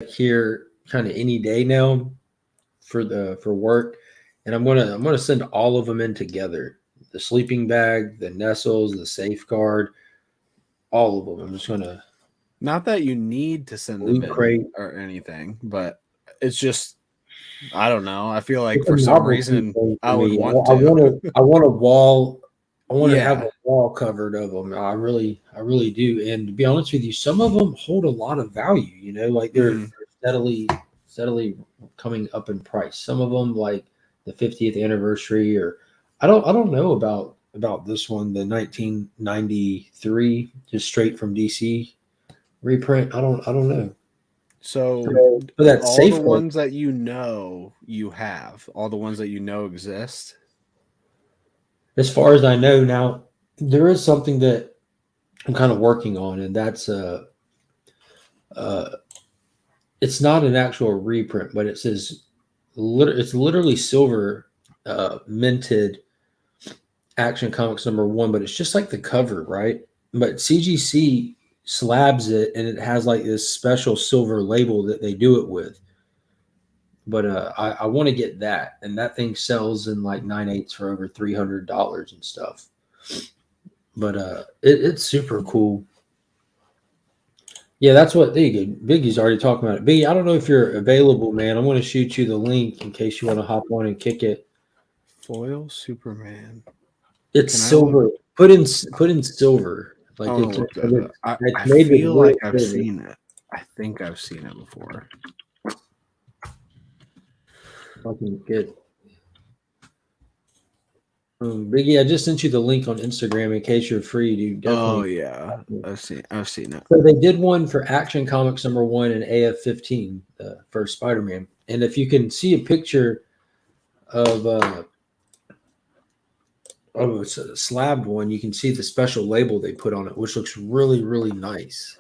here kind of any day now for work, and I'm gonna send all of them in together. The sleeping bag, the nestles, the safeguard, all of them. I'm just gonna Not that you need to send them loot in crate. or anything, but it's just I don't know. I feel like It's a for some novelty reason thing for I would me. want I to. want to. I want a wall. I want to have Yeah. a wall covered of them. I really do. And to be honest with you, some of them hold a lot of value. You know, like they're Mhm. steadily coming up in price. Some of them, like the 50th anniversary, or I don't know about this one, the 1993, just straight from DC reprint. I don't know. So So that all the safeguard. ones that you have, all the ones that exist. As far as I know now, there is something that I'm kind of working on, and that's uh, it's not an actual reprint, but it says it's literally silver minted Action Comics #1, but it's just like the cover, right? But CGC slabs it, and it has like this special silver label that they do it with. But I want to get that, and that thing sells in like 9/8 for over $300 and stuff. But it's super cool. Yeah, that's what. There you go. Biggie's already talking about it. Biggie, I don't know if you're available, man. I'm going to shoot you the link in case you want to hop on and kick it. Foil Superman. It's Can I look? silver. Put in silver. I Like want to look that up. it's I made with feel real like I've silver. seen it. I think I've seen it before. Fucking good. Biggie, I just sent you the link on Instagram in case you're free, dude. Oh Definitely. yeah, I've seen it. So they did one for Action Comics #1 and AF-15 for Spider-Man. And if you can see a picture of it's a slabbed one, you can see the special label they put on it, which looks really, really nice.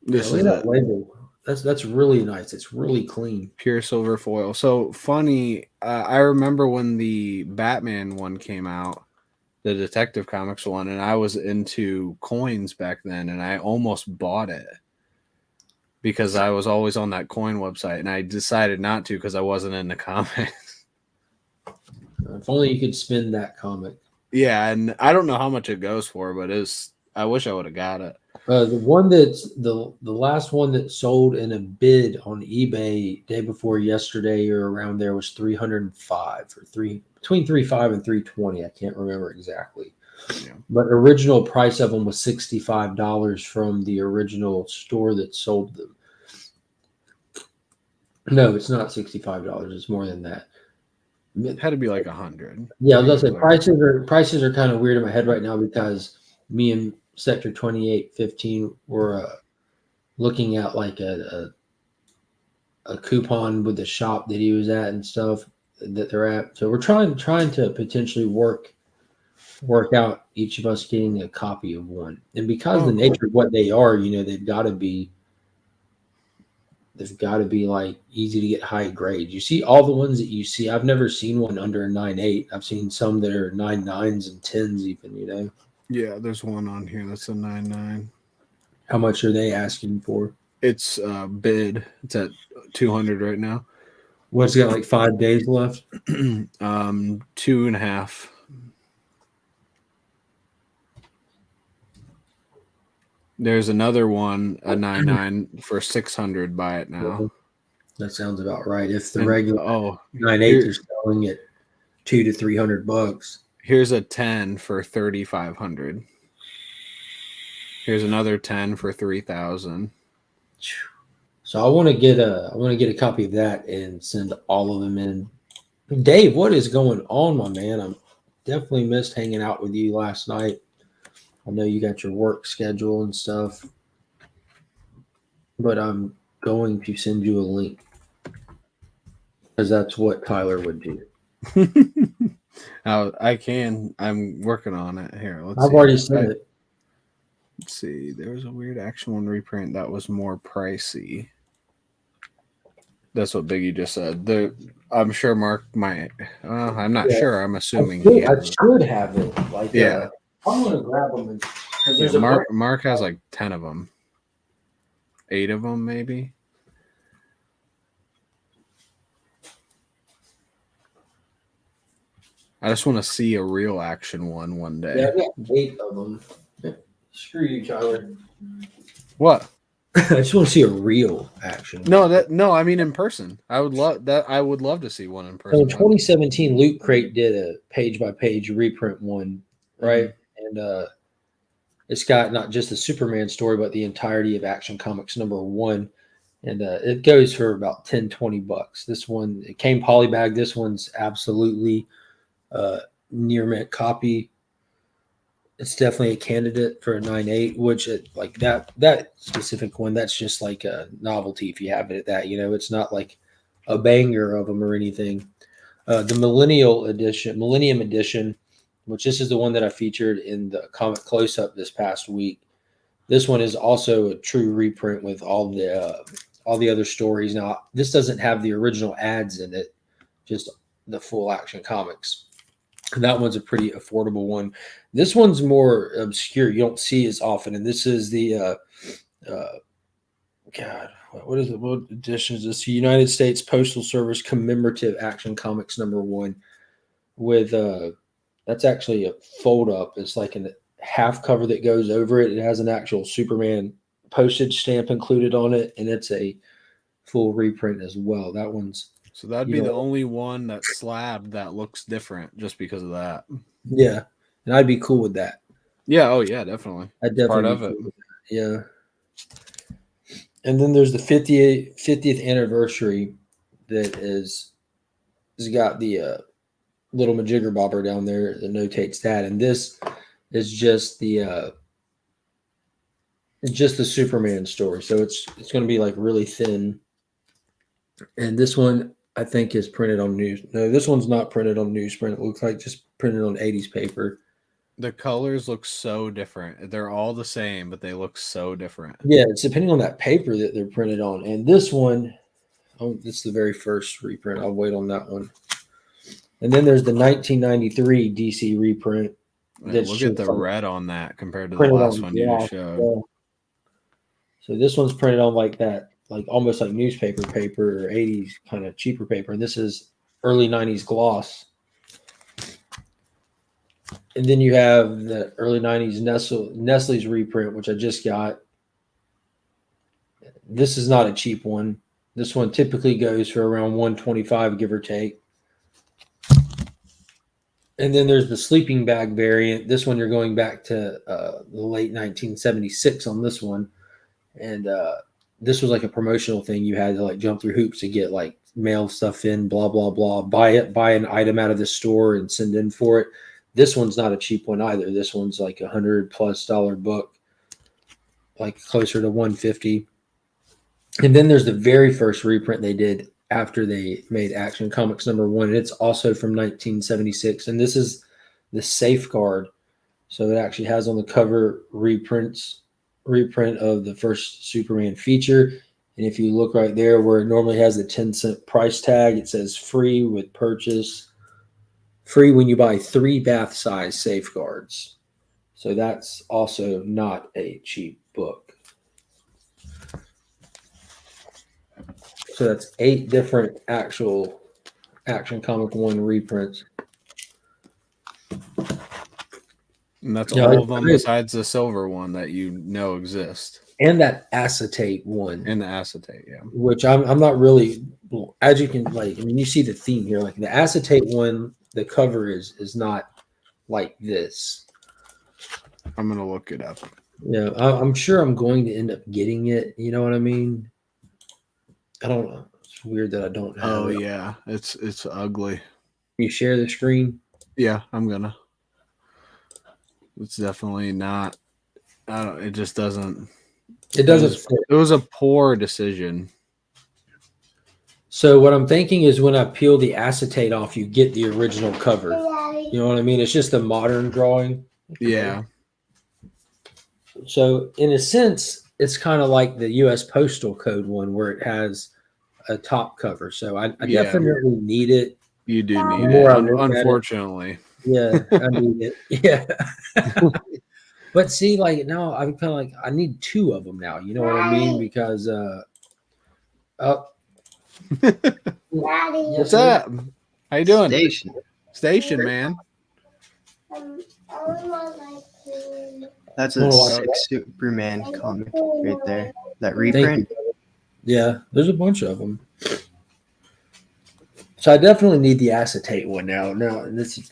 This Look is at it. that label. That's really nice. It's really clean. Pure silver foil. So funny. I remember when the Batman one came out, the Detective Comics one, and I was into coins back then, and I almost bought it because I was always on that coin website, and I decided not to because I wasn't into comics. If only you could spin that comic. Yeah, and I don't know how much it goes for, but I wish I would have got it. The one that's the last one that sold in a bid on eBay day before yesterday or around there was 305 or between 3.5 and 320. I can't remember exactly. Yeah. But original price of them was $65 from the original store that sold them. No, it's not $65. It's more than that. It had to be like 100. Yeah, I was gonna say prices are kind of weird in my head right now because me and Sector 2815 were looking at like a coupon with the shop that he was at and stuff that they're at. So we're trying to potentially work out each of us getting a copy of one. And because the nature of what they are, you know, they've got to be like easy to get high grades. You see all the ones that you see. I've never seen one under a 9.8. I've seen some that are 9.9s and 10s even, you know. Yeah, there's one on here that's a 9.9. How much are they asking for? It's bid. It's at 200 right now. What's got like 5 days left? 2.5. There's another one, a 9.9 for 600. Buy it now. That sounds about right. If the regular 9.8s are selling at $200 to $300. Here's a 10 for 3,500. Here's another 10 for 3,000. So I want to get a copy of that and send all of them in. Dave, what is going on, my man? I'm definitely missed hanging out with you last night. I know you got your work schedule and stuff, but I'm going to send you a link because that's what Tyler would do. I can. I'm working on it. Here, let's see. I've already sent it. Let's see. There was a weird Action 1 reprint that was more pricey. That's what Biggie just said. I'm sure Mark might. I'm not sure. I'm assuming I should have it. Like, yeah. I'm gonna grab them. Mark has like 10 of them. 8 of them, maybe. I just want to see a real action one day. Yeah, I got 8 of them. Screw you, Tyler. What? I just want to see a real action. No, I mean in person. I would love that. I would love to see one in person. So in 2017, Loot Crate did a page-by-page reprint one, right? And it's got not just the Superman story, but the entirety of Action Comics #1. And it goes for about $10-$20. This one, it came polybag. This one's absolutely near mint copy. It's definitely a candidate for a 9.8, which like that specific one, that's just like a novelty if you have it at that. It's not like a banger of them or anything. The Millennium Edition, which this is the one that I featured in the comic close-up this past week. This one is also a true reprint with all the other stories. Now, this doesn't have the original ads in it, just the full Action Comics. And that one's a pretty affordable one. This one's more obscure. You don't see as often. And this is the what is it? What edition is this? United States Postal Service Commemorative Action Comics #1 with that's actually a fold up. It's like a half cover that goes over it. It has an actual Superman postage stamp included on it, and it's a full reprint as well. That one's so that'd be the only one that's slabbed that looks different just because of that. Yeah, and I'd be cool with that. Yeah, oh yeah, definitely. I'd definitely part of be it. cool with that. Yeah. And then there's the 50th anniversary that has got the little majigger bobber down there that notates that, and this is just the Superman story. So it's going to be like really thin. And this one I think is printed on news. No, this one's not printed on newsprint. It looks like just printed on 80s paper. The colors look so different. They're all the same, but they look so different. Yeah, it's depending on that paper that they're printed on. And this one, it's the very first reprint. I'll wait on that one. And then there's the 1993 DC reprint. Man, look at the red on that compared to the last one you just showed. Yeah. So this one's printed on like that, like almost like newspaper paper or 80s kind of cheaper paper. And this is early 90s gloss. And then you have the early 90s Nestle's reprint, which I just got. This is not a cheap one. This one typically goes for around $125, give or take. And then there's the sleeping bag variant. This one you're going back to the late 1976 on this one. And this was like a promotional thing. You had to like jump through hoops to get like mail stuff in, blah, blah, blah. Buy an item out of the store and send in for it. This one's not a cheap one either. This one's like $100+ book, like closer to $150. And then there's the very first reprint they did after they made Action Comics #1. And it's also from 1976. And this is the Safeguard. So it actually has on the cover reprint of the first Superman feature. And if you look right there where it normally has the 10-cent price tag, it says free with purchase. Free when you buy 3 bath size Safeguards. So that's also not a cheap book. So that's 8 different actual Action Comic 1 reprints. And that's all of them besides the silver one that exist. And that acetate one. And the acetate, yeah. Which I'm not really, as you can, like, I mean, you see the theme here. Like the acetate one, the cover is not like this. I'm going to look it up. Yeah, I'm sure I'm going to end up getting it. You know what I mean? I don't know. It's weird that I don't have it. Oh, yeah. It's ugly. Can you share the screen? Yeah, I'm going to. It's definitely not. It just doesn't. It doesn't fit. It was a poor decision. So what I'm thinking is when I peel the acetate off, you get the original cover. You know what I mean? It's just a modern drawing. Yeah. So in a sense, it's kind of like the U.S. Postal Code one where it has a top cover. So I definitely need it. You do need it, unfortunately. Yeah, I need it. Yeah. But see, like now I'm kind of like I need two of them now. You know what I mean? Because oh, What's sir. up? How you doing? Station. Station, man. That's You a wanna watch sick that? Superman comic right there. That Thank reprint. you. Yeah, there's a bunch of them. So I definitely need the acetate one now. Now this is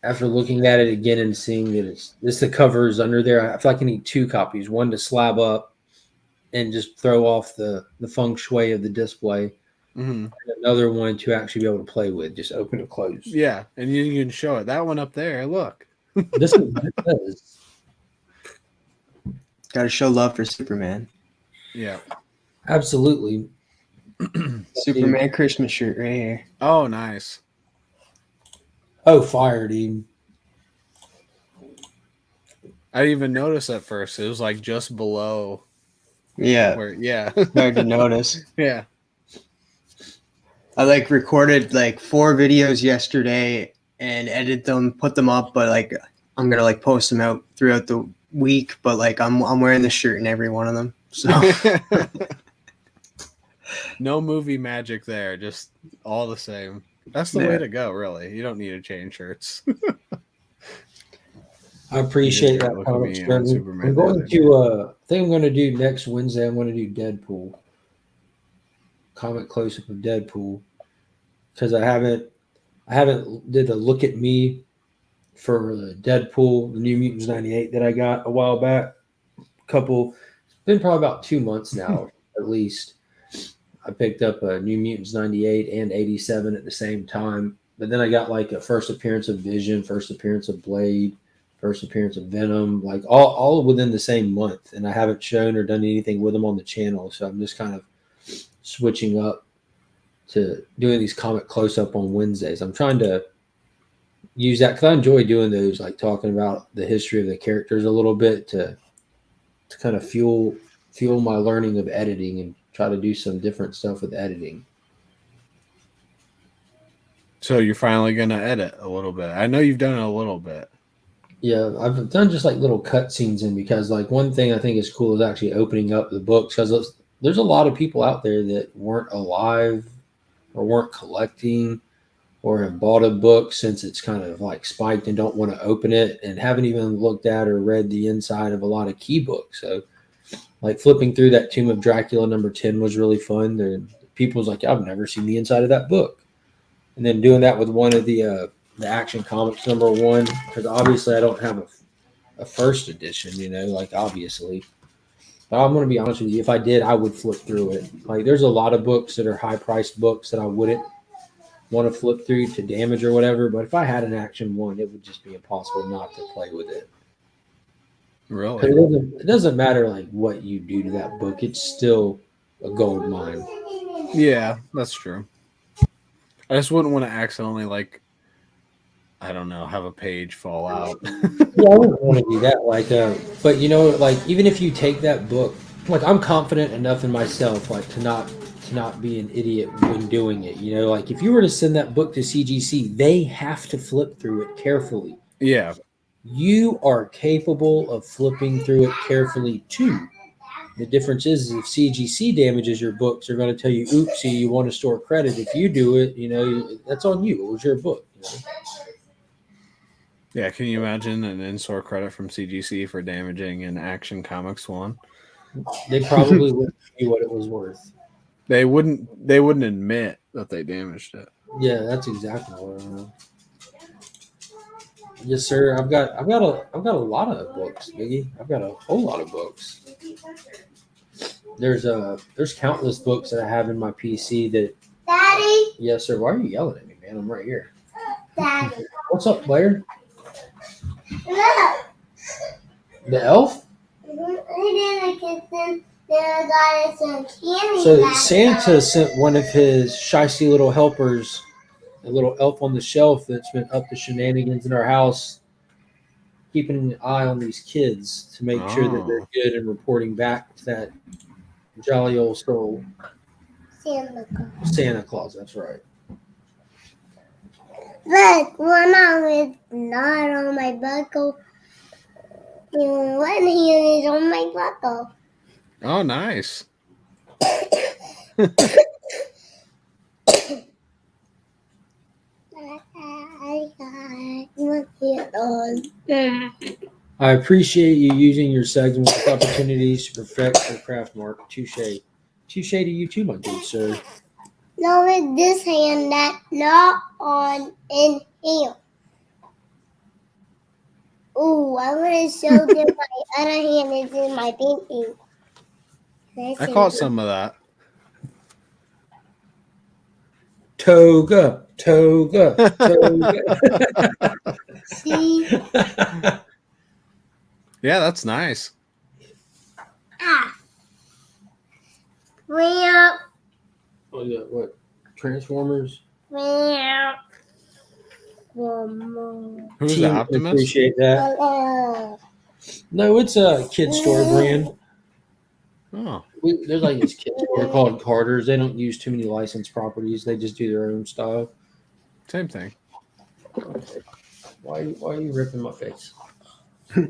after looking at it again and seeing that the cover is under there. I feel like I need two copies. One to slab up and just throw off the feng shui of the display. Mm-hmm. Another one to actually be able to play with, just open and close. Yeah, and you can show it. That one up there. Look. This is what it does. Got to show love for Superman. Yeah. Absolutely. Superman Christmas shirt right here. Oh, nice. Oh, fire, dude. I didn't even notice at first. It was like just below. Yeah, Where, yeah. hard to notice. Yeah. I like recorded like 4 videos yesterday and edited them, put them up, but like I'm gonna like post them out throughout the week. But like I'm wearing the shirt in every one of them. So No movie magic there. Just all the same. That's the way to go, really. You don't need to change shirts. I appreciate Yeah, that. look at me Comic on strip. Superman I'm going Day. to I think I'm going to do next Wednesday. I'm going to do Deadpool. Comic close up of Deadpool because I haven't did the look at me for the Deadpool, the New Mutants '98 that I got a while back. It's been probably about 2 months now at least. I picked up a New Mutants '98 and '87 at the same time, but then I got like a first appearance of Vision, first appearance of Blade, first appearance of Venom, like all within the same month, and I haven't shown or done anything with them on the channel, so I'm just kind of switching up to doing these comic close up on Wednesdays. I'm trying to use that because I enjoy doing those, like talking about the history of the characters a little bit to kind of fuel my learning of editing and try to do some different stuff with editing. So you're finally going to edit a little bit. I know you've done it a little bit. Yeah, I've done just like little cut scenes in because like one thing I think is cool is actually opening up the books because there's a lot of people out there that weren't alive or weren't collecting or have bought a book since it's kind of like spiked and don't want to open it and haven't even looked at or read the inside of a lot of key books. So like flipping through that Tomb of Dracula number 10 was really fun. People's like, I've never seen the inside of that book. And then doing that with one of the Action Comics number 1, because obviously I don't have a first edition, like obviously. But I'm going to be honest with you. If I did, I would flip through it. Like there's a lot of books that are high priced books that I wouldn't want to flip through to damage or whatever. But if I had an Action 1, it would just be impossible not to play with it. Really? It doesn't matter like what you do to that book. It's still a gold mine. Yeah, that's true. I just wouldn't want to accidentally, like, I don't know, have a page fall out. Yeah, I wouldn't want to do that. Like, but like even if you take that book, like I'm confident enough in myself, like to not be an idiot when doing it. Like if you were to send that book to CGC, they have to flip through it carefully. Yeah. You are capable of flipping through it carefully too. The difference is if CGC damages your books, they're going to tell you, oopsie, you want to store credit. If you do it, that's on you. It was your book. Yeah, can you imagine an in-store credit from CGC for damaging an Action Comics 1? They probably wouldn't be what it was worth. They wouldn't admit that they damaged it. Yeah, that's exactly what I know. Yes, sir. I've got a lot of books, Biggie. I've got a whole lot of books. There's countless books that I have in my PC that. Daddy. Yes, sir. Why are you yelling at me, man? I'm right here. Daddy. What's up, Blair? Look. The elf? I did a kiss. Then I got us some candy. So Santa sent one of his shisty little helpers, a little elf on the shelf that's been up to shenanigans in our house, keeping an eye on these kids to make sure that they're good and reporting back to that jolly old soul. Santa Claus, that's right. Look, one arm is not on my buckle. One hand is on my buckle. Oh, nice. I appreciate you using your segment with opportunities to perfect your craft, Mark. Touche. Touche to you too, my good sir. No, with this hand that's not on in here. Ooh, I want to show them my other hand is in my painting. I caught some of that. Toga, toga, toga. See? Yeah, that's nice. Ah. Meow. What? Transformers? Meow. One more. Who's Team the would Optimus? appreciate that. No, it's a kid store brand. Oh, There's like this kid store called Carter's. They don't use too many licensed properties. They just do their own stuff. same thing. Why are you ripping my face? I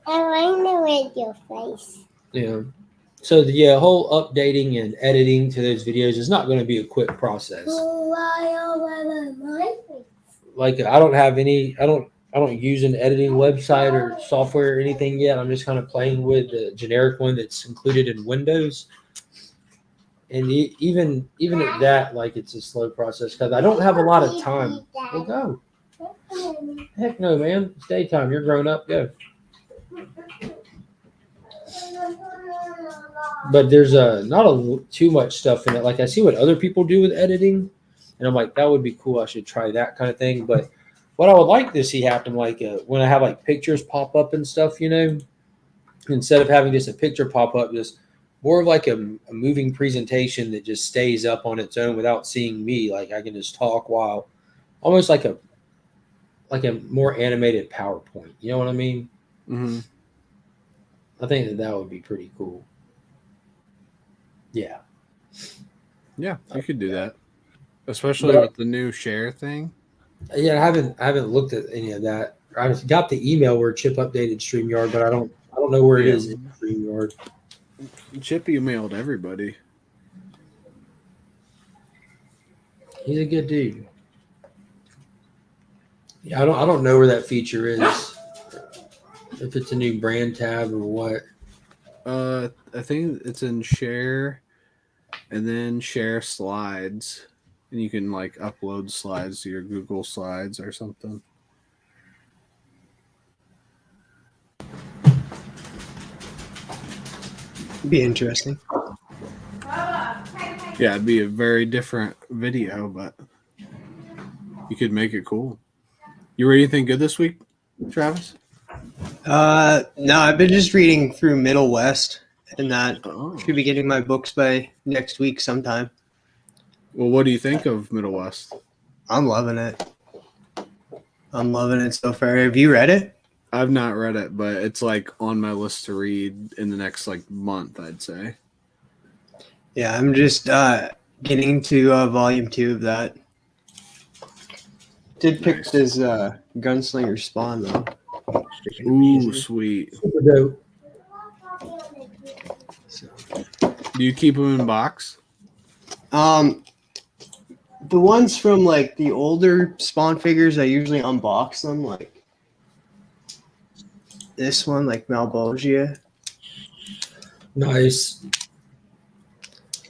want to read your face. Yeah. So the whole updating and editing to those videos is not going to be a quick process. Why over my face? Like I don't use an editing website or software or anything yet. I'm just kind of playing with the generic one that's included in Windows. And even at that, like it's a slow process because I don't have a lot of time. Well, go. Heck no, man. It's daytime. You're grown up. Go. But there's not too much stuff in it. Like I see what other people do with editing, and I'm like, that would be cool. I should try that kind of thing. But what I would like to see happen, like when I have like pictures pop up and stuff, instead of having just a picture pop up, just more of like a moving presentation that just stays up on its own without seeing me. Like I can just talk while almost like a more animated PowerPoint. You know what I mean? Mm-hmm. I think that would be pretty cool. Yeah. Yeah, you could do that, especially with the new share thing. Yeah, I haven't looked at any of that. I got the email where Chip updated StreamYard, but I don't know where it is in StreamYard. Chip emailed everybody. He's a good dude. Yeah, I don't know where that feature is. If it's a new brand tab or what. I think it's in share, and then share slides, and you can like upload slides to your Google Slides or something. Be interesting. Yeah, it'd be a very different video, but you could make it cool. You read anything good this week, Travis? No, I've been just reading through Middle West, and that Oh. should be getting my books by next week sometime. Well, what do you think of Middle West? I'm loving it. I'm loving it so far. Have you read it? I've not read it, but it's like on my list to read in the next like month, I'd say. Yeah, I'm just getting to volume 2 of that. Did pick Nice. this Gunslinger Spawn though. Freaking Ooh, amazing. sweet. Super dope. So, Do you keep them in box? the ones from like the older Spawn figures, I usually unbox them. Like this one, like Malbogia. Nice.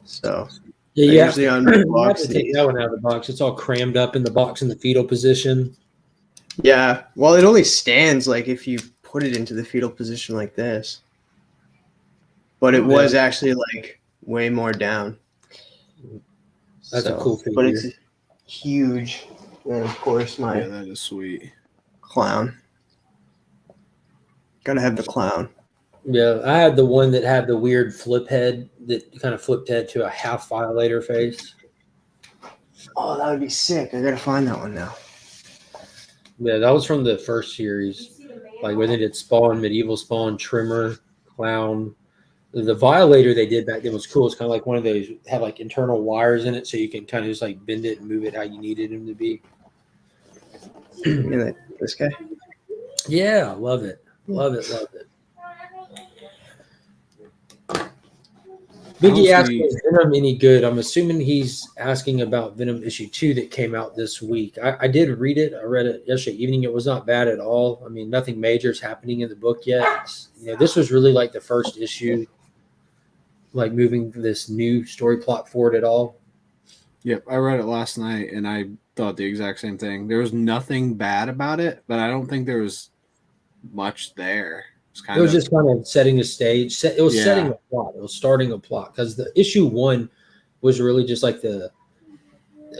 So Yeah, I you have, usually you have unbox to take these. that one out of the box. It's all crammed up in the box in the fetal position. Yeah, well, it only stands like if you put it into the fetal position like this. But it was actually like way more down. That's a cool figure. But it's huge. And of course, my Yeah, that is sweet. clown. Gotta have the clown. Yeah, I had the one that had the weird flip head that kind of flipped head to a half violator face. Oh, that would be sick. I gotta find that one now. Yeah, that was from the first series. Like when they did Spawn, Medieval Spawn, Trimmer, Clown. The Violator they did back then was cool. It's kind of like one of those, have like internal wires in it so you can kind of just like bend it and move it how you needed him to be. You know, this guy. Yeah, I love it. Love it, love it. Biggie asked, is Venom any good? I'm assuming he's asking about Venom issue 2 that came out this week. I did read it. I read it yesterday evening. It was not bad at all. I mean, nothing major is happening in the book yet. This was really like the first issue, like moving this new story plot forward at all. Yep, I read it last night, and I thought the exact same thing. There was nothing bad about it, but I don't think there was much there. It was just kind of setting a stage. It was setting a plot. It was starting a plot because the issue 1 was really just like it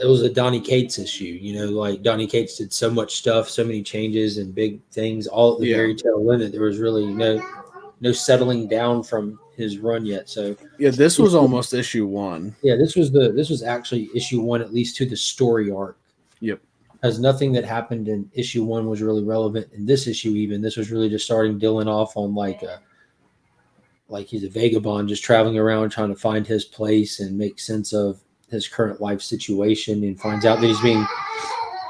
was a Donny Cates issue. Like Donny Cates did so much stuff, so many changes and big things, all at the very tail end. There was really no settling down from his run yet. So this was almost issue 1. Yeah, this was actually issue 1, at least to the story arc. Yep. As nothing that happened in issue 1 was really relevant in this issue. Even this was really just starting Dylan off on like he's a vagabond, just traveling around trying to find his place and make sense of his current life situation, and finds out that he's being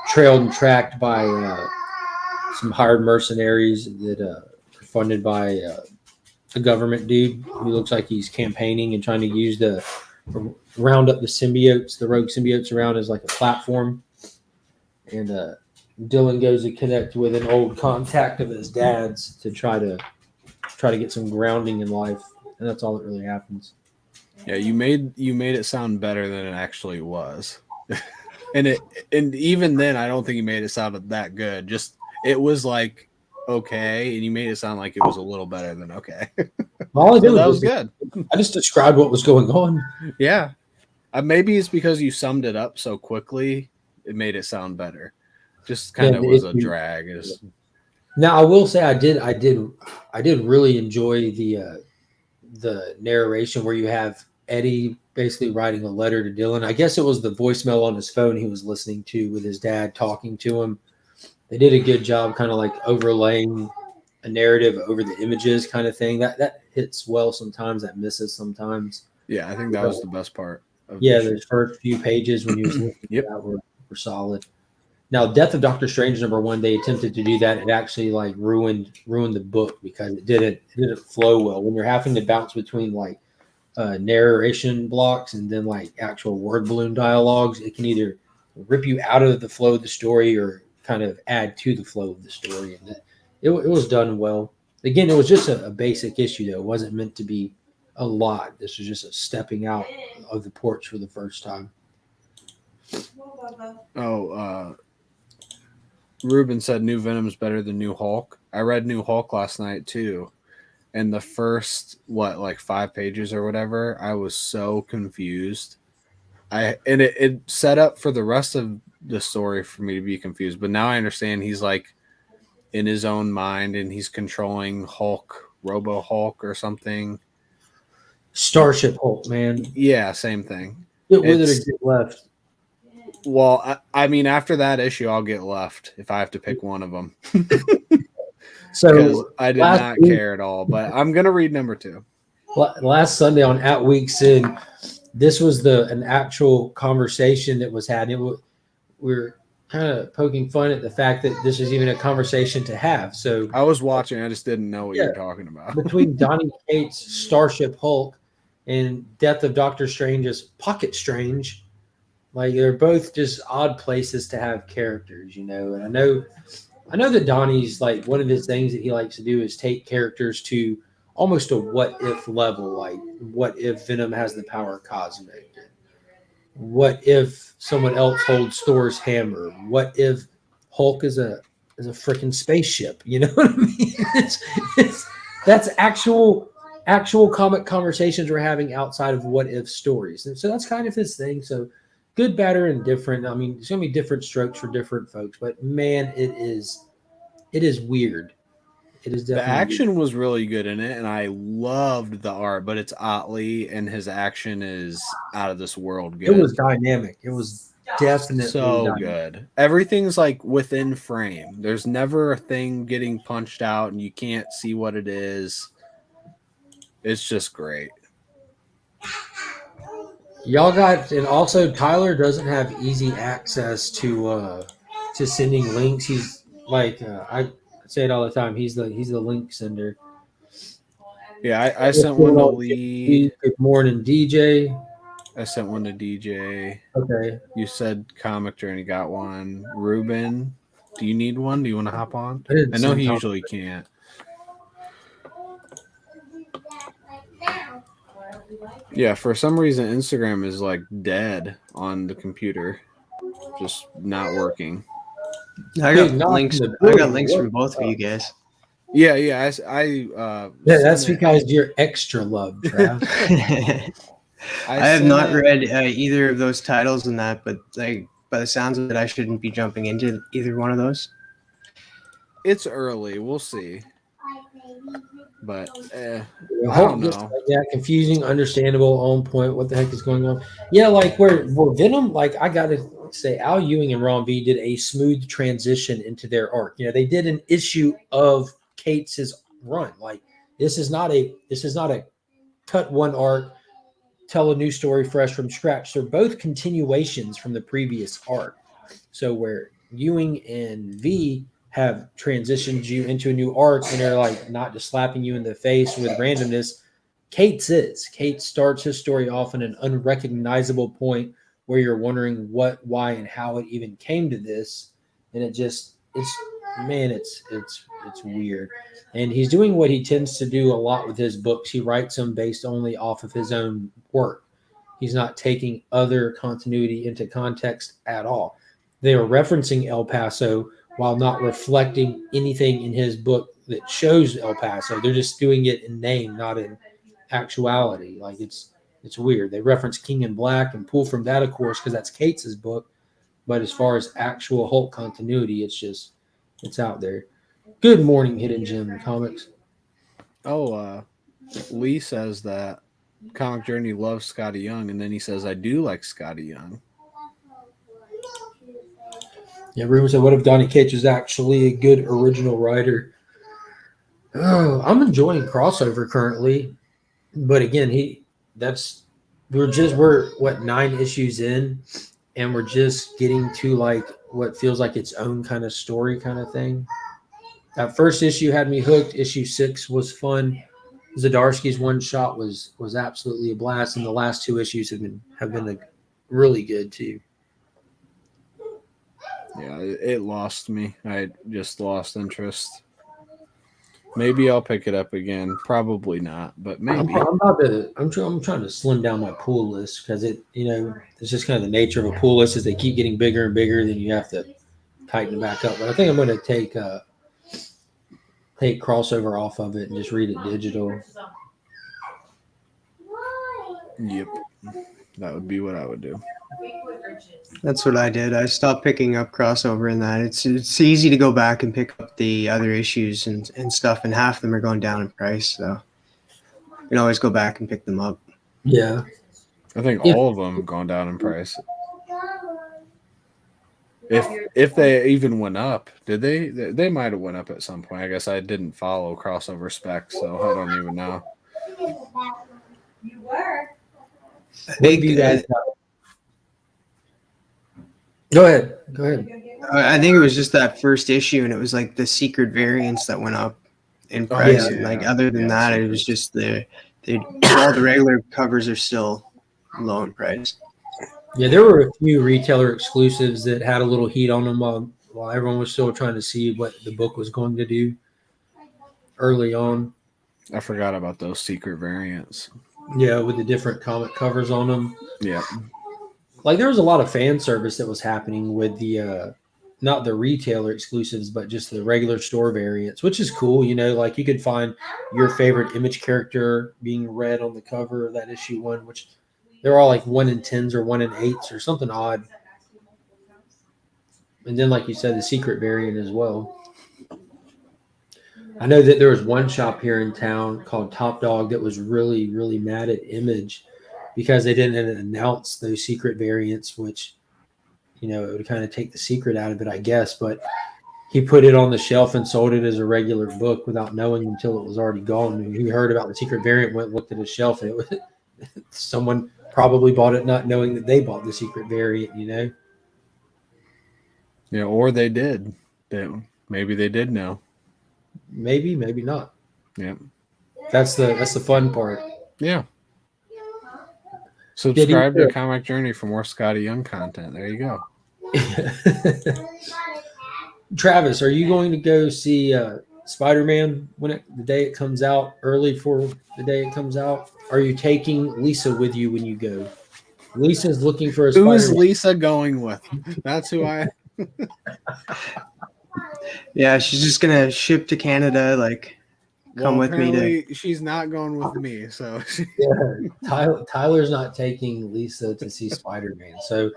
trailed and tracked by some hired mercenaries that are funded by a government dude who looks like he's campaigning and trying to use the round up the symbiotes, the rogue symbiotes around as like a platform. And Dylan goes to connect with an old contact of his dad's to try to get some grounding in life, and that's all that really happens. Yeah, you made it sound better than it actually was, and even then, I don't think you made it sound that good. Just it was like okay, and you made it sound like it was a little better than okay. All I did was good. I just described what was going on. Yeah, maybe it's because you summed it up so quickly. It made it sound better. Just kind of was a drag. Now I will say I did really enjoy the narration where you have Eddie basically writing a letter to Dylan. I guess it was the voicemail on his phone he was listening to with his dad talking to him. They did a good job kind of like overlaying a narrative over the images kind of thing. That hits well sometimes, that misses sometimes. Yeah, I think that was the best part. The first few pages when he was listening to that were solid. Now, Death of Doctor Strange #1, they attempted to do that. It actually like ruined the book because it didn't flow well. When you're having to bounce between like narration blocks and then like actual word balloon dialogues, it can either rip you out of the flow of the story or kind of add to the flow of the story. And it was done well. Again, it was just a basic issue though. It wasn't meant to be a lot. This was just a stepping out of the porch for the first time. Ruben said New Venom's better than New Hulk. I read New Hulk last night too, and the first 5 pages or whatever, I was so confused. It set up for the rest of the story for me to be confused, but now I understand he's like in his own mind and he's controlling Hulk, Robo Hulk or something. Starship Hulk, man. Yeah, same thing. Get with it or get left. Well, I mean, after that issue, I'll get left if I have to pick one of them. So I did not care at all, but I'm going to read #2. Last Sunday on At Weeks In, this was an actual conversation that was had. We're kind of poking fun at the fact that this was even a conversation to have. So I was watching. I just didn't know what you were talking about. Between Donny Cates' Starship Hulk and Death of Doctor Strange's Pocket Strange, like they're both just odd places to have characters, And I know that Donnie's like one of his things that he likes to do is take characters to almost a what if level. Like, what if Venom has the power cosmic? What if someone else holds Thor's hammer? What if Hulk is a freaking spaceship? You know what I mean? That's actual comic conversations we're having outside of what if stories. And so that's kind of his thing. So good, bad, or indifferent. I mean, there's going to be different strokes for different folks, but man, it is weird. It is definitely the action was really good in it, and I loved the art, but it's Otley, and his action is out of this world good. It was dynamic. It was definitely so dynamic. Good. Everything's like within frame. There's never a thing getting punched out, and you can't see what it is. It's just great. Y'all got, and also Tyler doesn't have easy access to sending links. He's like, I say it all the time. He's the link sender. Yeah, I sent one to Lee. Good morning, DJ. I sent one to DJ. Okay. You said Comic Journey got one. Ruben, do you need one? Do you want to hop on? I know he usually can't. Yeah, for some reason Instagram is like dead on the computer, just not working. I got links. I got links from both of you guys. Yeah. Yeah, that's because you're extra love, Trav. I have not read either of those titles in that, but like by the sounds of it, I shouldn't be jumping into either one of those. It's early. We'll see. But I don't know. Yeah, confusing, understandable, on point. What the heck is going on? Yeah, like where Venom, like I gotta say, Al Ewing and Ron V did a smooth transition into their arc. You know, they did an issue of Kate's run. Like this is not a cut one arc, tell a new story fresh from scratch. They're both continuations from the previous arc. So where Ewing and V have transitioned you into a new arc and they're like not just slapping you in the face with randomness. Kate starts his story off in an unrecognizable point where you're wondering what, why, and how it even came to this. And it's weird. And he's doing what he tends to do a lot with his books. He writes them based only off of his own work. He's not taking other continuity into context at all. They are referencing El Paso while not reflecting anything in his book that shows El Paso. They're just doing it in name, not in actuality. Like it's weird. They reference King in Black and pull from that, of course, because that's Kate's book. But as far as actual Hulk continuity, it's out there. Good morning, Hidden Gem Comics. Lee says that Comic Journey loves Scotty Young, and then he says, I do like Scotty Young. Yeah, Ruben said, what if Donny Cates is actually a good original writer? Oh, I'm enjoying crossover currently. But again, we're 9 issues in, and we're just getting to like what feels like its own kind of story kind of thing. That first issue had me hooked. Issue 6 was fun. Zdarsky's one shot was absolutely a blast, and the last 2 issues have been really good too. Yeah, it lost me. I just lost interest. Maybe I'll pick it up again. Probably not, but maybe. I'm trying to slim down my pull list because it's just kind of the nature of a pull list. As they keep getting bigger and bigger, then you have to tighten it back up. But I think I'm going to take crossover off of it and just read it digital. Yep, that would be what I would do. That's what I did. I stopped picking up crossover in that. It's easy to go back and pick up the other issues and stuff, and half of them are going down in price. So you can always go back and pick them up. Yeah. I think all of them have gone down in price. If they even went up, did they? They might have went up at some point. I guess I didn't follow crossover specs, so I don't even know. You were. Go ahead. I think it was just that first issue, and it was like the secret variants that went up in price. Yeah. And like other than that, it was just all the regular covers are still low in price. Yeah, there were a few retailer exclusives that had a little heat on them while everyone was still trying to see what the book was going to do early on. I forgot about those secret variants. Yeah, with the different comic covers on them. Yeah. Like there was a lot of fan service that was happening with the not the retailer exclusives, but just the regular store variants, which is cool. Like you could find your favorite Image character being read on the cover of that issue 1, which they're all like 1 in 10s or 1 in 8s or something odd. And then, like you said, the secret variant as well. I know that there was one shop here in town called Top Dog that was really, really mad at Image because they didn't announce those secret variants, which, it would kind of take the secret out of it, I guess. But he put it on the shelf and sold it as a regular book without knowing until it was already gone. And he heard about the secret variant, went and looked at his shelf, and it was someone probably bought it not knowing that they bought the secret variant, Yeah, or they did. Maybe they did know. Maybe, maybe not. Yeah. That's the fun part. Yeah. Subscribe to Comic Journey for more Scotty Young content. There you go. Travis, are you going to go see Spider-Man the day it comes out, early for the day it comes out? Are you taking Lisa with you when you go? Lisa's looking for a Who is Spider-Man. Lisa going with? That's who I. Yeah, she's just gonna ship to Canada. Like, come with me to. She's not going with me, so. Yeah, Tyler's not taking Lisa to see Spider-Man, so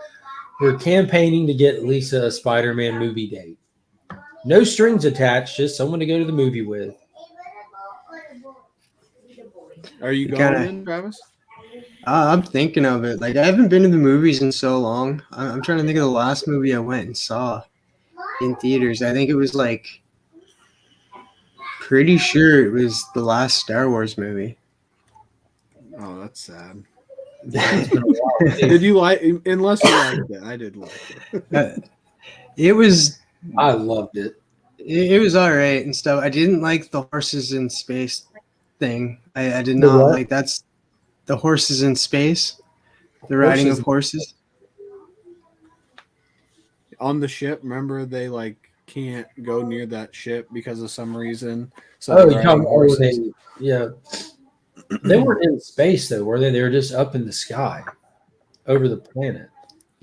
we're campaigning to get Lisa a Spider-Man movie date. No strings attached, just someone to go to the movie with. Are you going in, Travis? I'm thinking of it. Like, I haven't been to the movies in so long. I'm trying to think of the last movie I went and saw in theaters. I think it was like, pretty sure it was the last Star Wars movie. Oh, that's sad. It's been a while. Did you like? Unless you liked it, I did like it. It was. I loved it. It was all right and stuff. I didn't like the horses in space thing. I did The not what? like that's the horses in space. The riding of horses. On the ship, remember they can't go near that ship because of some reason. So Oh, they're riding horses. yeah. They weren't in space though, were they? They were just up in the sky, over the planet.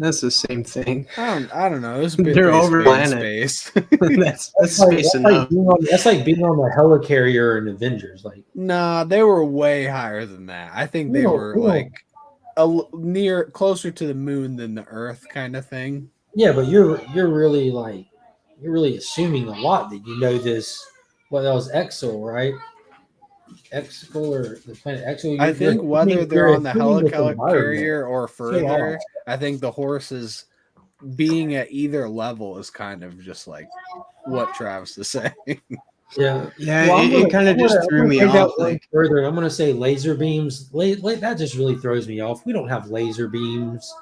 That's the same thing. I don't know. This They're over planet. space. that's space enough. That's like being on the helicarrier in Avengers. Like, Nah, they were way higher than that. I think they were closer to the moon than the Earth kind of thing. yeah, but you're really assuming a lot that you know this. Well, that was Exel, right? Exel or the planet Exel. I think whether they're on the helicarrier or further, off. I think the horses being at either level is kind of just like what Travis is saying. Yeah, Yeah, it kind of just threw me off. Like, further, I'm gonna say laser beams. That just really throws me off. We don't have laser beams.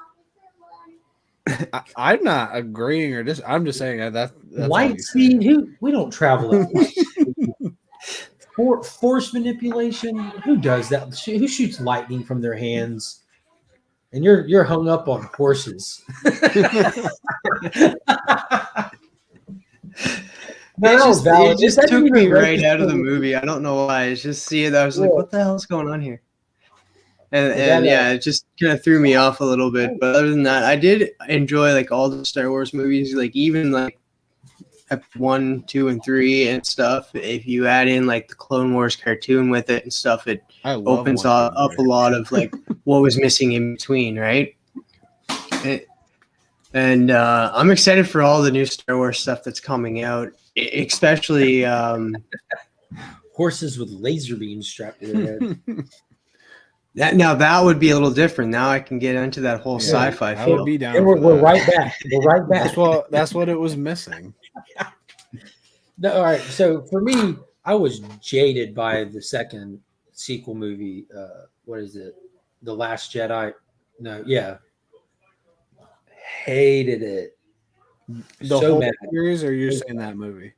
I'm not agreeing or just. I'm just saying that's light speed. We don't travel at light speed. Force manipulation. Who does that? Who shoots lightning from their hands? And you're hung up on horses. It just took me right out of the movie. I don't know why. It's just seeing that I was like, what the hell's going on here? And yeah, it just kind of threw me off a little bit. But other than that, I did enjoy like all the Star Wars movies, like even like Episode 1, 2, and 3 and stuff. If you add in like the Clone Wars cartoon with it and stuff, it opens up a lot of like what was missing in between, right? And I'm excited for all the new Star Wars stuff that's coming out, especially horses with laser beams strapped to their head. That would be a little different. Now I can get into that whole sci-fi I feel. would be down. And we're right back. We're right back. That's what it was missing. No, all right. So for me, I was jaded by the second sequel movie. What is it? The Last Jedi. No, yeah. Hated it. The whole series, or you're saying that movie?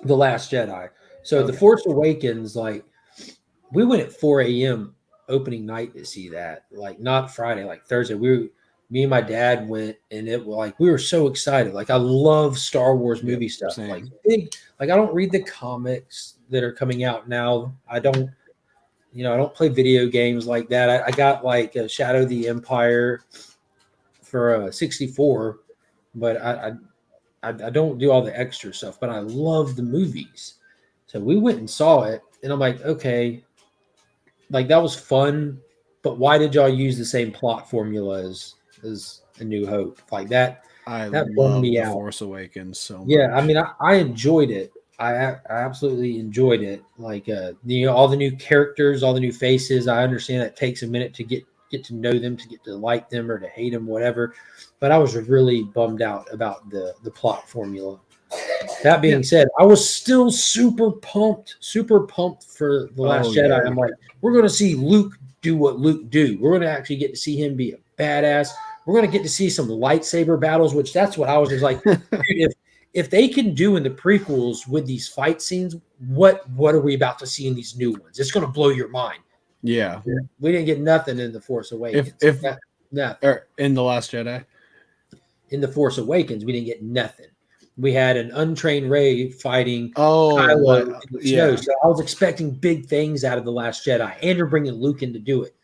The Last Jedi. So The Force Awakens, like we went at 4 a.m. opening night to see that. Like not Friday, like Thursday. Me and my dad went, and it like we were so excited. Like I love Star Wars movie stuff. Same. Like I don't read the comics that are coming out now. I don't play video games like that. I got like Shadow of the Empire for 64, but I don't do all the extra stuff. But I love the movies, so we went and saw it, and I'm like, okay, like that was fun, but why did y'all use the same plot formula as A New Hope? Like that bummed me out. Force Awakens so much. Yeah, I mean, I enjoyed it. I absolutely enjoyed it. Like all the new characters, all the new faces. I understand that takes a minute to get to know them, to get to like them or to hate them, whatever. But I was really bummed out about the plot formula. That being said, I was still super pumped for The Last Jedi. Yeah. I'm like, we're going to see Luke do what Luke do. We're going to actually get to see him be a badass. We're going to get to see some lightsaber battles, which that's what I was just like, dude, if they can do in the prequels with these fight scenes, what are we about to see in these new ones? It's going to blow your mind. Yeah. We didn't get nothing in the Force Awakens. Nothing. Or in The Last Jedi. In the Force Awakens, we didn't get nothing. We had an untrained Rey fighting Oh, Kylo in the yeah. snow. So I was expecting big things out of The Last Jedi, and you're bringing Luke in to do it.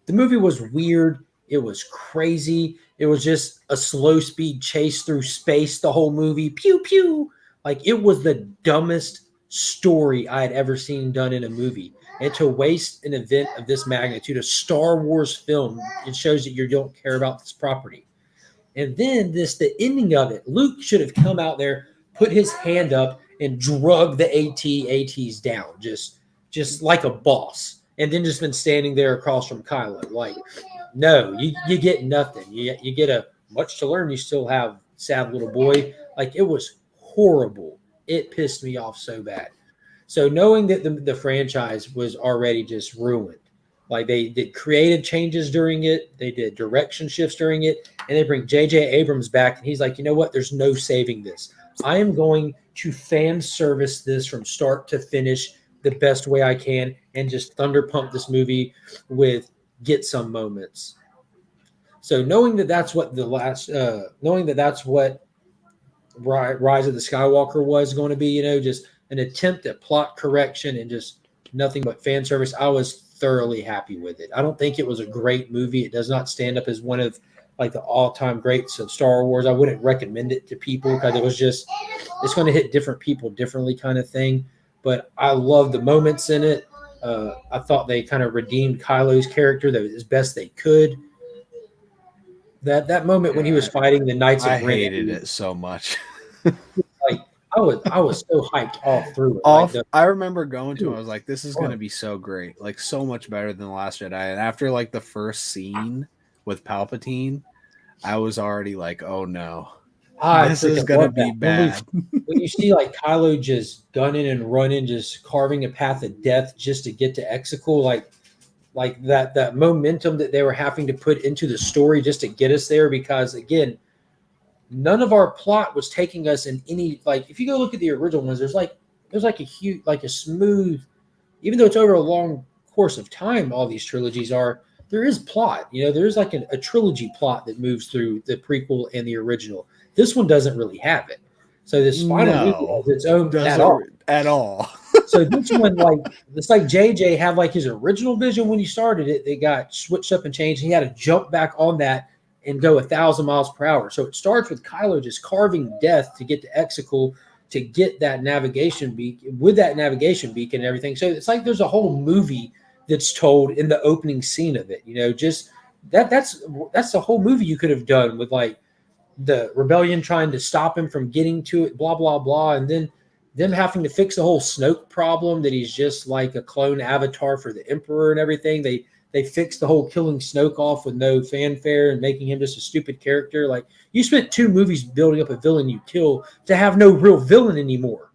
The movie was weird. It was crazy. It was just a slow speed chase through space the whole movie. Pew, pew. Like, it was the dumbest story I had ever seen done in a movie. And to waste an event of this magnitude, a Star Wars film, it shows that you don't care about this property. And then the ending of it, Luke should have come out there, put his hand up, and drug the ATs down, just like a boss, and then just been standing there across from Kylo. Like, no, you get nothing. You get a much to learn. You still have sad little boy. Like, it was horrible. It pissed me off so bad. So knowing that the franchise was already just ruined, like they did creative changes during it, they did direction shifts during it, and they bring J.J. Abrams back, and he's like, you know what? There's no saving this. I am going to fan service this from start to finish the best way I can, and just thunder pump this movie with get some moments. So knowing that that's what that's what Rise of the Skywalker was going to be, just an attempt at plot correction and just nothing but fan service, I was thoroughly happy with it. I don't think it was a great movie. It does not stand up as one of like the all-time greats of Star Wars. I wouldn't recommend it to people because it was just, it's going to hit different people differently kind of thing. But I love the moments in it. I thought they kind of redeemed Kylo's character as best they could. That moment when he was fighting the Knights of Ren, I hated it so much. Like, I was so hyped all through it. I remember going to him, I was like, this is going to be so great. Like, so much better than The Last Jedi. And after, like, the first scene with Palpatine, I was already like, oh, no. This is going to be bad. When you see, like, Kylo just gunning and running, just carving a path of death just to get to Exegol, like that momentum that they were having to put into the story just to get us there, because, again, none of our plot was taking us in any, like, if you go look at the original ones, there's like a huge, like a smooth, even though it's over a long course of time, all these trilogies there is plot, there's like a trilogy plot that moves through the prequel and the original. This one doesn't really have it. So this final movie has its own at all. So this one, like, it's like JJ had like his original vision when he started it. They got switched up and changed. He had to jump back on that and go 1,000 miles per hour. So it starts with Kylo just carving death to get to Exegol, to get that navigation beacon, with that navigation beacon and everything. So it's like there's a whole movie that's told in the opening scene of it. Just that's the whole movie you could have done with, like, the rebellion trying to stop him from getting to it, blah, blah, blah. And then them having to fix the whole Snoke problem, that he's just like a clone avatar for the Emperor and everything. They fixed the whole killing Snoke off with no fanfare and making him just a stupid character. Like, you spent 2 movies building up a villain you kill to have no real villain anymore.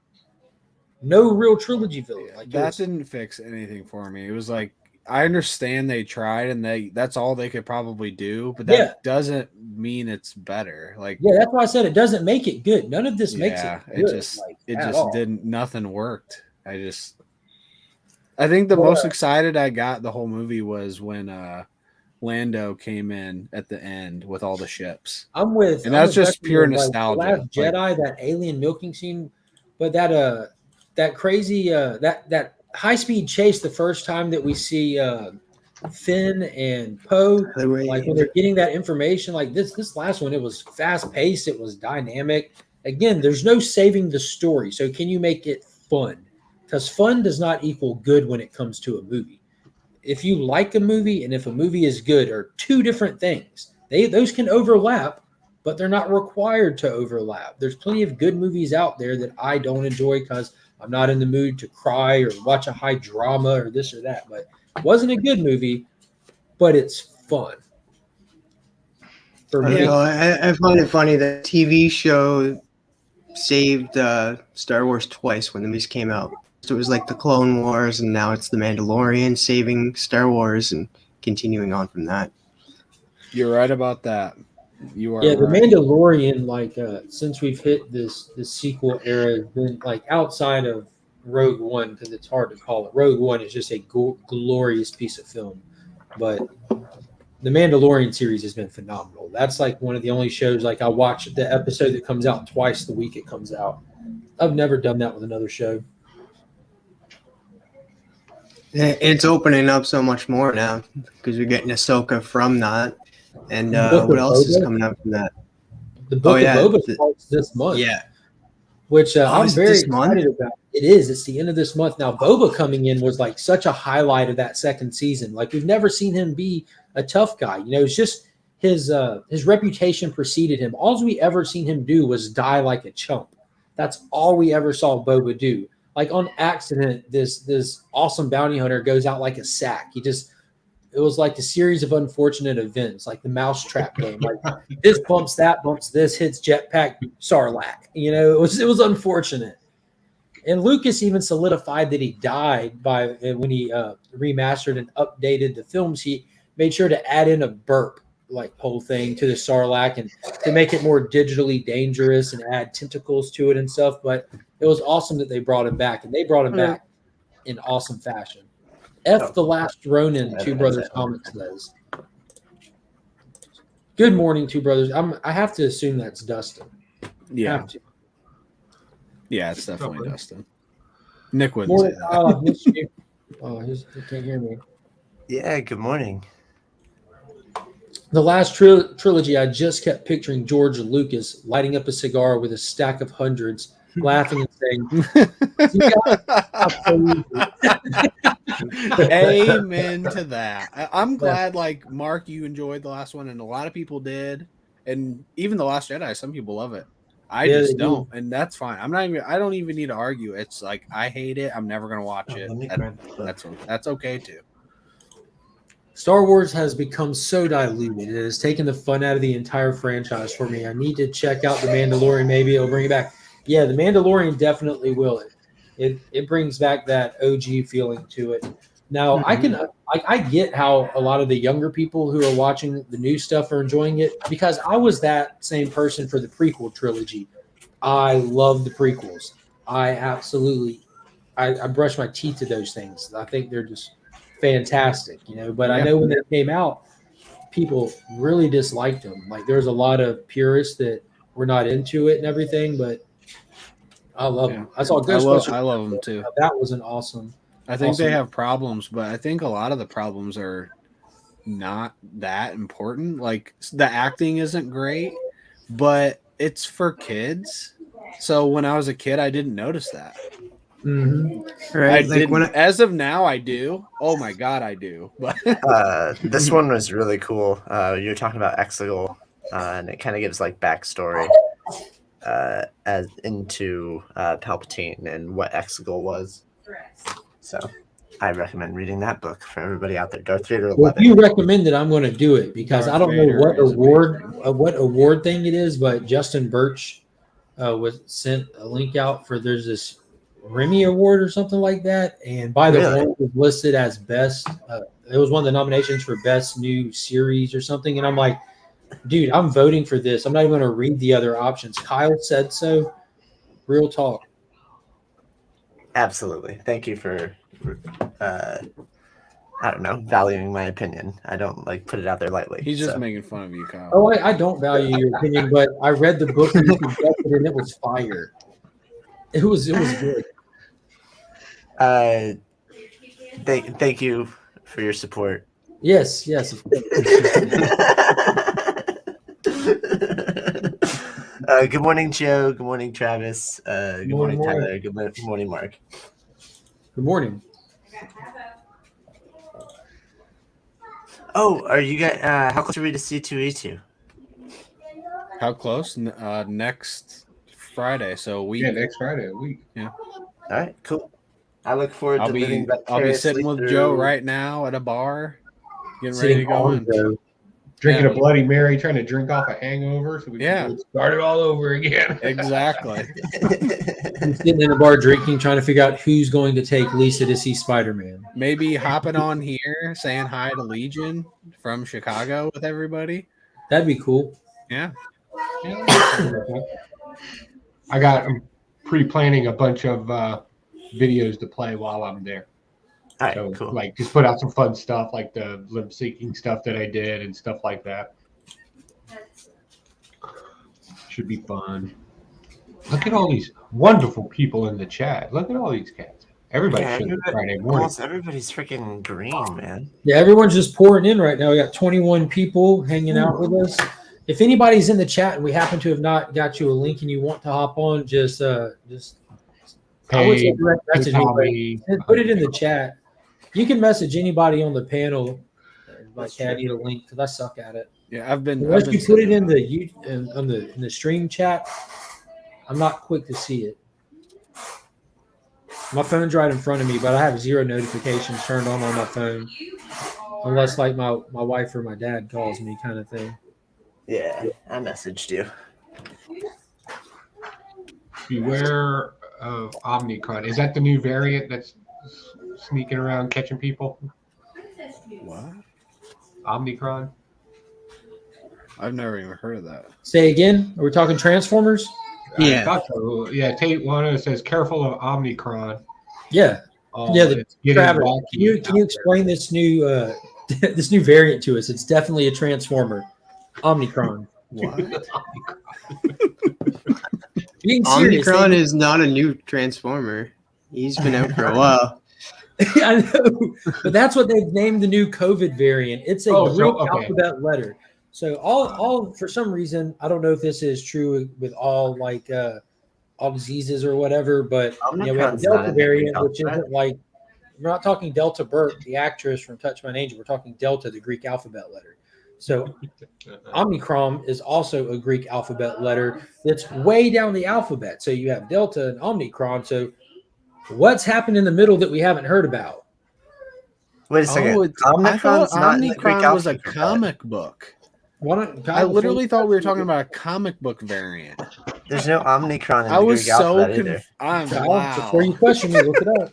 No real trilogy villain. Like, that didn't fix anything for me. It was like, I understand they tried and that's all they could probably do, but that doesn't mean it's better. Like, that's why I said it doesn't make it good. None of this makes it good. It just didn't. Nothing worked. I think the most excited I got the whole movie was when Lando came in at the end with all the ships. And that's just pure nostalgia. Like, Last Jedi, that alien milking scene, but that crazy that high-speed chase the first time that we see Finn and Poe, like when they're getting that information, like this last one, it was fast-paced, it was dynamic. Again, there's no saving the story, so can you make it fun? Because fun does not equal good when it comes to a movie. If you like a movie and if a movie is good are 2 different things. Those can overlap, but they're not required to overlap. There's plenty of good movies out there that I don't enjoy because I'm not in the mood to cry or watch a high drama or this or that. But it wasn't a good movie, but it's fun. For me, I find it funny that TV show saved Star Wars twice when the movies came out. So it was like the Clone Wars, and now it's the Mandalorian saving Star Wars and continuing on from that. You're right about that. You are Yeah, the right. Mandalorian, like since we've hit this sequel era, has been like outside of Rogue One because it's hard to call it. Rogue One is just a glorious piece of film, but the Mandalorian series has been phenomenal. That's like one of the only shows like I watch the episode that comes out twice the week it comes out. I've never done that with another show. It's opening up so much more now because we're getting Ahsoka from that. And The Book what of else is Boba, coming out from that? the Book of yeah, Boba starts this month. Yeah. Which I'm is it very this month? excited about. It is. It's the end of this month. Now, Boba coming in was like such a highlight of that second season. Like we've never seen him be a tough guy. You know, it's just his reputation preceded him. All we ever seen him do was die like a chump. That's all we ever saw Boba do. Like on accident, this awesome bounty hunter goes out like a sack. It was like a series of unfortunate events, like the mousetrap game. Like this bumps that, bumps this, hits jetpack Sarlacc. You know, it was unfortunate. And Lucas even solidified that he died by when he remastered and updated the films. He made sure to add in a burp like whole thing to the Sarlacc and to make it more digitally dangerous and add tentacles to it and stuff. But it was awesome that they brought him back, and they brought him back in awesome fashion. The Last Ronin, Two Brothers Comics says. Good morning, Two Brothers. I have to assume that's Dustin. Yeah. Have to. Yeah, it's definitely Dustin. Nick wouldn't Morning, say that. Kyle, I've missed you. Oh, he can't hear me. Yeah, good morning. The last trilogy, I just kept picturing George Lucas lighting up a cigar with a stack of hundreds, laughing and saying, "You Amen to that. I'm glad, like, Mark, you enjoyed the last one, and a lot of people did. And even The Last Jedi, some people love it. I just don't, and that's fine. I don't even need to argue. It's like I hate it. I'm never gonna watch it. That's okay too. Star Wars has become so diluted. It has taken the fun out of the entire franchise for me. I need to check out The Mandalorian. Maybe it'll bring it back. Yeah, The Mandalorian definitely will. It brings back that OG feeling to it. Now, I get how a lot of the younger people who are watching the new stuff are enjoying it because I was that same person for the prequel trilogy. I love the prequels. I brush my teeth to those things. I think they're just fantastic, you know. But I know when they came out, people really disliked them. Like there's a lot of purists that were not into it and everything, but I love them. I saw Ghostbusters. I love them too. That was an awesome. I think they have problems, but I think a lot of the problems are not that important. Like the acting isn't great, but it's for kids. So when I was a kid, I didn't notice that. Mm-hmm. Right. As of now, I do. Oh my god, I do. But this one was really cool. You're talking about Exegol, and it kind of gives like backstory as into Palpatine and what Exegol was. So I recommend reading that book for everybody out there. Darth Vader 11. Well, if you recommend it, I'm going to do it because I don't know what award thing it is, but Justin Birch was sent a link out for there's this Remy Award or something like that, and by the way, it was listed as best. It was one of the nominations for best new series or something, and I'm like, dude, I'm voting for this. I'm not even going to read the other options. Kyle said so. Real talk. Absolutely. Thank you for I don't know, valuing my opinion. I don't like put it out there lightly. He's just making fun of you, Kyle. Oh, I don't value your opinion, but I read the book and it was fire. It was good. Thank you for your support. Yes, of course. Good morning, Joe. Good morning, Travis. Good morning, Tyler. Good morning, Mark. Good morning. Oh, are you guys? How close are we to C2E2? How close? Next Friday. So a week. Yeah, next Friday, a week. Yeah. All right, cool. I look forward to living I'll be sitting with through... Joe right now at a bar, getting ready to go in. Drinking a Bloody Mary, trying to drink off a hangover so we can start it all over again. Exactly. I'm sitting in a bar drinking, trying to figure out who's going to take Lisa to see Spider-Man. Maybe hopping on here, saying hi to Legion from Chicago with everybody. That'd be cool. Yeah. I'm pre-planning a bunch of videos to play while I'm there. All right, So cool. like just put out some fun stuff like the lip syncing stuff that I did and stuff like that. Should be fun. Look at all these wonderful people in the chat. Look at all these cats. Everybody should Friday morning. Almost everybody's freaking green, man. Yeah, everyone's just pouring in right now. We got 21 people hanging out with us. If anybody's in the chat and we happen to have not got you a link and you want to hop on, just I would say direct message me, but put it in the chat. You can message anybody on the panel. Like, hey, I need a link because I suck at it. Yeah, Unless you put it in the stream chat, I'm not quick to see it. My phone's right in front of me, but I have 0 notifications turned on my phone, unless like my wife or my dad calls me, kind of thing. Yeah, I messaged you. Beware of Omicron. Is that the new variant that's sneaking around catching people? What? Omicron? I've never even heard of that. Say again? Are we talking Transformers? Yeah. I thought so. Yeah, Tate one says careful of Omicron. Yeah. It's getting Travis, wacky can you explain this new this new variant to us? It's definitely a Transformer. Omicron. What? Being serious, Omicron is not a new Transformer. He's been out for a while. I know, but that's what they've named the new COVID variant. It's a Greek alphabet letter. So all for some reason, I don't know if this is true with all all diseases or whatever, but we have the Delta variant, which isn't like, we're not talking Delta Burke, the actress from Touch by an Angel. We're talking Delta, the Greek alphabet letter. So Omicron is also a Greek alphabet letter that's way down the alphabet. So you have Delta and Omicron. So what's happened in the middle that we haven't heard about? Wait a second. I thought Omicron was a comic book. I literally thought we were talking about a comic book variant. There's no Omicron in the Greek alphabet either. Wow. Before you question me, look it up.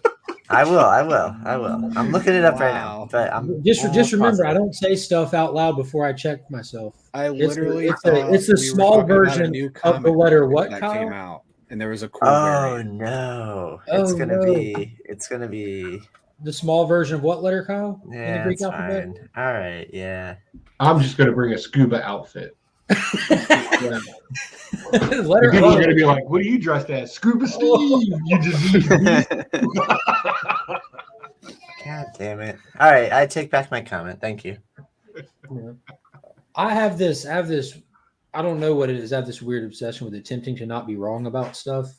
I will. I'm looking it up right now. But I'm just remember, I don't say stuff out loud before I check myself. I literally it's the small version of the letter what that Kyle? Came out, and there was a cool variant. No! It's gonna be the small version of what letter, Kyle? Yeah, in the Greek that's alphabet? fine. All right, yeah. I'm just gonna bring a scuba outfit. Letter People are gonna be like, "What are you dressed as? Scuba Steve? You disease." God damn it! All right, I take back my comment. Thank you. I have this. I don't know what it is. I have this weird obsession with attempting to not be wrong about stuff.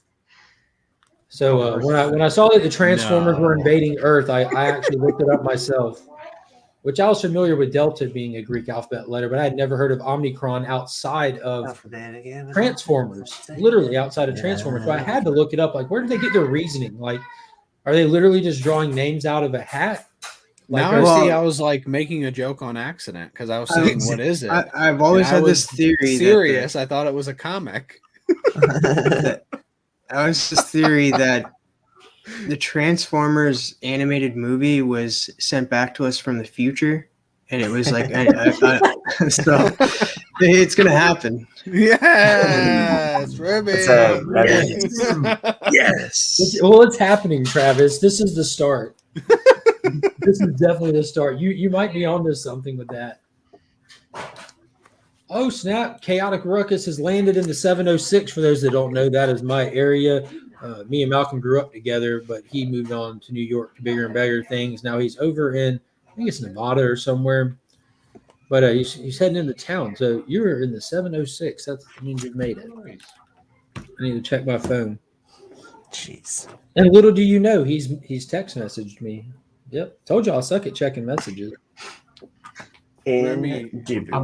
So when I saw that the Transformers were invading Earth, I actually looked it up myself, which I was familiar with Delta being a Greek alphabet letter, but I had never heard of Omicron outside of Transformers, literally outside of Transformers. So I had to look it up. Like, where did they get their reasoning? Like, are they literally just drawing names out of a hat? Like, I was like making a joke on accident because I was saying, "What is it?" I've always had this theory. Serious, I thought it was a comic. I was this theory that the Transformers animated movie was sent back to us from the future, and it was like, so it's gonna happen. Yes, yes. Well, it's happening, Travis. This is the start. This is definitely the start. You might be onto something with that. Oh, snap. Chaotic Ruckus has landed in the 706. For those that don't know, that is my area. Me and Malcolm grew up together, but he moved on to New York to bigger and better things. Now he's over in, I think it's Nevada or somewhere. But he's heading into town. So you're in the 706. That means you've made it. I need to check my phone. Jeez. And little do you know, he's text messaged me. Yep. Told you I suck at checking messages. I'm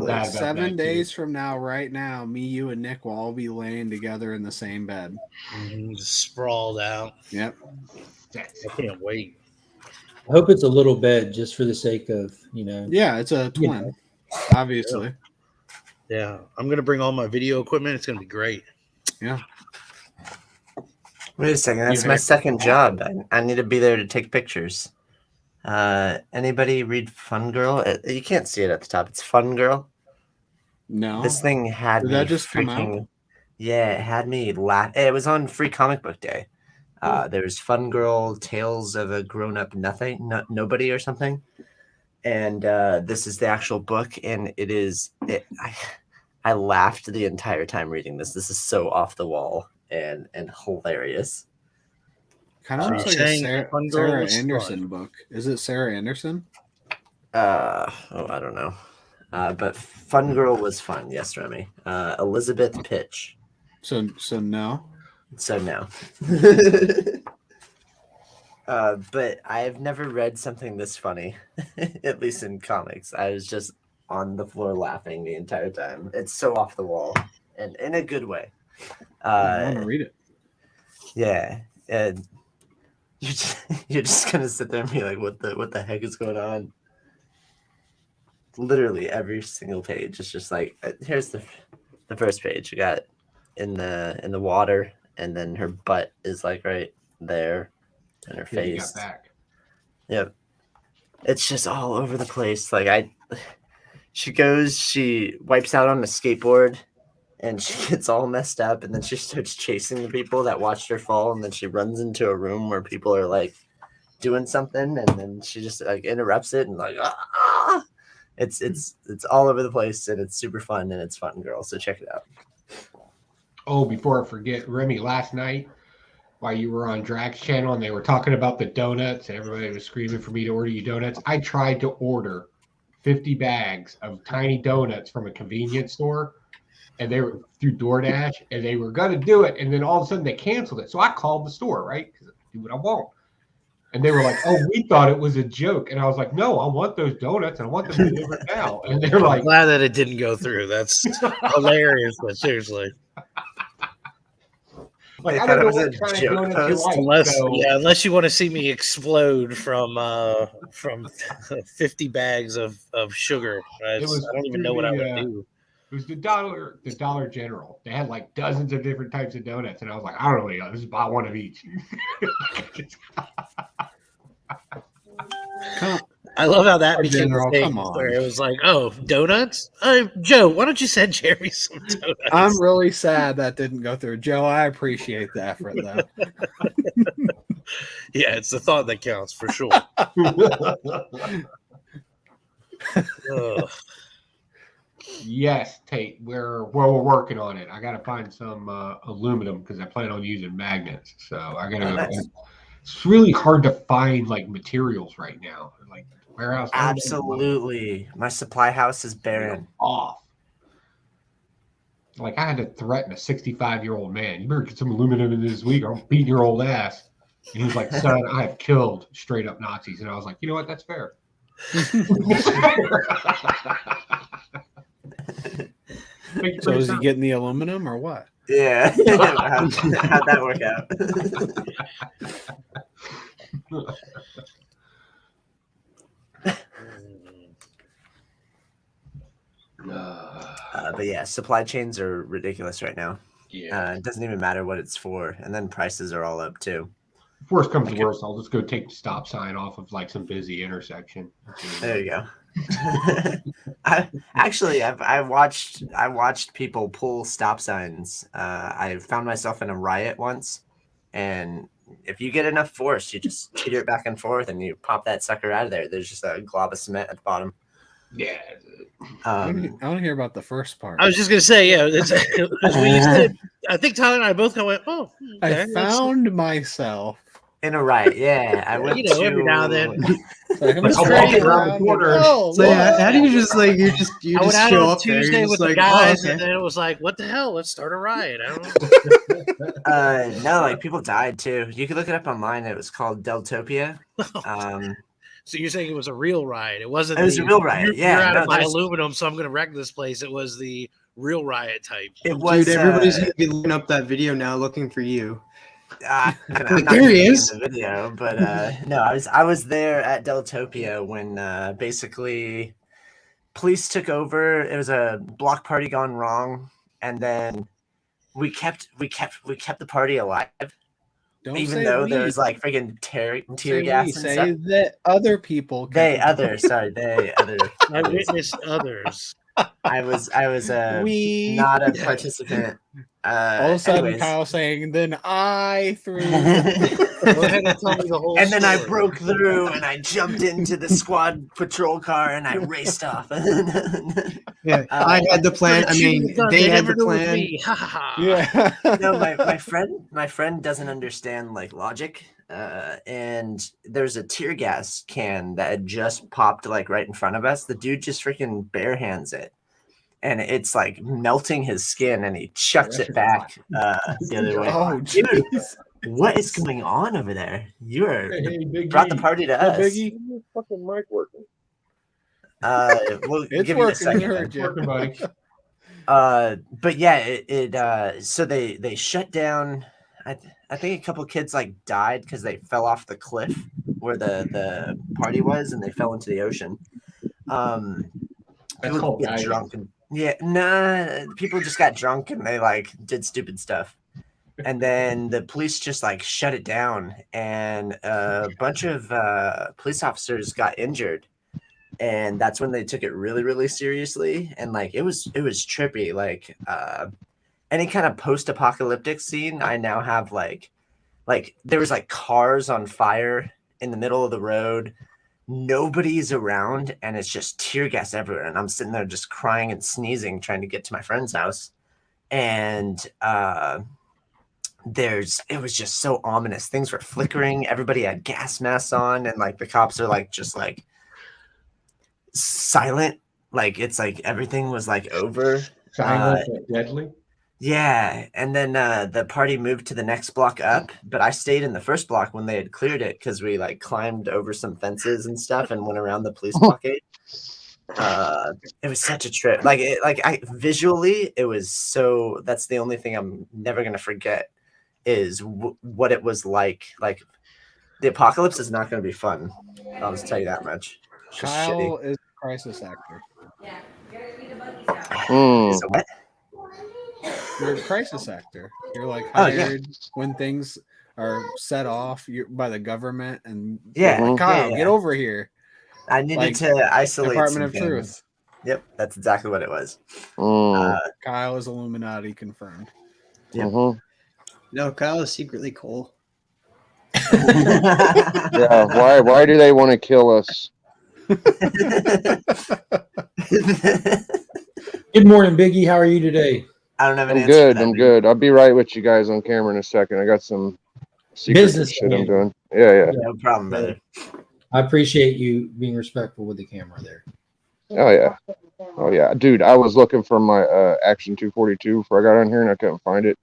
bad 7 days from now, right now, me, you, and Nick will all be laying together in the same bed. Just sprawled out. Yep. I can't wait. I hope it's a little bed just for the sake of, Yeah, it's a twin, obviously. Yeah. I'm going to bring all my video equipment. It's going to be great. Yeah. Wait a second. That's my second job. I need to be there to take pictures. Anybody read Fun Girl? You can't see it at the top. It's Fun Girl. No, This thing had Did me that just come out? freaking. Yeah, it had me laugh. It was on Free Comic Book Day. There's Fun Girl Tales of a Grown Up Nobody or something, and this is the actual book, and it is. I laughed the entire time reading this. This is so off the wall and hilarious. kind of So looks you're like a saying Sarah, Fun Girl Sarah was Anderson fun. book. Is it Sarah Anderson? I don't know. But Fun Girl was fun. Yes, Remy. Elizabeth Pitch. So no. So no. But I've never read something this funny, at least in comics. I was just on the floor laughing the entire time. It's so off the wall, and in a good way. I want to read it. Yeah, and you're just gonna sit there and be like, what the heck is going on? Literally every single page is just like, here's the first page. You got in the water, and then her butt is like right there, and her Then you face. got back. Yep. It's just all over the place. Like she wipes out on the skateboard, and she gets all messed up, and then she starts chasing the people that watched her fall, and then she runs into a room where people are like doing something, and then she just like interrupts it and like ah! It's all over the place, and it's super fun, and it's Fun Girl. So check it out. Oh, before I forget, Remy, last night while you were on Drag's channel and they were talking about the donuts and everybody was screaming for me to order you donuts, I tried to order 50 bags of tiny donuts from a convenience store, and they were through DoorDash, and they were going to do it, and then all of a sudden they canceled it. So I called the store, right? Because I do what I want. And they were like, "Oh, we thought it was a joke." And I was like, "No, I want those donuts, and I want them delivered now." And they're I'm like, glad that it didn't go through. That's hilarious, but seriously. Like, They I thought don't it know was what a kind of joke donuts you post. like. So, Unless you want to see me explode from 50 bags of sugar. I don't even know what I would do. It was the Dollar General. They had like dozens of different types of donuts, and I was like, I don't know, this is about one of each. I love how that became General, the thing come on. where it was like, oh, donuts? Joe, why don't you send Jerry some donuts? I'm really sad that didn't go through. Joe, I appreciate the effort though. Yeah, it's the thought that counts for sure. Ugh. Yes, Tate, we're working on it. I got to find some aluminum because I plan on using magnets. So I got to. Oh, nice. It's really hard to find like materials right now. Like warehouse. Absolutely. My supply house is barren. Off. Like I had to threaten a 65-year-old man. You better get some aluminum in this week, or I'm beating your old ass. And he was like, "Son, I have killed straight up Nazis." And I was like, "You know what? That's fair." So is he getting the aluminum or what? Yeah. How'd that work out? But yeah, supply chains are ridiculous right now. Yeah. It doesn't even matter what it's for, and then prices are all up too. If worst comes to worst, I'll just go take the stop sign off of like some busy intersection. There you go. I watched people pull stop signs. I found myself in a riot once, and if you get enough force, you just teeter it back and forth, and you pop that sucker out of there. There's just a glob of cement at the bottom. Yeah. I want to hear about the first part. I was just gonna say, yeah, because when you said, I think Tyler and I both kind of went, "Oh, okay, I found myself in a riot. Yeah, I went to every now and then." Like, I'm Like, just I'll walk walking around the corner. Oh, So yeah, how do you just like you I just went out show on up there? Tuesday You're with just the like, guys, oh, and okay. then it was like, "What the hell? Let's start a riot." I don't know. No, like people died too. You can look it up online. It was called Deltopia. So you're saying it was a real riot? It wasn't. It was a real riot. You're out of my there's- aluminum, so I'm going to wreck this place. It was the real riot type. It was. Dude, everybody's gonna be looking up that video now, looking for you. I'm Like, not there he gonna is. be in the video, but no, I was there at Deltopia when basically police took over. It was a block party gone wrong, and then we kept the party alive. Don't Even say though we. there was like freaking tear Say gas we. and Say stuff. that other people. They other. I witnessed others. I was We not a participant. all of a sudden anyways. Kyle saying, then I threw. Go ahead and tell me the whole And then I story. broke through and I jumped into the squad patrol car and I raced off. Yeah, I had the plan. I mean, they had the plan. Yeah. No, my friend doesn't understand like logic. And there's a tear gas can that had just popped like right in front of us. The dude just freaking bare hands it. And it's like melting his skin and he chucks it back the other way. Oh, Dude, jeez. what is going on over there? You are Hey, Big brought the G. party to Oh, us. Biggie. Fucking mic working. We'll It's give you a working. second. We heard you. Working, buddy. But yeah, so they shut down. I think a couple kids like died because they fell off the cliff where the party was and they fell into the ocean. That's People called get diving. drunk and people just got drunk and they like did stupid stuff. And then the police just like shut it down and a bunch of police officers got injured. And that's when they took it really, really seriously. And like it was trippy. Like any kind of post-apocalyptic scene, I now have like there was like cars on fire in the middle of the road. Nobody's around and it's just tear gas everywhere. And I'm sitting there just crying and sneezing, trying to get to my friend's house. And it was just so ominous. Things were flickering. Everybody had gas masks on, and like the cops are like just like silent. Like it's like everything was like over. Silent but deadly. Yeah, and then the party moved to the next block up, but I stayed in the first block when they had cleared it because we like climbed over some fences and stuff and went around the police blockade. It was such a trip. Visually, it was so. That's the only thing I'm never gonna forget is what it was like. Like the apocalypse is not gonna be fun. I'll just tell you that much. It's just Kyle shitty. is a crisis actor. Hmm. So what? You're a crisis actor. You're like Oh, yeah. hired when things are set off by the government, and Yeah, like, Kyle, yeah. get over here. I needed Like, to isolate Department some of things. Truth. Yep, that's exactly what it was. Mm. Kyle is Illuminati confirmed. Yep. Mhm. No, Kyle is secretly Cole. Yeah. Why do they want to kill us? Good morning, Biggie. How are you today? I don't have an I'm answer. good. I'm good. I'll be right with you guys on camera in a second. I got some secret Business shit to I'm handle. doing. Yeah. No problem, brother. I appreciate you being respectful with the camera there. Oh yeah, dude. I was looking for my Action 242 before I got on here and I couldn't find it.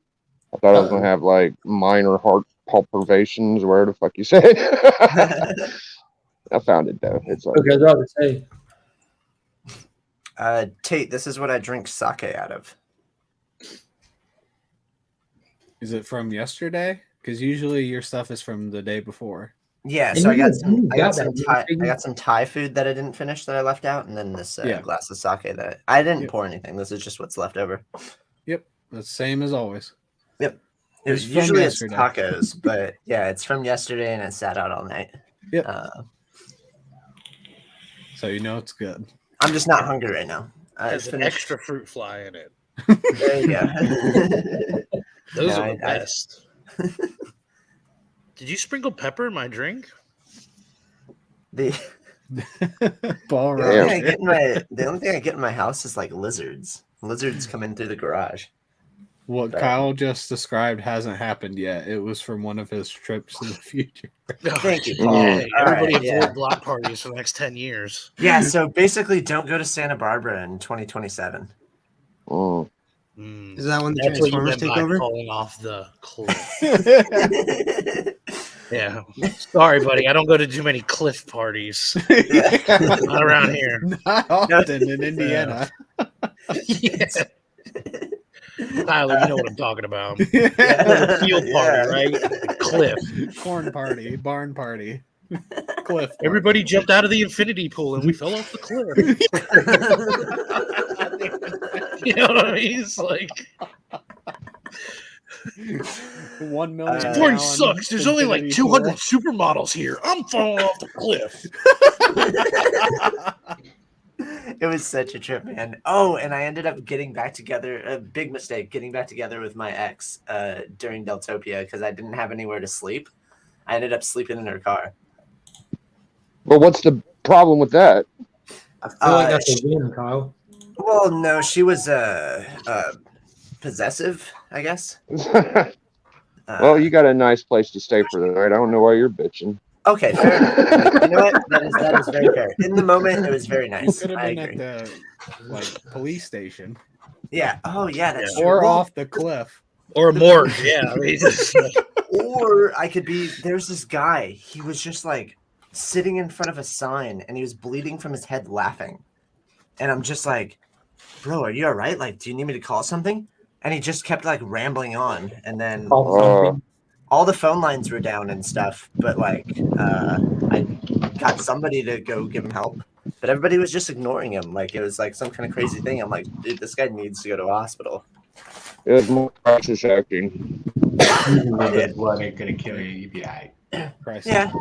I thought I was gonna have like minor heart palpitations, or whatever the fuck you said. I found it though. It's like Okay, I was about to say. Tate, this is what I drink sake out of. Is it from yesterday? Because usually your stuff is from the day before. Yeah, And so I you got got- some. you I got got some that, Thai. didn't I you? got some Thai food that I didn't finish that I left out, and then this Yeah. glass of sake that I didn't Yep. pour anything. This is just what's left over. Yep, that's the same as always. It It's was from usually it's yesterday. tacos, but yeah, it's from yesterday, and it sat out all night. Yep. So you know it's good. I'm just not hungry right now. Has an finished. extra fruit fly in it. There you go. Those No, are the I- best. Did you sprinkle pepper in my drink? The Ball The only, Damn. thing I get in my, the only thing I get in my house is like lizards. Lizards come in through the garage. What Right. Kyle just described hasn't happened yet. It was from one of his trips to the future. Thank you, Hey, Paul. everybody All right, avoid yeah. block parties for the next 10 years. Yeah, so basically don't go to Santa Barbara in 2027. mm. Is that when the That's what you Transformers meant take by over? falling off the cliff. Yeah. Sorry, buddy. I don't go to too many cliff parties. Not around here. Not often in Indiana. Yeah. Tyler, you know what I'm talking about. Yeah. Field party, Yeah. right? Cliff. Corn party, barn party, cliff. party. Everybody jumped out of the infinity pool and we fell off the cliff. You know what I mean? It's like, 1 million. This party gallon sucks. There's only like infinity 200 pool. supermodels here. I'm falling off the cliff. It was such a trip, man. Oh, and I ended up getting back together. A big mistake, getting back together with my ex during Deltopia because I didn't have anywhere to sleep. I ended up sleeping in her car. Well, what's the problem with that? I feel like that's a win, Kyle. Well, no, she was possessive, I guess. Well, you got a nice place to stay for the night. I don't know why you're bitching. Okay, fair enough. You know what? That is very fair. In the moment, it was very nice. Could have I been agree. at the police station Yeah. Oh, yeah. That's true. or Well, off the cliff. Or morgue. Yeah. I mean, or I could be. There's this guy. He was just like sitting in front of a sign, and he was bleeding from his head, laughing. And I'm just like, bro, are you all right? Like, do you need me to call something? And he just kept like rambling on, and then all the phone lines were down and stuff. But like, I got somebody to go give him help, but everybody was just ignoring him. Like it was like some kind of crazy thing. I'm like, dude, this guy needs to go to a hospital. It was more crisis acting. Blood ain't gonna kill you. You'd be all right. Yeah,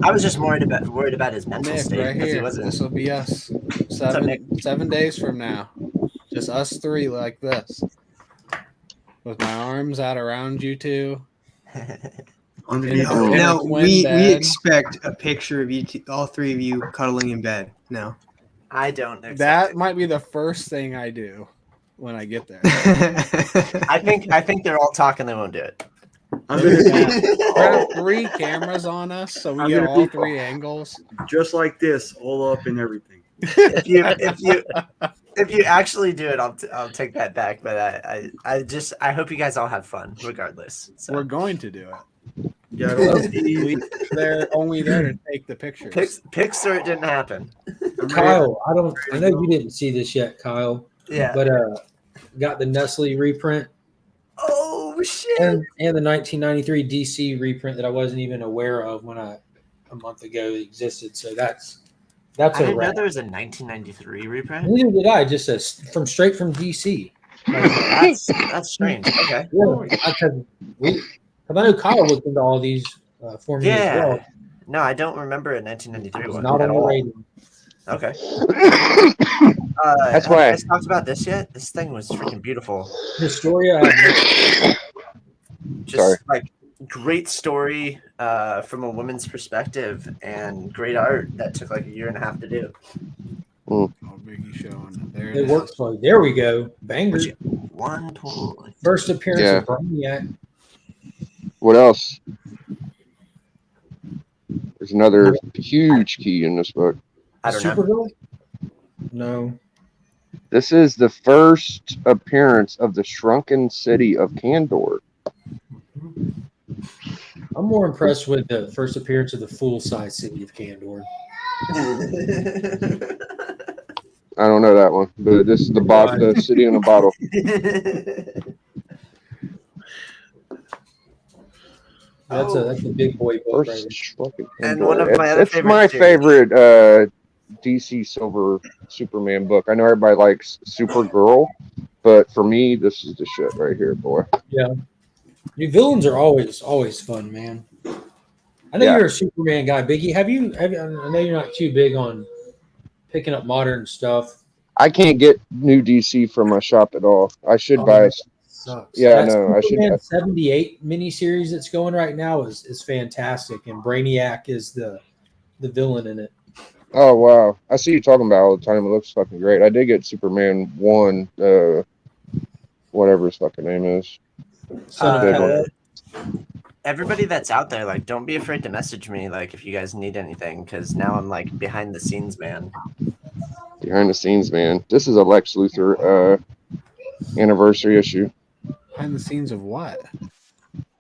I was just worried about his mental Nick, state right because he here. wasn't. This will be us. up, Nick? 7 days from now. Just us three like this. With my arms out around you two. Now When we bed. expect a picture of you, all three of you cuddling in bed. No. I don't accept That it. might be the first thing I do when I get there. I think they're all talking. They won't do it. I'm gonna We're gonna have 3 cameras on us, so we I'm get gonna all be- 3 angles. just like this, all up and everything. If you actually do it, I'll take that back. But I hope you guys all have fun regardless. So. We're going to do it. Yeah, They're only there to take the pictures. Pics or it didn't happen. Kyle, I know you didn't see this yet, Kyle. Yeah. But got the Nestle reprint Oh shit. and the 1993 DC reprint that I wasn't even aware of when a month ago existed. So that's I a didn't know wrap. there was a 1993 reprint. Neither did I. Just straight from DC. Like, That's strange. Okay. because I know Kyle looked into all these for me as well. Yeah. No, I don't remember a 1993 It's one not at on the all. rating. Okay. That's have why- you guys talked about this yet? This thing was freaking beautiful. Historia. Just Sorry. like great story from a woman's perspective and great art that took like a year and a half to do. Oh, Biggie showing. There It works for you. There we go. Banger. Which- 1 point. First appearance Yeah. of Brainiac. What else? There's another huge key in this book. I don't know. Supergirl? No. This is the first appearance of the shrunken city of Kandor. I'm more impressed with the first appearance of the full-size city of Kandor. I don't know that one, but this is the city in a bottle. That's a big boy book right there. First shrunken And Kandor. one of my other It's favorite my series. favorite DC Silver Superman book. I know everybody likes Supergirl, but for me, this is the shit right here, boy. New villains are always fun, man. I know Yeah. you're a Superman guy, Biggie. Have you? I know you're not too big on picking up modern stuff. I can't get new DC from my shop at all. I should Oh, buy. Sucks. Yeah, That no, I should- Superman 78 miniseries that's going right now is fantastic, and Brainiac is the villain in it. Oh wow, I see you talking about it all the time. It looks fucking great. I did get Superman 1, whatever his fucking name is. Son of Uh, Kal-El. Everybody that's out there, like, don't be afraid to message me, like, if you guys need anything, because now I'm like behind the scenes, man. Behind the scenes, man. This is a Lex Luthor anniversary issue. Behind the scenes of what?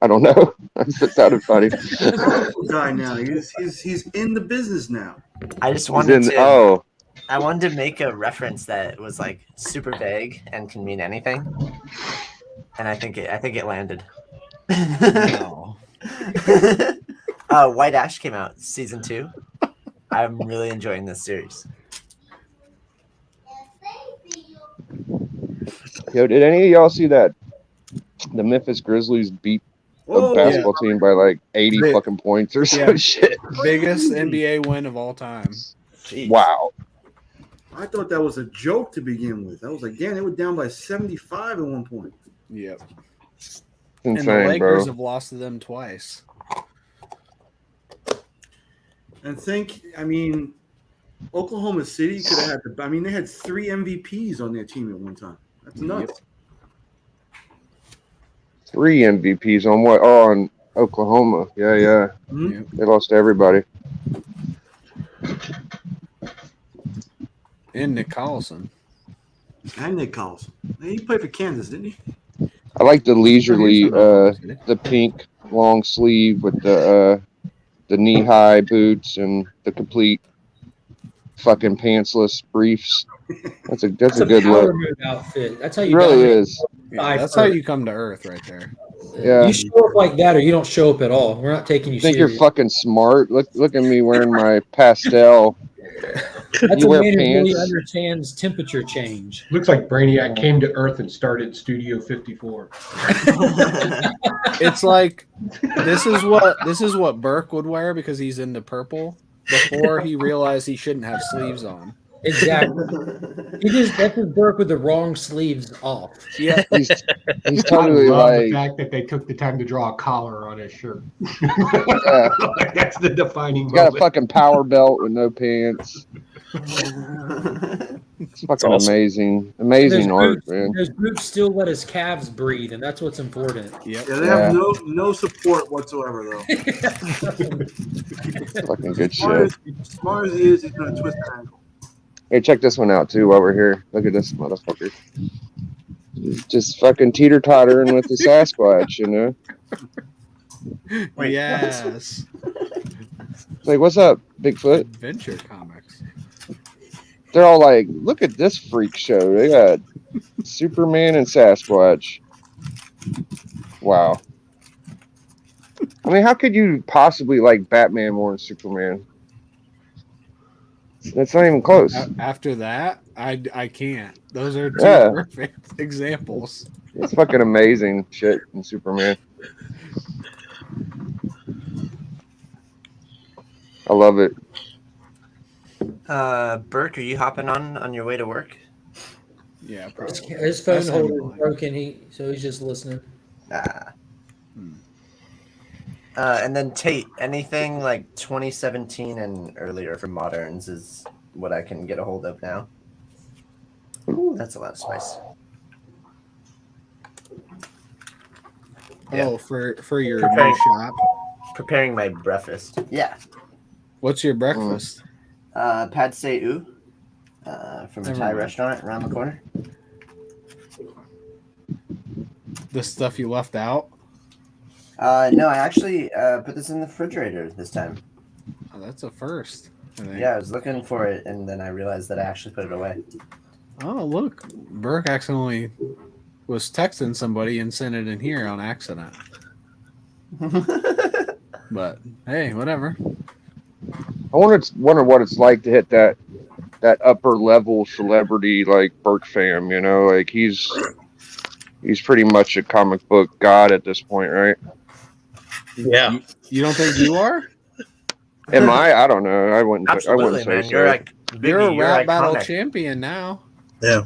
I don't know. That sounded funny. Guy now, he's in the business now. I just He's wanted in- to. oh, I wanted to make a reference that was like super vague and can mean anything, and I think it landed. No. White Ash came out season 2. I'm really enjoying this series. yo, did any of y'all see that? The Memphis Grizzlies beat a Whoa, basketball team by like 80 Big- fucking points or some yeah. shit. Biggest NBA win of all time. Jeez. Wow. I thought that was a joke to begin with. I was like, damn, they were down by 75 at one point. Yep. Insane, And the Lakers bro. have lost to them twice. And I mean, Oklahoma City could have had they had 3 MVPs on their team at one time. That's nuts. 3 MVPs on what? Oh, on Oklahoma. Yeah. Mhm. They lost to everybody. And Nick Collison. And Nick Collison. He played for Kansas, didn't he? I like the leisurely, the pink long sleeve with the knee-high boots and the complete fucking pantsless briefs. That's a good power look. move outfit. That's how It you really dominate. is. Yeah, that's how you come to earth right there. Yeah. You show up like that, or you don't show up at all. We're not taking you You think serious. you're fucking smart? Look at me wearing my pastel. That's You a wear man who really pants. understands temperature change. Looks like Brainiac came to Earth and started Studio 54. It's like this is what Burke would wear because he's into purple before he realized he shouldn't have sleeves on. Exactly. That's his Burke with the wrong sleeves off. Yeah. He's I totally love the like, fact that they took the time to draw a collar on his shirt. yeah. That's the defining He's got a moment. fucking power belt with no pants. It's fucking awesome. amazing. And Amazing art, man. Those boots still let his calves breathe, and that's what's important. Yep. Yeah, they have no support whatsoever, though. Fucking good Smart shit. smart as he is, he's going to twist the ankle. Hey, check this one out too while we're here. Look at this motherfucker. Just fucking teeter-tottering with the Sasquatch, you know? Wait, yes. It's like, what's up, Bigfoot? Adventure comics. They're all like, look at this freak show. They got Superman and Sasquatch. Wow. I mean, how could you possibly like Batman more than Superman? That's not even close. After that, I can't. Those are two perfect examples. It's fucking amazing shit in Superman. I love it. Burke, are you hopping on your way to work? Yeah, probably. His phone That's holder annoying. is broken, so he's just listening. And then Tate, anything like 2017 and earlier for moderns is what I can get a hold of now. Ooh, that's a lot of spice. Oh, for your Preparing- new shop. Preparing my breakfast. Yeah. What's your breakfast? Pad say ew from a Never Thai mind. restaurant around the corner. The stuff you left out? No, I actually put this in the refrigerator this time. Oh, that's a first. I think. Yeah, I was looking for it, and then I realized that I actually put it away. Oh, look. Burke accidentally was texting somebody and sent it in here on accident. But, hey, whatever. I wonder what it's like to hit that upper level celebrity like Burke fam, you know, like he's pretty much a comic book god at this point, right? Yeah. You don't think you are? Am I? I don't know. I wouldn't Absolutely, say man. so. You're like Biggie, You're a you're rap battle iconic. champion now. Yeah.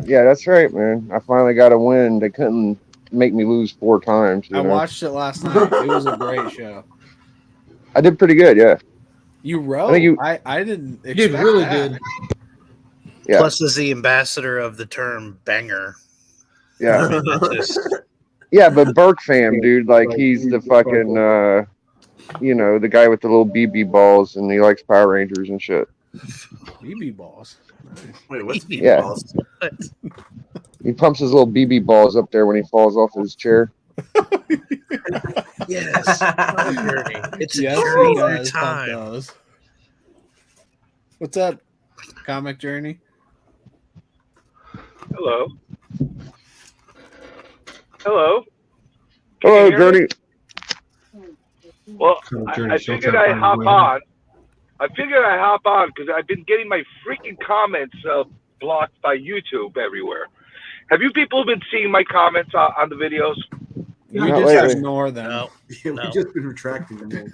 Yeah, that's right, man. I finally got a win. They couldn't make me lose 4 times. You I know? watched it last night. It was a great show. I did pretty good, yeah. You wrote. I think you- I didn't expect You did really that. good. Yeah. Plus, is the ambassador of the term banger. Yeah. Just, Yeah, but Burke fam, dude, like he's the fucking you know, the guy with the little BB balls and he likes Power Rangers and shit. BB balls. Wait, what's BB Yeah. balls? He pumps his little BB balls up there when he falls off his chair. yes. What a journey. It's a Yes, journey he through does pump time. those. What's up, Comic Journey? Hello. Hello. Hello, you hear me? Journey. Well, So I Journey's still figured trying to I'd find hop his way on. I figured I'd hop on because I've been getting my freaking comments blocked by YouTube everywhere. Have you people been seeing my comments on the videos? You Not just lately. ignore them. No. Yeah, No. we've just been retracting them.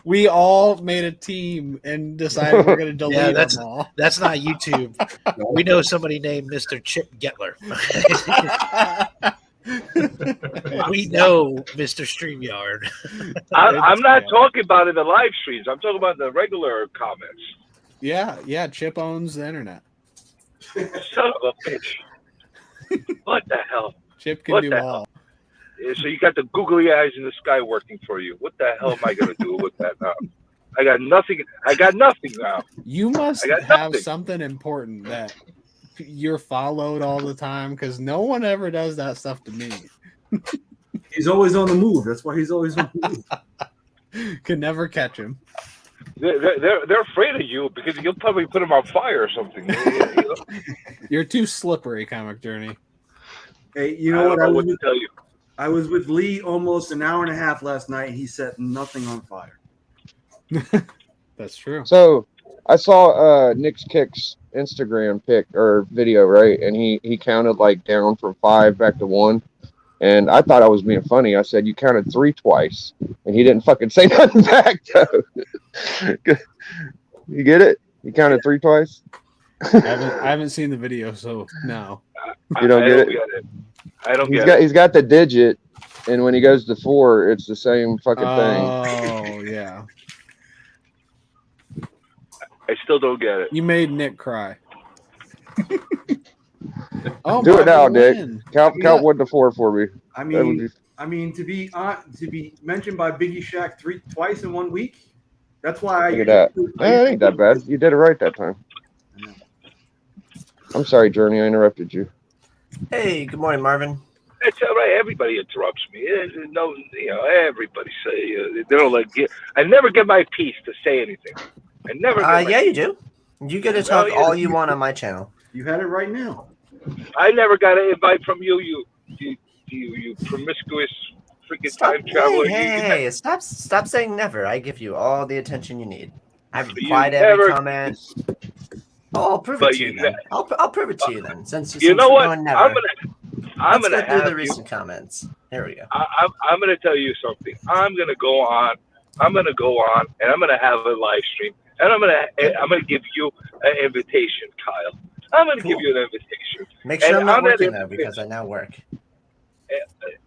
We all made a team and decided we're going to delete them all. That's not YouTube. We know somebody named Mr. Chip Getler. We know Mr. StreamYard. I'm not talking about in the live streams. I'm talking about the regular comments. Yeah. Chip owns the internet. Son of a bitch. What the hell? Chip can What do the all. So you got the googly eyes in the sky working for you. What the hell am I going to do with that now? I got nothing. I got nothing now. You must got have nothing. something important that you're followed all the time because no one ever does that stuff to me. He's always on the move. That's why he's always on the move. Can never catch him. They're afraid of you because you'll probably put them on fire or something. You know? You're too slippery, Comic Journey. Hey, you know what? I don't know what to tell you. I was with Lee almost an hour and a half last night, and he set nothing on fire. That's true. So I saw Nick's Kicks Instagram pic or video, right? And he counted like down from 5 back to 1. And I thought I was being funny. I said, you counted 3 twice. And he didn't fucking say nothing back, though. You get it? You counted 3 twice? I haven't seen the video, so no. You don't get it? I don't get it. He's got the digit, and when he goes to 4, it's the same fucking thing. Oh, yeah. I still don't get it. You made Nick cry. Oh, Do it now, Nick. win. Count 1 to 4 for me. I That would mean, to be mentioned by Biggie Shaq twice in 1 week. That's why Look at that. It ain't that bad. You did it right that time. I'm sorry, Journey. I interrupted you. Hey, good morning, Marvin. That's all right. Everybody interrupts me. No, everybody say they don't let get. I never get my piece to say anything. I never. Yeah, you do. You get to talk all you want on my channel. You had it right now. I never got an invite from you. You promiscuous freaking time traveler. Hey, stop saying never. I give you all the attention you need. I've You replied to every never- comment. Oh, I'll prove it to you then. I'll prove it to you then. Since You know you're what? going never. I'm Let's gonna go through have the you. recent comments. Here we go. I'm gonna tell you something. I'm gonna go on, and I'm gonna have a live stream, and I'm gonna give you an invitation, Kyle. I'm gonna give you an invitation. Make sure And I'm not on that working though, because I now work.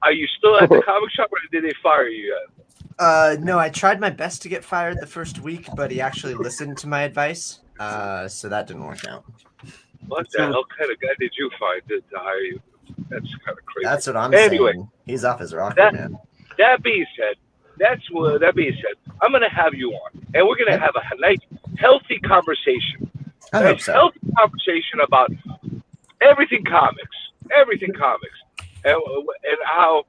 Are you still at the comic shop, or did they fire you yet? No, I tried my best to get fired the first week, but he actually listened to my advice. So that didn't work out. What the hell kind of guy did you find to hire you? That's kind of crazy. That's what I'm anyway, saying. He's off his rocker, man. That being said, I'm gonna have you on, and we're gonna have a nice, healthy conversation. I hope so. Healthy conversation about everything comics, and how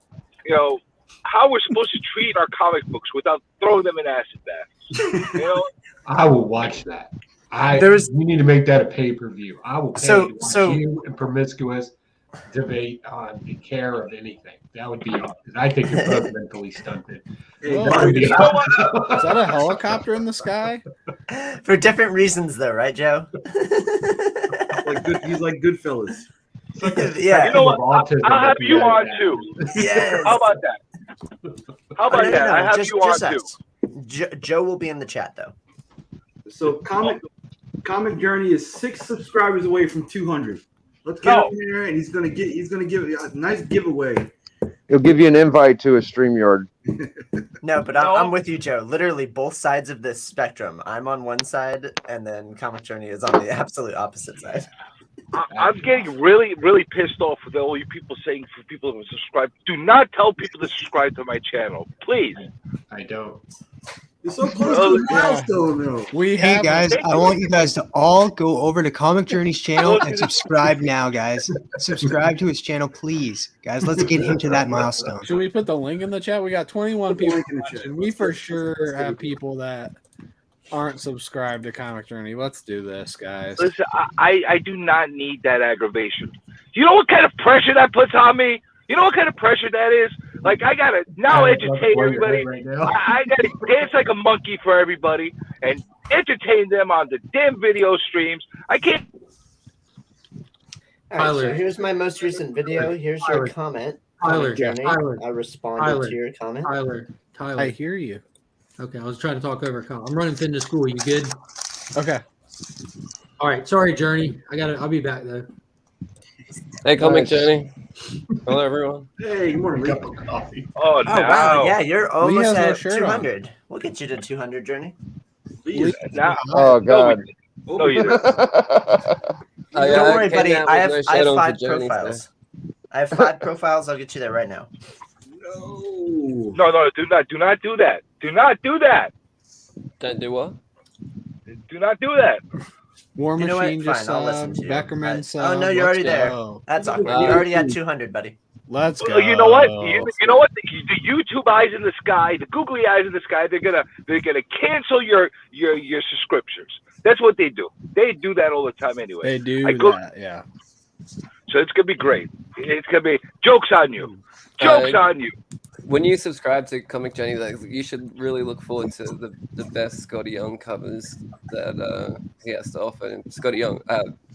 how we're supposed to treat our comic books without throwing them in acid baths. I will watch that. We need to make that a pay-per-view. I will pay to watch you and Promiscuous debate on the care of anything. That would be awesome. I think you're both mentally stunted. Whoa. Is that a helicopter in the sky? For different reasons, though, right, Joe? He's like Goodfellas. Yeah. You know what? I'll have you on too. Yes. How about that? How about that? I have you on too. Joe will be in the chat though. So Comic Journey is 6 subscribers away from 200. Let's get him there, and he's gonna give a nice giveaway. He'll give you an invite to a StreamYard. No, but I'm with you, Joe. Literally both sides of this spectrum. I'm on one side, and then Comic Journey is on the absolute opposite side. I'm getting really, really pissed off with all you people saying for people to subscribe. Do not tell people to subscribe to my channel, please. I don't. You're so close to the milestone, though. Hey guys, I want you guys to all go over to Comic Journey's channel and subscribe now, guys. Subscribe to his channel, please, guys. Let's get him to that milestone. Should we put the link in the chat? We got 21 people watching. We for sure have people that aren't subscribed to Comic Journey. Let's do this, guys. Listen, I do not need that aggravation. You know what kind of pressure that puts on me? You know what kind of pressure that is? Like, I got to now educate everybody. Right now. I got to dance like a monkey for everybody and entertain them on the damn video streams. I can't. All right, so here's my most recent video. Here's your comment. Tyler, Journey. Tyler, I responded Tyler, to your comment. Tyler, I hear you. Okay, I was trying to talk over Kyle. I'm running Finn to school. You good? Okay. All right. Sorry, Journey. I'll be back though. Hey, Comic Nice. Jenny. Hello, everyone. Hey, good morning, Lee. Cup of coffee. Oh, Oh now. wow, yeah, you're almost has no at shirt on. 200. We'll get you to 200, Journey. Lee is Now. Oh God. No, you didn't. Oh, yeah, Don't worry, came buddy. down I with have, no I shirt have on for 5 Journey, so- profiles. I have 5 profiles. I'll get you there right now. No. No, do not do that. Do not do that. Don't do what? Do not do that. War You know what? Machine just Fine, I'll listen to you. Beckerman Oh no, you're already there. Go. That's awkward. Uh, You're already at 200, buddy. Let's go. Well, you know what? You know what? The YouTube eyes in the sky, the googly eyes in the sky, they're gonna cancel your subscriptions. That's what they do. They do that all the time anyway. They do that, yeah. So it's gonna be great. It's gonna be jokes on you. Jokes on you. When you subscribe to Comic Jenny, like, you should really look forward to the best Scotty Young covers that he has to offer. And Scotty Young,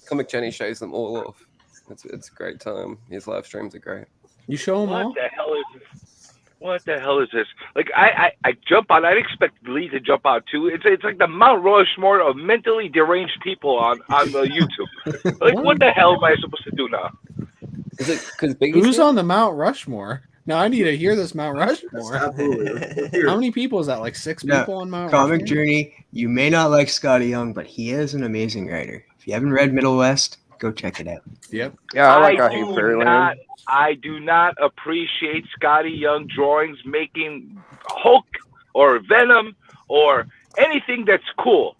Comic Jenny shows them all off. It's a great time. His live streams are great. You show them all? What the hell is this? What the hell is this? Like I jump on. I'd expect Lee to jump out too. It's like the Mount Rushmore of mentally deranged people on the YouTube. Like what the hell am I supposed to do now? Is it because Biggie's Who's here? on the Mount Rushmore? Now I need to hear this Mount Rushmore. Absolutely. How many people is that? Like 6 No, people on Mount Comic Rushmore? Journey, you may not like Scotty Young, but he is an amazing writer. If you haven't read Middle West, go check it out. Yep. Yeah, I like I I Hate do Fairyland. I do not appreciate Scotty Young drawings making Hulk or Venom or anything that's cool.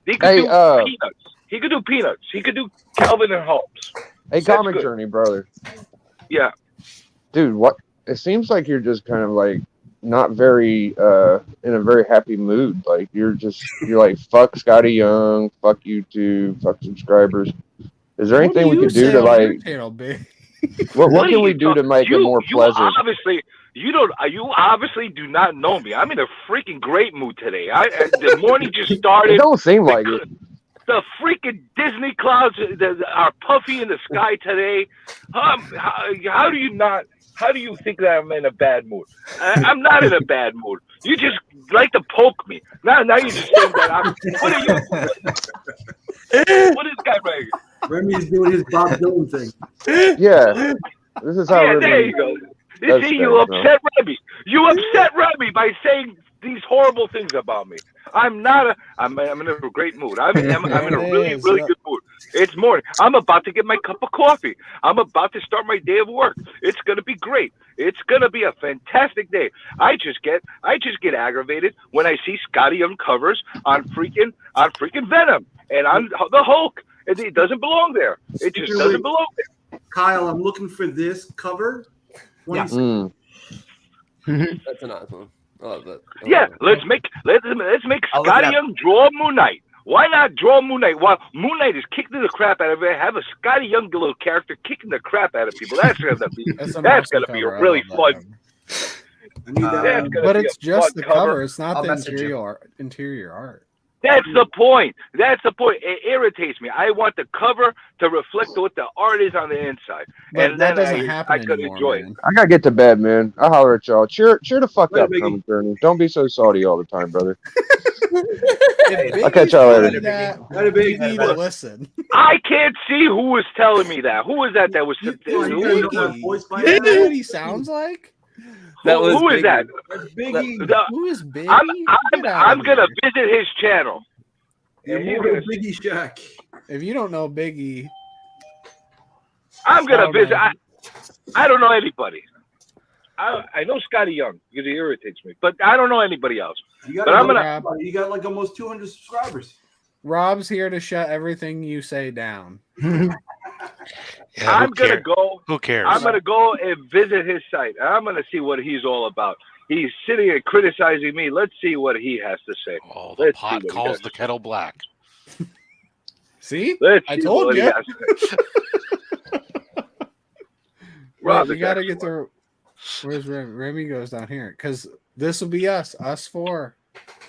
He could Hey, do Peanuts. He could do Peanuts. He could do Calvin and Hobbes. Hey, That's Comic good. Journey, brother. Yeah. Dude, what? It seems like you're just kind of like not very in a very happy mood. Like you're like fuck Scotty Young, fuck YouTube, fuck subscribers. Is there anything we could do to like? What can we do to make it more pleasant? You obviously do not know me. I'm in a freaking great mood today. The morning just started. It don't seem like it. The freaking Disney clouds are puffy in the sky today. How do you think that I'm in a bad mood? I'm not in a bad mood. You just like to poke me. Now you're just saying that I'm. What are you? What is guy right? Remy's doing his Bob Dylan thing. Yeah, this is how. Yeah, Remy there you go. does See, you things, bro. upset Remy. You upset Remy by saying these horrible things about me. I'm in a great mood. I'm in a really, really good mood. It's morning. I'm about to get my cup of coffee. I'm about to start my day of work. It's gonna be great. It's gonna be a fantastic day. I just get aggravated when I see Scotty Young covers on freaking Venom and on the Hulk. It doesn't belong there. It just doesn't belong there. Kyle, I'm looking for this cover. Yeah. That's a nice one. I love that. Yeah, let's make I'll look Scotty it up. Young draw Moon Knight. Why not draw Moon Knight? While Moon Knight is kicking the crap out of it, have a Scotty Young little character kicking the crap out of people. That's gonna be That's gonna be a really fun. But it's just the cover. It's not I'll the message you. interior art. That's the point. That's the point. It irritates me. I want the cover to reflect what the art is on the inside, But and that then doesn't happen I could anymore, enjoy man. I gotta get to bed, man. I'll holler at y'all. Cheer the fuck up, Comic Journey. Don't be so salty all the time, brother. I'll catch y'all later. You need to listen. I can't see who was telling me that. Who was that? That was. You know what he sounds like? Who is that? Who is Biggie? I'm gonna visit his channel. Yeah, And he's more gonna- of Biggie Shack. If you don't know Biggie, I'm gonna Oh, visit. man. I don't know anybody. I know Scotty Young because he irritates me, but I don't know anybody else. You got, But I'm gonna. you got like almost 200 subscribers. Rob's here to shut everything you say down. I'm gonna go. Who cares? I'm gonna go and visit his site. I'm gonna see what he's all about. He's sitting and criticizing me. Let's see what he has to say. Oh, Let's pot see what he calls has the to kettle black. See? Let's I see told what he you. has to say. Rob, Rob you is got to excellent. get the. Where's Remy? Remy goes down here because this will be us four.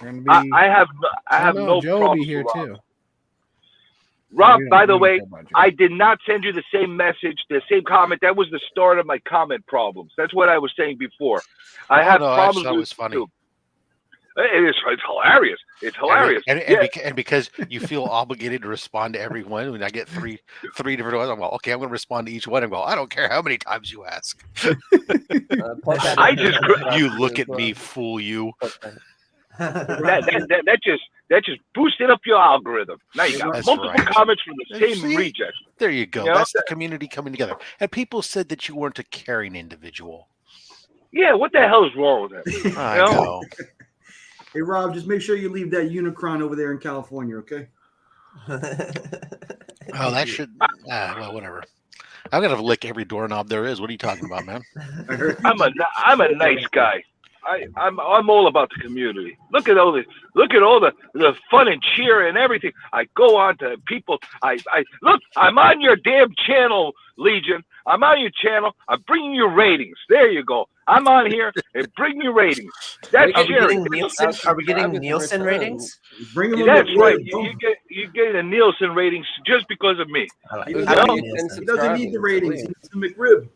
We're gonna be. I have no no Joe will problem be here with Rob. too. Rob, We don't- by the we way, don't care about Joe. I did not send you the same message, the same comment. That was the start of my comment problems. That's what I was saying before. I have no, problems that with was funny. YouTube. It's hilarious. It's hilarious. And because you feel obligated to respond to everyone, when I get three different ones, I'm like, okay, I'm going to respond to each one. I'm going, I don't care how many times you ask. You look at me, fool you. That just boosted up your algorithm. Now you got multiple comments from the same reject. There you go. That's the community coming together. And people said that you weren't a caring individual. Yeah, what the hell is wrong with that? I know. Hey, Rob, just make sure you leave that Unicron over there in California, okay? Oh, that should. Well, whatever. I'm gonna lick every doorknob there is. What are you talking about, man? I'm a nice guy. I'm all about the community. Look at all the fun and cheer and everything. I go on to people. I look. I'm on your damn channel, Legion. I'm on your channel. I'm bringing you ratings. There you go. I'm on here and bring you ratings. That's sharing. Are we getting Nielsen ratings? Bring them. That's right. You get a Nielsen ratings just because of me. He doesn't need the ratings. He needs the McRib.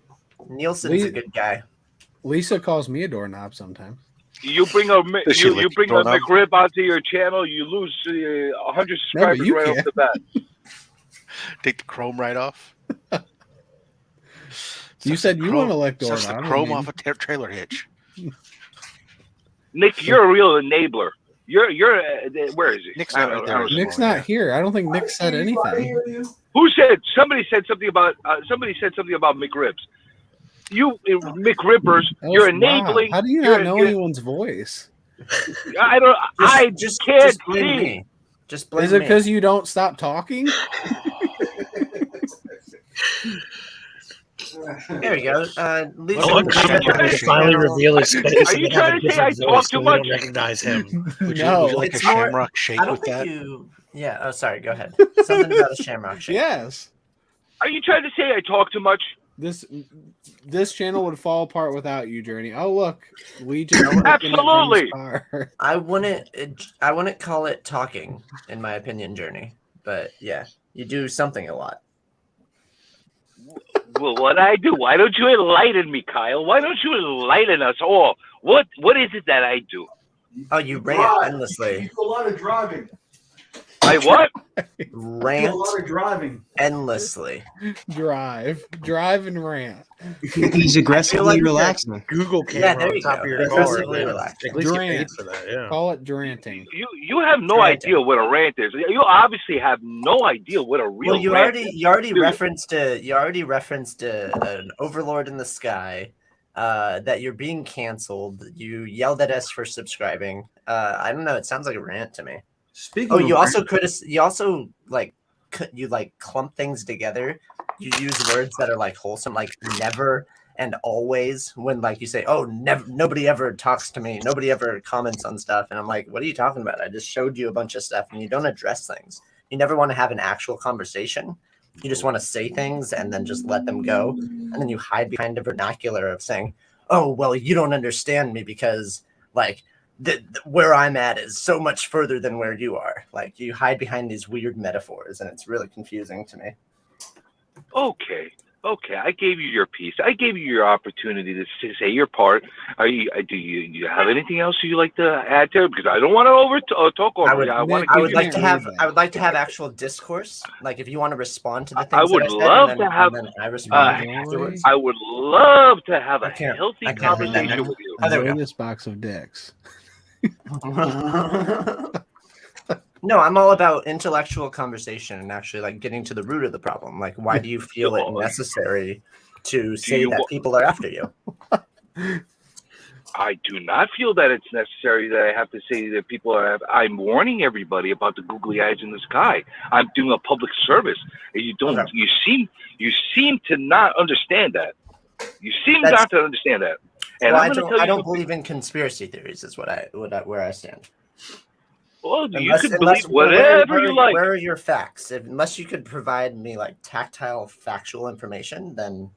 Nielsen's a good guy. Lisa calls me a doorknob sometimes. You bring a McRib onto your channel, you lose 100 subscribers right off the bat. Take the chrome right off. You said you want to lick doorknob. The chrome off a trailer hitch. Nick, you're a real enabler. You're where is he? Nick's not right there. Nick's not here. I don't think Nick said anything. Who said? Somebody said something about McRibs. You McRibbers, you're enabling. How do you not know anyone's voice? I don't. I just can't blame see. Me. Just blame Is it because you don't stop talking? There you go. Finally reveal his face. Are you trying to say I talk too much? We don't recognize him. Would you like a shamrock shake with that? Yeah. Oh, sorry. Go ahead. Something about a shamrock shake. Yes. Are you trying to say I talk too much? This channel would fall apart without you, Journey. Oh, look, Legion. Absolutely. I wouldn't call it talking, in my opinion, Journey. But yeah, you do something a lot. Well, what I do? Why don't you enlighten me, Kyle? Why don't you enlighten us all? What is it that I do? Oh, you rant endlessly. You do a lot of driving. I what? Rant. A lot of driving. Endlessly. Drive and rant. He's aggressively relaxing. Google camera there on you top go. of your Aggressively car. relaxing. At least get paid for that. Yeah. Call it dranting. You have no idea what a rant is. You obviously have no idea what a real. Well, you rant already is. referenced an overlord in the sky. That you're being canceled. You yelled at us for subscribing. I don't know. It sounds like a rant to me. You also clump things together. You use words that are like wholesome, like never and always. When like you say, "Oh, never, nobody ever talks to me. Nobody ever comments on stuff," and I'm like, "What are you talking about? I just showed you a bunch of stuff, and you don't address things. You never want to have an actual conversation. You just want to say things and then just let them go, and then you hide behind a vernacular of saying, "Oh, well, you don't understand me because like." Where I'm at is so much further than where you are. Like you hide behind these weird metaphors, and it's really confusing to me. Okay. I gave you your piece. I gave you your opportunity to say your part. Do you have anything else you like to add to it? Because I don't want to talk over you. I would like to have actual discourse. Like if you want to respond to the things I would love to have. I respond afterwards. I would love to have a healthy conversation with you. Enjoy this box of dicks. No, I'm all about intellectual conversation and actually like getting to the root of the problem. Like, why do you feel it necessary to say that people are after you? I do not feel that it's necessary that I have to say that people are. I'm warning everybody about the googly eyes in the sky. I'm doing a public service. And you don't. Okay. You seem to not understand that. You seem not to understand that. And well, I don't believe in conspiracy theories. Is where I stand. Well, you can believe whatever you like. Where are your facts? Unless you could provide me like tactile, factual information, then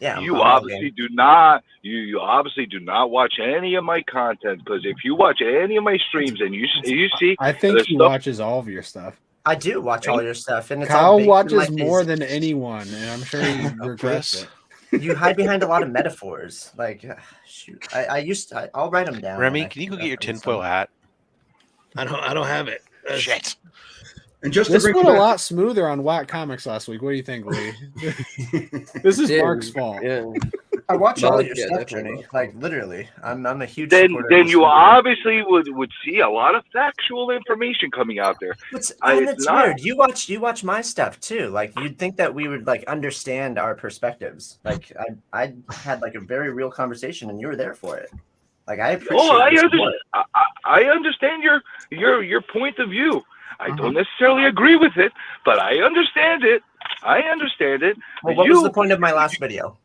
yeah. You obviously do not. You obviously do not watch any of my content, because if you watch any of my streams and you see, I think he watches all of your stuff. I do watch all your stuff, and it's Kyle watches more than anyone, and I'm sure he regrets it. You hide behind a lot of metaphors. Like, shoot, I'll write them down. Remy, can you go get your tinfoil hat? I don't have it. Shit. And just This to bring went it a back, lot smoother on Whack Comics last week. What do you think, Lee? This is Yeah, Mark's fault. Yeah. I watch all Mark, your yeah, stuff, definitely. Journey. Like literally, I'm a huge. Then supporter of then this you movie. obviously would see a lot of factual information coming out there. It's It's not. weird. You watch my stuff too. Like you'd think that we would like understand our perspectives. Like I had like a very real conversation, and you were there for it. Like I appreciate. I understand your point of view. I don't necessarily agree with it, but I understand it. Well, what was the point of my last video?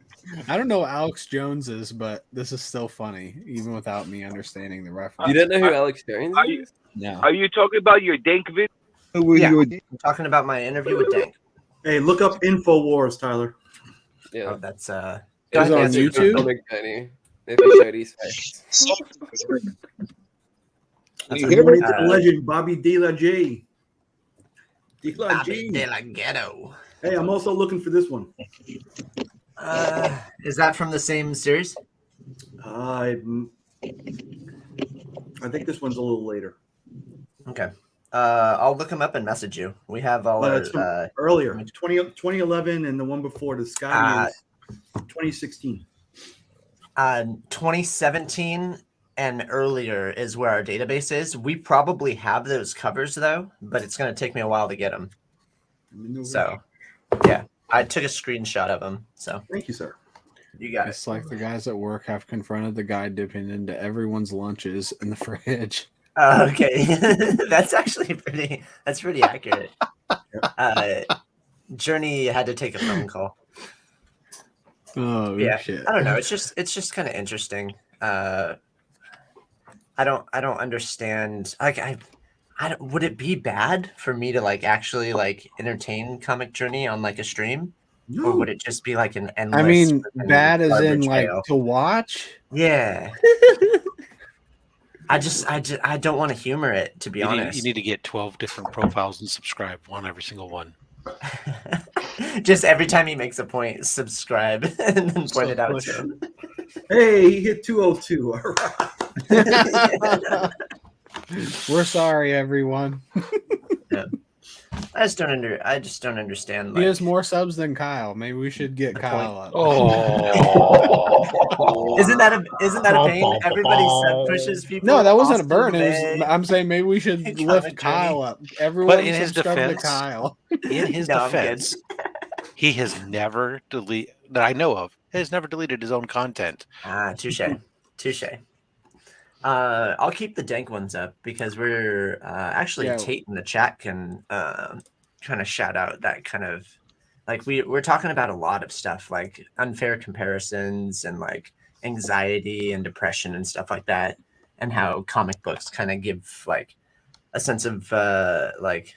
I don't know who Alex Jones is, but this is still funny, even without me understanding the reference. You don't know who Alex Jones is? No. Are you talking about your dank video? Yeah, I'm talking about my interview with Dank. hey, look up InfoWars, Tyler. Yeah. Oh, that's Is it on That's a good YouTube? comic, Benny, if you showed his face. Joinn the Legend, Bobby De La G. Bobby De La Ghetto. Hey, I'm also looking for this one. Is that from the same series? I think this one's a little later. Okay. I'll look him up and message you. We have all It's from earlier, 2011, and the one before the Sky is 2016. 2017 and earlier is where our database is. We probably have those covers though, but it's going to take me a while to get them. So, yeah, I took a screenshot of them. So, thank you, sir. You got It's like the guys at work have confronted the guy dipping into everyone's lunches in the fridge. Okay, that's actually pretty accurate. Journey had to take a phone call. Oh Yeah, shit! I don't know. It's just kind of interesting. I don't understand. Like I don't, would it be bad for me to like actually like entertain Comic Journey on like a stream, or would it just be like an endless? I mean, freaking bad as in garbage like trail? to watch. Yeah. I don't want to humor it, to be honest. You need to get 12 different profiles and subscribe on every single one. Just every time he makes a point, subscribe and then point it out to him. Hey, he hit 202. All right. We're sorry, everyone. Yeah. I just don't understand. He has more subs than Kyle. Maybe we should get Kyle up. Oh, isn't that a pain? Everybody sub pushes people. No, that wasn't a Austin burn. Bay. I'm saying maybe we should Comic lift Kyle Journey. up. Everyone But in his subscribe defense- to Kyle. in his No, I'm defense, he has never deleted that I know of. Has never deleted his own content. Touche. I'll keep the dank ones up because we're actually Yeah. Tate in the chat can kind of shout out that kind of like we're talking about a lot of stuff like unfair comparisons and like anxiety and depression and stuff like that, and how comic books kind of give like a sense of like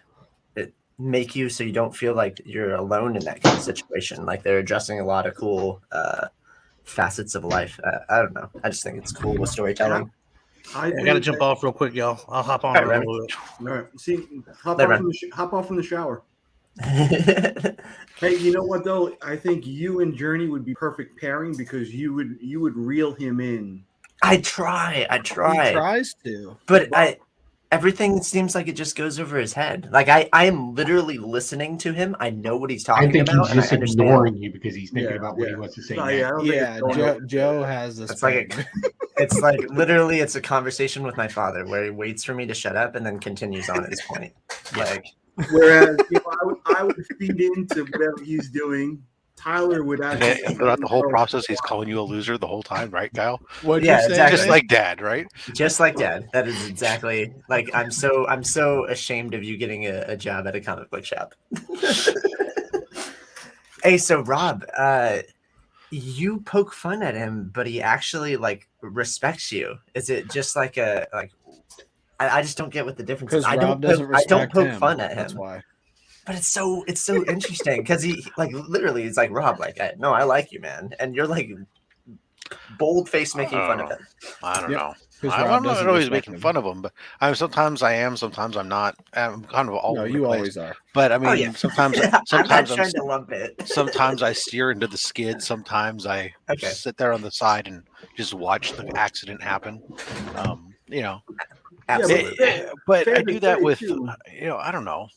it make you so you don't feel like you're alone in that kind of situation. Like they're addressing a lot of cool facets of life. I don't know. I just think it's cool with storytelling. I gotta jump off real quick, y'all. I'll hop on. All right, real quick. All right. See, hop Let off from the shower. Hey, you know what though? I think you and Journey would be perfect pairing because you would reel him in. I try. He tries to. But everything seems like it just goes over his head. Like I am literally listening to him. I know what he's talking I think about. he's just and I understand. ignoring you because he's thinking about what he wants to say. No, next. yeah, I don't think Yeah, it's going Joe has this. It's like it's like literally it's a conversation with my father where he waits for me to shut up and then continues on his point. Like Whereas I would feed into whatever he's doing. Tyler would actually. And throughout the whole process, he's calling you a loser the whole time, right, Kyle? What'd Yeah, you say? exactly. Just like Dad, right? just like Dad. That is exactly like I'm so ashamed of you getting a job at a comic book shop. Hey, so Rob, you poke fun at him, but he actually like respects you. Is it just like I just don't get what the difference is. Because I Rob don't doesn't respect poke him. fun at That's him. why. But it's so interesting because he like literally it's like Rob like no I like you man, and you're like bold face making fun of him. I don't know. Rob I'm doesn't not always respect making him. fun of him, but sometimes I am, sometimes I'm not. I'm kind of all No, over you the place. always are. But I mean, Oh, yeah. sometimes I'm not sometimes trying to lump it. sometimes I steer into the skid. Sometimes I Okay. sit there on the side and just watch the accident happen. You know, Absolutely. but fair I to do that say, with too. I don't know.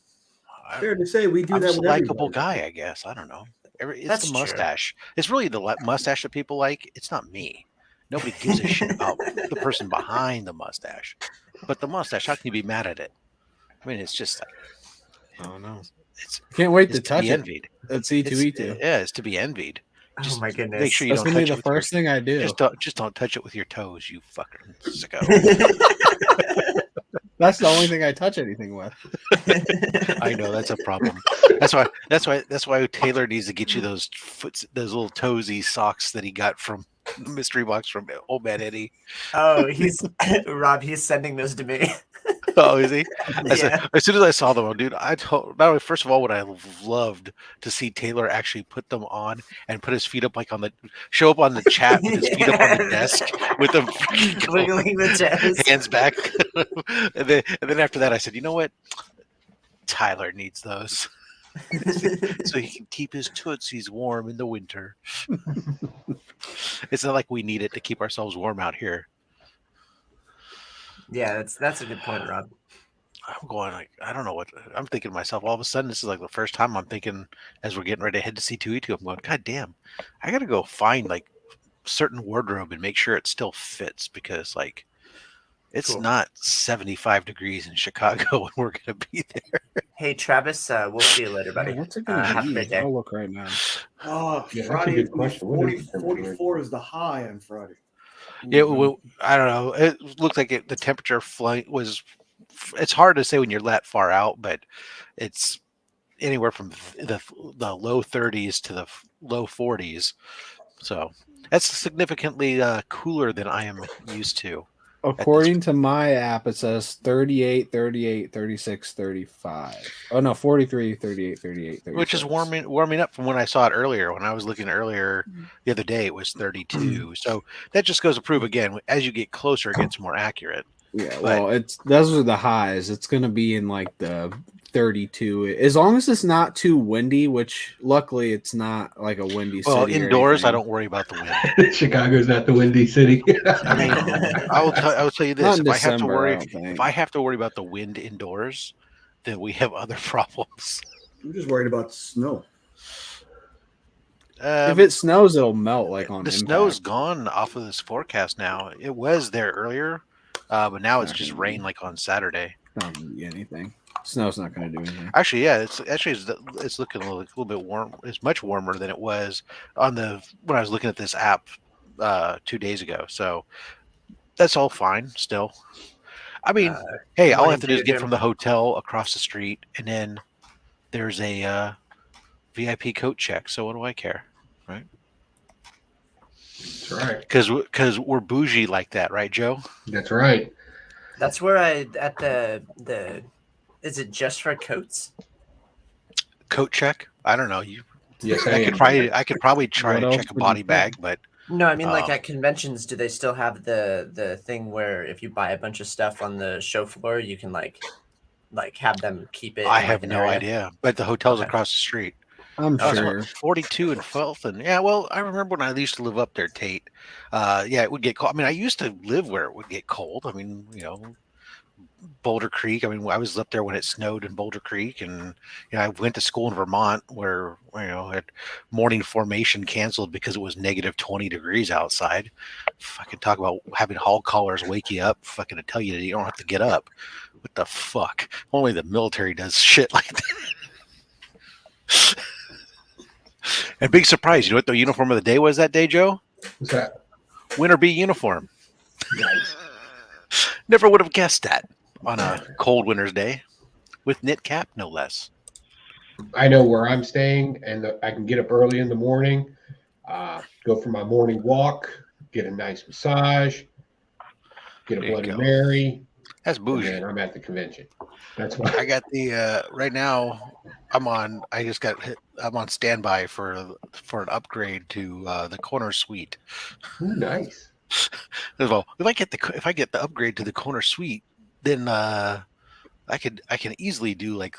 Fair to say, we do I'm that just a with likable everybody. guy, I guess. I don't know. It's That's the true. mustache. It's really the mustache that people like. It's not me. Nobody gives a shit about the person behind the mustache. But the mustache, how can you be mad at it? I mean, it's just like, I don't know. It's Can't wait it's to to touch be it envied. at It's C2E2. yeah, it's to be envied. Oh Just my make goodness. sure you That's don't gonna be touch it the with your first thing I do. just don't touch it with your toes, you fucking sicko. That's the only thing I touch anything with. I know that's a problem. That's why Taylor needs to get you those those little toesy socks that he got from the mystery box from Old Man Eddie. Oh, Rob. He's sending those to me. Oh, is he? Yeah. As soon as I saw them, dude, I told not only first of all would I have loved to see Taylor actually put them on and put his feet up like on the show up on the chat with his feet up on the desk with them Wiggling the toes. hands back. and then after that I said, you know what? Tyler needs those. So he can keep his tootsies warm in the winter. It's not like we need it to keep ourselves warm out here. Yeah, that's a good point, Rob. I'm going like I don't know what I'm thinking to myself. All of a sudden, this is like the first time I'm thinking as we're getting ready to head to C2E2. I'm going, God damn, I gotta go find like certain wardrobe and make sure it still fits because like it's Cool. not 75 degrees in Chicago and we're gonna be there. Hey, Travis, we'll see you later, buddy. What's it gonna Have a be? great day. I'll look right now. Oh, Yeah, that's a Friday good is gonna be question. What is 40, the temperature? 44 is the high on Friday. Yeah, well, I don't know. It looked like the temperature flight was. It's hard to say when you're that far out, but it's anywhere from the low 30s to the low 40s. So that's significantly cooler than I am used to. According to my app, it says 38, 38, 36, 35. Oh, no, 43, 38, 38, 36. Which is warming up from when I saw it earlier. When I was looking earlier the other day, it was 32. So that just goes to prove again, as you get closer, it gets more accurate. Yeah, well, those are the highs. It's going to be in like the 32. As long as it's not too windy, which luckily it's not like a windy city. Well, indoors, I anything. don't worry about the wind. Chicago's not the windy city. I mean, I will tell you this: Not in if I have to December, worry, I don't think. if I have to worry about the wind indoors, then we have other problems. I'm just worried about snow. If it snows, it'll melt like on the impact. snow's gone off of this forecast now. It was there earlier, but now it's just rain like on Saturday. Not gonna be anything. Snow's not going to do anything. Actually, yeah, it's looking a little bit warm. It's much warmer than it was when I was looking at this app 2 days ago. So that's all fine still. I mean, hey, all I have to do is get from the hotel across the street, and then there's a VIP coat check. So what do I care, right? That's right. Because we're bougie like that, right, Joe? That's right. That's where at the. Is it just for coats? Coat check? I don't know. Yes, I could probably try What to else check a would you body think? bag, but No, I mean like at conventions, do they still have the thing where if you buy a bunch of stuff on the show floor, you can like have them keep it? I in, have an no area? idea. But the hotel's across the street. I'm sure. 42 and 12th, and yeah. Well, I remember when I used to live up there, Tate. Yeah, it would get cold. I mean, I used to live where it would get cold. I mean, Boulder Creek. I mean, I was up there when it snowed in Boulder Creek, and I went to school in Vermont where had morning formation canceled because it was negative 20 degrees outside. Fucking talk about having hall callers wake you up, fucking to tell you that you don't have to get up. What the fuck? Only the military does shit like that. And big surprise, you know what the uniform of the day was that day, Joe? What's that? Winter B uniform. Nice. Never would have guessed that on a cold winter's day with knit cap, no less. I know where I'm staying, and I can get up early in the morning, go for my morning walk, get a nice massage, get a Bloody Mary. That's bougie. And then I'm at the convention. That's why I got the right now. I'm on standby for an upgrade to the corner suite. Ooh, nice. Well, if I get the upgrade to the corner suite, then I can easily do like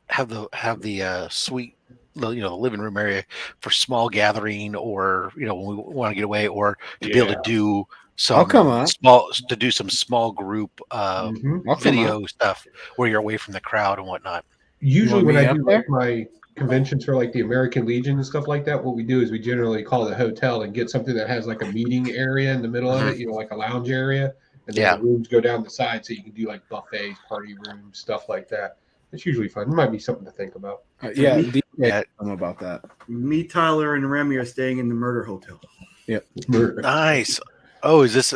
have the suite, the living room area for small gathering, or when we want to get away, or to be able to do I'll some come up. small group I'll come video up. stuff where you're away from the crowd and whatnot. Usually when me I up do there? like my conventions for like the American Legion and stuff like that, what we do is we generally call the hotel and get something that has like a meeting area in the middle of it, like a lounge area, and then the rooms go down the side so you can do like buffets, party rooms, stuff like that. It's usually fun. It might be something to think about. I'm about that. Me, Tyler, and Remy are staying in the Murder Hotel. Yep. Nice. Oh, is this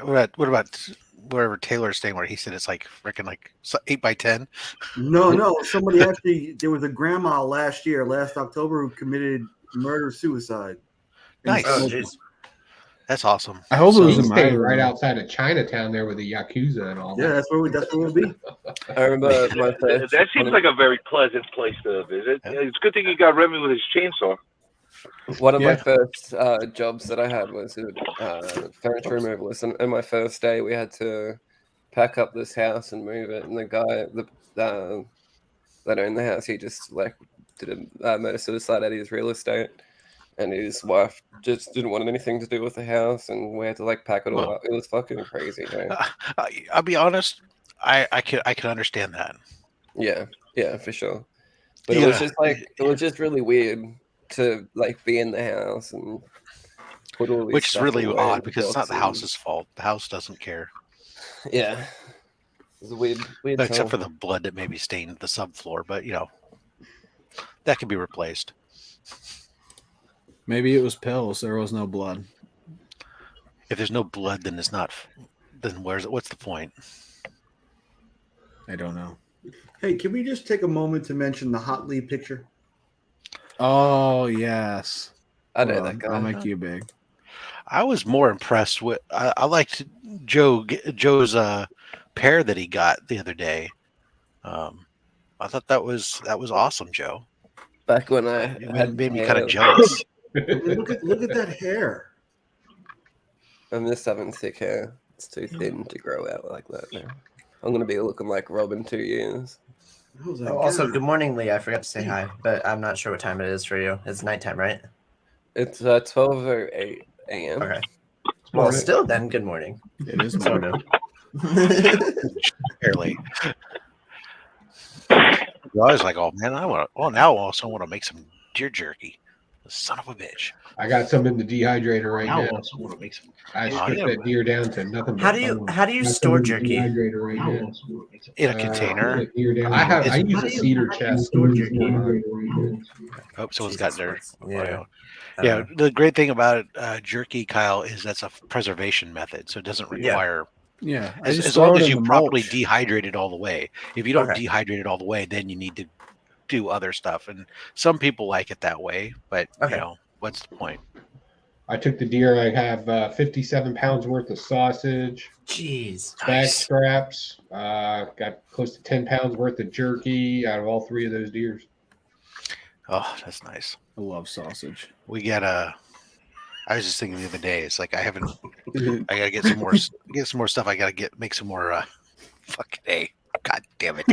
what about wherever Taylor's staying, where he said it's like freaking like 8 by 10? No. Somebody actually, there was a grandma last October, who committed murder-suicide. Nice. Oh, jeez. That's awesome. I hope it was He's in my staying room. right outside of Chinatown there with the Yakuza and all Yeah, that. that's where we'll be. I remember my first. That seems like a very pleasant place to visit. It's a good thing you got Remy with his chainsaw. One of my first jobs that I had was a furniture removalist, and on my first day we had to pack up this house and move it. And the guy that owned the house, he just like did a murder suicide at his real estate, and his wife just didn't want anything to do with the house, and we had to like pack it all up. It was fucking crazy. I'll be honest, I can understand that. Yeah, for sure. But it was just really weird to like be in the house and put all these Which is stuff really away odd because it's not the boxes. house's fault. The house doesn't care. Yeah, it's a weird. Except time. for the blood that maybe stained the subfloor, but that can be replaced. Maybe it was pills. There was no blood. If there's no blood, then it's not. Then what's the point? I don't know. Hey, can we just take a moment to mention the Hot Lead picture? Oh yes, I know that guy. I'll make you big. I was more impressed with. I liked Joe's pair that he got the other day. I thought that was awesome, Joe. Back when I It made me kind of jealous. Look at that hair. I'm just having thick hair. It's too thin to grow out like that now. I'm gonna be looking like Rob in 2 years. Also, good morning, Lee. I forgot to say hi, but I'm not sure what time it is for you. It's nighttime, right? It's 12:08 a.m. Okay. Well, still then, good morning. It is sort of. Barely. I was like, oh man, now I also want to make some deer jerky. Son of a bitch. I got some in the dehydrator right Now I now. also want to make some. I stripped that deer down to nothing. But How do you Got store some in the jerky? Dehydrator right now. In a container. Deer down. I use a cedar chest. store jerky? Oh, someone's got their. Yeah. Yeah, the great thing about jerky, Kyle, is that's a preservation method, so it doesn't require. Yeah, As long as you properly dehydrate it all the way. If you don't dehydrate it all the way, then you need to do other stuff. And some people like it that way, but what's the point? I took the deer. I have 57 pounds worth of sausage. Jeez. Bag scraps. Got close to 10 pounds worth of jerky out of all three of those deers. Oh, that's nice. I love sausage. We got I was just thinking the other day. It's like I gotta get some more stuff. I gotta make some more. Fucking A. God damn it.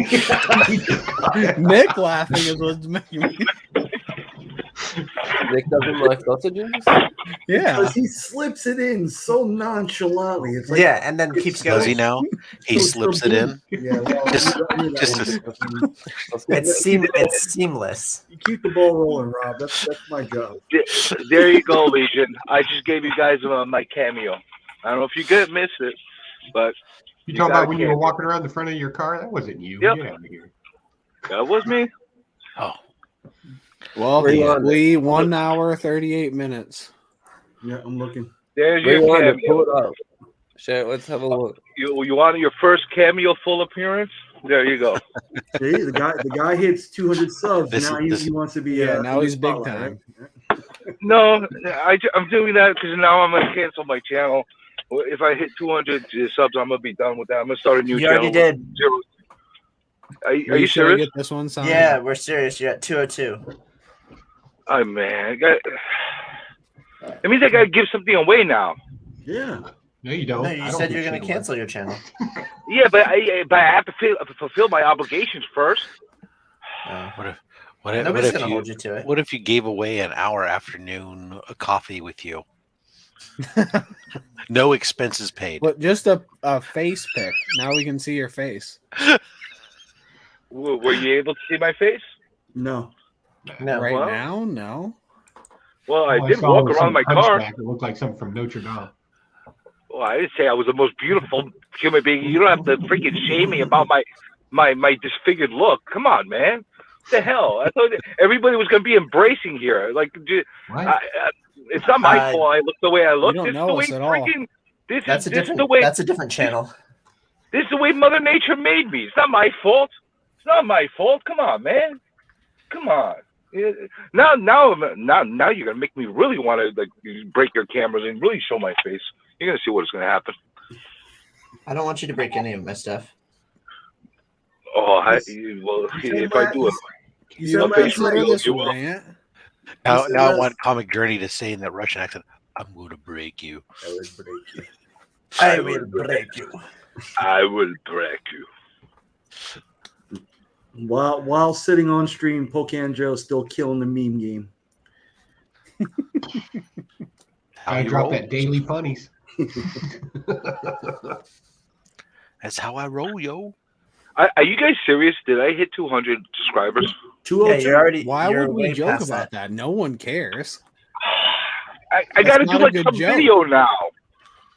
Nick laughing is what's making me. Nick doesn't like sausages? Yeah. Because he slips it in so nonchalantly. It's like, Yeah, and then keeps going. Does he now? He slips it in. Yeah, well, It's seamless. you keep the ball rolling, Rob. That's my job. There you go, Legion. I just gave you guys my cameo. I don't know if you could miss it, but You talking about when you were walking around the front of your car? That wasn't you. Yep. Get out of here. That was me. Oh. Well, Lee, 1 hour, 38 minutes. Yeah, I'm looking. There's your cameo. Pull it up. Share, let's have a look. You wanted your first cameo full appearance? There you go. See, the guy hits 200 subs. Now he wants to be. Yeah, now he's big spotlight, time. right? No, I'm doing that because now I'm gonna cancel my channel. If I hit 200 subs, I'm gonna be done with that. I'm gonna start a new You channel. already did. Are you serious? Get this one signed? Yeah, we're serious. You're at 202. Oh man, it means I gotta give something away now. Yeah. No, you don't. No, I you don't said do you're going to channel cancel your channel. Yeah, but I have to fulfill my obligations first. Nobody's going to hold you to it. What if you gave away an hour afternoon a coffee with you? No expenses paid. But just a face pic. Now we can see your face. Were you able to see my face? No. No. Right Well, now, no. Well, I Oh, did saw walk some around my car. hunchback. It looked like something from Notre Dame. Well, I didn't say I was the most beautiful human being. You don't have to freaking shame me about my disfigured look. Come on, man. What the hell? I thought everybody was going to be embracing here. Like, it's not my fault I look the way I look. You don't This is know the way us at all. freaking. That's a different channel. This is the way Mother Nature made me. It's not my fault. It's not my fault. Come on, man. Come on. Now you're gonna make me really want to like break your cameras and really show my face. You're gonna see what's gonna happen. I don't want you to break any of my stuff. Oh, if I do it, You consider this rant? Now I want Comic Journey to say in that Russian accent, "I'm going to break you." I will break you. I will break you. I will break you. While sitting on stream, Pocan Joe still killing the meme game. I drop that daily funnies. That's how I roll, yo. Are you guys serious? Did I hit 200 subscribers? 202. Why would we joke about that? No one cares. I got to do like some video now.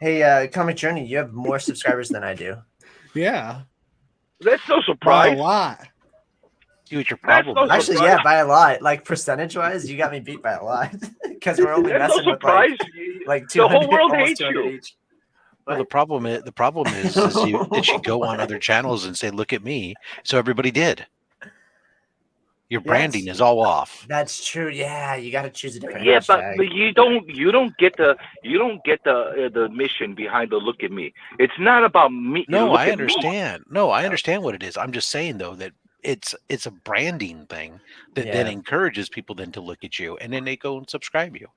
Hey, Comic Journey, you have more subscribers than I do. Yeah. That's no By surprise. a lot. See what your problem is. Actually, yeah, by a lot. Like percentage-wise, you got me beat by a lot. Because we're only That's no messing with surprise. like The 200, whole world almost hates 200 you. each. Well, the problem is that you go on other channels and say, "Look at me," so everybody did. Your branding is all off. That's true. Yeah, you got to choose a different Yeah, hashtag. but you don't get the mission behind the look at me. It's not about me. No, look I at understand. No, I understand what it is. I'm just saying though that it's a branding thing that then Yeah. encourages people then to look at you and then they go and subscribe you.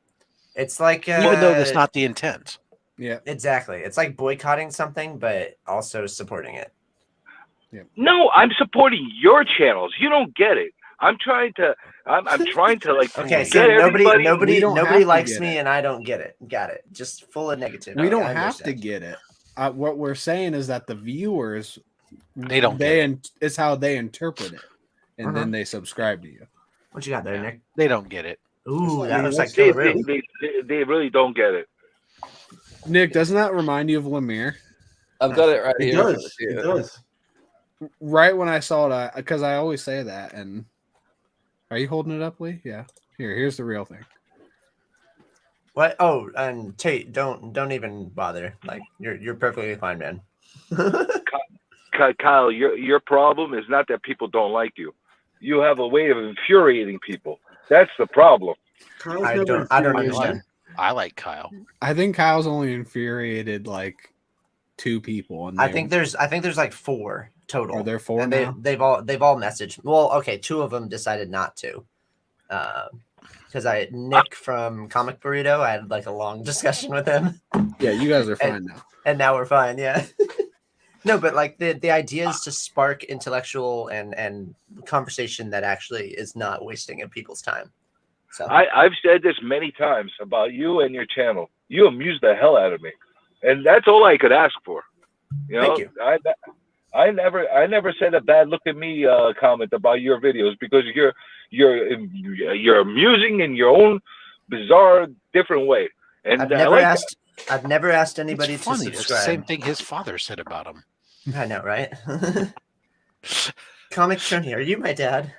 It's like Even though that's not the intent. Yeah, exactly. It's like boycotting something, but also supporting it. No, I'm supporting your channels. You don't get it. I'm trying to like Okay, get so everybody. nobody likes me, and I don't get it. Got it. Just full of negativity. We don't I have to understand. get it. What we're saying is that the viewers, it's how they interpret it, and then they subscribe to you. What you got there, Nick? They don't get it. Ooh, that looks like they, real. they really don't get it. Nick, doesn't that remind you of Lemire? I've got it right It here. does. It does. Right when I saw it, because I always say that. And are you holding it up, Lee? Yeah. Here's the real thing. What? Oh, and Tate, don't even bother. Like you're perfectly fine, man. Kyle, your problem is not that people don't like you. You have a way of infuriating people. That's the problem. I don't understand. I like Kyle. I think Kyle's only infuriated like 2 people. And I think there's like 4 total. Are there 4 and now? they've all messaged. Well, okay, 2 of them decided not to. Because Nick from Comic Burrito, I had like a long discussion with him. Yeah, you guys are fine now. And now we're fine, yeah. No, but like the idea is to spark intellectual and conversation that actually is not wasting of people's time. So I've said this many times about you and your channel. You amuse the hell out of me, and that's all I could ask for. You know, Thank you. I never said a bad look at me comment about your videos because you're amusing in your own bizarre, different way. And I've never asked anybody It's to funny. It's the subscribe. same thing his father said about him. I know, right? Comic Journey, are you my dad?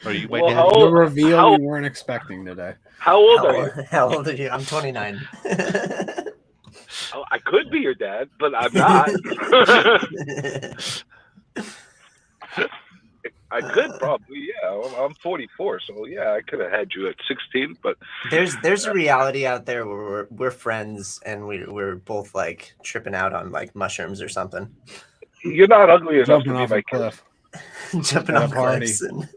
Are you my Well, dad? how The old- reveal how- we weren't expecting today. How old are you? How old are you? I'm 29. Oh, I could be your dad, but I'm not. I could probably, yeah. I'm 44, so yeah, I could have had you at 16. But There's a reality out there where we're friends and we're both like tripping out on like mushrooms or something. you're not ugly enough Jumping to be off my a kid. cliff. Jumping At a on party. cliffs. And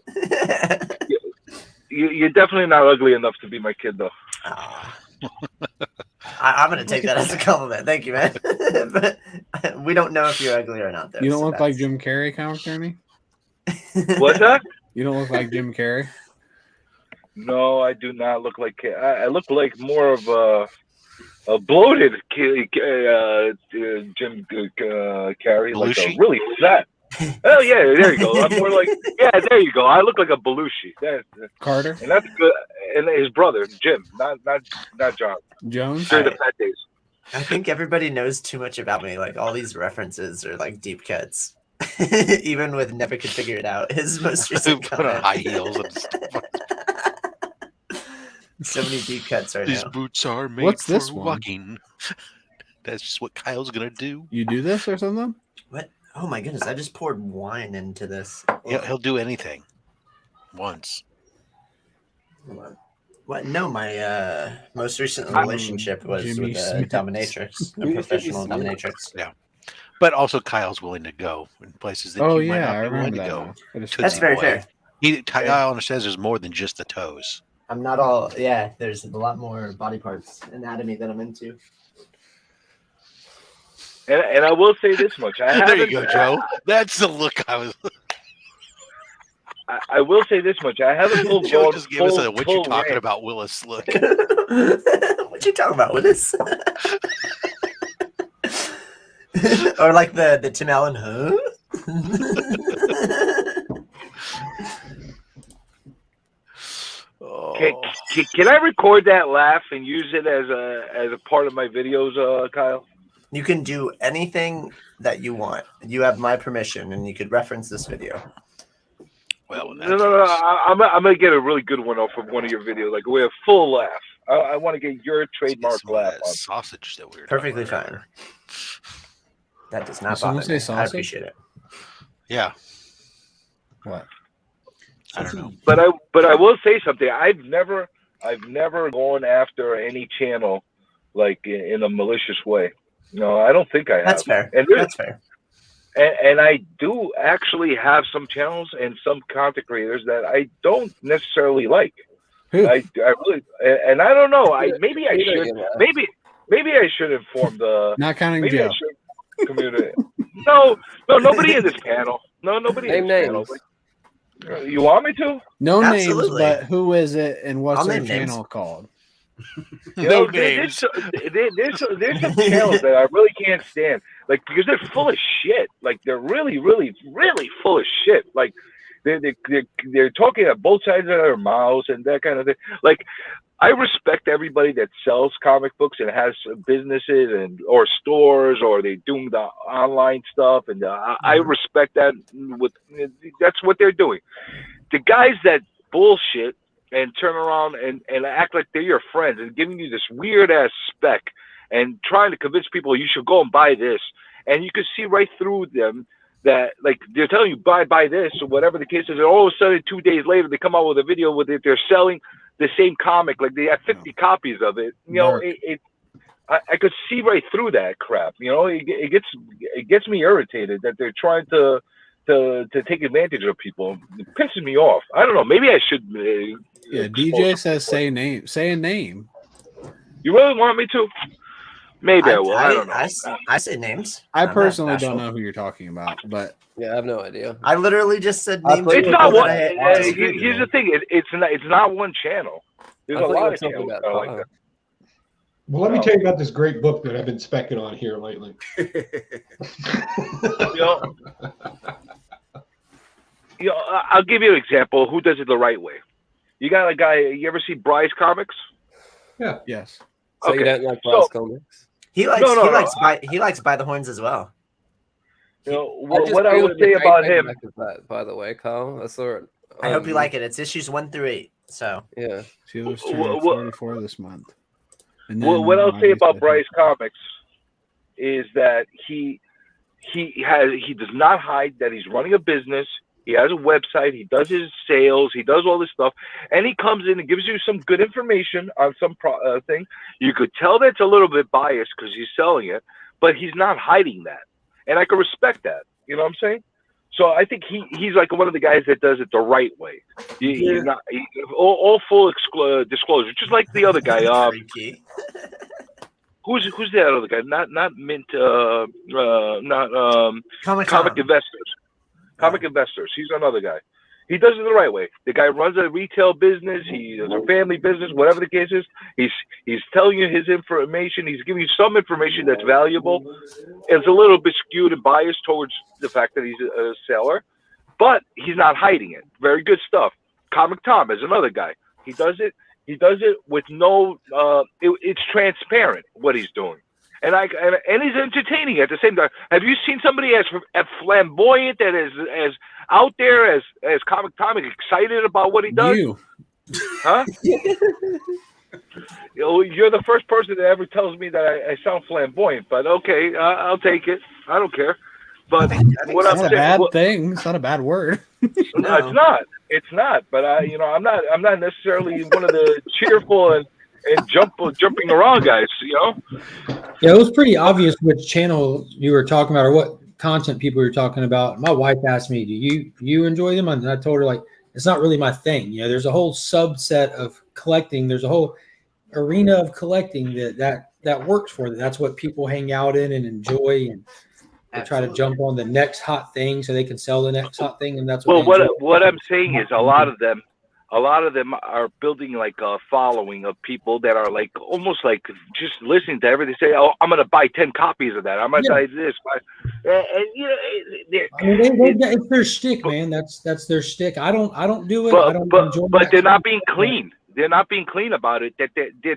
You're definitely not ugly enough to be my kid, though. I'm gonna take that as a compliment. Thank you, man. But we don't know if you're ugly or not. Though, You don't so look like Jim Carrey, Comic Journey. What's that? You don't look like Jim Carrey. No, I do not look like. I look like more of a bloated Jim Carrey, like a really fat. Oh yeah, there you go. I'm more like there you go. I look like a Belushi. Carter, and that's good. And his brother Jim, not John Jones. During the fat days. I think everybody knows too much about me. Like all these references are like deep cuts. Even with Never Could Figure It Out, his most recent Put on high heels and stuff. So many deep cuts right These now. boots are made What's for this one? walking. That's just what Kyle's gonna do. You do this or something? What? Oh my goodness! I just poured wine into this. He'll do anything once. What? No, my most recent relationship was Jimmy with a Smith. dominatrix, a professional dominatrix. Yeah, but also Kyle's willing to go in places that Oh you might yeah, not I be willing remember to that. go. Now. I just- That's very fair. Kyle understands there's more than just the toes. I'm not all. Yeah, there's a lot more body parts anatomy that I'm into. And I will say this much: There you go, Joe. That's the look I was. I will say this much: I haven't full Joe gone just gave us a full- "what you full talking rant. about, Willis" look. What you talking about, Willis? Or like the Tim Allen, huh? Can I record that laugh and use it as a part of my videos, Kyle? You can do anything that you want. You have my permission, and you could reference this video. Well, No. I'm gonna get a really good one off of one of your videos, like with a full laugh. I want to get your trademark laugh on. Sausage that we were Perfectly fine. That does not Did someone bother say me. I sausage? appreciate it. Yeah. What? I don't know. But I will say something. I've never gone after any channel like in a malicious way. No, I don't think I have. That's fair. And That's fair. And I do actually have some channels and some content creators that I don't necessarily like. Who? I really, and I don't know. Maybe I should inform the. Not counting maybe Joe. I should communicate. No, nobody in this panel. No, nobody in this panel. You want me to? No Absolutely. names, but who is it and what's I'll their name names. channel called? You know, there's some channels that I really can't stand, like because they're full of shit. Like they're really, really, really full of shit. Like they're talking at both sides of their mouths and that kind of thing. Like I respect everybody that sells comic books and has businesses or stores or they do the online stuff, and I respect that. That's what they're doing. The guys that bullshit and turn around and act like they're your friends and giving you this weird ass spec and trying to convince people you should go and buy this, and you can see right through them that like they're telling you buy this or whatever the case is, and all of a sudden 2 days later they come out with a video with it. They're selling the same comic, like they have 50 copies of it. You know, I could see right through that crap. You know, it gets me irritated that they're trying to take advantage of people. It pisses me off. I don't know. Maybe I should. DJ says say name. Say a name. You really want me to? Maybe I will. I don't know. I say names. I I'm not personally don't bashful. know who you're talking about, but Yeah, I have no idea. I literally just said names. of It's people not that one. I disagree with. Here's the thing. It's not one channel. There's I a thought you lot were of talking channels about that are like that. Well, let me tell you about this great book that I've been specking on here lately. I'll give you an example. Who does it the right way? You got a guy. You ever see Bryce Comics? Yeah. Yes. So you don't like Bryce comics? He likes by the horns as well. You know, I what I would say about him. By the way, Kyle, I saw it. I hope you like it. It's issues 1 through 8. So yeah, she was turning 44 this month. And What I'll say about August, Bryce Comics is that he does not hide that he's running a business. He has a website. He does his sales. He does all this stuff, and he comes in and gives you some good information on some thing. You could tell that's a little bit biased because he's selling it, but he's not hiding that, and I can respect that. You know what I'm saying? So I think he's like one of the guys that does it the right way. He's not all full disclosure, just like the other guy. Who's that other guy? Not Mint. Not Comic Investors. Comic Investors. He's another guy. He does it the right way. The guy runs a retail business. He has a family business. Whatever the case is, he's telling you his information. He's giving you some information that's valuable. It's a little bit skewed and biased towards the fact that he's a seller, but he's not hiding it. Very good stuff. Comic Tom is another guy. He does it. He does it with no. It's transparent what he's doing, and he's entertaining at the same time. Have you seen somebody as flamboyant that is as out there as Comic Tom, excited about what he does? You, huh? You're the first person that ever tells me that I sound flamboyant, but okay, I'll take it. I don't care. But what I'm saying, bad thing. It's not a bad word. No, it's not. It's not. But I'm not necessarily one of the cheerful and jumping around guys. Yeah, it was pretty obvious which channel you were talking about or what content people were talking about. My wife asked me, "Do you enjoy them?" And I told her like it's not really my thing. There's a whole subset of collecting. There's a whole arena of collecting that works for them. That's what people hang out in and enjoy, and they try to jump on the next hot thing so they can sell the next hot thing, and that's what I'm saying is a lot of them are building like a following of people that are like almost like just listening to everything. Say, "Oh, I'm going to buy 10 copies of that. I'm going to buy this." It's their shtick, man. That's their shtick. I don't do it. I don't enjoy it. But they're not being clean. They're not being clean about it. That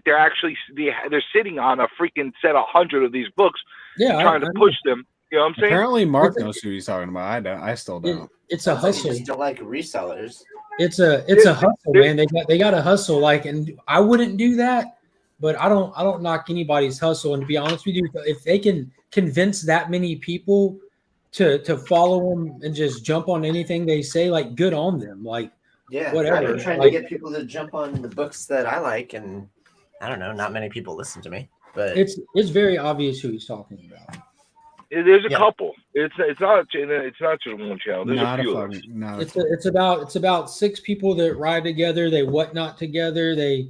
they're actually they're sitting on a freaking set of 100 of these books, trying to push them. You know what I'm saying? Apparently, Mark knows who he's talking about. I don't. I still don't. It's a hustle. Just don't like resellers. It's a hustle, man. They got to hustle. Like, and I wouldn't do that, but I don't knock anybody's hustle. And to be honest with you, if they can convince that many people to follow them and just jump on anything they say, like, good on them. Like, whatever. I'm trying to get people to jump on the books that I like, and I don't know. Not many people listen to me, but it's very obvious who he's talking about. There's a couple. It's not just one channel. There's a few. It's about 6 people that ride together. They whatnot together. They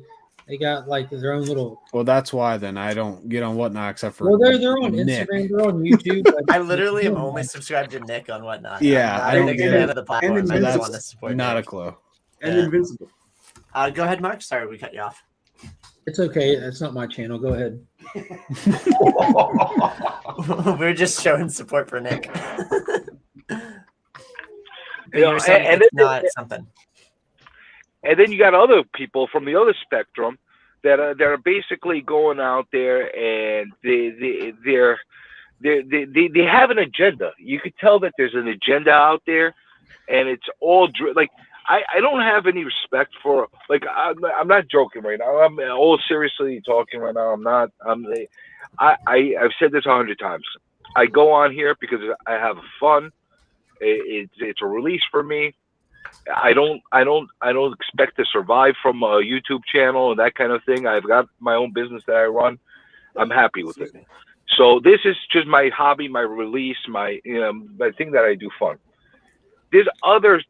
got like their own little. Well, that's why then I don't get on Whatnot except for. Well, they're on Nick. Instagram. They're on YouTube. I literally am only subscribed to Nick on Whatnot. Yeah, I don't get out of the platform. I just want to support. Not Nick. a clue. And Invincible. Go ahead, Mark. Sorry, we cut you off. It's okay. It's not my channel. Go ahead. We're just showing support for Nick. And then you got other people from the other spectrum that are basically going out there and they have an agenda. You could tell that there's an agenda out there, and it's all like. I don't have any respect for, like, I'm not joking right now. I'm all seriously talking right now. I've said this 100 times. I go on here because I have fun. It's a release for me. I don't expect to survive from a YouTube channel and that kind of thing. I've got my own business that I run. I'm happy with it. So this is just my hobby, my release, my thing that I do fun. There's other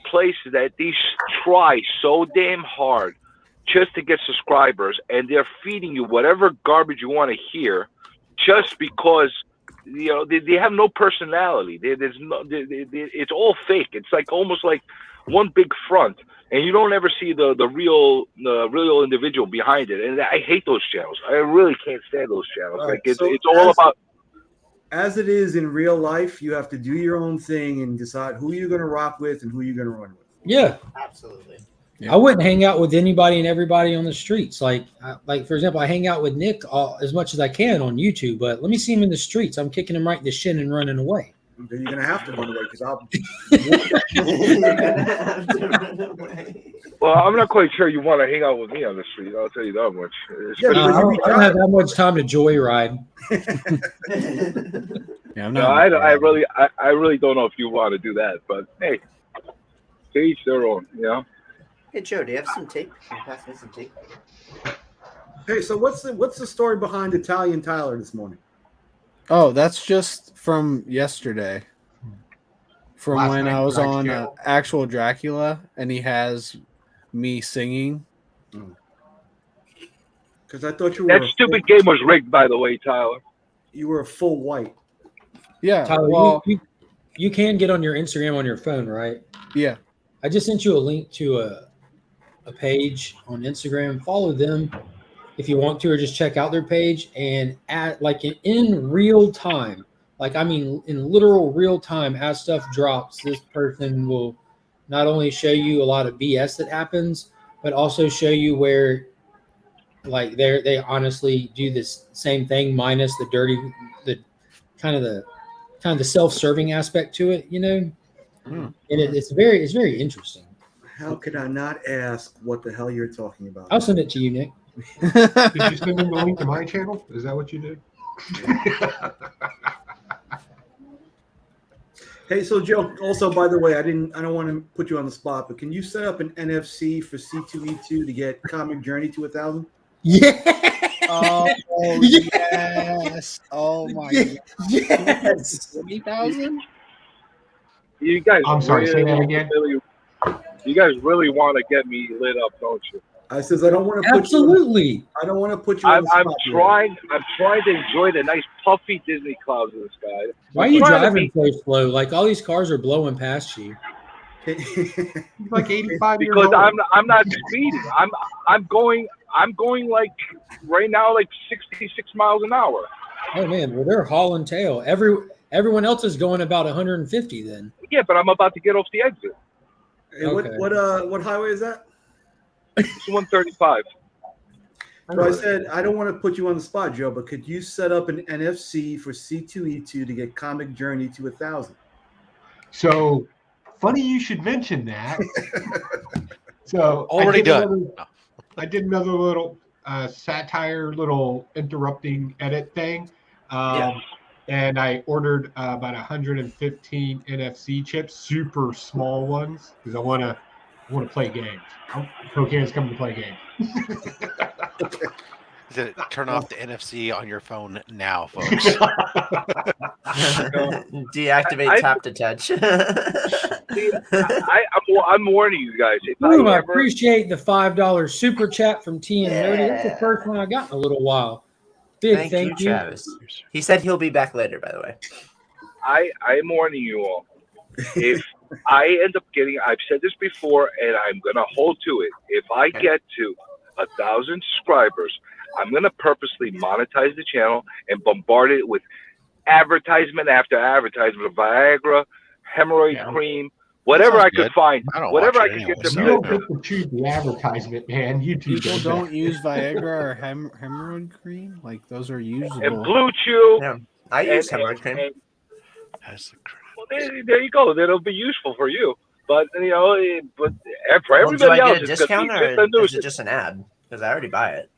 places that these try so damn hard just to get subscribers, and they're feeding you whatever garbage you want to hear just because they have no personality. It's all fake. It's like almost like one big front, and you don't ever see the real individual behind it. And I hate those channels. I really can't stand those channels. Right. Like it's all about. As it is in real life, you have to do your own thing and decide who you're going to rock with and who you're going to run with. Yeah, absolutely. I wouldn't hang out with anybody and everybody on the streets. Like for example, I hang out with Nick as much as I can on YouTube, but let me see him in the streets. I'm kicking him right in the shin and running away. Then you're going to have to run away because I'll. Well, I'm not quite sure you want to hang out with me on the street. I'll tell you that much. I don't have that much time to joyride. I really don't know if you want to do that, but hey, to each their own, Hey Joe, do you have some tape? Can you pass me some tape? Hey, so what's the story behind Italian Tyler this morning? Oh, that's just from yesterday. From Last when night, I was Drax on channel. Actual Dracula, and he has me singing. Because I thought you were That stupid game was rigged, by the way, Tyler. You were a full white. Yeah. Tyler, Well, you can get on your Instagram on your phone, right? yeah. I just sent you a link to a page on Instagram. Follow them if you want to, or just check out their page. And in real time, in literal real time, as stuff drops, this person will not only show you a lot of BS that happens, but also show you where they honestly do this same thing minus the dirty, the kind of the self-serving aspect to it, And it's very interesting. How could I not ask what the hell you're talking about? I'll send it to you, Nick. Did you send him the link to my channel? Is that what you did? Hey, so Joe, also, by the way, I don't want to put you on the spot, but can you set up an NFC for C2E2 to get Comic Journey to 1,000? Yeah. Oh, yes. Oh my God. Yes. 20,000? You guys. I'm sorry, say that again. You guys really want to get me lit up, don't you? I says I don't want to put absolutely. I don't want to put you on the spot. I'm trying to enjoy the nice puffy Disney clouds in the sky. Why are you driving so slow? Like all these cars are blowing past you. Like 85 years because old. I'm not speeding. I'm going like right now like 66 miles an hour. Oh man, well they're hauling tail. Everyone else is going about 150 then. Yeah, but I'm about to get off the exit. Hey, what highway is that? It's 135. So I said I don't want to put you on the spot, Joe, but could you set up an NFC for C2E2 to get Comic Journey to 1,000? So funny you should mention that. So already done. I did another little satire, little interrupting edit thing. And I ordered about 115 NFC chips, super small ones, because I want to play games. Cocaine's coming to play games. Turn off the NFC on your phone now, folks. Deactivate tap to touch. I'm warning you guys. If I appreciate the $5 super chat from TN Nerdy. That's the first one I got in a little while. Big thank you, Travis. He said he'll be back later, by the way. I'm warning you all. If I end up getting, I've said this before, and I'm going to hold to it. If I get to 1,000 subscribers, I'm going to purposely monetize the channel and bombard it with advertisement after advertisement of Viagra, hemorrhoid cream, whatever I could find, whatever I could get them. You don't get to choose the advertisement, man. People don't use Viagra or hemorrhoid cream. Like those are usable. And Blue Chew. Yeah, I use hemorrhoid cream. Well, there you go. That'll be useful for you. But but for everybody do I else, get a discount or is it just an ad? Because I already buy it.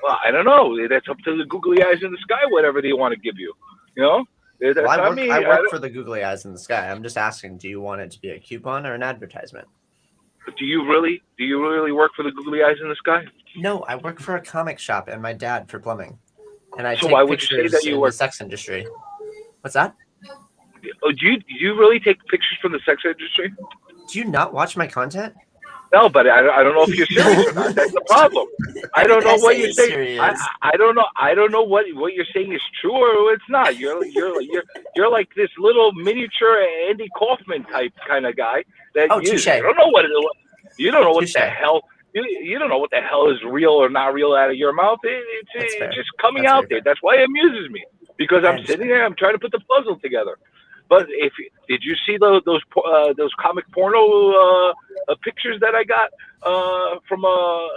Well, I don't know. That's up to the googly eyes in the sky. Whatever they want to give you, Well, I work for the googly eyes in the sky. I'm just asking, do you want it to be a coupon or an advertisement? Do you really work for the googly eyes in the sky? No, I work for a comic shop and my dad for plumbing. And I So take why would you say pictures that you in work the sex industry. What's that? Oh, do you really take pictures from the sex industry? Do you not watch my content? No, but I don't know if you're serious or not. That's the problem. I don't know what you're saying. I don't know. I don't know what you're saying is true or it's not. You're like this little miniature Andy Kaufman type kind of guy that you don't know what you don't know what the hell you don't know what the hell is real or not real out of your mouth. It's just coming out there. That's why it amuses me because I'm sitting there. I'm trying to put the puzzle together. But did you see those comic porno pictures that I got from a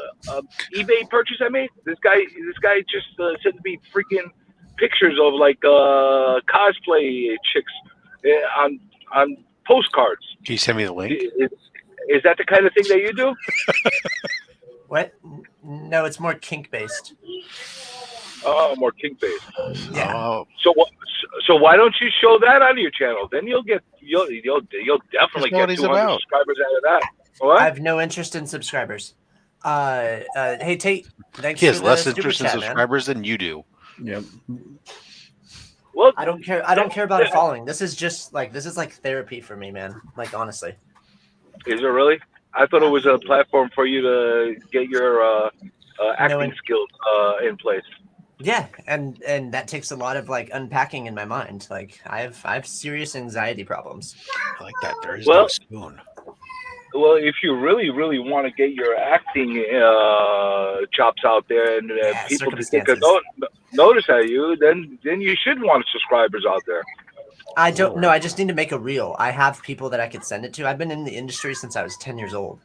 eBay purchase I made? This guy just sent me freaking pictures of like cosplay chicks on postcards. Can you send me the link? Is that the kind of thing that you do? What? No, it's more kink based. Oh, more kink based. Yeah. Oh. So why don't you show that on your channel? Then you'll definitely get 200 subscribers out of that. What? I have no interest in subscribers. Hey Tate, thanks. He has for the less super interest in chat, subscribers than you do. Yep. Well, I don't care. I don't care about a following. This is like therapy for me, man. Like honestly. Is it really? I thought it was a platform for you to get your acting skills in place. Yeah, and that takes a lot of like unpacking in my mind. Like I have serious anxiety problems. I like that. There is no spoon. Well, if you really want to get your acting chops out there and people to take a notice at you, then you should want subscribers out there. I don't know. I just need to make a reel. I have people that I could send it to. I've been in the industry since I was 10 years old.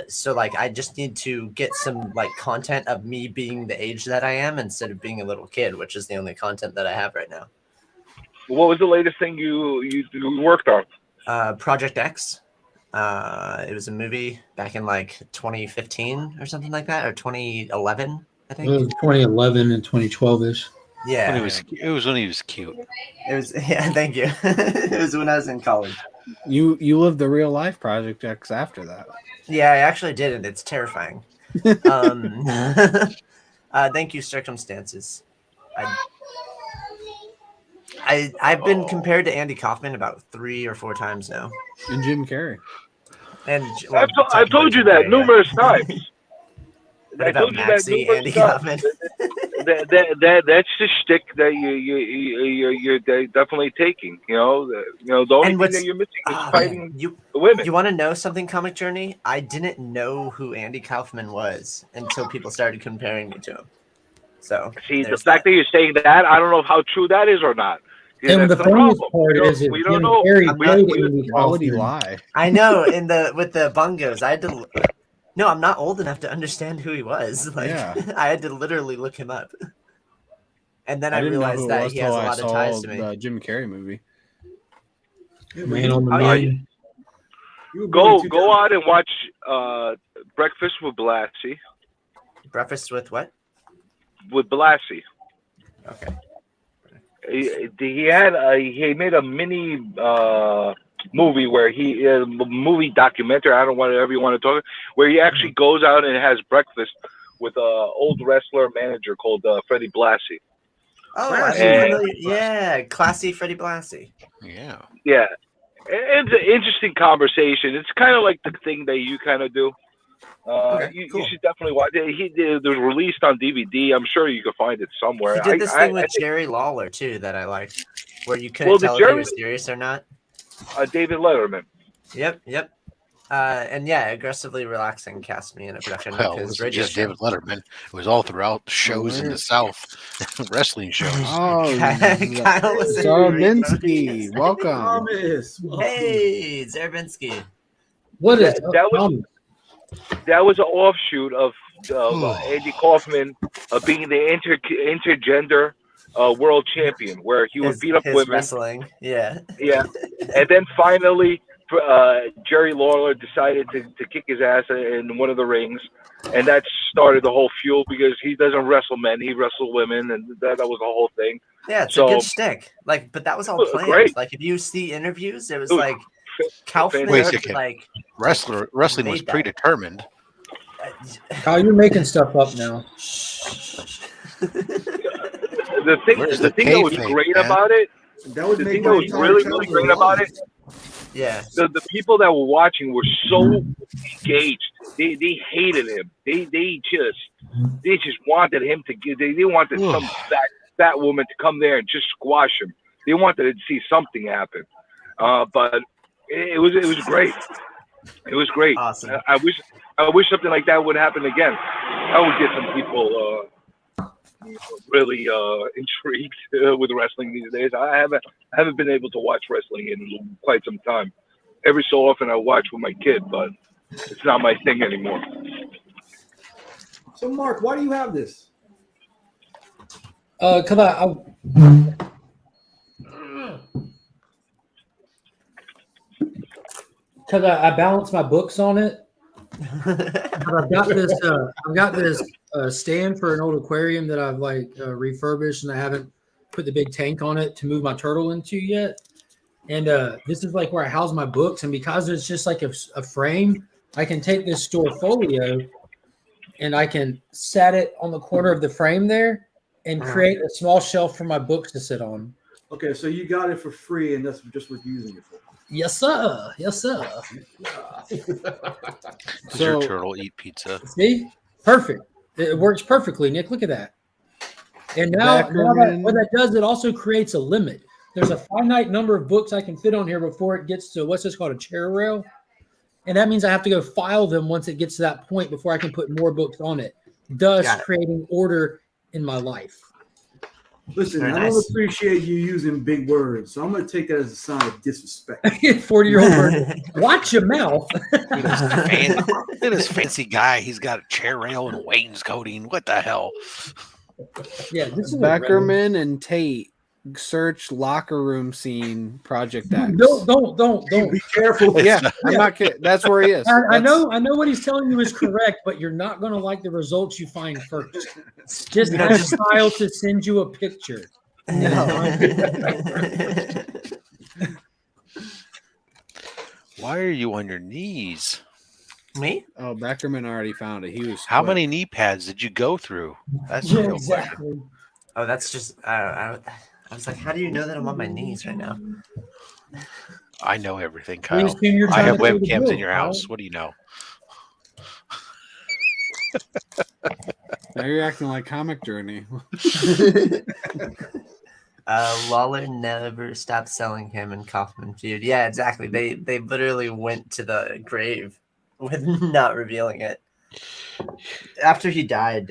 So like I just need to get some like content of me being the age that I am instead of being a little kid, which is the only content that I have right now. What was the latest thing you worked on? Project X. It was a movie back in like 2015 or something like that, or 2011, I think. It was 2011 and 2012ish. Yeah, it was when he was cute. It was thank you. It was when I was in college. You lived the real life Project X after that. Yeah, I actually did, and it's terrifying. Thank you, Circumstances. I've been compared to Andy Kaufman about 3 or 4 times now. And Jim Carrey. And I've told you that numerous times. I told you that Andy Kaufman. That's the shtick that you're definitely taking. The only thing that you're missing is fighting the women. You want to know something, Comic Journey? I didn't know who Andy Kaufman was until people started comparing me to him. So see, the fact that you're saying that, I don't know how true that is or not. And the funniest part is we don't know. Why would he lie? I know. With the bungos, I had to. No, I'm not old enough to understand who he was. Like, yeah. I had to literally look him up, and then I realized that he has a lot of ties to me. The Jim Carrey movie. Man on the Moon. Go out and watch Breakfast with Blassie. Breakfast with what? With Blassie. Okay. He made a mini movie where movie documentary. I don't know whatever you want to talk. Where he actually goes out and has breakfast with a old wrestler manager called Freddie Blassie. Oh, yeah, classy Freddie Blassie. Yeah. Yeah, it's an interesting conversation. It's kind of like the thing that you kind of do. You should definitely watch it. It was released on DVD. I'm sure you can find it somewhere. He did this thing with Jerry Lawler too that I liked, where you couldn't tell if he was serious or not. David Letterman. Yep. And yeah, aggressively relaxing cast me in a production. Well, it wasn't just David Letterman. It was all throughout shows in the South, wrestling shows. Oh, Zarbinsky, welcome. Hey, Zarbinsky. What is that was an offshoot of Andy Kaufman being the intergender world champion, where he would beat up women. Wrestling, yeah. And then finally, Jerry Lawler decided to kick his ass in one of the rings, and that started the whole feud because he doesn't wrestle men; he wrestles women, and that was the whole thing. Yeah, it's a good shtick. Like, but that was all planned. Great. Like, if you see interviews, it was like Kaufman. Like wrestling was predetermined. Kyle, you're making stuff up now. The thing that was great about it. The thing that was really great about it. Yeah. The people that were watching were so engaged. They hated him. They just wanted him to get. They wanted some fat woman to come there and just squash him. They wanted to see something happen. But it was great. It was great. Awesome. I wish something like that would happen again. I would get some people really intrigued with wrestling these days. I haven't been able to watch wrestling in quite some time. Every so often I watch with my kid, but it's not my thing anymore. So Mark, why do you have this? Because I balance my books on it. I've got this stand for an old aquarium that I've refurbished, and I haven't put the big tank on it to move my turtle into yet. And this is like where I house my books, and because it's just like a frame, I can take this Storefolio and I can set it on the corner of the frame there and create a small shelf for my books to sit on. Okay, so you got it for free, and that's just what you're using it for. Yes, sir. Yes, sir. Does your turtle eat pizza? See? Perfect. It works perfectly, Nick. Look at that. And now what that does, it also creates a limit. There's a finite number of books I can fit on here before it gets to what's this called, a chair rail. And that means I have to go file them once it gets to that point before I can put more books on it, thus creating order in my life. Listen, Very I nice. don't appreciate you using big words, so I'm going to take that as a sign of disrespect. 40-year-old person, watch your mouth. Look at this fancy guy. He's got a chair rail and wainscoting. What the hell? Yeah, this is Beckerman and Tate search locker room scene Project X. Don't be careful. Yeah, I'm not kidding. That's where he is. I know what he's telling you is correct, but you're not going to like the results you find first. Just ask Kyle to send you a picture. Why are you on your knees? Me? Oh, Beckerman already found it. He was. How quick. many knee pads did you go through? That's the real question. Oh, that's just. I was like, how do you know that I'm on my knees right now? I know everything, We Kyle. assume you're I trying have to pay the webcams bill, in your Kyle. house. What do you know? Now you're acting like Comic Journey. Lawler never stopped selling him and Kaufman feud. Yeah, exactly. They literally went to the grave with not revealing it. After he died,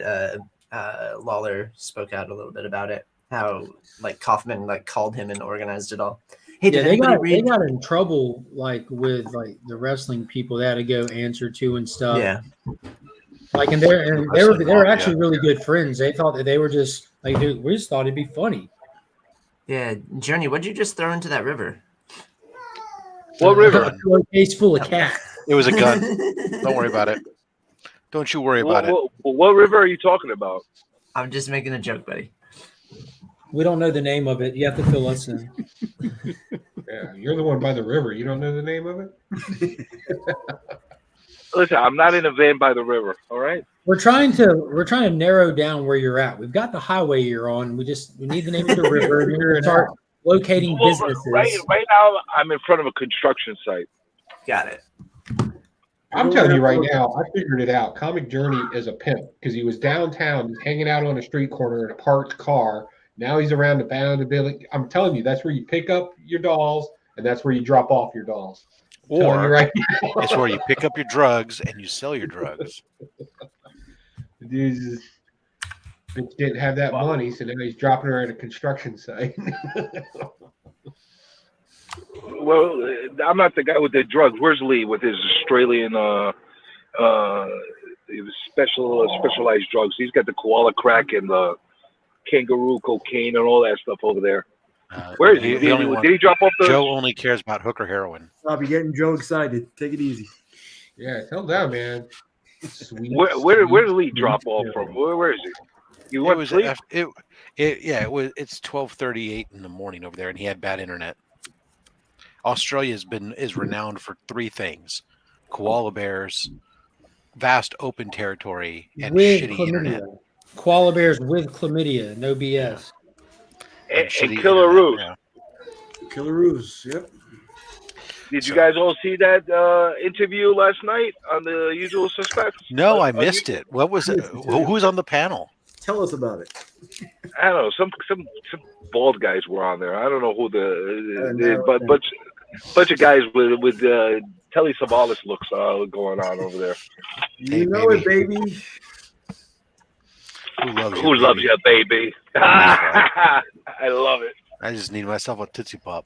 Lawler spoke out a little bit about it. How like Kaufman like called him and organized it all. Hey, Yeah, did they anybody read? got in trouble with the wrestling people they had to go answer to and stuff. Yeah. Like and they were actually really good friends. They thought that they were just like, dude, we just thought it'd be funny. Yeah, Journey, what'd you just throw into that river? What river? A case full of cats. It was a gun. Don't worry about it. Don't you worry about it. What river are you talking about? I'm just making a joke, buddy. We don't know the name of it. You have to fill us in. Yeah, you're the one by the river. You don't know the name of it? Listen, I'm not in a van by the river. All right. We're trying to narrow down where you're at. We've got the highway you're on. We need the name of the river. And we're gonna start locating Well, businesses. right now, I'm in front of a construction site. Got it. I'm telling you right now, I figured it out. Comic Journey is a pimp because he was downtown, just hanging out on a street corner in a parked car. Now he's around the bound of building. I'm telling you, that's where you pick up your dolls, and that's where you drop off your dolls. I'm telling you Or right now. it's where you pick up your drugs and you sell your drugs. The dude just didn't have that money, so now he's dropping her at a construction site. Well, I'm not the guy with the drugs. Where's Lee with his Australian specialized drugs? He's got the koala crack and the kangaroo cocaine and all that stuff over there. Where is he? Did he drop off the? Joe only cares about hooker heroin. Stop, you're getting Joe excited. Take it easy. Yeah, tell him down, man. Sweet, Where did Lee drop off from? Where is he? You went to sleep? It's 12:38 in the morning over there, and he had bad internet. Australia is renowned for three things: koala bears, vast open territory, and with shitty chlamydia. internet. Koala bears with chlamydia, no BS. And shitty Killaroos. internet, Killaroos, yep. Did you guys all see that interview last night on the Usual Suspects? No, I missed it. What was it? Who was on the panel? Tell us about it. I don't know. Some bald guys were on there. I don't know who but bunch of guys with Telly Savalas looks going on over there. You know it, baby. Who loves you, baby? I love it. I just need myself a Tootsie Pop.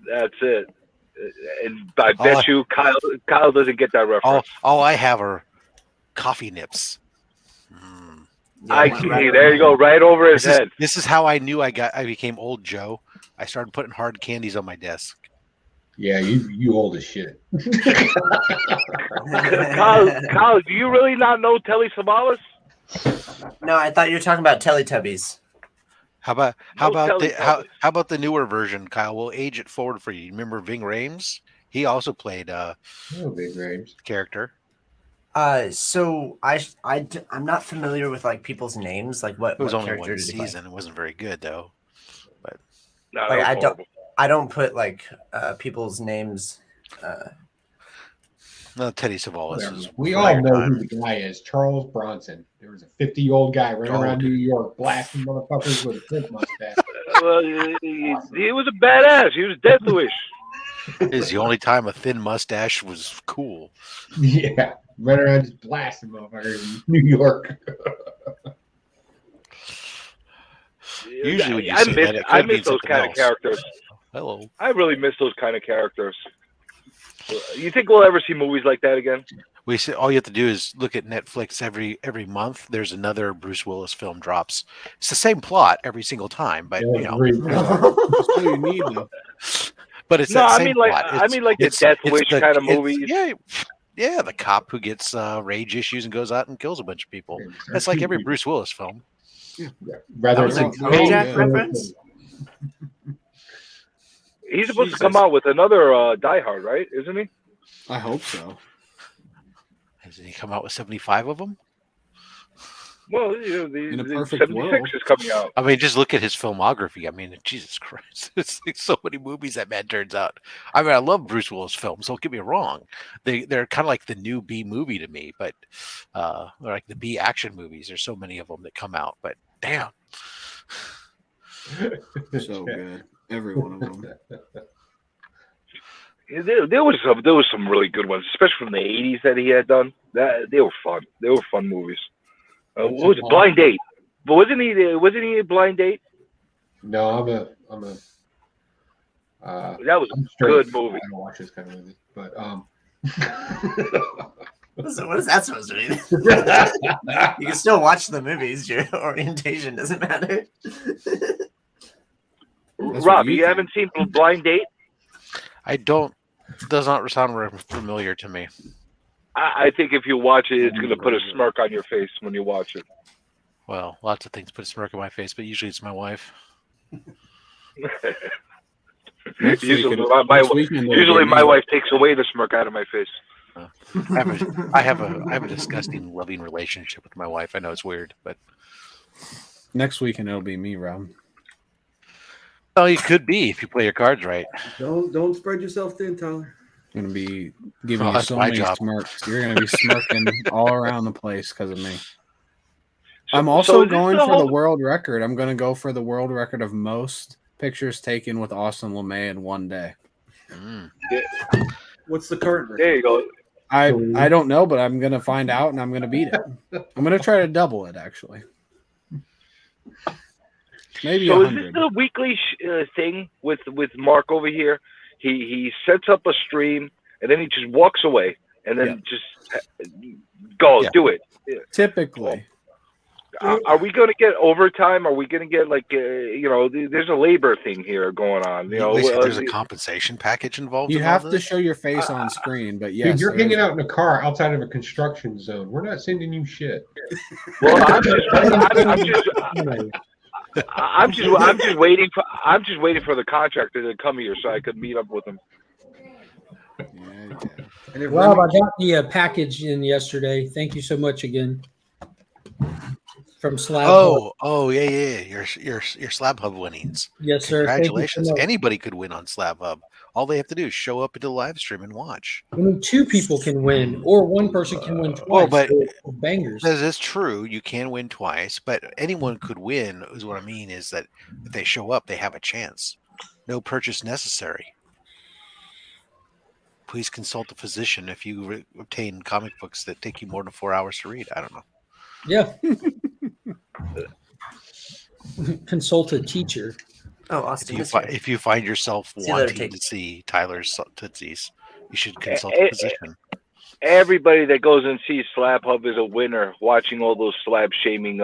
That's it. And I bet you Kyle doesn't get that reference. All I have are coffee nips. There you go, right over his head. This is how I knew I became old, Joe. I started putting hard candies on my desk. Yeah, you old as shit. Kyle, do you really not know Telly Savalas? No, I thought you were talking about Teletubbies. How about the newer version, Kyle? We'll age it forward for you. Remember Ving Rhames? He also played Ving Rhames character. So I'm not familiar with like people's names. Like what? It was what only character one did he play? season. It wasn't very good though. But Like I don't put like people's names. No, Teddy Savalas Whatever. is. We before all your know time. who the guy is. Charles Bronson. There was a 50-year-old guy running Oh, around dude. New York blasting motherfuckers with a flint mustache. Well, he was a badass. He was deathwish. Is the only time a thin mustache was cool. Yeah, running around just blasting motherfuckers in New York. Usually when you I say miss that, it I could miss mean those something kind of else. characters. Hello. I really miss those kind of characters. You think we'll ever see movies like that again? We say all you have to do is look at Netflix every month. There's another Bruce Willis film drops. It's the same plot every single time, but you know. That's all you need, though. But it's No, that I same mean like plot. I mean like the Death Wish kind of movies. Yeah, the cop who gets rage issues and goes out and kills a bunch of people. That's like every Bruce Willis film. Rather That was a Kojak reference? He's supposed to come out with another Die Hard, right? Isn't he? I hope so. Hasn't he come out with 75 of them? Well, you know, In a the perfect 76 world. is coming out. I mean, just look at his filmography. I mean, Jesus Christ. It's like so many movies that man turns out. I mean, I love Bruce Willis films, don't get me wrong. They're kind of like the new B movie to me, but they're like the B action movies. There's so many of them that come out, but damn. So good. Every one of them. There was some really good ones, especially from the 80s that he had done. They were fun. They were fun movies. What was it? Blind Date. But wasn't he a Blind Date? No, I'm a. That was a good movie. I don't watch this kind of movie, but What is that supposed to mean? You can still watch the movies. Your orientation doesn't matter. Rob, you haven't seen Blind Date? I don't. Does not sound familiar to me. I think if you watch it, it's going to put a smirk on your face when you watch it. Well, lots of things put a smirk on my face, but usually it's my wife. Usually my wife takes away the smirk out of my face. I have a disgusting loving relationship with my wife. I know it's weird, but Next weekend it'll be me, Rob. well, you could be if you play your cards right. Don't spread yourself thin, Tyler. I'm gonna be giving Oh, you that's so my many job. smirks. You're gonna be smirking all around the place because of me. I'm so also is this going the for the whole- world record. I'm gonna go for the world record of most pictures taken with Austin LeMay in one day. What's the current record? There you go. I don't know, but I'm gonna find out and I'm gonna beat it. I'm gonna try to double it actually. Maybe So is this 100. the weekly thing with Mark over here? He sets up a stream and then he just walks away and then just go do it. Typically. Are we going to get overtime? Are we going to get there's a labor thing here going on. There's a compensation package involved. You in all have to this? show your face on screen, but yes, dude, you're there hanging is- out in a car outside of a construction zone. We're not sending you shit. Well, I'm just waiting for the contractor to come here so I could meet up with him. Rob, I got the package in yesterday. Thank you so much again. From Slab Hub. Yeah. Your Slab Hub winnings. Yes, sir. Thank you so Congratulations. much. Anybody could win on Slab Hub. All they have to do is show up into the live stream and watch. I mean, two people can win, or one person can win twice. Well, but So, bangers. That is true. You can win twice, but anyone could win. Is what I mean is that if they show up, they have a chance. No purchase necessary. Please consult a physician if you obtain comic books that take you more than 4 hours to read. I don't know. Yeah. Consult a teacher. Oh, Austin. If you find yourself See you later, wanting Tate. to see Tyler's Tootsies, you should consult a physician. Everybody that goes and sees Slab Hub is a winner. Watching all those slab shaming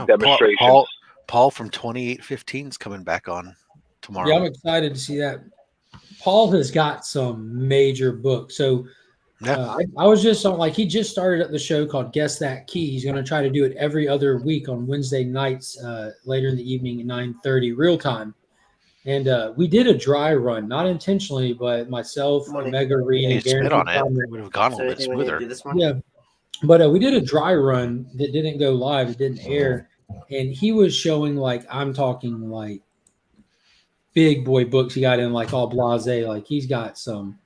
demonstrations. Paul from 2815 is coming back on tomorrow. Yeah, I'm excited to see that. Paul has got some major books. So I was just on, he just started up the show called Guess That Key. He's going to try to do it every other week on Wednesday nights, later in the evening at 9:30 real time. And we did a dry run, not intentionally, but myself, Omega Reed, and spit on it. Guaranteed It would have gone a little bit smoother. Yeah, but we did a dry run that didn't go live. It didn't air. And he was showing, I'm talking big boy books he got in, all blase. He's got some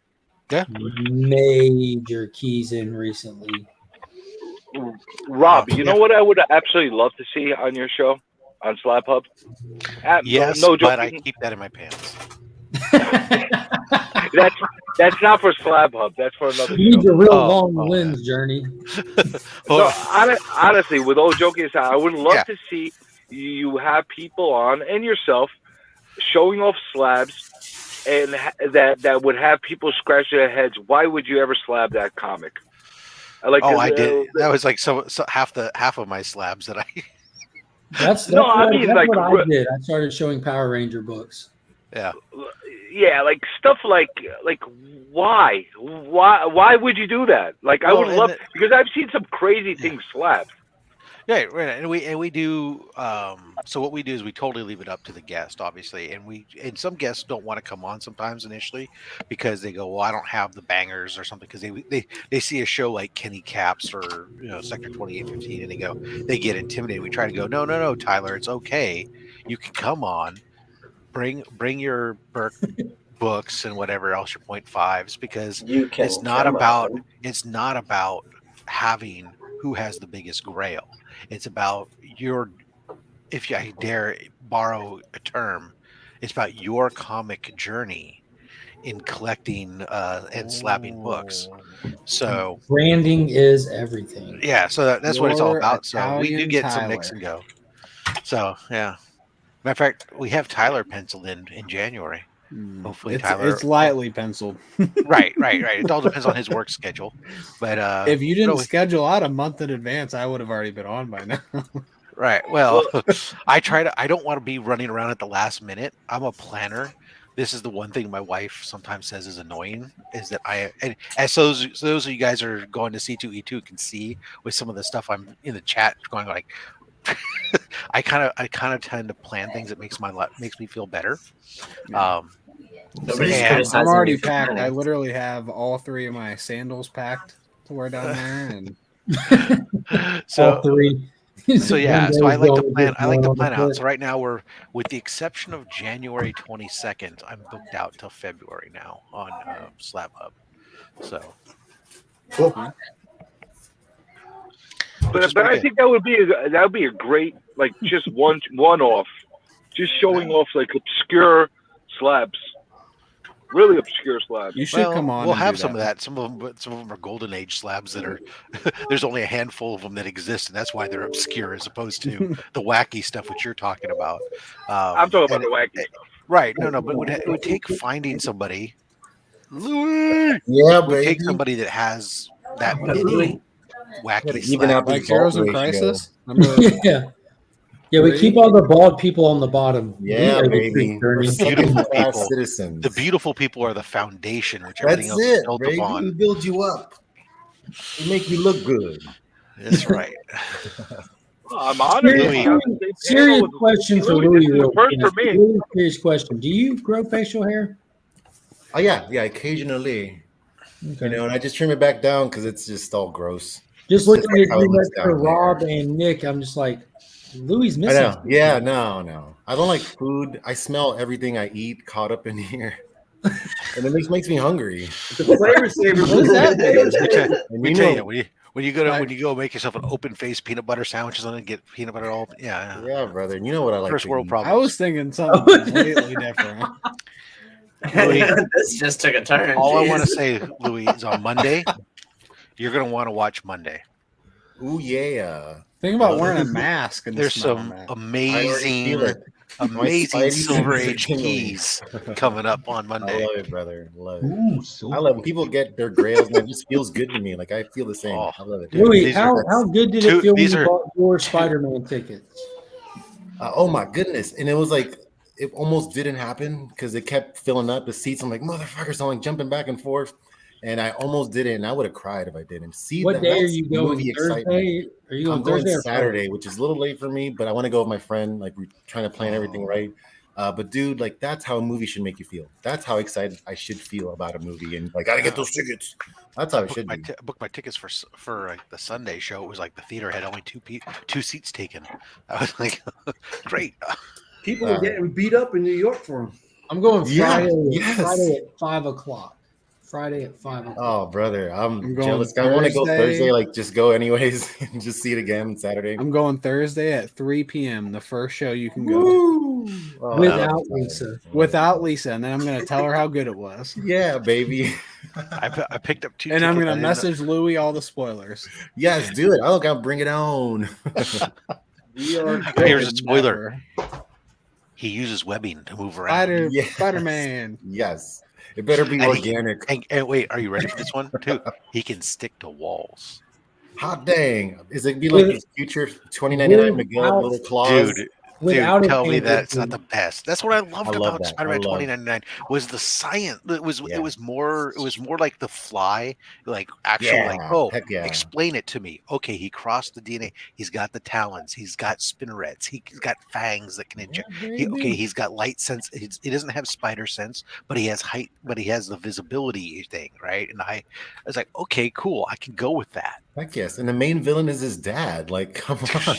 Yeah. major keys in recently. Rob, you know what I would absolutely love to see on your show on Slab Hub? Yes, no but I joking. keep that in my pants. That's not for Slab Hub. That's for another You need show. a real long lens, Journey. No, honestly, with all joking aside, I would love to see you have people on and yourself showing off slabs, and that would have people scratch their heads. Why would you ever slab that comic? I did. That was like so half of my slabs that I. That's No, what, I mean, that's like, what I did. I started showing Power Ranger books. Yeah. Yeah, like stuff like why would you do that? Like, I would love, because I've seen some crazy things slapped. Yeah, right. And we do. So what we do is we totally leave it up to the guest, obviously, and some guests don't want to come on sometimes initially because they go, well, I don't have the bangers or something, because they see a show like Kenny Caps or Sector 2815 and they get intimidated. We try to go, no, Tyler, it's okay. You can come on, bring your books and whatever else, your 0.5s, because it's not about having who has the biggest grail. It's about if I dare borrow a term, it's about your comic journey in collecting and slabbing books. So branding is everything. Yeah, so that's what it's all about. So we do Italian get some Tyler. mix and go. So yeah, matter of fact, we have Tyler penciled in January. Hopefully, Tyler. It's lightly penciled. Right. It all depends on his work schedule. But if you didn't schedule out a month in advance, I would have already been on by now. Right. Well, I don't want to be running around at the last minute. I'm a planner. This is the one thing my wife sometimes says is annoying, is that and as those of you guys are going to C2E2 can see with some of the stuff I'm in the chat going like, I kind of tend to plan things that makes me feel better. I'm already packed. I literally have all 3 of my sandals packed to wear down there, and all 3. So yeah, so I like to plan out. So right now we're, with the exception of January 22nd, I'm booked out till February now on Slab Hub. So But I think that would be a great, like, just one off, just showing off like obscure slabs, really obscure slabs. You should come on. We'll have some of that. Some of them are golden age slabs that are. There's only a handful of them that exist, and that's why they're obscure, as opposed to the wacky stuff which you're talking about. I'm talking about the wacky stuff. Right? No, but it would take finding somebody. Louis, yeah, it would take somebody that has that many wacky even out like Heroes in Crisis. Yeah, we keep all the bald people on the bottom. Yeah, baby. The beautiful people are the foundation, which everything else is built upon. We build you up. We make you look good. That's right. I'm honored. Serious question for Louis. First for me. Serious question. Do you grow facial hair? Oh yeah, occasionally. Okay. And I just trim it back down because it's just all gross. Just looking at how it you looks next to down there. Rob and Nick, I'm just like, Louis I missing. know. Yeah, no. I don't like food. I smell everything I eat caught up in here. And it makes me hungry. The flavor saver. What is that? And We tell you, when you go make yourself an open face peanut butter sandwiches on it, get peanut butter all. Yeah, brother. And you know what I like. First to world eat. problem. I was thinking something completely different. This just took a turn. All I Jeez. want to say, Louis, is on Monday, you're going to want to watch Monday. Ooh yeah. Think about wearing a mask. And There's smelling some that. amazing Spidey Silver senses are Age tingling. keys coming up on Monday. I love it, brother. Love it. Ooh, I love when people get their grails, and it just feels good to me. Like I feel the same. I love it. Louis, These how good did it feel when these you are- bought your Spider-Man tickets? Oh my goodness! And it was like it almost didn't happen because it kept filling up the seats. I'm like, motherfuckers! I'm like jumping back and forth, and I almost did it. And I would have cried if I didn't. See, What day are that's you going? movie excitement. Thursday? Are you I'm going going Thursday or Saturday, Friday? which is a little late for me, but I want to go with my friend. Like we're trying to plan everything right. But dude, like that's how a movie should make you feel. That's how excited I should feel about a movie, and like gotta get those tickets. That's how it should be. Booked my tickets for like the Sunday show. It was like the theater had only two seats taken. I was like, great. People are getting beat up in New York for them. I'm going Yeah, Friday. yes. Friday at 5:00. Friday at 5 o'clock. Oh, brother, I'm going jealous. I want to go Thursday. Thursday, like just go anyways and just see it again Saturday. I'm going Thursday at 3 p.m. The first show you can go Oh, Without Lisa. without Lisa, and then I'm gonna tell her how good it was. Yeah, baby. I picked up 2 And I'm tickets. gonna I didn't message Louie all the spoilers. Yes, do it. I'll bring it on. We are Here's a spoiler. He uses webbing to move around. Yes. Spider-Man. Yes. It better be And organic. And wait, are you ready for this one too? He can stick to walls. Hot dang. Is it be like his future 2099 Miguel little claws? Dude, tell me that's not the best. That's what I loved love about that. Spider-Man I love- 2099 was the science. It was more like the Fly, like actual Yeah, heck yeah. explain it to me. Okay, he crossed the DNA. He's got the talons. He's got spinnerets. He's got fangs that can inject. He's got light sense. He doesn't have spider sense, but he has height. But he has the visibility thing, right? And I was like, okay, cool. I can go with that. Heck yes. And the main villain is his dad. Like, come on.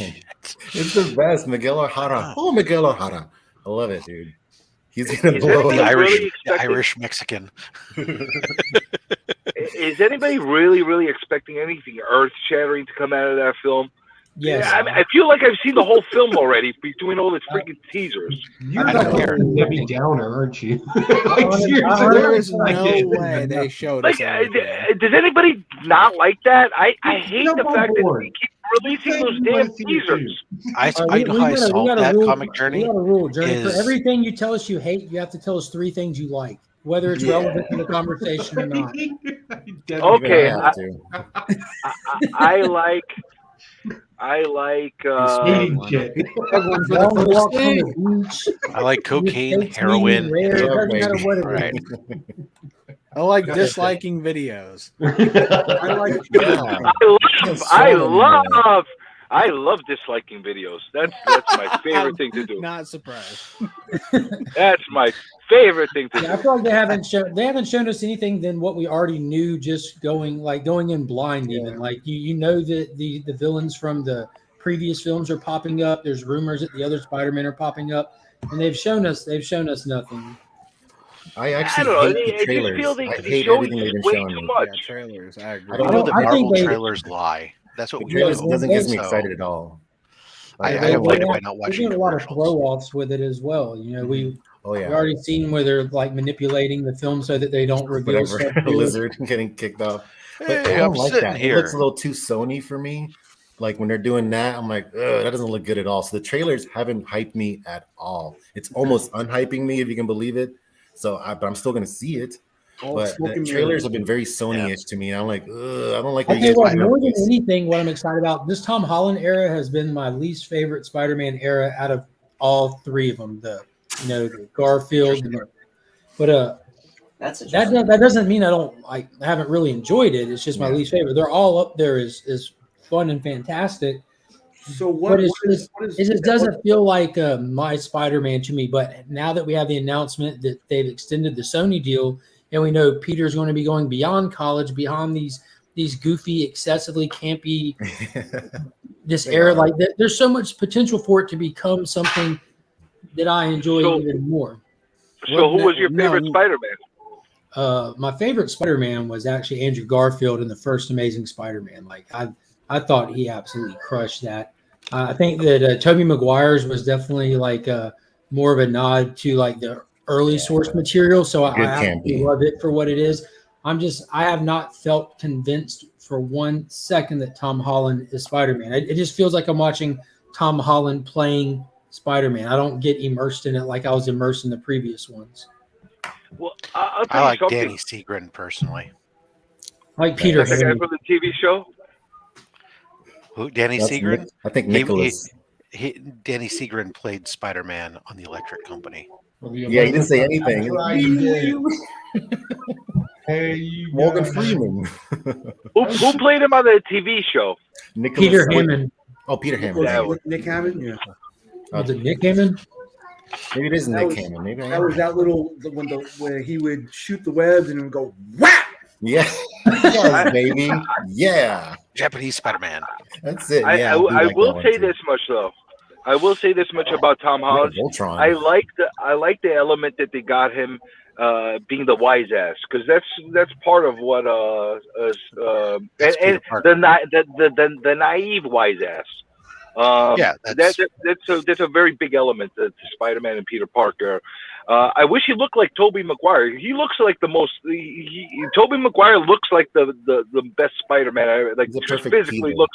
It's the best. Miguel O'Hara. Oh, Miguel O'Hara. I love it, dude. He's gonna Is blow anybody up. really expecting- Irish Mexican. Is anybody really expecting anything earth-shattering to come out of that film? Yes. Yeah, I feel like I've seen the whole film already between all the freaking teasers. You're Debbie Downer, aren't you? Like, seriously, There is I no did. way they showed Like, us everything. does anybody not like that? I hate Jump the on fact that board. they keep releasing those damn teasers. I know how I solved that comic We journey. got a rule, Journey. is- For everything you tell us you hate, you have to tell us 3 things you like, whether it's relevant to the conversation or not. Okay, I have to. I like Eating shit. Long walk on the beach. I like cocaine, Mistakes heroin. being rare, it doesn't baby. matter what it is. Right. I like disliking videos. I like I love disliking videos. That's my favorite thing to do. Not surprised. That's my favorite thing to Yeah, I do. feel like they haven't shown us anything than what we already knew, just going in blind. Even like you know that the villains from the previous films are popping up. There's rumors that the other Spider-Men are popping up, and they've shown us nothing. I I actually don't know. hate the I just trailers. feel they I hate show everything they've been way showing too me. much. Yeah, trailers. I agree. I I don't know the I think Marvel they- trailers lie. That's what The we trailers know. doesn't get me So- excited at all. I They- avoid they it by have- not they're watching doing a lot of commercials. throw-offs with it as well. You know, we Oh yeah. already seen where they're like manipulating the film so that they don't reveal Whatever. stuff. A lizard getting kicked off. But Hey, I don't I'm like sitting that. here. It looks a little too Sony for me. Like when they're doing that, I'm like, ugh, that doesn't look good at all. So the trailers haven't hyped me at all. It's almost unhyping me, if you can believe it. But I'm still gonna see it. All But smoke the and trailers mirrors. have been very Sony-ish to me. And I'm like, ugh, I don't like I what tell you what, doing more with than this. anything, what I'm excited about, this Tom Holland era has been my least favorite Spider-Man era out of all 3 of them. The Garfield, but That's that doesn't mean I haven't really enjoyed it. It's just my least favorite. They're all up there as fun and fantastic. So what? But What it just doesn't feel like my Spider-Man to me. But now that we have the announcement that they've extended the Sony deal, and we know Peter's going to be going beyond college, beyond these goofy, excessively campy, this era, like there's so much potential for it to become something that I enjoy even more. So who was your favorite Spider-Man? My favorite Spider-Man was actually Andrew Garfield in the first Amazing Spider-Man. Like I thought he absolutely crushed that. I think that Tobey Maguire's was definitely like more of a nod to like the early source material. So I absolutely love it for what it is. I have not felt convinced for 1 second that Tom Holland is Spider-Man. It just feels like I'm watching Tom Holland playing Spider-Man. I don't get immersed in it like I was immersed in the previous ones. Well, I'll I tell like you something. Danny Segrin personally. Like Peter That's the guy Hammond. from the TV show. Who? Danny That's Segrin? I think Nicholas. Danny Segrin played Spider-Man on the Electric Company. Yeah, he didn't say anything. Hey, Morgan Freeman. Who played him on the TV show? Nicholas Peter Hammond. Oh, Peter Hammond. Nick Hammond. Yeah. Was it Nick Hammond? Maybe it is That Nick was- Hammond. Maybe I That am. was that little where he would shoot the webs and it would go whap. Yeah. Yes, baby. Yeah. Japanese Spider-Man. That's it. I Yeah. do like will that one say too. this much though. I will say this much about Tom Holland. Voltron. I like the element that they got him being the wise ass, because that's part of what and the naive wise ass. Yeah, that's a very big element to Spider-Man and Peter Parker. I wish he looked like Tobey Maguire. He looks like the most. Tobey Maguire looks like the best Spider-Man. Like He's a just perfect physically Peter.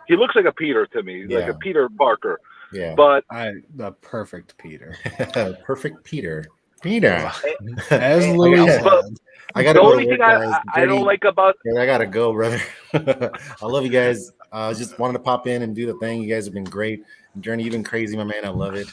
He looks like a Peter to me, like Yeah. a Peter Parker. Yeah. But the perfect Peter. Perfect Peter. Peter. As I Louis gotta- said. I gotta the go only to work, thing guys. I don't like about I gotta go, brother. I love you guys. I just wanted to pop in and do the thing. You guys have been great. Journey, you've been crazy, my man. I love it.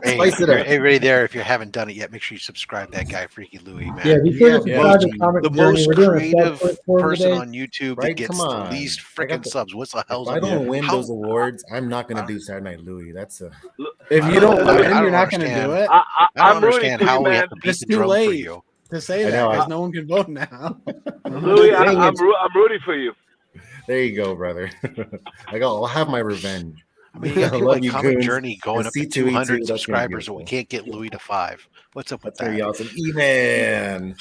Hey, Spice it up. everybody there, if you haven't done it yet, make sure you subscribe to that guy, Freaky Louie, man. Yeah, be sure to subscribe to Comic The Journey. most We're doing a creative sub for him person today. on YouTube Right? that gets Come the on. least I got freaking the- subs. What's the hell's If I up? don't win How- those awards, I'm not gonna do Saturday Night Louie. That's a. If you don't win, you're not going to do it. I don't I'm rooting understand for how you, we man. have to beat It's the too drum for late you. to say I that know, because no one can vote now. Louis, I'm Dang it. rooting for you. There you go, brother. I'll have my revenge. I mean, you got I people love like you, Comic goons. Journey going And up to C2E2, 200 that's gonna be subscribers, and we beautiful. can't get Louis to 5. What's up with That's pretty that? awesome. E-Man.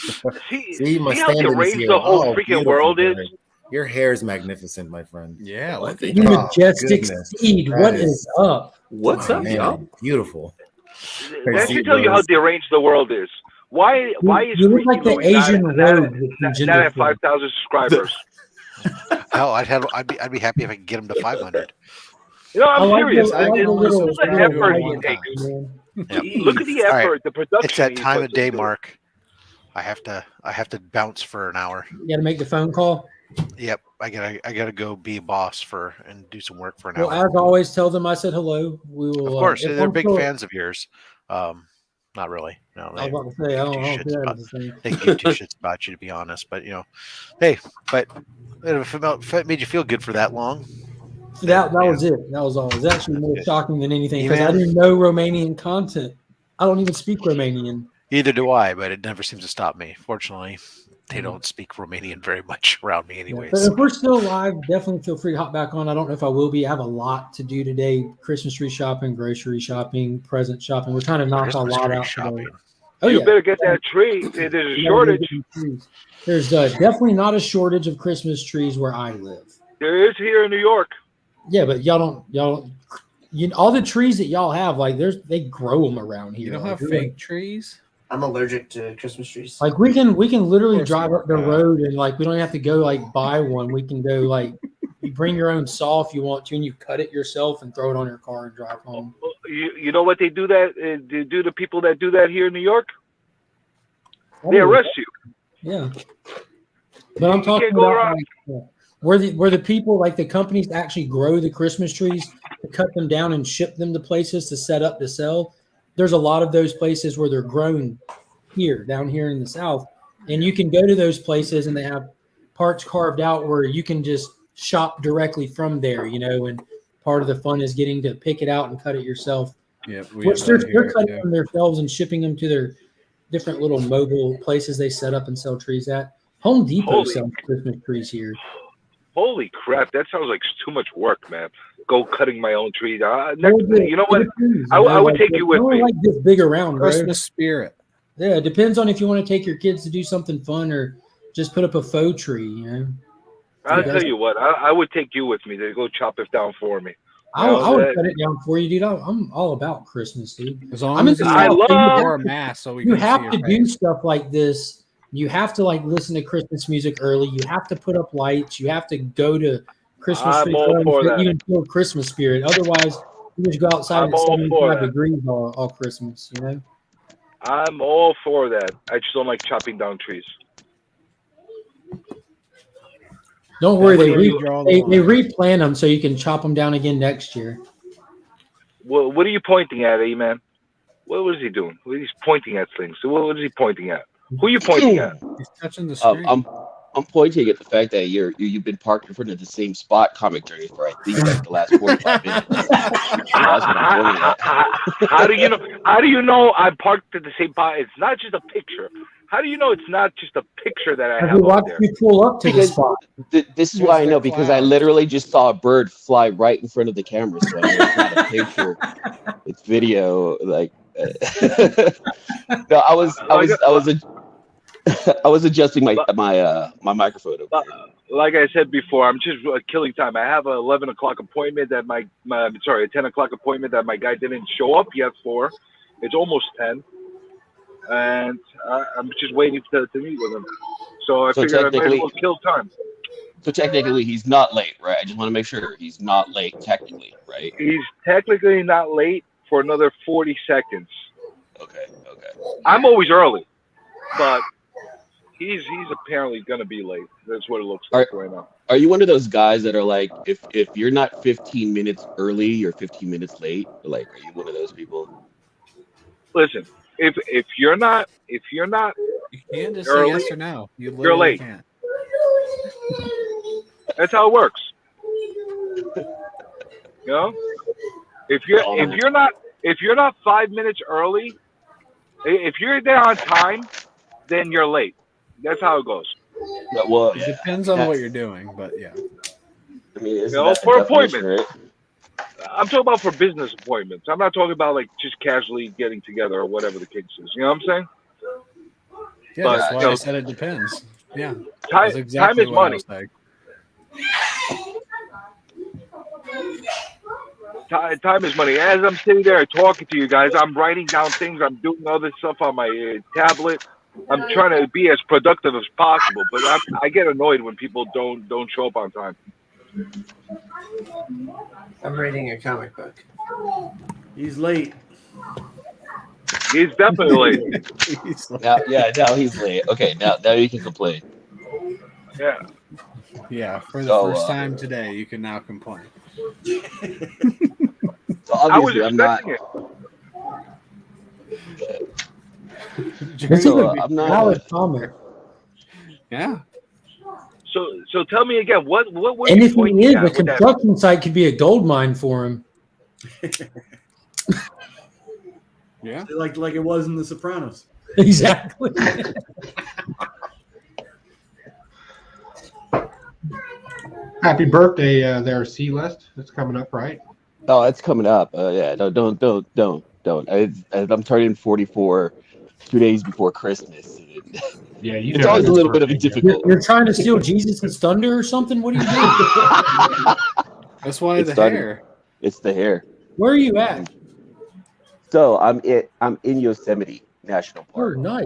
See my how stand-in is deranged here. the whole Oh, freaking beautiful, world is? brother. Your hair is magnificent, my friend. Yeah, look You majestic steed. What is up? What's up, y'all? Beautiful. That should tell you how deranged the world is. Why is You look Freaky like the Louie Asian not road with some at ginger 5,000 subscribers? Hell, I'd be happy if I could get him to 500. You know, I'm I like serious. the- I like This the little- is the little effort he white takes. man. Look at the All right. effort, the production. It's that he time of puts day, into it. Mark. I have to bounce for an hour. You got to make the phone call. Yep, I gotta go be a boss and do some work for an Well, hour. as always, tell them I said hello. We will. Of course, if they're I'm big still- fans of yours. Not really. No, I was about to say, I don't know if that is the same. they give two shits about you, to be honest. But hey, but if it made you feel good for that long, That was it. That was all. It was actually more shocking than anything because I Email? didn't know Romanian content. I don't even speak Romanian. either do I. But it never seems to stop me. Fortunately, they don't speak Romanian very much around me, anyways. But if we're still live, definitely feel free to hop back on. I don't know if I will be. I have a lot to do today: Christmas tree shopping, grocery shopping, present shopping. We're trying to knock Christmas a lot tree out shopping. today. Oh You yeah, better get that tree. There's a You gotta go shortage. get some trees. There's definitely not a shortage of Christmas trees where I live. There is here in New York. Yeah, but y'all don't. All the trees that y'all have, like they grow them around here. You don't Like, have we're fake trees? I'm allergic to Christmas trees. Like we can literally course drive you up the are. road and like we don't have to go like buy one. We can go like you bring your own saw if you want to and you cut it yourself and throw it on your car and drive home. You know what they do that? They do to people that do that here in New York? They Oh, arrest you. Yeah. But I'm You talking can't go about around. like, where the people like the companies actually grow the Christmas trees to cut them down and ship them to places to set up to sell. There's a lot of those places where they're grown down here in the South. And you can go to those places and they have parts carved out where you can just shop directly from there, and part of the fun is getting to pick it out and cut it yourself. Yep. Which they're cutting them themselves and shipping them to their different little mobile places they set up and sell trees at. Home Depot Holy- sells Christmas trees here. Holy crap! That sounds like too much work, man. Go cutting my own tree. You know what? I would take you with me. Like this big around, bro. Christmas spirit. Yeah, it depends on if you want to take your kids to do something fun or just put up a faux tree. I'll tell you what. I would take you with me to go chop it down for me. I would cut it down for you, dude. I'm all about Christmas, dude. As long I'm as in you the South, wear a mask so we you can have see to your do face. stuff like this. You have to like listen to Christmas music early. You have to put up lights. You have to go to Christmas I'm tree all farms for that that. even feel Christmas spirit. Otherwise, you just go outside I'm at all for 75 that. degrees all Christmas. I'm all for that. I just don't like chopping down trees. Don't worry, That's they where you draw the they line. replant them so you can chop them down again next year. Well, what are you pointing at, man? What was he doing? He's pointing at things. So what is he pointing at? Who are you pointing at? He's touching the screen. I'm pointing at the fact that you've been parked in front of the same spot, Comic Journey, for I think like the last 45 minutes. That's what I'm pointing at. How do you know? How do you know I'm parked at the same spot? It's not just a picture. How do you know it's not just a picture that I Have have you up watched there? me pull up to the Because spot? This is why I know, because I literally just saw a bird fly right in front of the camera. So I know it's not a picture, it's video. Like No, I was adjusting my microphone over here. Like I said before, I'm just killing time. I have a 11 o'clock appointment that a 10 o'clock appointment that my guy didn't show up yet for. It's almost 10, and I'm just waiting to meet with him. So I figured I might as well kill time. So technically, he's not late, right? I just want to make sure he's not late technically, right? He's technically not late for another 40 seconds. Okay. I'm always early, but he's apparently gonna be late. That's what it looks like right now. Are you one of those guys that are like, if you're not 15 minutes early, you're 15 minutes late? Like, are you one of those people? Listen, if you're not You can't just early, say yes or no. You're late. Can't. That's how it works. You know, if you're not 5 minutes early, if you're there on time, then you're late. That's how it goes. Well, it depends on what you're doing, but yeah. I mean, for appointments. Right? I'm talking about for business appointments. I'm not talking about like just casually getting together or whatever the case is. You know what I'm saying? Yeah, but, that's why I said it depends. Yeah. Time is money. Time is money. As I'm sitting there talking to you guys, I'm writing down things. I'm doing other stuff on my tablet. I'm trying to be as productive as possible, but I get annoyed when people don't show up on time. I'm reading your comic book. He's late. He's definitely late. Now he's late. Okay, now you can complain. Yeah. Yeah, for the first time today, you can now complain. So obviously, I'm not. I'm not. Valid comment. Yeah. So tell me again, what and if he is, a construction site could be a gold mine for him. Yeah, like it was in The Sopranos. Exactly. Happy birthday, there, C-List. It's coming up, right? Oh, it's coming up. Yeah, don't. I'm turning 44 2 days before Christmas. Yeah, it's always a little bit of a difficult. You're trying to steal Jesus' thunder or something? What are you doing? That's why the hair. It's the hair. Where are you at? So I'm in Yosemite National Park. Oh, nice.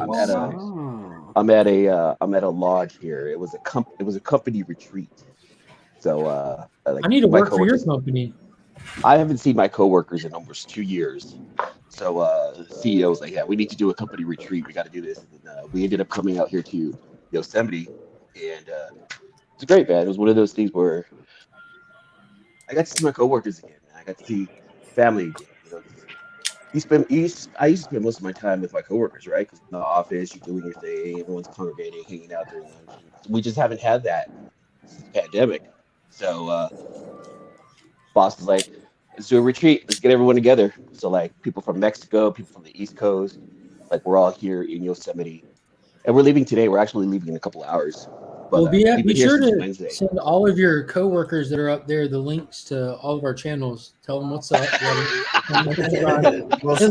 I'm at a lodge here. It was a company retreat. So I need to work for your company. I haven't seen my coworkers in almost 2 years. So the CEO was like, "Yeah, we need to do a company retreat. We got to do this." And, we ended up coming out here to Yosemite, and it's great, man. It was one of those things where I got to see my coworkers again. I got to see family again. You know, I used to spend most of my time with my coworkers, right? Because in the office, you're doing your thing, everyone's congregating, hanging out during lunch. We just haven't had that since the pandemic. So boss was like, "Let's do a retreat. Let's get everyone together." So like people from Mexico, people from the East Coast, like we're all here in Yosemite, and we're leaving today. We're actually leaving in a couple of hours. But, well, be sure to send all of your coworkers that are up there the links to all of our channels. Tell them what's up. At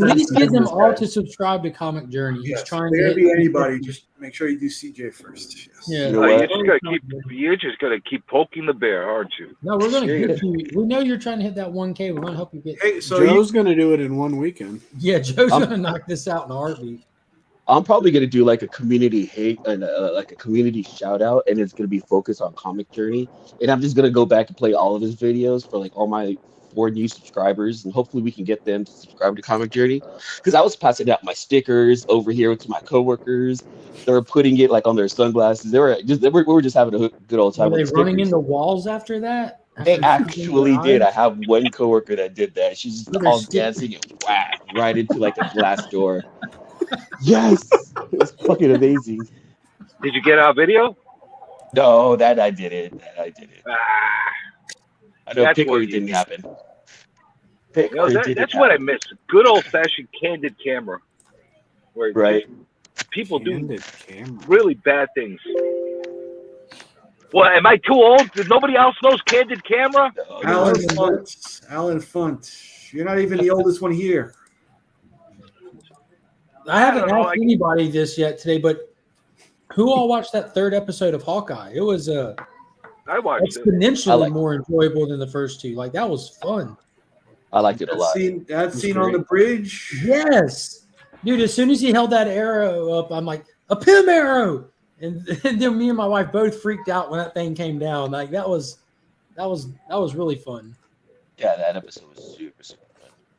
least get them all to subscribe to Comic Journey. He's trying to be anybody. Just make sure you do CJ first. Yes. Yeah, you're just gonna keep poking the bear, aren't you? No, we're gonna get you. We know you're trying to hit that 1K. We're gonna help you get. Hey, so Joe's gonna do it in one weekend. Yeah, Joe's gonna knock this out in a heartbeat. I'm probably gonna do like a community like a community shout out, and it's gonna be focused on Comic Journey. And I'm just gonna go back and play all of his videos for like all my 4 new subscribers, and hopefully we can get them to subscribe to Comic Journey. Because I was passing out my stickers over here to my coworkers. They were putting it like on their sunglasses. We were just having a good old time. Were they running into walls after that? They actually did. I have one coworker that did that. She's just all dancing and whack right into like a glass door. Yes, it was fucking amazing. Did you get our video? No, that I didn't. I know Pickery didn't happen. That's what I miss. Good old fashioned candid camera. Where right. People do really bad things. Well, am I too old? Nobody else knows candid camera? Alan Funt. You're not even the oldest one here. I haven't don't know, asked anybody this yet today, but who all watched that third episode of Hawkeye? It was I watched it. exponentially more enjoyable than the first two. Like that was fun. I liked it a lot. That scene on the bridge. Yes, dude. As soon as he held that arrow up, I'm like a Pym arrow, and then me and my wife both freaked out when that thing came down. Like that was really fun. Yeah, that episode was super fun.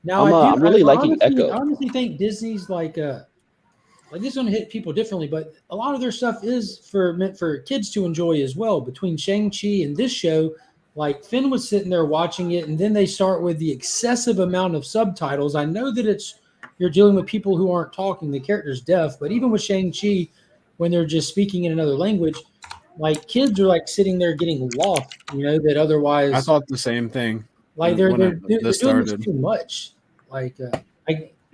Now I'm really liking Echo. I honestly think Disney's like this is going to hit people differently, but a lot of their stuff is meant for kids to enjoy as well. Between Shang-Chi and this show, like Finn was sitting there watching it, and then they start with the excessive amount of subtitles. I know that you're dealing with people who aren't talking, the character's deaf, but even with Shang-Chi, when they're just speaking in another language, like kids are like sitting there getting lost, that otherwise. I thought the same thing. Like they're doing this too much. Like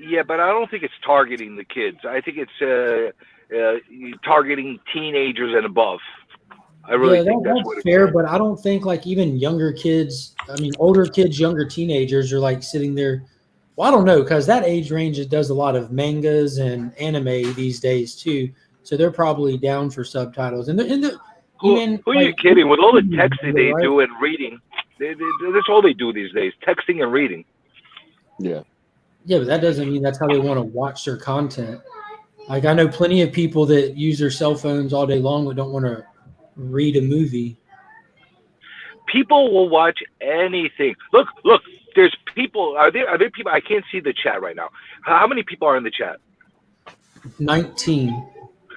yeah, but I don't think it's targeting the kids. I think it's targeting teenagers and above. I really think that's what it's fair, but I don't think like even younger kids. I mean, older kids, younger teenagers are like sitting there. Well, I don't know because that age range does a lot of mangas and anime these days too. So they're probably down for subtitles. And who are you kidding? With all the texting they do and reading, that's all they do these days: texting and reading. Yeah. Yeah, but that doesn't mean that's how they want to watch their content. Like I know plenty of people that use their cell phones all day long but don't want to read a movie. People will watch anything. Look. There's people. Are there people? I can't see the chat right now. How many people are in the chat? 19.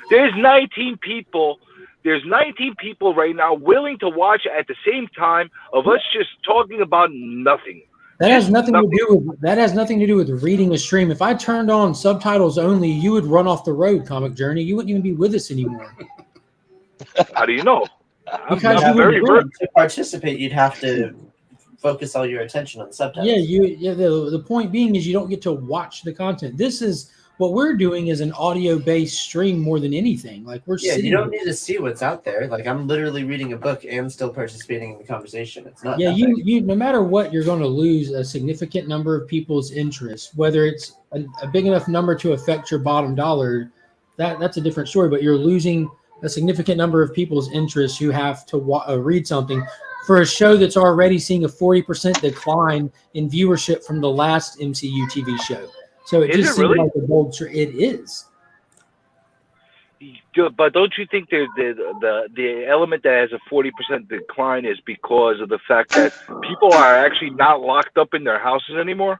There's 19 people. There's 19 people right now willing to watch at the same time of us just talking about nothing. That has nothing to do with reading a stream. If I turned on subtitles only, you would run off the road, Comic Journey. You wouldn't even be with us anymore. How do you know? Because to participate, you'd have to focus all your attention on the subtitles. Yeah, the point being is you don't get to watch the content. This is what we're doing is an audio-based stream more than anything. Like we're you don't need to see what's out there. Like I'm literally reading a book and still participating in the conversation. It's not. Yeah, you no matter what, you're going to lose a significant number of people's interest. Whether it's a big enough number to affect your bottom dollar, that's a different story. But you're losing a significant number of people's interest who have to read something for a show that's already seeing a 40% decline in viewership from the last MCU TV show. So it just seems like a bold. It is. But don't you think the element that has a 40% decline is because of the fact that people are actually not locked up in their houses anymore?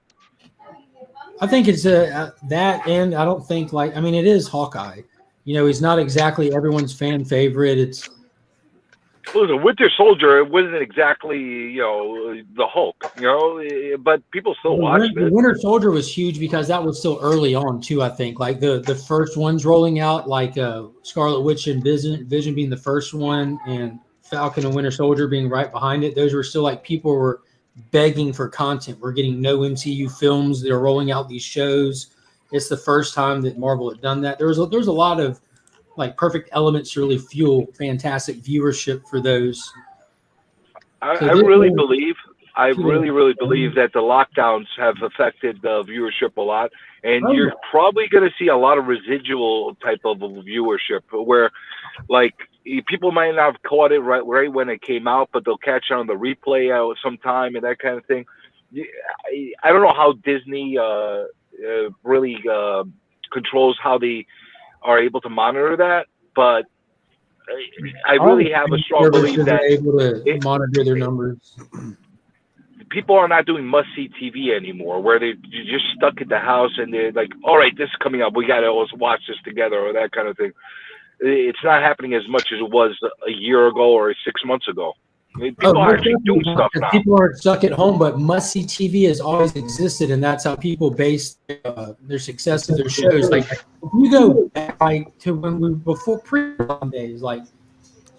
I think it's that, and I don't think it is Hawkeye. He's not exactly everyone's fan favorite. Listen, Winter Soldier wasn't exactly, the Hulk, but people still watched it. The Winter Soldier was huge because that was still early on too. I think like the first ones rolling out, like Scarlet Witch and Vision being the first one, and Falcon and Winter Soldier being right behind it. Those were still like people were begging for content. We're getting no MCU films. They're rolling out these shows. It's the first time that Marvel had done that. There was a lot of like perfect elements to really fuel fantastic viewership for those. I really believe that the lockdowns have affected the viewership a lot, and you're probably going to see a lot of residual type of viewership where, like, people might not have caught it right when it came out, but they'll catch it on the replay out sometime and that kind of thing. I don't know how Disney really controls how they are able to monitor that, but I really have a strong belief that able to monitor their numbers. People are not doing must-see TV anymore, where they're just stuck in the house and they're like, "All right, this is coming up. We got to always watch this together," or that kind of thing. It's not happening as much as it was a year ago or 6 months ago. People are actually doing stuff now. People aren't stuck at home, but must-see TV has always existed, and that's how people base their success of their shows. Like, if you go back to when we before pre-lockdown days, like,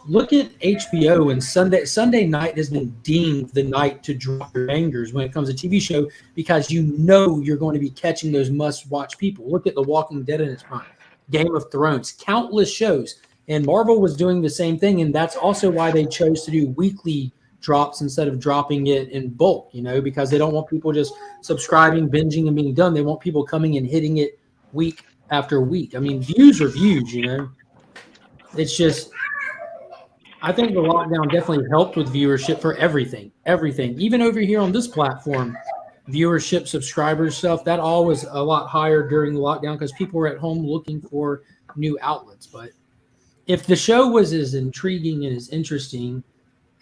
look at HBO, and Sunday night has been deemed the night to drop your bangers when it comes to TV show because you're going to be catching those must-watch people. Look at The Walking Dead in its prime, Game of Thrones, countless shows. And Marvel was doing the same thing, and that's also why they chose to do weekly drops instead of dropping it in bulk, because they don't want people just subscribing, binging, and being done. They want people coming and hitting it week after week. I mean, views are views, you know. It's just, I think the lockdown definitely helped with viewership for everything. Everything. Even over here on this platform, viewership, subscribers, stuff, that all was a lot higher during the lockdown because people were at home looking for new outlets. But if the show was as intriguing and as interesting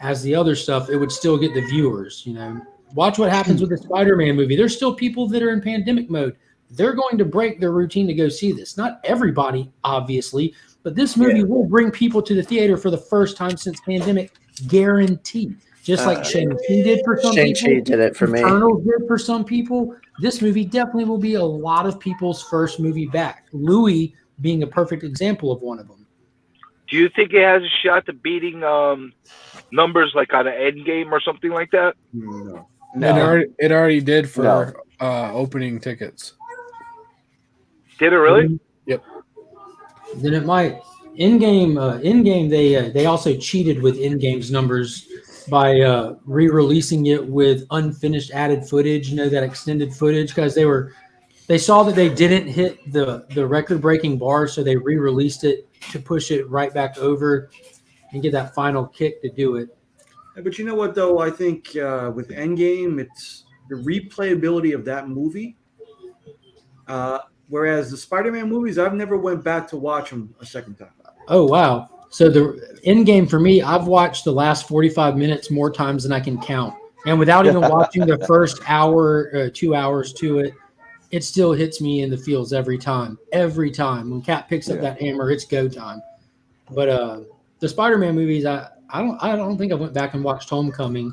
as the other stuff, it would still get the viewers, you know. Watch what happens with the Spider-Man movie. There's still people that are in pandemic mode. They're going to break their routine to go see this. Not everybody, obviously, but this movie will bring people to the theater for the first time since pandemic, guaranteed. Just like Shang-Chi did for some people. Shang-Chi did it for me. Eternals did for some people. This movie definitely will be a lot of people's first movie back. Louis being a perfect example of one of them. Do you think it has a shot to beating numbers like on an Endgame or something like that? No. It already did for opening tickets. Did it really? Yep. Then it might. In-game, they also cheated with in-game's numbers by re-releasing it with unfinished added footage, you know, that extended footage, because they saw that they didn't hit the record-breaking bar, so they re-released it to push it right back over and get that final kick to do it. But you know what, though? I think with Endgame, it's the replayability of that movie. Whereas the Spider-Man movies, I've never went back to watch them a second time. Oh, wow. So the Endgame for me, I've watched the last 45 minutes more times than I can count. And without even watching the first hour, 2 hours to it, it still hits me in the feels every time. Every time. When Cap picks up that hammer, it's go time. But the Spider-Man movies, I don't think I went back and watched Homecoming.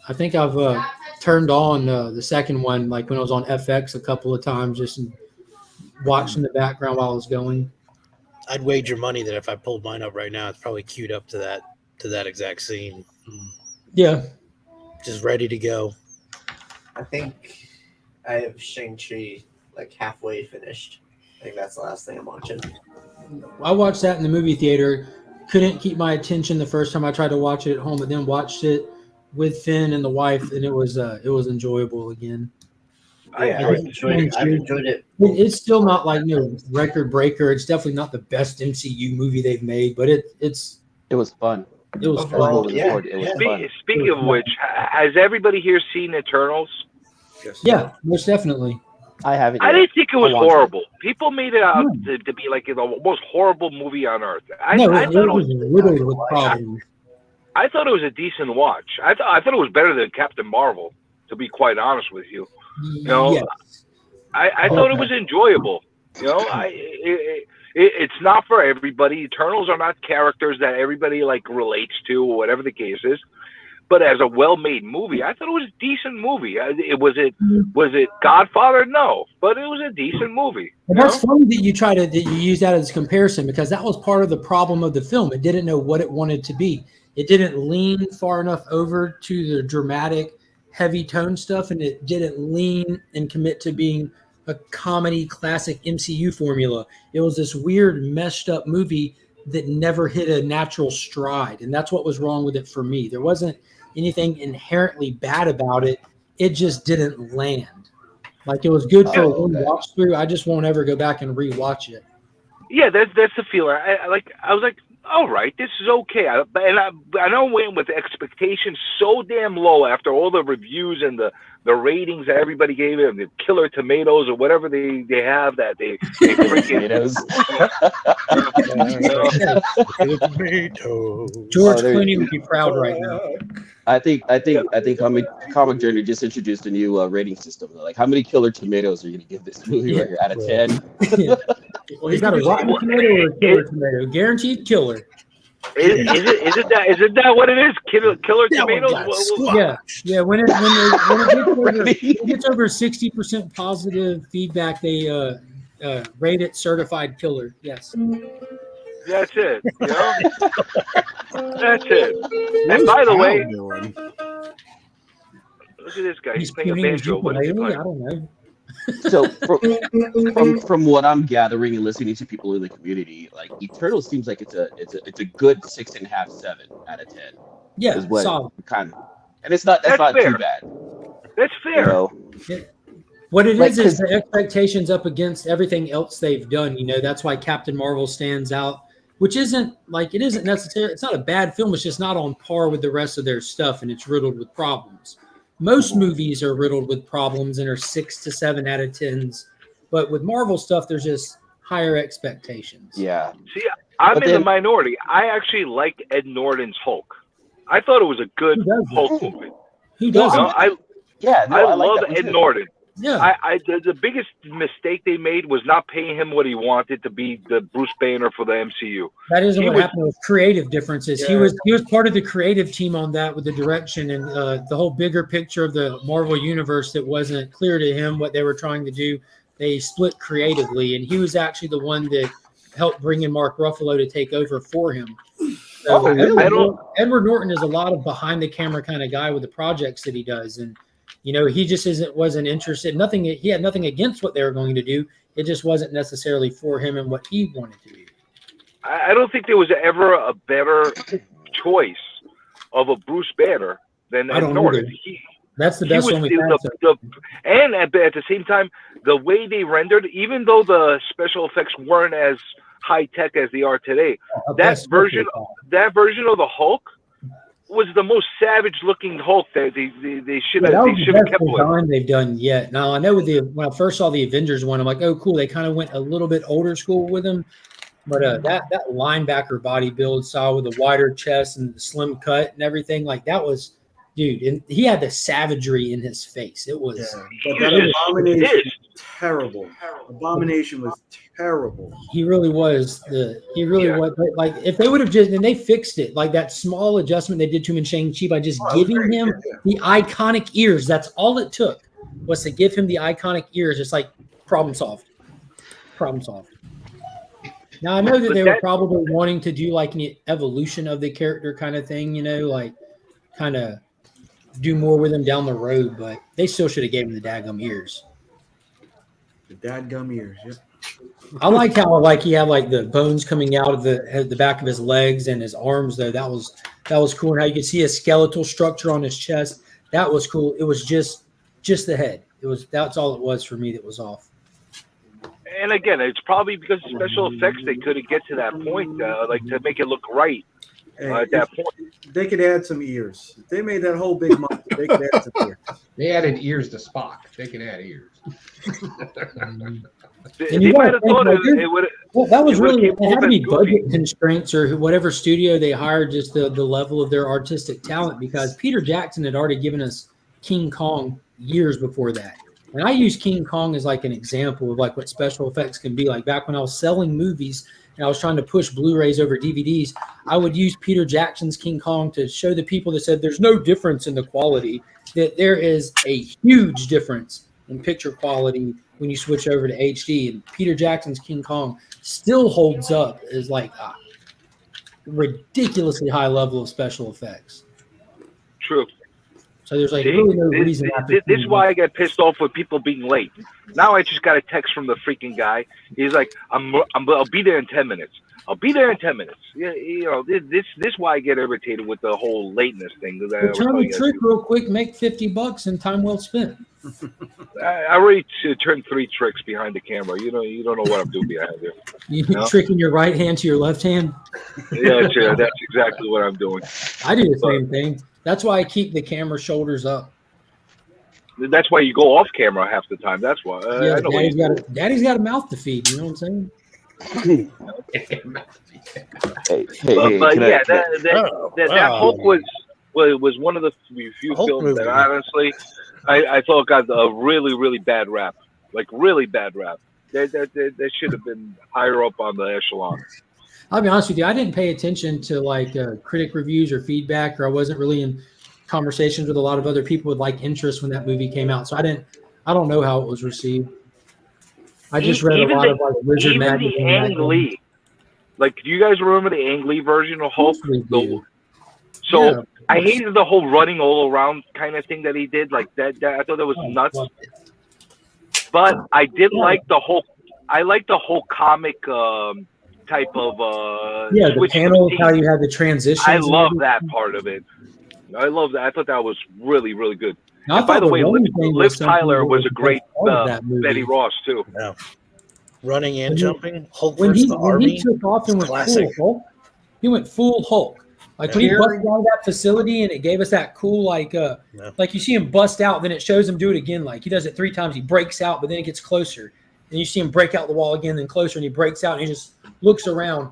I think I've turned on the second one, like when I was on FX a couple of times, just watched in the background while I was going. I'd wager money that if I pulled mine up right now, it's probably queued up to that exact scene. Yeah. Just ready to go. I think I have Shang-Chi like halfway finished. I think that's the last thing I'm watching. I watched that in the movie theater. Couldn't keep my attention the first time I tried to watch it at home, but then watched it with Finn and the wife, and it was enjoyable again. I've enjoyed it. It's still not like record breaker. It's definitely not the best MCU movie they've made, but it was fun. It was fun. Speaking of which, has everybody here seen Eternals? Yeah, most definitely. I haven't. I didn't think it was horrible. People made it out to be like the most horrible movie on earth. I thought it was riddled with problems. I thought it was a decent watch. I thought it was better than Captain Marvel, to be quite honest with you. You know, Yes. I thought it was enjoyable. You know, it's not for everybody. Eternals are not characters that everybody like relates to, or whatever the case is. But as a well-made movie, I thought it was a decent movie. Was it Godfather? No, but it was a decent movie. And that's funny that you use that as a comparison, because that was part of the problem of the film. It didn't know what it wanted to be. It didn't lean far enough over to the dramatic, heavy tone stuff, and it didn't lean and commit to being a comedy classic MCU formula. It was this weird, messed up movie that never hit a natural stride, and that's what was wrong with it for me. There wasn't anything inherently bad about it. It just didn't land. Like, it was good for one watch through. I just won't ever go back and rewatch it. Yeah, that's the feeling. I was like, all right, this is okay. I know I went with expectations so damn low after all the reviews and the ratings that everybody gave it, and the killer tomatoes or whatever they have that they freaking George Clooney would be proud right now. I think Comic Journey just introduced a new rating system. Like, how many killer tomatoes are you going to give this movie right here out of 10? Well, he's got a rotten tomato or a killer tomato. Guaranteed killer. Is it that what it is? Killer tomatoes? Yeah. When it gets over 60% positive feedback, they rate it certified killer. Yes. That's it. You know? That's it. And by the way, look at this guy. He's playing a banjo. What is he playing? I don't know. So from what I'm gathering and listening to people in the community, like, Eternal seems like it's a good 6.5, 7 out of 10. Yeah, is what solid. Kind of, and that's not fair. too bad. That's fair. You know? What it Like, is the expectations up against everything else they've done. You know, that's why Captain Marvel stands out, which isn't like, it isn't necessarily, it's not a bad film. It's just not on par with the rest of their stuff, and it's riddled with problems. Most movies are riddled with problems and are 6 to 7 out of 10s. But with Marvel stuff, there's just higher expectations. Yeah. See, I'm But in the then- minority. I actually liked Ed Norton's Hulk. I thought it was a good Hulk movie. Who doesn't? No, I like love that one Ed too. Norton. Yeah. The biggest mistake they made was not paying him what he wanted to be the Bruce Banner for the MCU. That isn't He what was- happened with creative differences. He was part of the creative team on that with the direction and the whole bigger picture of the Marvel universe that wasn't clear to him what they were trying to do. They split creatively, and he was actually the one that helped bring in Mark Ruffalo to take over for him. So Edward Norton is a lot of behind the camera kind of guy with the projects that he does, and he just wasn't interested. He had nothing against what they were going to do. It just wasn't necessarily for him and what he wanted to do. I don't think there was ever a better choice of a Bruce Banner than I Ed don't Norton. either. That's the best was one we've had. And at the same time, the way they rendered, even though the special effects weren't as high tech as they are today, that version of the Hulk was the most savage looking Hulk that they should have kept with. Design they've done yet. Now I know when I first saw the Avengers one, I'm like, oh cool, they kind of went a little bit older school with him. But that linebacker body build style with the wider chest and the slim cut and everything, like that was, dude, and he had the savagery in his face. It was, but that Abomination was terrible. Abomination was terrible. He really was was. Like if they would have and they fixed it, like that small adjustment they did to him in Shang-Chi by just giving him the iconic ears. That's all it took was to give him the iconic ears. It's like problem solved. Now I know that they were probably wanting to do like an evolution of the character kind of thing, like kind of do more with him down the road, but they still should have gave him the dadgum ears. The dadgum ears, yep. I like how he had like the bones coming out of the back of his legs and his arms though. That was cool. And how you could see a skeletal structure on his chest. That was cool. It was just the head. That's all it was for me that was off. And again, it's probably because of special effects they couldn't get to that point, like to make it look right at that point. They could add some ears. If they made that whole big monster, they could add some ears. They added ears to Spock. They could add ears. They might have thought it would. Well, that was really it had to be budget constraints or whatever studio they hired, just the level of their artistic talent, because Peter Jackson had already given us King Kong years before that. And I use King Kong as like an example of like what special effects can be. Like back when I was selling movies and I was trying to push Blu-rays over DVDs, I would use Peter Jackson's King Kong to show the people that said there's no difference in the quality, that there is a huge difference in picture quality when you switch over to HD. And Peter Jackson's King Kong still holds up as like a ridiculously high level of special effects. True. So there's like really no reason. This is why I get pissed off with people being late. Now I just got a text from the freaking guy. He's like, I'll be there in 10 minutes. I'll be there in 10 minutes. Yeah, this is why I get irritated with the whole lateness thing. Turn the trick real quick, make $50 and time well spent. I already turned 3 tricks behind the camera. You don't know what I'm doing behind there. You tricking your right hand to your left hand? Yeah, that's exactly what I'm doing. I do the same thing. That's why I keep the camera shoulders up. That's why you go off camera half the time. That's why. Yeah, Daddy's got a mouth to feed. You know what I'm saying? That Hulk was one of the few Hulk films movie. that honestly I thought got a really, really bad rap. Like really bad rap. That should have been higher up on the echelon. I'll be honest with you. I didn't pay attention to like critic reviews or feedback, or I wasn't really in conversations with a lot of other people with like interest when that movie came out. So I don't know how it was received. I just read a lot of like Wizard magazine. Even the Ang Lee. Like, do you guys remember the Ang Lee version of Hulk? So I hated the whole running all around kind of thing that he did. Like that I thought that was nuts. But I did like the whole. I like the whole comic type of. The panel, how you had the transitions. I love that part of it. I love that. I thought that was really, really good. Now, I And by thought the the way, running Liv, thing Liv was something Tyler that was a the great best part of that movie. Betty Ross too. Yeah. Running and When he- jumping. Hulk When versus he the when Army. he took off and went Classic. full Hulk, he went full Hulk. Like when he busted out of that facility and it gave us that cool like you see him bust out, then it shows him do it again. Like he does it 3 times. He breaks out, but then it gets closer. And you see him break out the wall again, then closer, and he breaks out and he just looks around,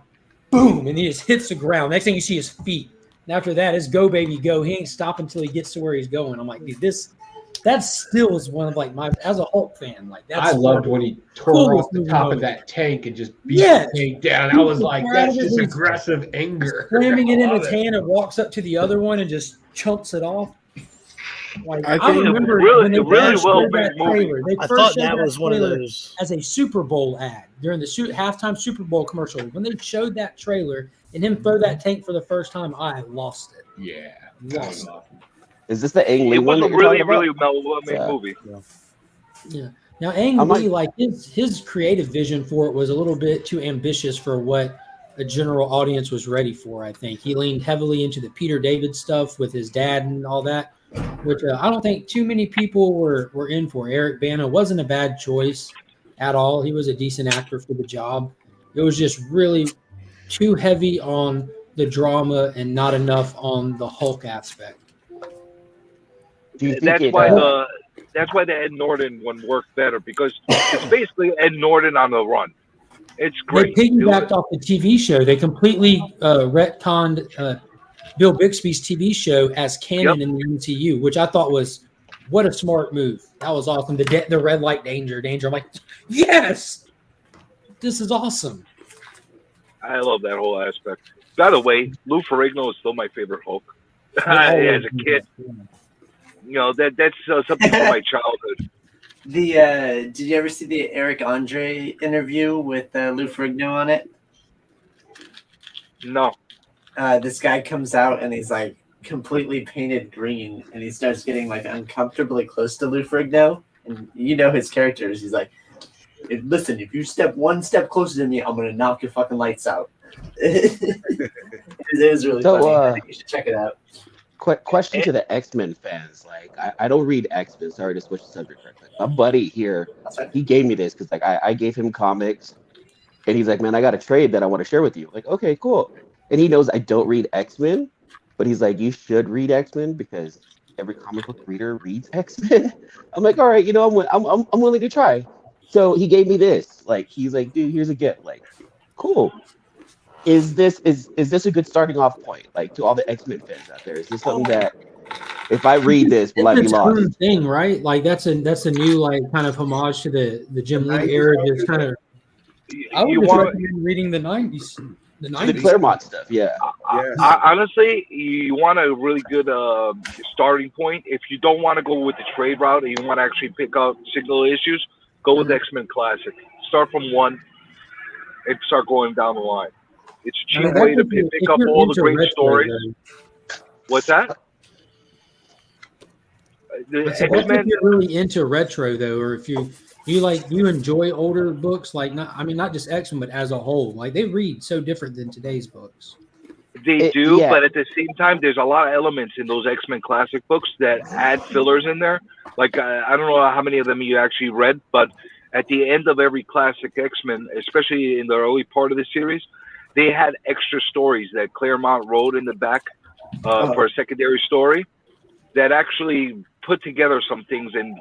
boom, and he just hits the ground. Next thing you see his feet. And after that, it's go baby go. He ain't stopping until he gets to where he's going. I'm like, dude, that still is one of like my as a Hulk fan. Like that's I loved when he tore off the top of that tank and just beat the tank down. I was like, that's just aggressive anger. Slamming it in I his love hand and walks up to the other one and just chunks it off. Like I I think- remember Really- when they really first well showed that made movie. trailer. They I first thought showed that was one of trailer those- as a Super Bowl ad during the halftime Super Bowl commercial. When they showed that trailer and him throw that tank for the first time, I lost it. Yeah, Lost it. Is this the Ang Lee It one was that a you're really, talking about? really well made Yeah. movie. Yeah. Now, Ang I'm Lee, like his creative vision for it was a little bit too ambitious for what a general audience was ready for. I think he leaned heavily into the Peter David stuff with his dad and all that, which I don't think too many people were in for. Eric Bana wasn't a bad choice at all. He was a decent actor for the job. It was just really too heavy on the drama and not enough on the Hulk aspect. That's why the Ed Norton one worked better because it's basically Ed Norton on the run. It's great. They piggybacked off the TV show. They completely retconned Bill Bixby's TV show as canon in the MCU, which I thought was what a smart move. That was awesome. The red light danger. I'm like, yes, this is awesome. I love that whole aspect. By the way, Lou Ferrigno is still my favorite Hulk. As a kid, you know that's something from my childhood. Did you ever see the Eric Andre interview with Lou Ferrigno on it? No. This guy comes out and he's like completely painted green, and he starts getting like uncomfortably close to Lou Ferrigno, and you know his characters. He's like, "Listen, if you step one step closer to me, I'm gonna knock your fucking lights out." It is really So, funny. I think you should check it out. Question to the X-Men fans. Like, I don't read X-Men. Sorry to switch the subject real quick. My buddy here, he gave me this because like I gave him comics, and he's like, "Man, I got a trade that I want to share with you." Like, okay, cool. And he knows I don't read X-Men, but he's like, "You should read X-Men because every comic book reader reads X-Men." I'm like, "All right, you know, I'm willing to try." So he gave me this. Like, he's like, "Dude, here's a gift." Like, cool. Is this a good starting off point? Like, to all the X-Men fans out there, is this something that if I read this, will I be It's its lost? own thing, right? Like that's a new like kind of homage to the Jim Lee era. Just kind of. I would just recommend reading the '90s. The Claremont stuff, yeah. Honestly, you want a really good starting point. If you don't want to go with the trade route and you want to actually pick up single issues, go with X-Men Classic. Start from 1 and start going down the line. It's a cheap way to pick up all the great stories. What's that? The So that's if you're really into retro though, or if you enjoy older books, like not just X-Men, but as a whole. Like they read so different than today's books. They do, but at the same time, there's a lot of elements in those X-Men Classic books that add fillers in there. Like, I don't know how many of them you actually read, but at the end of every classic X-Men, especially in the early part of the series, they had extra stories that Claremont wrote in the back for a secondary story that actually put together some things and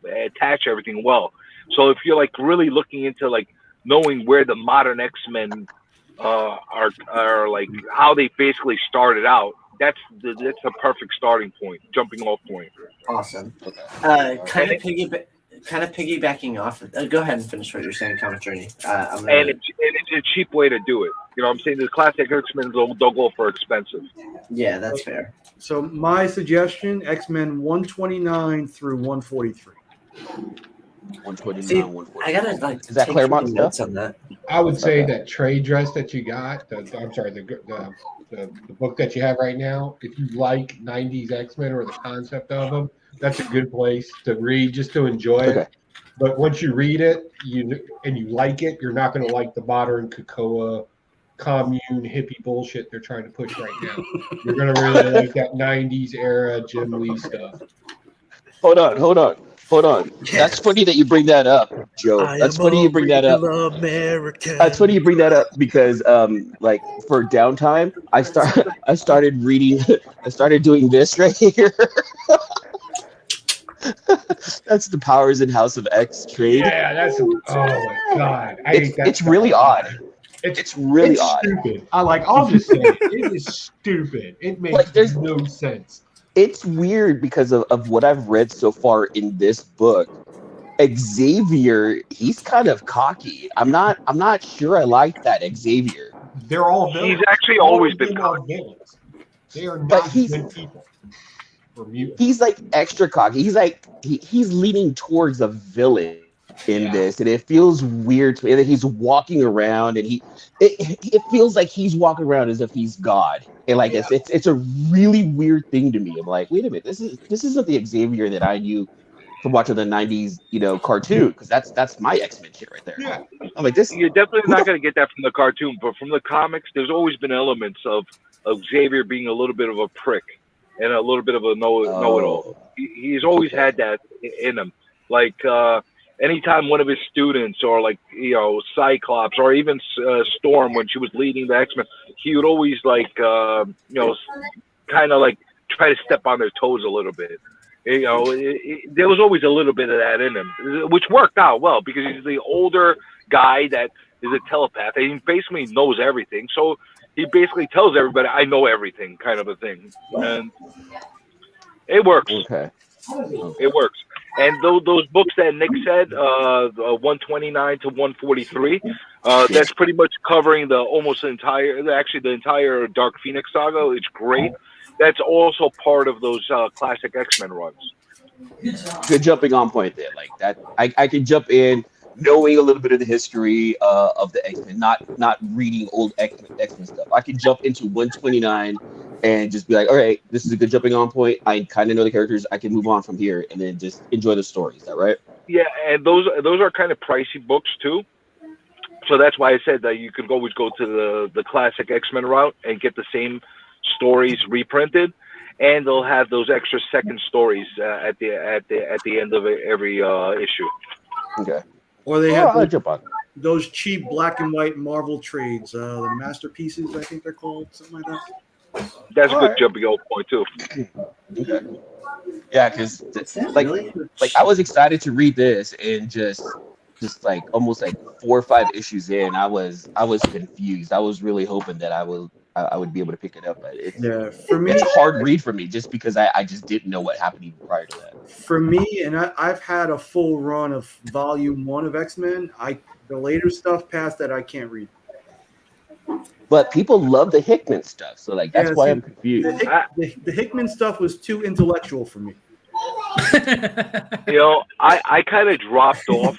attach everything well. So if you're like really looking into like knowing where the modern X-Men are like how they basically started out, that's a perfect starting point, jumping off point. Awesome. Kind of piggybacking off. Go ahead and finish what you're saying, Comic Journey. And it's a cheap way to do it. You know what I'm saying? The classic X-Men don't go for expensive. Yeah, that's fair. So my suggestion: X-Men 129 through 143. 129, 143. I gotta like. Is that Claremont stuff? On that. I would say that trade dress that you got. The book that you have right now. If you like '90s X-Men or the concept of them, that's a good place to read just to enjoy it. But once you read it, you like it, you're not going to like the modern Krakoa commune hippie bullshit they're trying to push right now. You're gonna really like that '90s era Jim Lee stuff. Hold on. That's funny that you bring that up, Joe. That's funny you bring that up. American. That's funny you bring that up because like for downtime, I started reading I started doing this right here. That's the Powers and House of X trade. Yeah, that's oh my god. I hate that It's stuff. really odd. It's really it's odd. Stupid. I'll just say it is stupid. It makes no sense. It's weird because of what I've read so far in this book. Xavier, he's kind of cocky. I'm not sure I like that Xavier. They're all villains. He's actually always been villains. They are not good people. He's like extra cocky. He's like he's leaning towards a villain in this, and it feels weird to me. And he's walking around, and it feels like he's walking around as if he's God. And like it's a really weird thing to me. I'm like, wait a minute, this isn't the Xavier that I knew from watching the '90s, cartoon, because that's my X-Men shit right there. Yeah. I'm like, this. You're definitely not going to get that from the cartoon, but from the comics, there's always been elements of Xavier being a little bit of a prick and a little bit of a know-it-all. He's always had that in him. Like anytime one of his students, or like Cyclops, or even Storm when she was leading the X-Men, he would always like kind of like try to step on their toes a little bit. There was always a little bit of that in him, which worked out well because he's the older guy that is a telepath, and he basically knows everything. So he basically tells everybody, "I know everything," kind of a thing, and it works. Okay. It works. And those books that Nick said, 129 to 143, that's pretty much covering the entire Dark Phoenix saga. It's great. That's also part of those classic X-Men runs. Good jumping on point there. Like that, I can jump in knowing a little bit of the history of the X-Men, not reading old X-Men stuff. I can jump into 129 and just be like, all right, this is a good jumping on point. I kind of know the characters. I can move on from here and then just enjoy the story. Is that right? Yeah, and those are kind of pricey books too. So that's why I said that you could always go to the classic X-Men route and get the same stories reprinted, and they'll have those extra second stories at the end of every issue. Okay. Or they have those cheap black and white Marvel trades, the masterpieces, I think they're called, something like that. That's a good jumping off point too. Okay. Yeah, because like I was excited to read this, and just like almost like 4 or 5 issues in, I was confused. I was really hoping that I would be able to pick it up, but for me, it's a hard read for me just because I just didn't know what happened even prior to that. For me, and I've had a full run of Volume 1 of X-Men. The later stuff past that I can't read. But people love the Hickman stuff, so like that's why I'm confused. The Hickman stuff was too intellectual for me. I kind of dropped off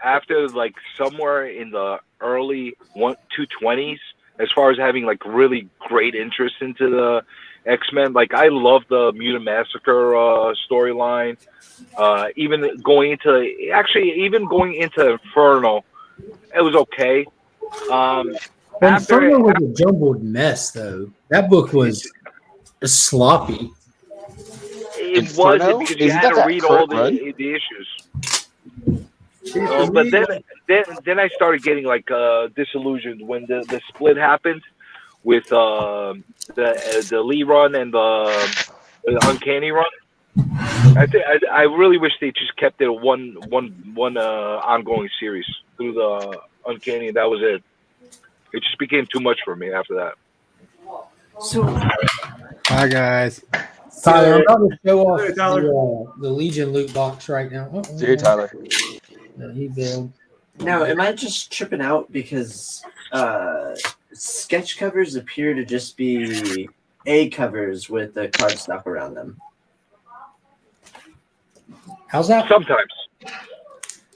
after like somewhere in the early 220s as far as having like really great interest into the X-Men. Like I love the Mutant Massacre storyline. Even going into Inferno, it was okay. Inferno was a jumbled mess, though. That book was sloppy. It wasn't because you had to read all the issues. But then I started getting like disillusioned when the split happened with the Lee run and the Uncanny run. I really wish they just kept it one ongoing series through the Uncanny, and that was it. It just became too much for me after that. So, hi guys. Tyler, I'm about to show off the Legion loot box right now. See you, Tyler. He bailed. Now, am I just tripping out because sketch covers appear to just be A covers with the cardstock around them? How's that? Sometimes.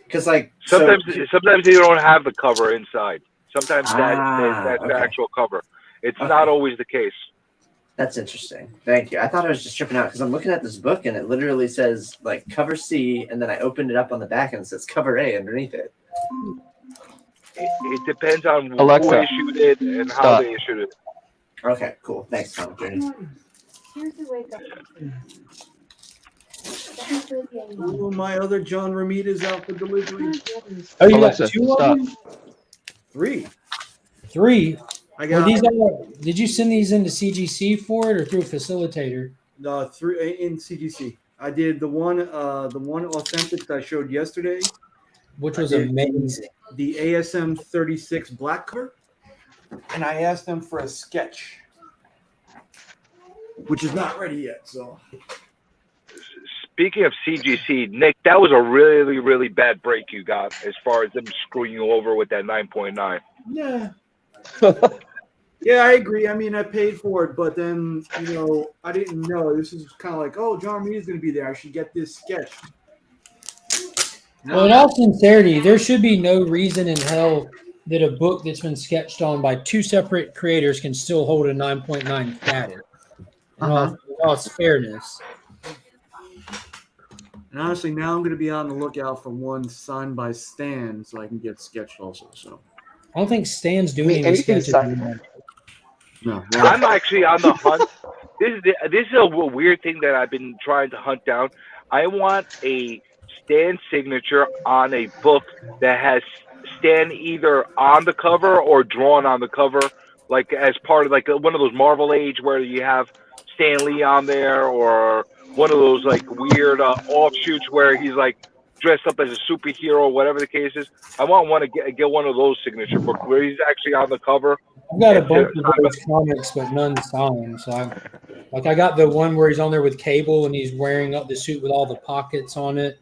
Because sometimes they don't have the cover inside. Sometimes that's the actual cover. It's not always the case. That's interesting. Thank you. I thought I was just tripping out because I'm looking at this book and it literally says like cover C, and then I opened it up on the back and it says cover A underneath it. It depends on Alexa, who issued it and how stop. they issued it. Okay, cool. Thanks, Comic Journey. Here's the wake up. Oh, my other John Ramita's out for delivery. Oh, you Alexa, got two stop. of them? Three. Three. I Were got these did you send these into CGC for it or through a facilitator? three in CGC. I did the one authentic that I showed yesterday, Which was I did amazing. The ASM 36 black cover, and I asked them for a sketch, which is not ready yet. So, Speaking of CGC, Nick, that was a really, really bad break you got as far as them screwing you over with that 9.9. yeah. Yeah, I agree. I mean, I paid for it, but then, I didn't know. This is kind of like, oh, John Ramita's going to be there. I should get this sketch. Well, in all sincerity, there should be no reason in hell that a book that's been sketched on by two separate creators can still hold a 9.9 status. In all its fairness. And honestly, now I'm going to be on the lookout for one signed by Stan so I can get sketched also. So I don't think Stan's doing any sketches anymore. No, I'm actually on the hunt. This is a weird thing that I've been trying to hunt down. I want a Stan signature on a book that has Stan either on the cover or drawn on the cover, like as part of like one of those Marvel Age where you have Stan Lee on there, or one of those like weird offshoots where he's like dressed up as a superhero, whatever the case is. I want to get one of those signature books where he's actually on the cover. I've got a bunch of those comics, but none signed. So I got the one where he's on there with Cable and he's wearing up the suit with all the pockets on it.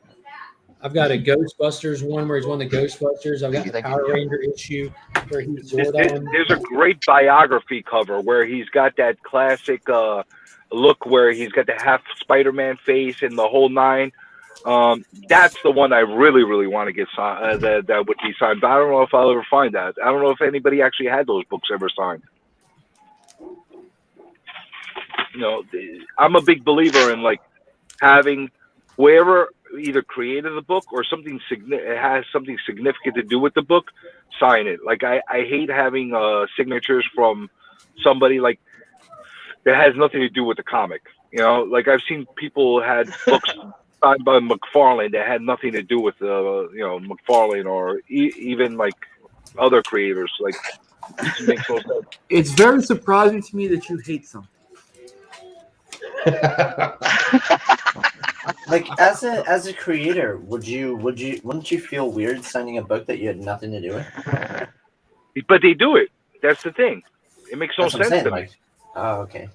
I've got a Ghostbusters one where he's one of the Ghostbusters. I've got the Power Ranger issue where he's Zordon. There's a great biography cover where he's got that classic look where he's got the half Spider-Man face and the whole nine. That's the one I really, really want to get signed. That would be signed, but I don't know if I'll ever find that. I don't know if anybody actually had those books ever signed. I'm a big believer in like having whoever either created the book or something it has something significant to do with the book, sign it. Like I hate having signatures from somebody like that has nothing to do with the comic. Like I've seen people had books signed by McFarlane that had nothing to do with McFarlane or even like other creators. Like it makes no sense. it's very surprising to me that you hate something. Like as a creator, wouldn't you feel weird signing a book that you had nothing to do with? But they do it. That's the thing. It makes no sense to me. Oh, okay.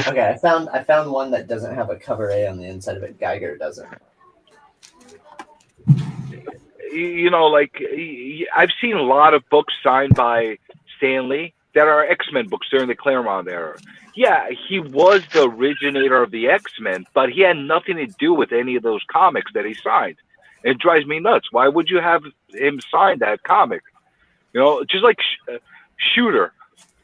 Okay, I found one that doesn't have a cover A on the inside of it. Geiger doesn't. Like I've seen a lot of books signed by Stan Lee that are X-Men books during the Claremont era. Yeah, he was the originator of the X-Men, but he had nothing to do with any of those comics that he signed. It drives me nuts. Why would you have him sign that comic? Just like Shooter.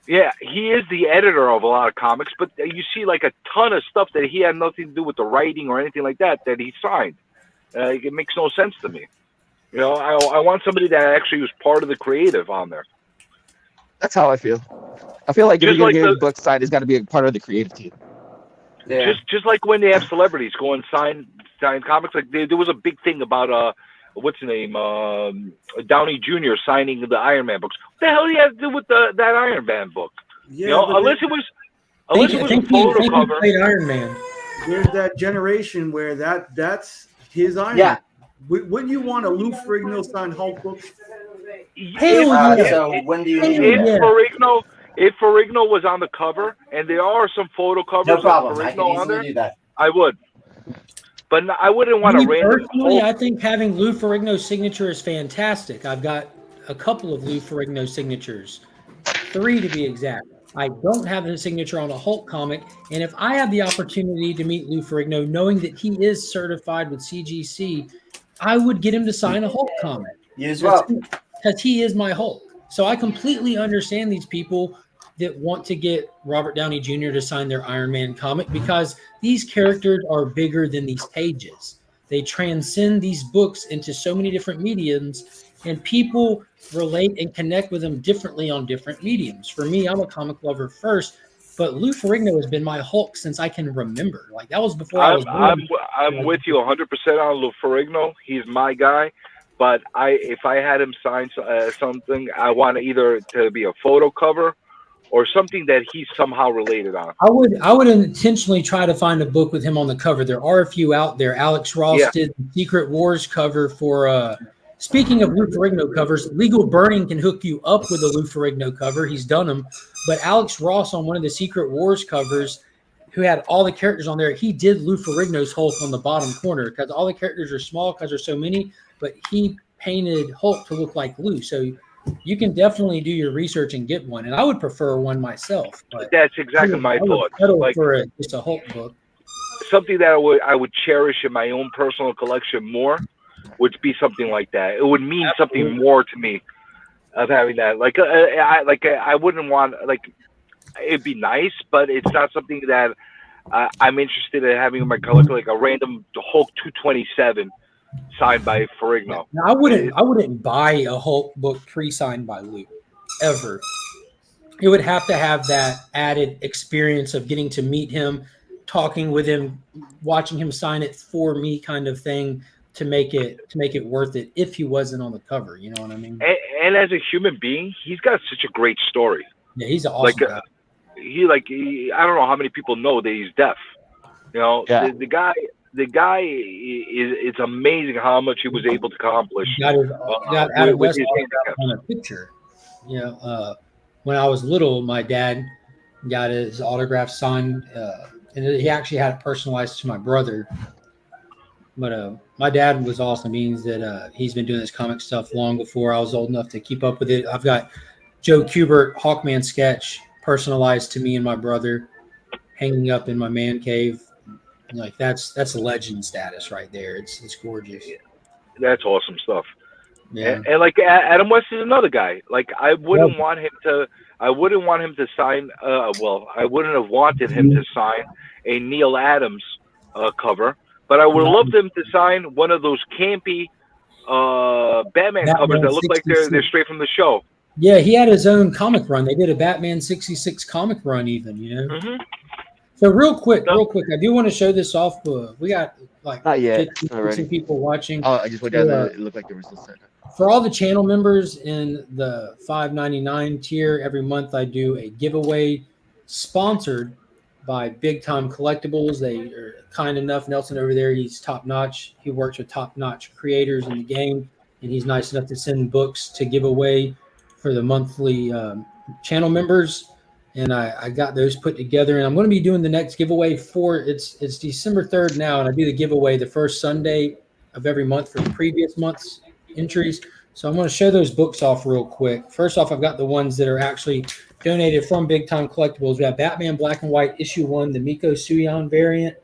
Yeah, he is the editor of a lot of comics, but you see like a ton of stuff that he had nothing to do with the writing or anything like that he signed. It makes no sense to me. I want somebody that actually was part of the creative on there. That's how I feel. I feel like if Just you're like going to get the- a book signed, it's got to be a part of the creative team. Yeah. Just like when they have celebrities go and sign comics, like there was a big thing about what's his name, Downey Jr. signing the Iron Man books. What the hell do you have to do with that Iron Man book? Yeah, but Unless it was I a think photo he cover. played Iron Man. There's that generation where that's his Iron Yeah. Man. Wouldn't you want a Lou Ferrigno signed Hulk book? Hell yeah. So when do you If need that? Ferrigno was on the cover, and there are some photo covers No of problem. I Ferrigno can on easily there, do that. I would. But I wouldn't want Me a random personally, Hulk. I think having Lou Ferrigno's signature is fantastic. I've got a couple of Lou Ferrigno signatures, 3 to be exact. I don't have his signature on a Hulk comic, and if I have the opportunity to meet Lou Ferrigno, knowing that he is certified with CGC, I would get him to sign a Hulk comic. You as well. Because he is my Hulk. So I completely understand these people that want to get Robert Downey Jr. to sign their Iron Man comic because these characters are bigger than these pages. they transcend these books into so many different mediums, and people relate and connect with them differently on different mediums. For me, I'm a comic lover first, but Lou Ferrigno has been my Hulk since I can remember. Like that was before I was born. I'm with you 100% on Lou Ferrigno. He's my guy. But if I had him sign something, I want either to be a photo cover or something that he's somehow related on. I would intentionally try to find a book with him on the cover. There are a few out there. Alex Ross did the Secret Wars cover for. Speaking of Lou Ferrigno covers, Legal Burning can hook you up with a Lou Ferrigno cover. He's done them. But Alex Ross on one of the Secret Wars covers, who had all the characters on there, he did Lou Ferrigno's Hulk on the bottom corner because all the characters are small because there's so many. But he painted Hulk to look like Lou. So you can definitely do your research and get one. And I would prefer one myself. But that's exactly my thought. Like for just a Hulk book. Something that I would cherish in my own personal collection more would be something like that. It would mean something more to me of having that. I wouldn't want it'd be nice, but it's not something that I'm interested in having in my collection, like a random Hulk 227 signed by Ferrigno. Now, I wouldn't buy a Hulk book pre-signed by Lou ever. It would have to have that added experience of getting to meet him, talking with him, watching him sign it for me, kind of thing, to make it worth it. If he wasn't on the cover, you know what I mean. And as a human being, he's got such a great story. Yeah, he's an awesome guy. I don't know how many people know that he's deaf. You know, the guy it's amazing how much he was able to accomplish. Got Adam West on a picture. You know, when I was little, my dad got his autograph signed, and he actually had it personalized to my brother. But my dad was awesome. Means that he's been doing this comic stuff long before I was old enough to keep up with it. I've got Joe Kubert Hawkman sketch personalized to me and my brother, hanging up in my man cave. Like that's legend status right there. It's gorgeous. That's awesome stuff. Yeah. And like Adam West is another guy. Like I wouldn't want him to sign. I wouldn't have wanted him to sign a Neil Adams cover, but I would have loved him to sign one of those campy Batman covers that look like they're straight from the show. Yeah, he had his own comic run. They did a Batman 66 comic run, even, you know. Mm-hmm. So real quick, I do want to show this off. We got like not yet 50 people watching. Oh, I just went down there. It looked like there was this. For all the channel members in the $5.99 tier, every month I do a giveaway sponsored by Big Time Collectibles. They are kind enough. Nelson over there, he's top notch. He works with top notch creators in the game, and he's nice enough to send books to give away for the monthly channel members. And I got those put together, and I'm going to be doing the next giveaway for it's December 3rd now, and I do the giveaway the first Sunday of every month for the previous month's entries. So I'm going to show those books off real quick. First off, I've got the ones that are actually donated from Big Time Collectibles. We have Batman Black and White Issue 1, the Miko Suyon variant,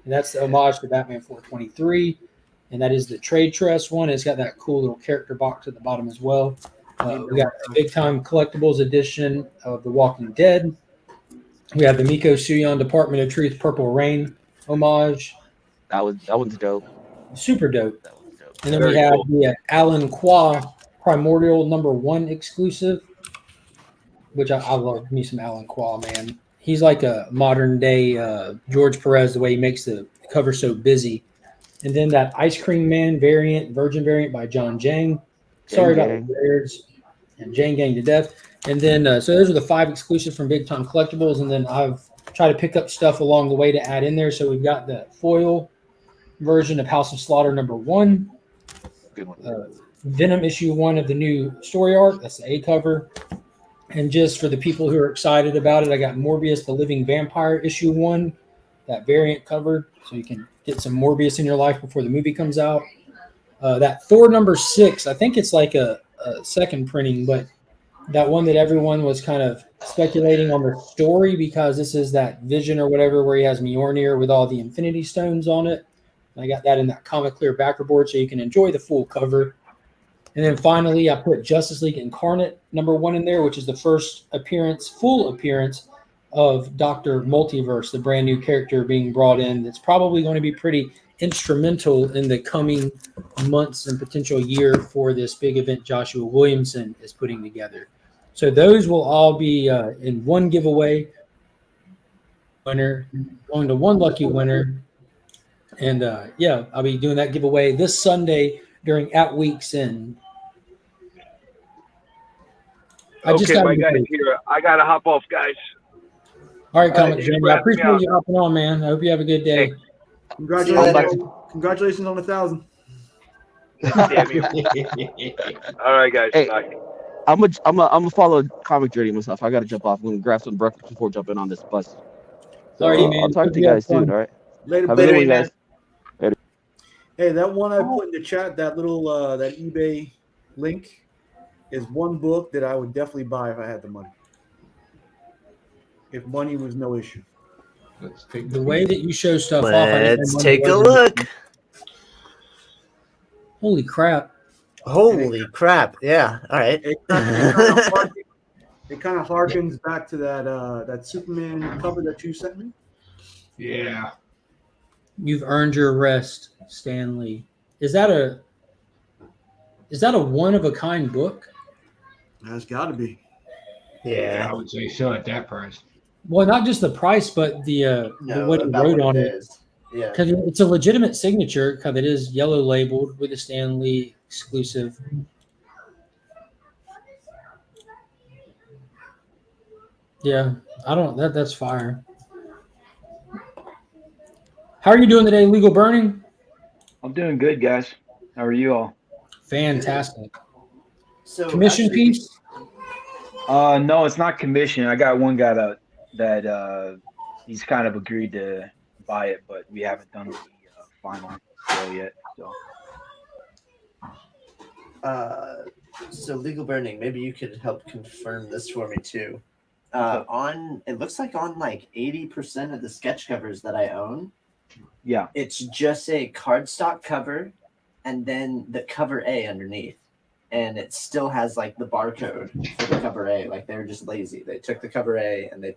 and that's the homage to Batman 423, and that is the Trade Trust one. It's got that cool little character box at the bottom as well. We got the Big Time Collectibles edition of The Walking Dead. We have the Miko Suyon Department of Truth Purple Rain homage. That one's dope. Super dope. And then we have the Alan Qua Primordial #1 exclusive, which I love me some Alan Qua, man. He's like a modern day George Perez, the way he makes the cover so busy. And then that Ice Cream Man variant, Virgin variant by John Jang. Sorry about the words. And Jane Gang to death. And then, so those are the 5 exclusives from Big Time Collectibles. And then I've tried to pick up stuff along the way to add in there. So we've got the foil version of House of Slaughter #1. Good one. Venom issue 1 of the new story arc. That's the A cover. And just for the people who are excited about it, I got Morbius, the Living Vampire issue 1, that variant cover. So you can get some Morbius in your life before the movie comes out. That Thor #6, I think it's like a second printing, but that one that everyone was kind of speculating on the story, because this is that Vision or whatever where he has Mjolnir with all the Infinity Stones on it. I got that in that comic clear backer board so you can enjoy the full cover. And then finally, I put Justice League Incarnate #1 in there, which is the first full appearance of Dr. Multiverse, the brand new character being brought in. That's probably going to be pretty instrumental in the coming months and potential year for this big event Joshua Williamson is putting together. So those will all be in one giveaway. Winner going to one lucky winner, and yeah, I'll be doing that giveaway this Sunday during At Week's End. Okay, my guy's here. I gotta hop off, guys. All right, Comic Thanks Jamie. for I having me appreciate out. you hopping on, man. I hope you have a good day. Congratulations on 1,000. Damn you. All right, guys. Hey, Bye. I'm gonna follow Comic Journey myself. I gotta jump off. I'm gonna grab some breakfast before jumping on this bus. So Alrighty, man. I'll talk Hope to you you have guys soon. fun. All right. Later, Have a good one, guys. Later. Hey, that one I put in the chat, that little that eBay link, is one book that I would definitely buy if I had the money. If money was no issue. The way that you show stuff off, Let's take a look. Holy crap! Holy crap! Yeah. All right. It kind of harkens back to that Superman cover that you sent me. Yeah. You've earned your rest, Stanley. Is that a one of a kind book? That's got to be. Yeah, I would say so at that price. Well, not just the price, but the what he about wrote what on it it. is. Yeah. Because it's a legitimate signature. Because it is yellow labeled with a Stanley exclusive. Yeah, I don't. That's fire. How are you doing today, Legal Burning? I'm doing good, guys. How are you all? Fantastic. So Commission piece? No, it's not commission. I got one guy that he's kind of agreed to buy it, but we haven't done the final sale yet. So Legal Burning, maybe you could help confirm this for me too. It looks like on like 80% of the sketch covers that I own, yeah, it's just a cardstock cover and then the cover A underneath. And it still has like the barcode for the cover A. Like they were just lazy. They took the cover A and they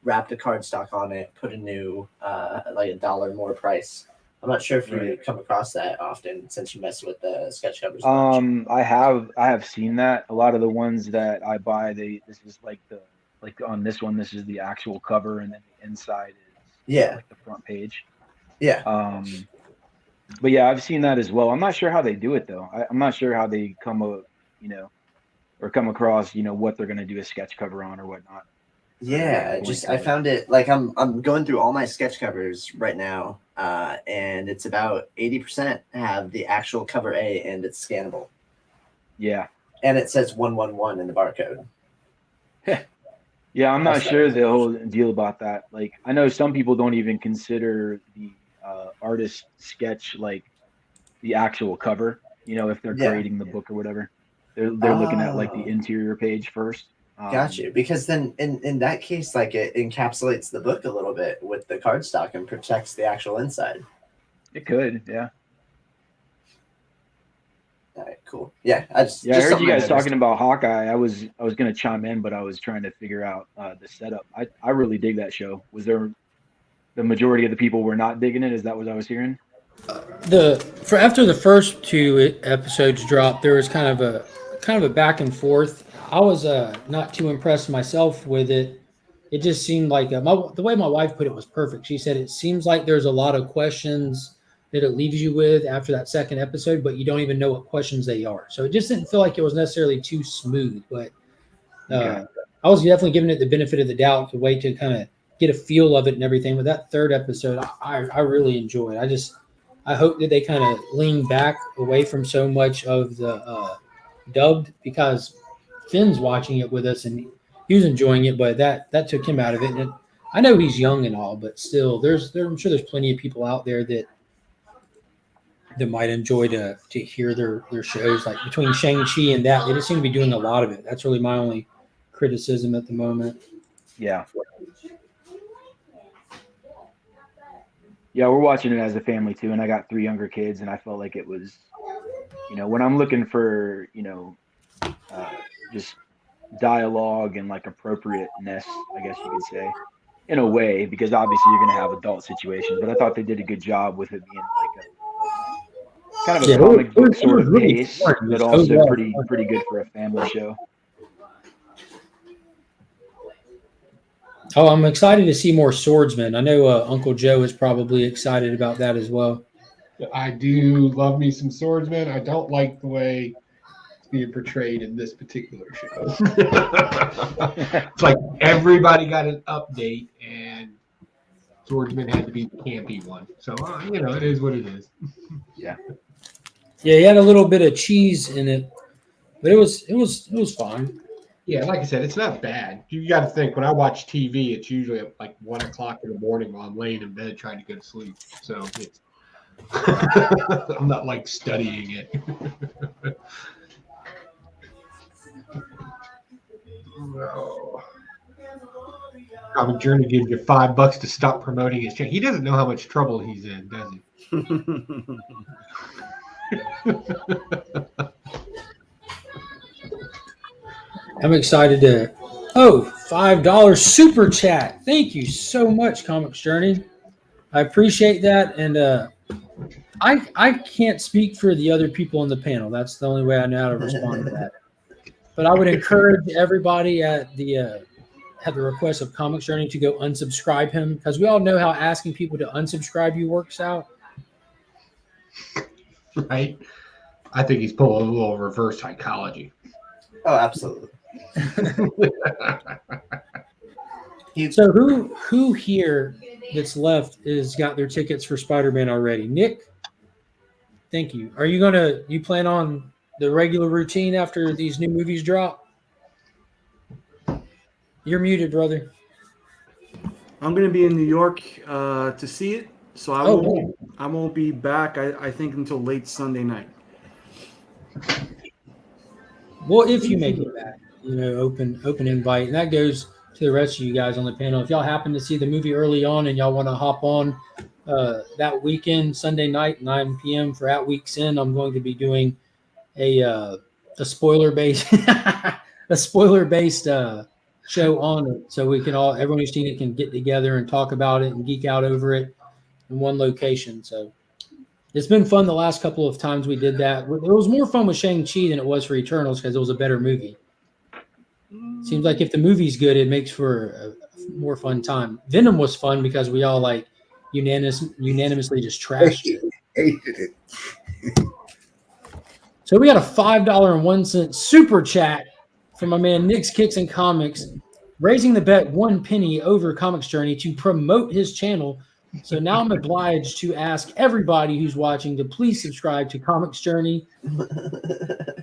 wrapped a cardstock on it, put a new like $1 more price. I'm not sure if you come across that often since you mess with the sketch covers. I have seen that. A lot of the ones that I buy, this is like on this one, this is the actual cover, and then the inside is like the front page. Yeah. But yeah, I've seen that as well. I'm not sure how they do it though. I'm not sure how they come across, what they're gonna do a sketch cover on or whatnot. Yeah, I found it like I'm going through all my sketch covers right now, and it's about 80% have the actual cover A and it's scannable. Yeah. And it says 111 in the barcode. Yeah, I'm not sure the whole deal about that. Like, I know some people don't even consider the artist sketch like the actual cover. If they're creating the book or whatever, they're looking at like the interior page first. Got you. Because then in that case, like it encapsulates the book a little bit with the cardstock and protects the actual inside. It could, yeah. All right, cool. Yeah, I heard you guys talking about Hawkeye. I was gonna chime in, but I was trying to figure out the setup. I really dig that show. Was there the majority of the people were not digging it? Is that what I was hearing? After the first 2 episodes dropped, there was kind of a back and forth. I was not too impressed myself with it. It just seemed like the way my wife put it was perfect. She said it seems like there's a lot of questions that it leaves you with after that second episode, but you don't even know what questions they are. So it just didn't feel like it was necessarily too smooth. But I was definitely giving it the benefit of the doubt, the way to kind of get a feel of it and everything. With that third episode, I really enjoyed. I hope that they kind of lean back away from so much of the dubbed, because Finn's watching it with us and he was enjoying it, but that took him out of it. And I know he's young and all, but still, I'm sure there's plenty of people out there that might enjoy to hear their shows. Like between Shang-Chi and that, they just seem to be doing a lot of it. That's really my only criticism at the moment. Yeah. Yeah, we're watching it as a family too, and I got 3 younger kids, and I felt like it was, when I'm looking for, just dialogue and like appropriateness, I guess you could say. in a way, because obviously you're going to have adult situations. But I thought they did a good job with it being like a kind of a comic book sort of really pace, fun. but So also well pretty good for a family show. Oh, I'm excited to see more swordsmen. I know Uncle Joe is probably excited about that as well. I do love me some swordsmen. I don't like the way it's being portrayed in this particular show. It's like everybody got an update, and swordsman had to be the campy one. So it is what it is. Yeah. Yeah, he had a little bit of cheese in it, but it was fine. Yeah, like I said, it's not bad. You got to think, when I watch TV, it's usually at like 1 o'clock in the morning while I'm laying in bed trying to go to sleep. So it's I'm not like studying it. No. Comic Journey gives you $5 to stop promoting his channel. He doesn't know how much trouble he's in, does he? I'm excited to. Oh, $5 super chat. Thank you so much, Comics Journey. I appreciate that, and I can't speak for the other people on the panel. That's the only way I know how to respond to that. But I would encourage everybody at the request of Comics Journey to go unsubscribe him, because we all know how asking people to unsubscribe you works out. Right? I think he's pulling a little reverse psychology. Oh, absolutely. So who here that's left is got their tickets for Spider-Man already? Nick, thank you. Are you plan on the regular routine after these new movies drop? You're muted, brother. I'm going to be in New York to see it, so I won't be back. I think until late Sunday night. Well, if you make it back, open invite, and that goes to the rest of you guys on the panel. If y'all happen to see the movie early on and y'all want to hop on that weekend, Sunday night, 9 p.m. for At Week's End, I'm going to be doing a spoiler based show on it, so we can everyone who's seen it can get together and talk about it and geek out over it in one location. So it's been fun the last couple of times we did that. It was more fun with Shang-Chi than it was for Eternals because it was a better movie. Seems like if the movie's good, it makes for a more fun time. Venom was fun because we all unanimously just trashed it. Hated it. So we got a $5.01 super chat from my man Nick's Kicks and Comics, raising the bet 1 penny over Comics Journey to promote his channel. So now I'm obliged to ask everybody who's watching to please subscribe to Comics Journey.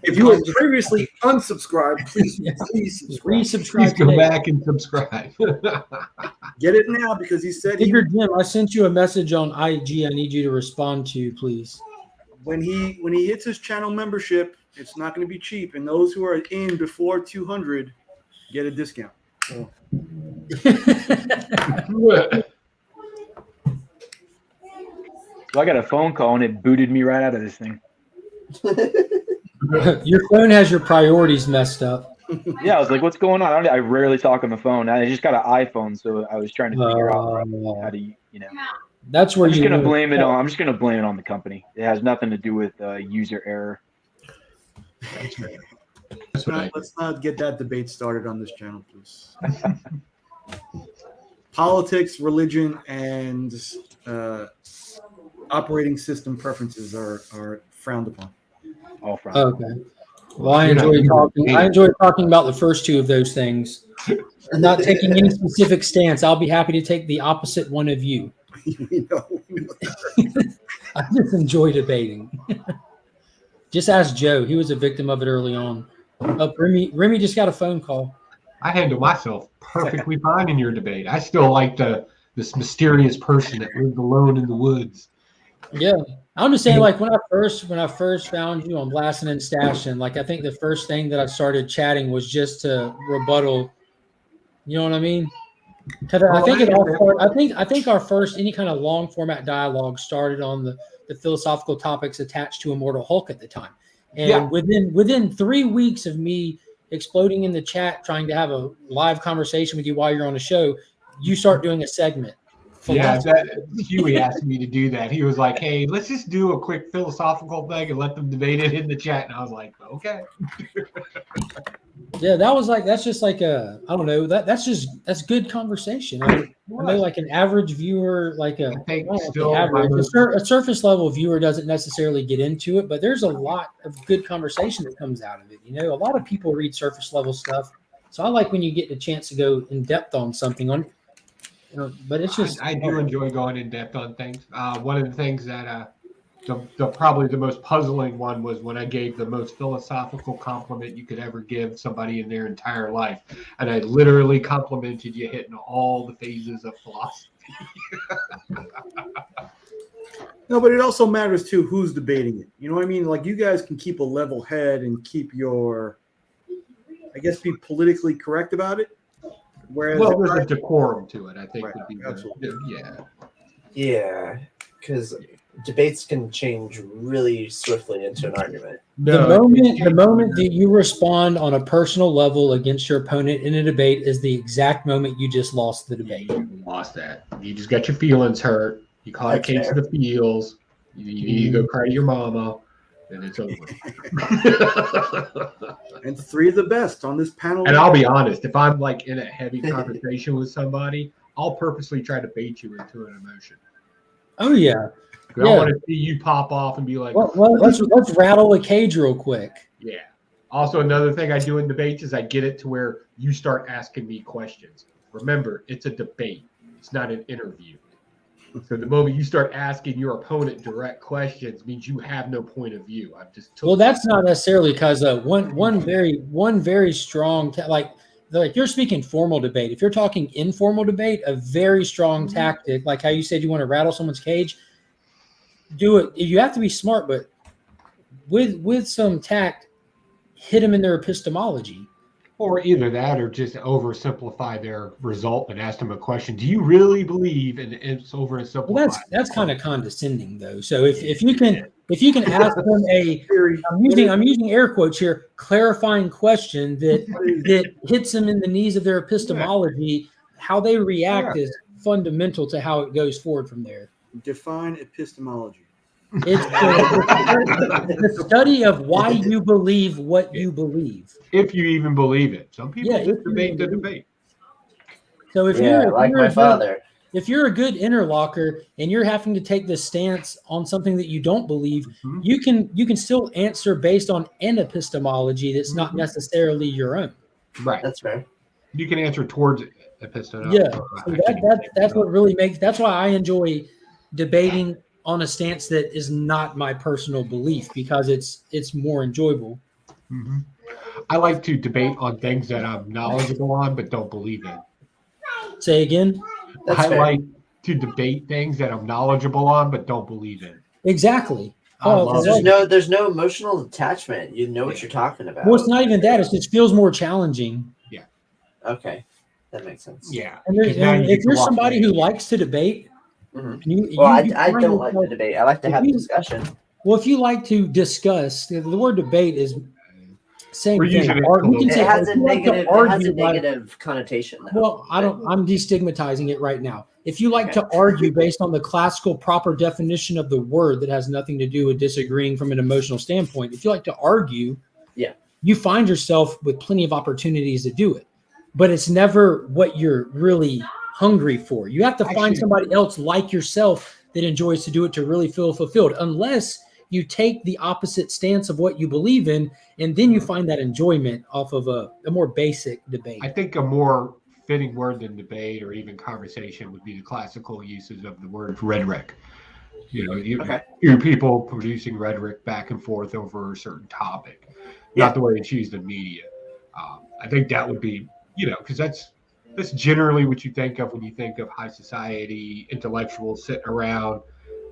If you were previously unsubscribed, please resubscribe. Please go back and subscribe. Get it now, because he said Jim, I sent you a message on IG. I need you to respond to, please. When he hits his channel membership, it's not going to be cheap, and those who are in before 200 get a discount. So. So I got a phone call and it booted me right out of this thing. Your phone has your priorities messed up. Yeah, I was like, "What's going on?" I rarely talk on the phone. I just got an iPhone, so I was trying to figure out how to, That's where I'm just gonna blame it on the company. It has nothing to do with user error. Let's not get that debate started on this channel, please. Politics, religion, and operating system preferences are frowned upon. All frowned. Okay. Well, I enjoy talking about the first two of those things. I'm not taking any specific stance. I'll be happy to take the opposite one of you. I just enjoy debating. Just ask Joe. He was a victim of it early on. Remy just got a phone call. I handle myself perfectly fine in your debate. I still like this mysterious person that lived alone in the woods. Yeah, I'm just saying, like when I first found you on Blasting and Stashing, like I think the first thing that I started chatting was just to rebuttal. You know what I mean? Because I think our first any kind of long format dialogue started on the philosophical topics attached to Immortal Hulk at the time, and within 3 weeks of me exploding in the chat trying to have a live conversation with you while you're on the show, you start doing a segment. Yeah, Huey asked me to do that. He was like, "Hey, let's just do a quick philosophical thing and let them debate it in the chat." And I was like, "Okay." Yeah, that's just like I don't know, that's good conversation. I know like an average viewer, like a surface level viewer doesn't necessarily get into it, but there's a lot of good conversation that comes out of it. You know, a lot of people read surface level stuff, so I like when you get the chance to go in depth on something but it's just I do enjoy going in depth on things. One of the things that probably the most puzzling one was when I gave the most philosophical compliment you could ever give somebody in their entire life, and I literally complimented you hitting all the phases of philosophy. No, but it also matters too who's debating it. You know what I mean? Like you guys can keep a level head and keep your, I guess, be politically correct about it. Whereas there's a decorum to it, I think, would be Yeah, because debates can change really swiftly into an argument. The moment that you respond on a personal level against your opponent in a debate is the exact moment you just lost the debate. You lost that. You just got your feelings hurt. You caught a case of the feels. You need to go cry to your mama, and it's over. And three of the best on this panel. And I'll be honest, if I'm like in a heavy conversation with somebody, I'll purposely try to bait you into an emotion. Oh yeah. I want to see you pop off and be like, well let's rattle a cage real quick. Yeah. Also, another thing I do in debates is I get it to where you start asking me questions. Remember, it's a debate. It's not an interview. So the moment you start asking your opponent direct questions means you have no point of view. I've just well, that's not necessarily because one very strong like you're speaking formal debate. If you're talking informal debate, a very strong tactic, like how you said you want to rattle someone's cage, do it. You have to be smart, but with some tact, hit them in their epistemology. Or either that or just oversimplify their result and ask them a question. Do you really believe? And it's oversimplified. Well, that's kind of condescending though. So if you can ask them I'm using air quotes here, clarifying question that hits them in the knees of their epistemology, how they react is fundamental to how it goes forward from there. Define epistemology. It's the study of why you believe what you believe. If you even believe it. Some people just debate the debate. So if you're a good interlocker and you're having to take the stance on something that you don't believe, you can still answer based on an epistemology that's not necessarily your own. Right. That's fair. You can answer towards epistemology. Yeah. So that's what really that's why I enjoy debating on a stance that is not my personal belief, because it's more enjoyable. Mm-hmm. I like to debate on things that I'm knowledgeable on but don't believe in. Say again? I like to debate things that I'm knowledgeable on but don't believe in. Exactly. There's no emotional attachment. You know what you're talking about. Well, it's not even that. It just feels more challenging. Yeah. Okay. That makes sense. Yeah. And if you're somebody who likes to debate, I don't like to debate. I like to have a discussion. Well, if you like to discuss, the word debate is same thing. It has a negative connotation. Though. Well, I'm destigmatizing it right now. If you like to argue based on the classical proper definition of the word that has nothing to do with disagreeing from an emotional standpoint, if you like to argue, you find yourself with plenty of opportunities to do it. But it's never what you're really hungry for. You have to find somebody else like yourself that enjoys to do it to really feel fulfilled, unless you take the opposite stance of what you believe in, and then you find that enjoyment off of a more basic debate. I think a more fitting word than debate or even conversation would be the classical uses of the word rhetoric. You know, you people producing rhetoric back and forth over a certain topic, not the way it's used in media. I think that would be, because that's generally what you think of when you think of high society intellectuals sitting around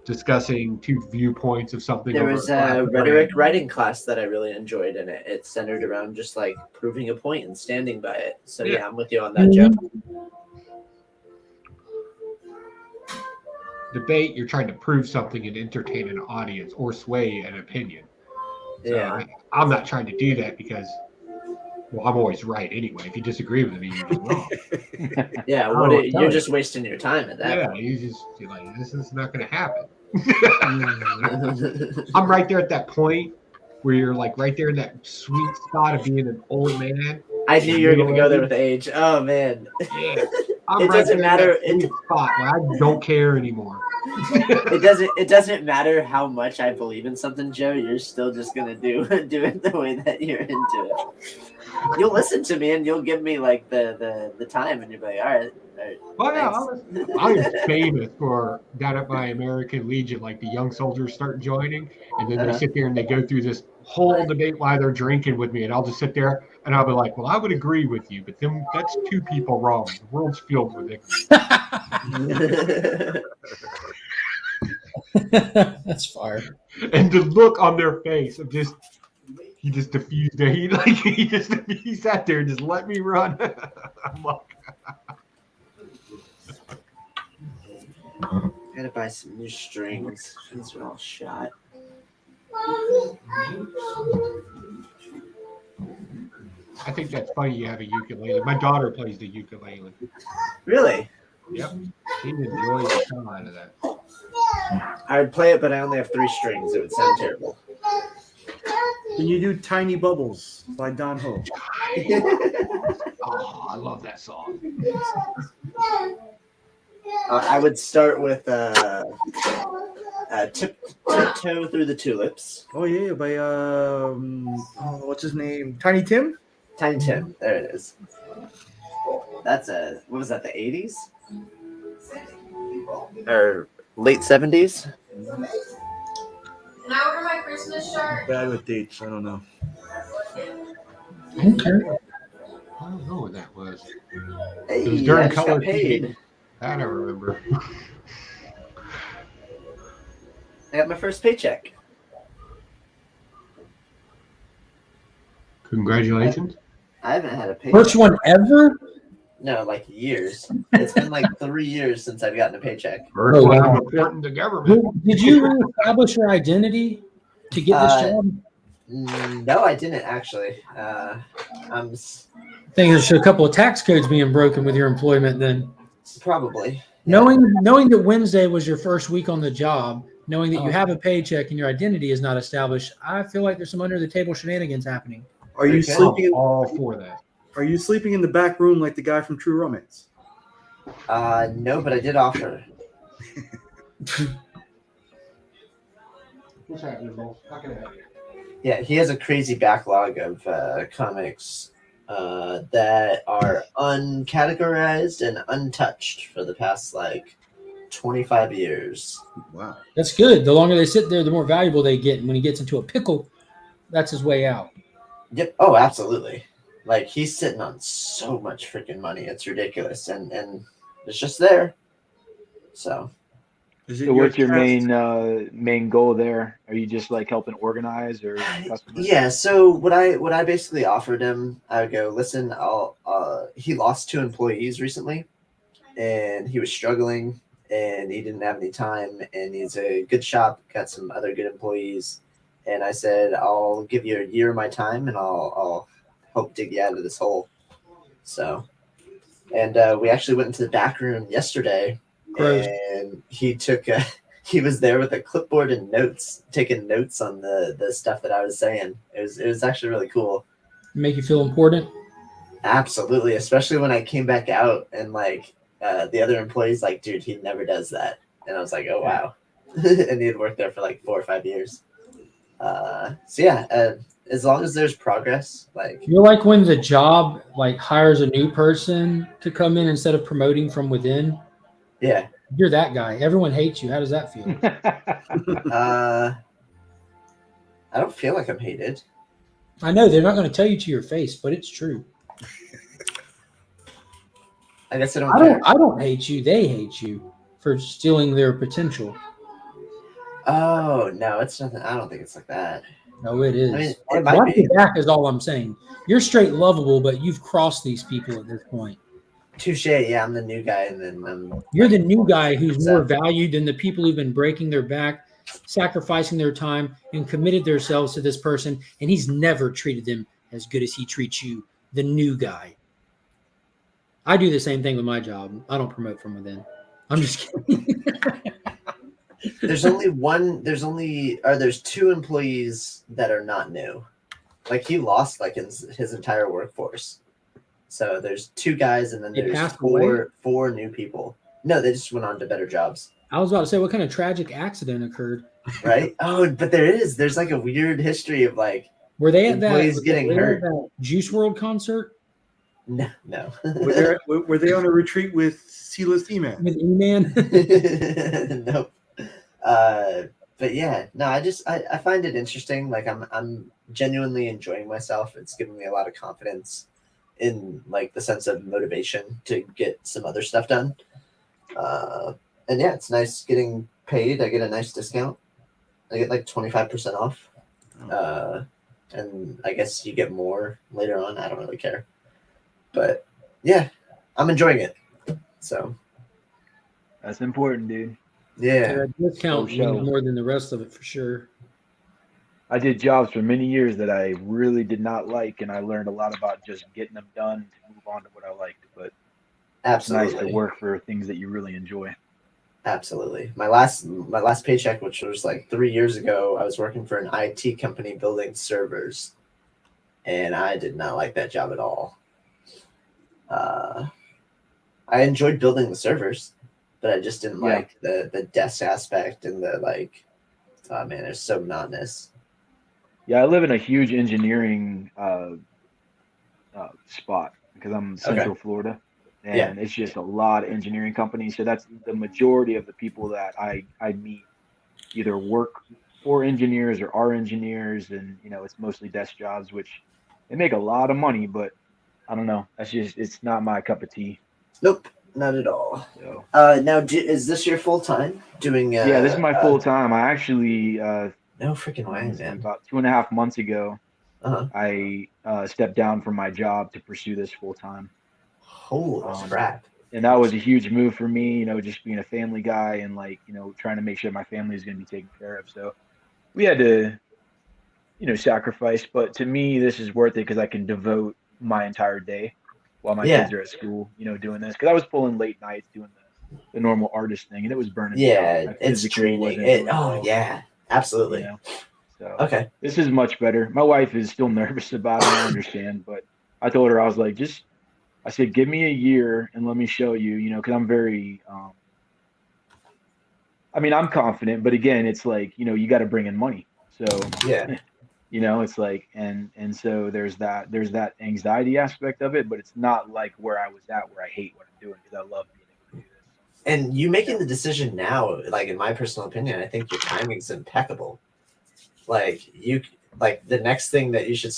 discussing two viewpoints of something. There was a rhetoric writing class that I really enjoyed, and it centered around just like proving a point and standing by it. So I'm with you on that, Joe. Debate, you're trying to prove something and entertain an audience or sway an opinion. So I'm not trying to do that because Well, I'm always right anyway. If you disagree with me, you're just wrong. Yeah, Oh, you're just wasting your time at that Yeah, point. you're like, this is not going to happen. I'm right there at that point where you're like right there in that sweet spot of being an old man. I knew you were going to go there with age. Oh man. Yeah, I'm It right doesn't there matter. in that sweet spot where I don't care anymore. It doesn't matter how much I believe in something, Joe. You're still just gonna do it the way that you're into it. You'll listen to me and you'll give me like the time, and you'll be like, all right. Well, yeah, I'm famous for down at my American Legion, like the young soldiers start joining, and then they sit there and they go through this whole debate while they're drinking with me, and I'll just sit there and I'll be like, well, I would agree with you, but then that's two people wrong. The world's filled with ignorance. That's fire. And the look on their face of just he just diffused it. He sat there and just let me run. I'm like, Gotta buy some new strings. These are all shot. I think that's funny you have a ukulele. My daughter plays the ukulele. Really? Yep. She enjoys the hell out of that. I would play it, but I only have 3 strings. It would sound terrible. Can you do Tiny Bubbles by Don Ho? Oh, I love that song. I would start with Tiptoe Through the Tulips. Oh yeah, by what's his name? Tiny Tim? Tiny Tim. There it is. That's what was that, the 80s? Or late 70s? Can I order my Christmas shirt? Bad with dates. I don't know. Okay. I don't know what that was. Hey, It was during I just Color got paid. TV. That I remember. I got my first paycheck. Congratulations. I haven't had a paycheck. First one ever? No, like years. It's been like 3 years since I've gotten a paycheck. First Oh, one wow. reporting to government. Did you establish your identity to get this job? No, I didn't actually. I'm I think there's a couple of tax codes being broken with your employment then. probably. Knowing that Wednesday was your first week on the job, knowing that you have a paycheck and your identity is not established, I feel like there's some under the table shenanigans happening. Are you sleeping? All for that. Are you sleeping in the back room like the guy from True Romance? No, but I did offer. What's happening, Mo? How can I help you? Yeah, he has a crazy backlog of comics that are uncategorized and untouched for the past like 25 years. Wow. That's good. The longer they sit there, the more valuable they get. And when he gets into a pickle, that's his way out. Yep. Oh, absolutely. Like he's sitting on so much freaking money. It's ridiculous. And it's just there. So So what's your main goal there? Are you just like helping organize or customers? yeah, so what I basically offered him, I would go, listen, he lost 2 employees recently and he was struggling and he didn't have any time and he's a good shop, got some other good employees. And I said, I'll give you a year of my time and I'll help dig you out of this hole. So, and we actually went into the back room yesterday. Gross. And he was there with a clipboard and notes, taking notes on the stuff that I was saying. It was actually really cool. Make you feel important? Absolutely, especially when I came back out and like the other employees like, dude, he never does that. And I was like, oh wow. And he had worked there for like 4 or 5 years. So yeah, as long as there's progress, like You're like when the job like hires a new person to come in instead of promoting from within. Yeah. You're that guy. Everyone hates you. How does that feel? I don't feel like I'm hated. I know they're not going to tell you to your face, but it's true. I guess I don't. I don't hate you. They hate you for stealing their potential. Oh no, it's nothing. I don't think it's like that. No, it is. I mean, it might Watch be. your back is all I'm saying. You're straight lovable, but you've crossed these people at this point. Touche. Yeah, I'm the new guy, and then You're the new guy who's more valued than the people who've been breaking their back, sacrificing their time, and committed themselves to this person, and he's never treated them as good as he treats you. the new guy. I do the same thing with my job. I don't promote from within. I'm just kidding. There's two employees that are not new. Like he lost like his entire workforce. So there's 2 guys and then They there's passed away? four new people. No, they just went on to better jobs. I was about to say, what kind of tragic accident occurred? Right? Oh, but there's like a weird history of like Were they at that, employees getting were they at hurt. that Juice World concert? No. Were they on a retreat with List Eman? With Eman? Nope. But yeah, no, I find it interesting. Like I'm genuinely enjoying myself. It's given me a lot of confidence in like the sense of motivation to get some other stuff done. And yeah, it's nice getting paid. I get a nice discount. I get like 25% off. And I guess you get more later on. I don't really care. But yeah, I'm enjoying it. So that's important, dude. Yeah. Discount For sure. means more than the rest of it for sure. I did jobs for many years that I really did not like, and I learned a lot about just getting them done to move on to what I liked. But it's nice Absolutely. to work for things that you really enjoy. Absolutely. My last paycheck, which was like 3 years ago, I was working for an IT company building servers, and I did not like that job at all. I enjoyed building the servers, but I just didn't like the desk aspect and the like. Oh man, it's so monotonous. Yeah, I live in a huge engineering spot because I'm Central Florida, and it's just a lot of engineering companies. So that's the majority of the people that I meet either work for engineers or are engineers, and it's mostly desk jobs, which they make a lot of money, but I don't know. It's not my cup of tea. Nope, not at all. So. Now, is this your full time doing? Yeah, this is my full time. I actually no freaking way, man. About 2.5 months ago, Uh-huh. I stepped down from my job to pursue this full time. Holy crap! And that was a huge move for me. Just being a family guy and trying to make sure my family is going to be taken care of. So we had to, sacrifice. But to me, this is worth it because I can devote my entire day while my kids are at school, doing this. Because I was pulling late nights doing the normal artist thing, and it was burning me out. I It's physically draining. wasn't doing well. Yeah, absolutely. So this is much better. My wife is still nervous about it. I understand, but I told her, I was like, I said, give me a year and let me show you, because I'm very, I'm confident, but again, it's like, you got to bring in money. So, it's like, and so there's that anxiety aspect of it, but it's not like where I was at, where I hate what I'm doing because I love being able to do this. And you making the decision now, like in my personal opinion, I think your timing is impeccable. Like the next thing that you should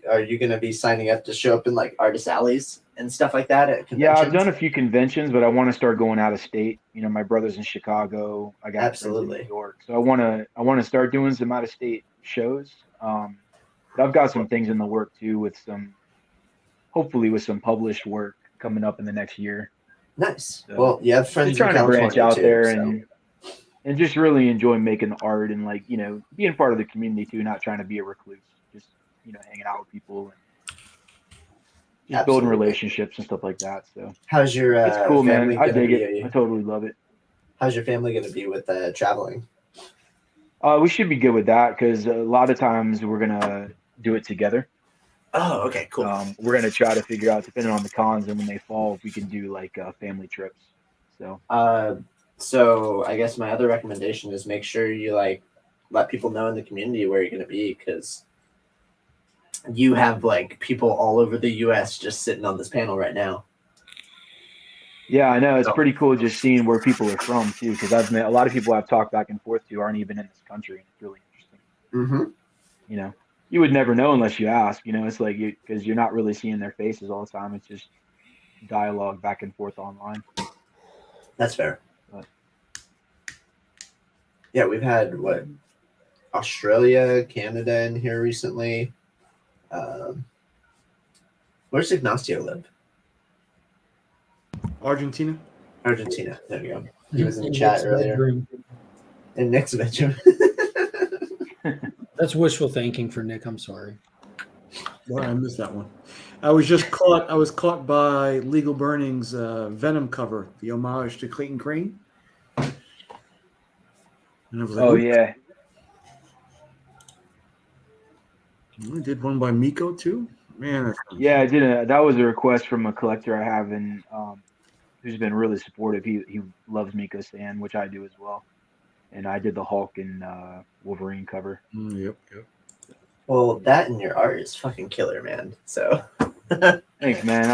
are you going to be signing up to show up in like artist alleys and stuff like that at conventions? Yeah, I've done a few conventions, but I want to start going out of state. My brother's in Chicago. I got friends in New York, so I want to start doing some out of state shows. But I've got some things in the work too, hopefully with some published work coming up in the next year. Nice. So, well, you have friends just trying in to branch California out too, there so. and just really enjoy making the art and being part of the community too, not trying to be a recluse, just hanging out with people and just building relationships and stuff like that. So how's your it's cool, man. I dig be, it. I totally love it. How's your family going to be with traveling? We should be good with that because a lot of times we're gonna do it together. Oh, okay, cool. We're gonna try to figure out, depending on the cons and when they fall, if we can do family trips. So I guess my other recommendation is make sure you let people know in the community where you're going to be, because you have people all over the U.S. just sitting on this panel right now. Yeah, I know. It's pretty cool just seeing where people are from too, because I've met a lot of people I've talked back and forth to aren't even in this country, and it's really interesting. Mm-hmm. You would never know unless you ask. It's like because you're not really seeing their faces all the time. It's just dialogue back and forth online. That's fair. Yeah, we've had Australia, Canada in here recently. Where's Ignacio live? Argentina. Argentina. There we go. He was in the chat earlier. In Nick's bedroom. That's wishful thinking for Nick. I'm sorry. Well, I missed that one. I was caught by Legal Burning's Venom cover, the homage to Clayton Crane. And I was like, Oh "Ooh." yeah, We did one by Miko too. Man, that's yeah. I did. That was a request from a collector I have, and who's been really supportive. He loves Miko Stan, which I do as well. And I did the Hulk and Wolverine cover. Yep. Well, that and your art is fucking killer, man. So Thanks, man.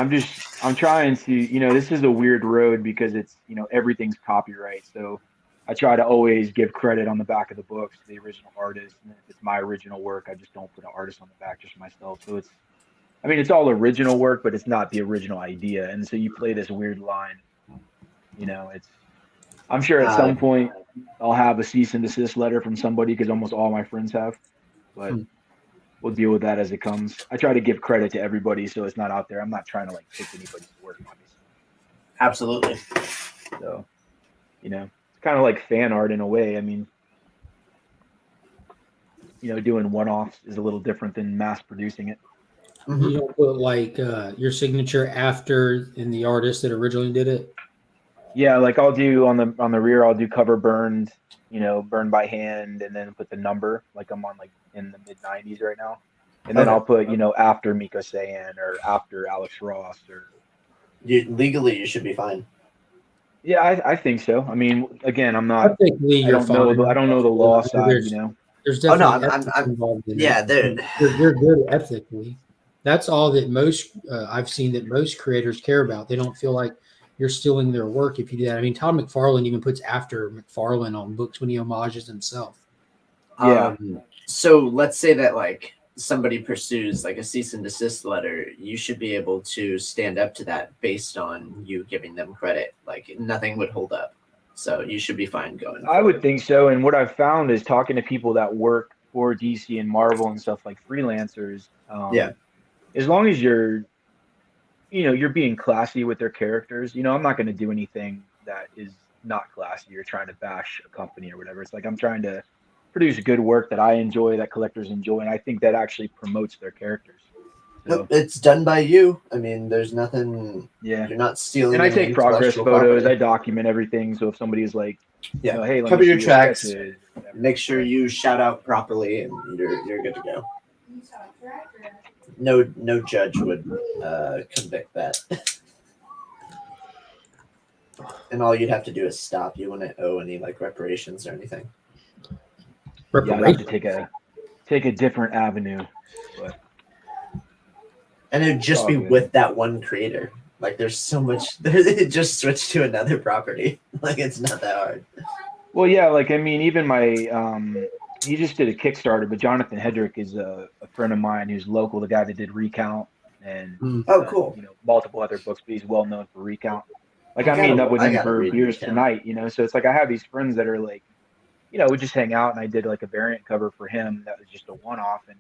I'm trying to, this is a weird road because it's, everything's copyright. So I try to always give credit on the back of the books to the original artist. And if it's my original work, I just don't put an artist on the back, just myself. So it's all original work, but it's not the original idea. And so you play this weird line, I'm sure at some point I'll have a cease and desist letter from somebody because almost all my friends have, but we'll deal with that as it comes. I try to give credit to everybody so it's not out there. I'm not trying to take anybody's work, obviously. Absolutely. So, it's kind of like fan art in a way. Doing one-offs is a little different than mass producing it. You don't put like your signature after in the artist that originally did it. Yeah, like I'll do on the rear, I'll do cover burned, burned by hand, and then put the number. Like I'm on in the mid 90s right now, and then I'll put after Miko Sayan or after Alex Ross or. Legally, you should be fine. Yeah, I think so. Again, I'm not. Ethically, I don't know the law side. There's definitely ethics involved in it. They're good ethically. That's all that I've seen that most creators care about. They don't feel like you're stealing their work if you do that. Todd McFarlane even puts after McFarlane on books when he homages himself. Yeah. So let's say that somebody pursues a cease and desist letter, you should be able to stand up to that based on you giving them credit. Nothing would hold up. So you should be fine going forward. I would think so. And what I've found is talking to people that work for DC and Marvel and stuff like freelancers. As long as you're being classy with their characters, I'm not going to do anything that is not classy or trying to bash a company or whatever. It's I'm trying to produce good work that I enjoy, that collectors enjoy, and I think that actually promotes their characters. So, it's done by you. There's nothing. Yeah, you're not stealing. And I take progress photos. Property. I document everything. So if somebody is hey, cover your tracks. Make sure you shout out properly, and you're good to go. No judge would convict that. And all you'd have to do is stop. You wouldn't owe any reparations or anything. Yeah, I'd have to take a different avenue. But and it'd just be good. with that one creator. There's so much. It just switched to another property. It's not that hard. Well, yeah. Even my he just did a Kickstarter, but Jonathan Hedrick is a friend of mine who's local, the guy that did Recount and cool. Multiple other books, but he's well known for Recount. I'm meeting up with him for years tonight, so it's I have these friends that are we just hang out, and I did a variant cover for him that was just a one-off, and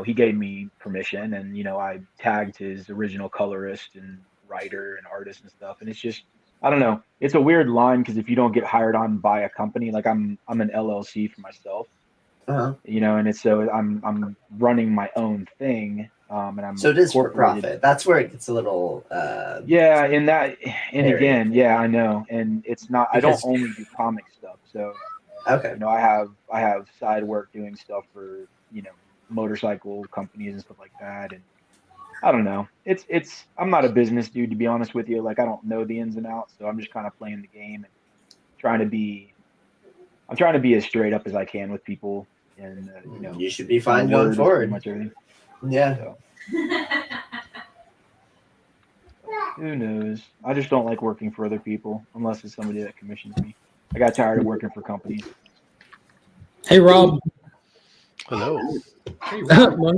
he gave me permission, and I tagged his original colorist and writer and artist and stuff, and it's just I don't know. It's a weird line because if you don't get hired on by a company, I'm an LLC for myself, and it's I'm running my own thing, and I'm so it is for profit. That's where it gets a little again, I know, and it's not. I don't only do comic stuff, so I have side work doing stuff for motorcycle companies and stuff like that, and I don't know. It's I'm not a business dude, to be honest with you. I don't know the ins and outs, so I'm just kind of playing the game and trying to be as straight up as I can with people, and you should be fine going forward. Much everything. Yeah. So, who knows? I just don't like working for other people unless it's somebody that commissions me. I got tired of working for companies. Hey, Rob. Hello. Hey,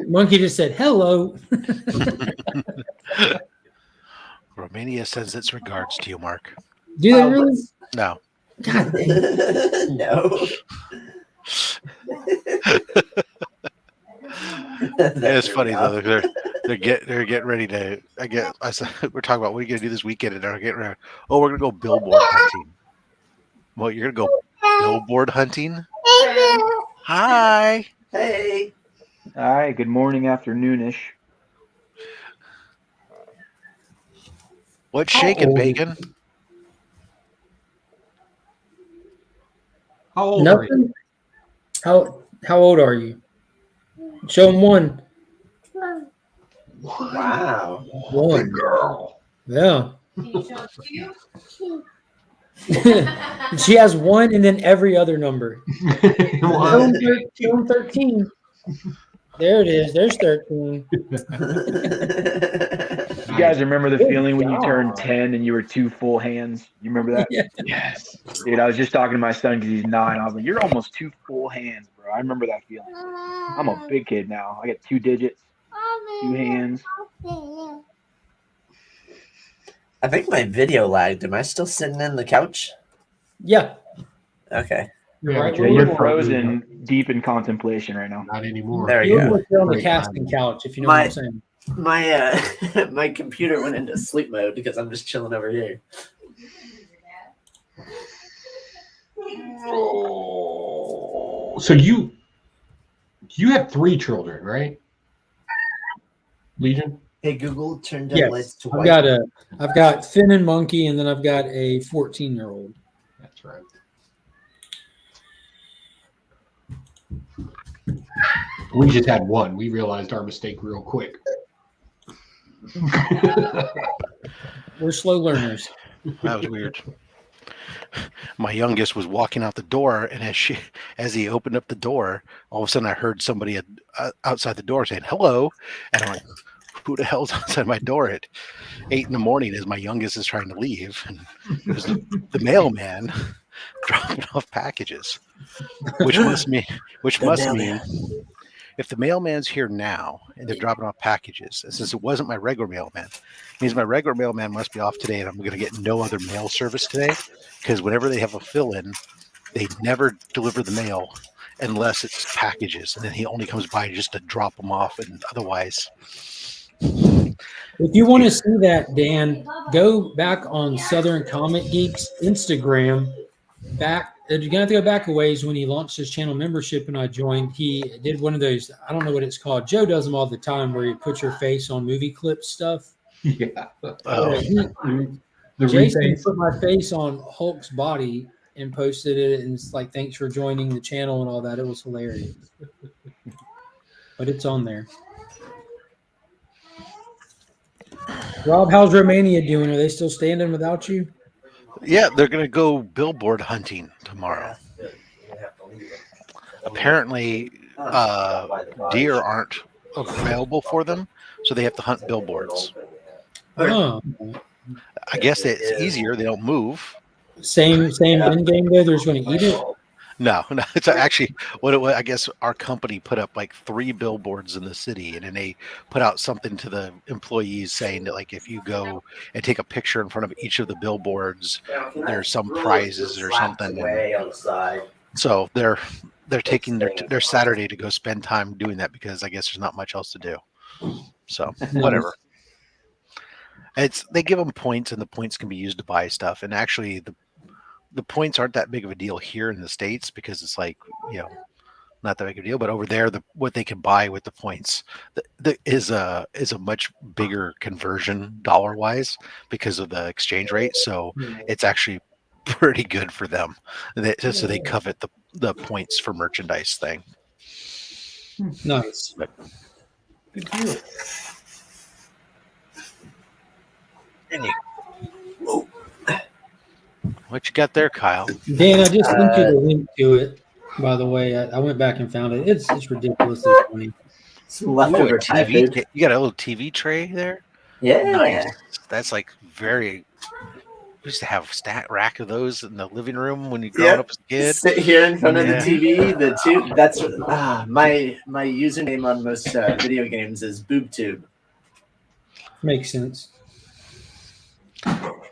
Monkey just said hello. Romania sends its regards to you, Mark. Do they really? No. God dang. No. It's funny though. They're getting ready to. We're talking about what are you gonna do this weekend, and they're getting ready. Oh, we're gonna go billboard hunting. Well, you're gonna go billboard hunting. Hi. Hey. All right. Good morning, afternoonish. What's How shaking, old is- Bacon? How old are you? Nothing. How old are you? Show him one. Wow. One. Girl. Yeah. Can you show it to She has one and then every other number. Show him 13. There it is. There's 13. You guys remember the feeling when you turned 10 and you were 2 full hands? You remember that? Yeah. Yes. Dude, I was just talking to my son because he's 9. I was like, you're almost 2 full hands, bro. I remember that feeling. I'm a big kid now. I got 2 digits, 2 hands. I think my video lagged. Am I still sitting in the couch? Yeah. Okay. Yeah, you're frozen deep in contemplation right now. Not anymore. There You you look go. like you're on the casting couch, if you know what I'm saying. My my computer went into sleep mode because I'm just chilling over here. So you have 3 children, right? Legion? Hey Google, turn down lights Yes. to I've white. I've got Finn and Monkey, and then I've got a 14-year-old. That's right. We just had one. We realized our mistake real quick. We're slow learners. That was weird. My youngest was walking out the door, and as he opened up the door, all of a sudden I heard somebody outside the door saying hello, and I'm like, who the hell's outside my door at 8 a.m. as my youngest is trying to leave? And it was the mailman dropping off packages, which must mean if the mailman's here now and they're dropping off packages, since it wasn't my regular mailman, it means my regular mailman must be off today, and I'm going to get no other mail service today, because whenever they have a fill-in, they never deliver the mail unless it's packages, and then he only comes by just to drop them off, and otherwise. If you want to see that, Dan, go back on Southern Comic Geeks Instagram. You're gonna have to go back a ways. When he launched his channel membership and I joined, he did one of those, I don't know what it's called. Joe does them all the time, where you put your face on movie clip stuff. Yeah. Jason put my face on Hulk's body and posted it, and it's like, thanks for joining the channel and all that. It was hilarious. But it's on there. Rob, how's Romania doing? Are they still standing without you? Yeah, they're going to go billboard hunting tomorrow. Apparently, deer aren't available for them, so they have to hunt billboards. Oh. I guess it's easier. They don't move. Same end game though. They're just going to eat it. No, it's actually what it was. I guess our company put up like 3 billboards in the city, and then they put out something to the employees saying that, like, if you go and take a picture in front of each of the billboards, there's some prizes or something. So they're taking their Saturday to go spend time doing that, because I guess there's not much else to do. So whatever. They give them points, and the points can be used to buy stuff. And actually, the points aren't that big of a deal here in the States, because it's like, not that big of a deal. But over there, what they can buy with the points is a much bigger conversion dollar wise because of the exchange rate. So it's actually pretty good for them. So they covet the points for merchandise thing. Nice. But, good deal. What you got there, Kyle? Dan, I just sent you the link to it. By the way, I went back and found it. It's ridiculously funny. Leftover Thai food. You got a little TV tray there? Yeah. Nice. That's like very. We used to have a rack of those in the living room when you growing up as a kid. Sit here in front of the TV. That's my username on most video games is BoobTube. Makes sense.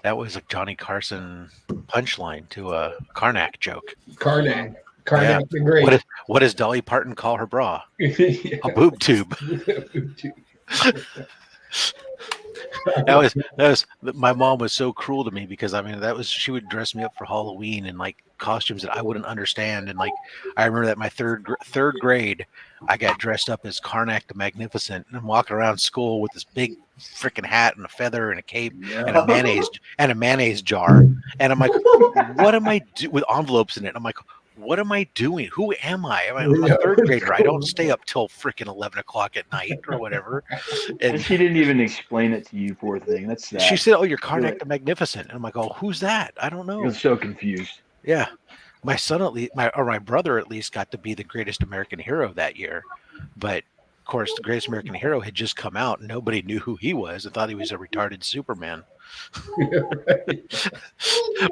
That was a Johnny Carson punchline to a Karnak joke. Karnak. Karnak's been great. What does Dolly Parton call her bra? A boob tube. My mom was so cruel to me because I mean she would dress me up for Halloween in like costumes that I wouldn't understand, and like I remember that my third grade I got dressed up as Karnak the Magnificent and I'm walking around school with this big freaking hat and a feather and a cape and a mayonnaise jar, and I'm like, what am I doing with envelopes in it? I'm like, what am I doing? Who am I? I'm a third grader. I don't stay up till freaking 11 o'clock at night or whatever. And she didn't even explain it to you, poor thing. That's sad. She said, "Oh, you're Karnak the Magnificent." And I'm like, "Oh, who's that? I don't know." You're so confused. Yeah, my son at least, my brother at least got to be the greatest American hero that year, but of course, the greatest American hero had just come out, and nobody knew who he was. And thought he was a retarded Superman.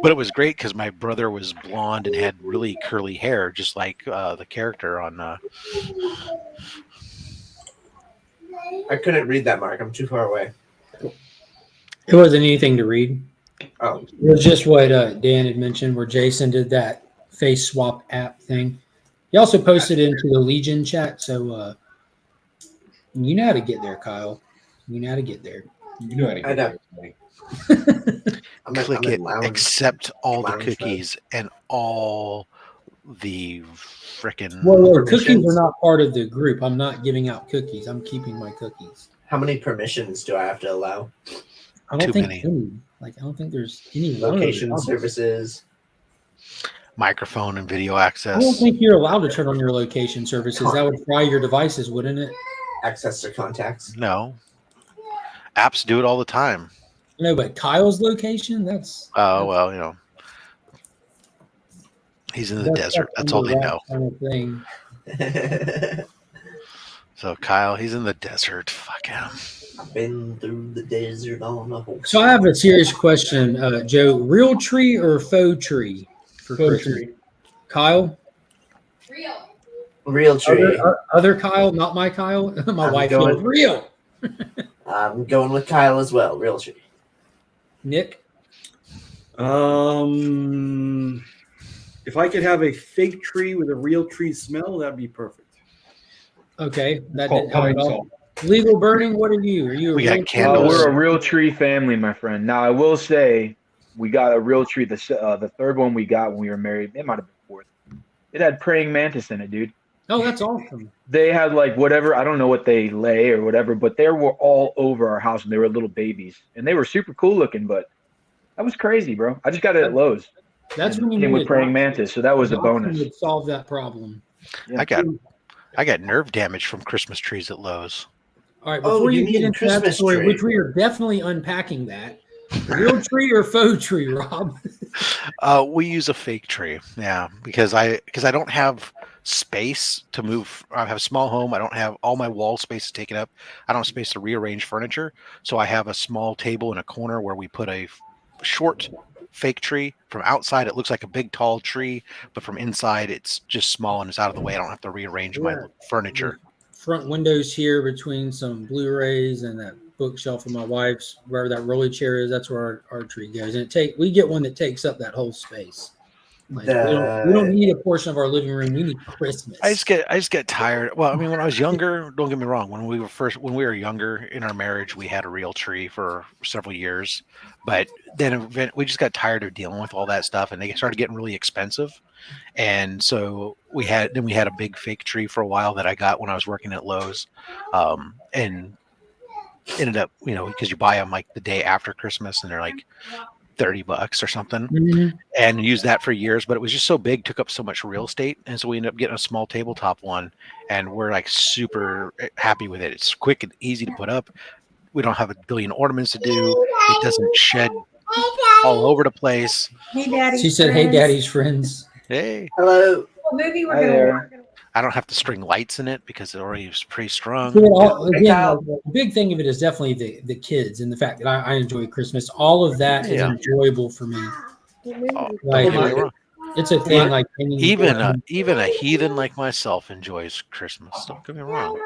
But it was great because my brother was blonde and had really curly hair, just like the character on. I couldn't read that, Mark. I'm too far away. It wasn't anything to read. Oh, It was just what Dan had mentioned, where Jason did that face swap app thing. He also posted it into the Legion chat, so you know how to get there, Kyle. You know how to get there. You know how to get there. Click it, accept all the cookies and all the frickin' Well, cookies are not part of the group. I'm not giving out cookies. I'm keeping my cookies. How many permissions do I have to allow? I don't think any. Like, I don't think there's any Location services, microphone and video access. I don't think you're allowed to turn on your location services. That would fry your devices, wouldn't it? Access to contacts. No. Apps do it all the time. No, but Kyle's location, that's... Oh, well, you know. He's in the desert. That's all they know. Kind of thing. So, Kyle, he's in the desert. Fuck him. I've been through the desert on a horse. So I have a serious question, Joe. Real tree or faux tree for Christmas? Kyle? Real tree. Other Kyle, not my Kyle. My wife goes, real. I'm going with Kyle as well. Real tree. Nick? If I could have a fake tree with a real tree smell, that'd be perfect. Okay, that didn't help at all. Legal burning, what are you? Are you? We got candles. We're a real tree family, my friend. Now, I will say we got a real tree. The third one we got when we were married, it might have been fourth. It had praying mantis in it, dude. Oh, that's awesome. They had like whatever, I don't know what they lay or whatever, but they were all over our house and they were little babies. And they were super cool looking, but that was crazy, bro. I just got it at Lowe's. That's when you came with praying mantis, so that was a bonus. Would solve that problem. Yeah. I got nerve damage from Christmas trees at Lowe's. All right, before you get into that story, which we are definitely unpacking that, real tree or faux tree, Rob? We use a fake tree, yeah, because I don't have space to move. I have a small home. I don't have all my wall space is taken up. I don't have space to rearrange furniture, so I have a small table in a corner where we put a short fake tree. From outside, it looks like a big, tall tree, but from inside, it's just small and it's out of the way. I don't have to rearrange my furniture. Front windows here between some Blu-rays and that bookshelf of my wife's, wherever that rolly chair is, that's where our tree goes. And we get one that takes up that whole space. Like, we don't need a portion of our living room. We need Christmas. I just get tired. Well, I mean, when I was younger, don't get me wrong. When we were younger in our marriage, we had a real tree for several years, but then we just got tired of dealing with all that stuff, and they started getting really expensive. And so we had a big fake tree for a while that I got when I was working at Lowe's, and ended up, because you buy them like the day after Christmas, and they're like $30 or something, and use that for years. But it was just so big, took up so much real estate, and so we ended up getting a small tabletop one, and we're like super happy with it. It's quick and easy to put up. We don't have a billion ornaments to do. It doesn't shed all over the place. Hey, Daddy. She said, "Hey, Daddy's friends." Hey. Hello. What movie we're gonna watch? I don't have to string lights in it because it already is pretty strong. The big thing of it is definitely the kids and the fact that I enjoy Christmas. All of that is enjoyable for me. It's a thing. Like even a heathen like myself enjoys Christmas. Don't get me wrong.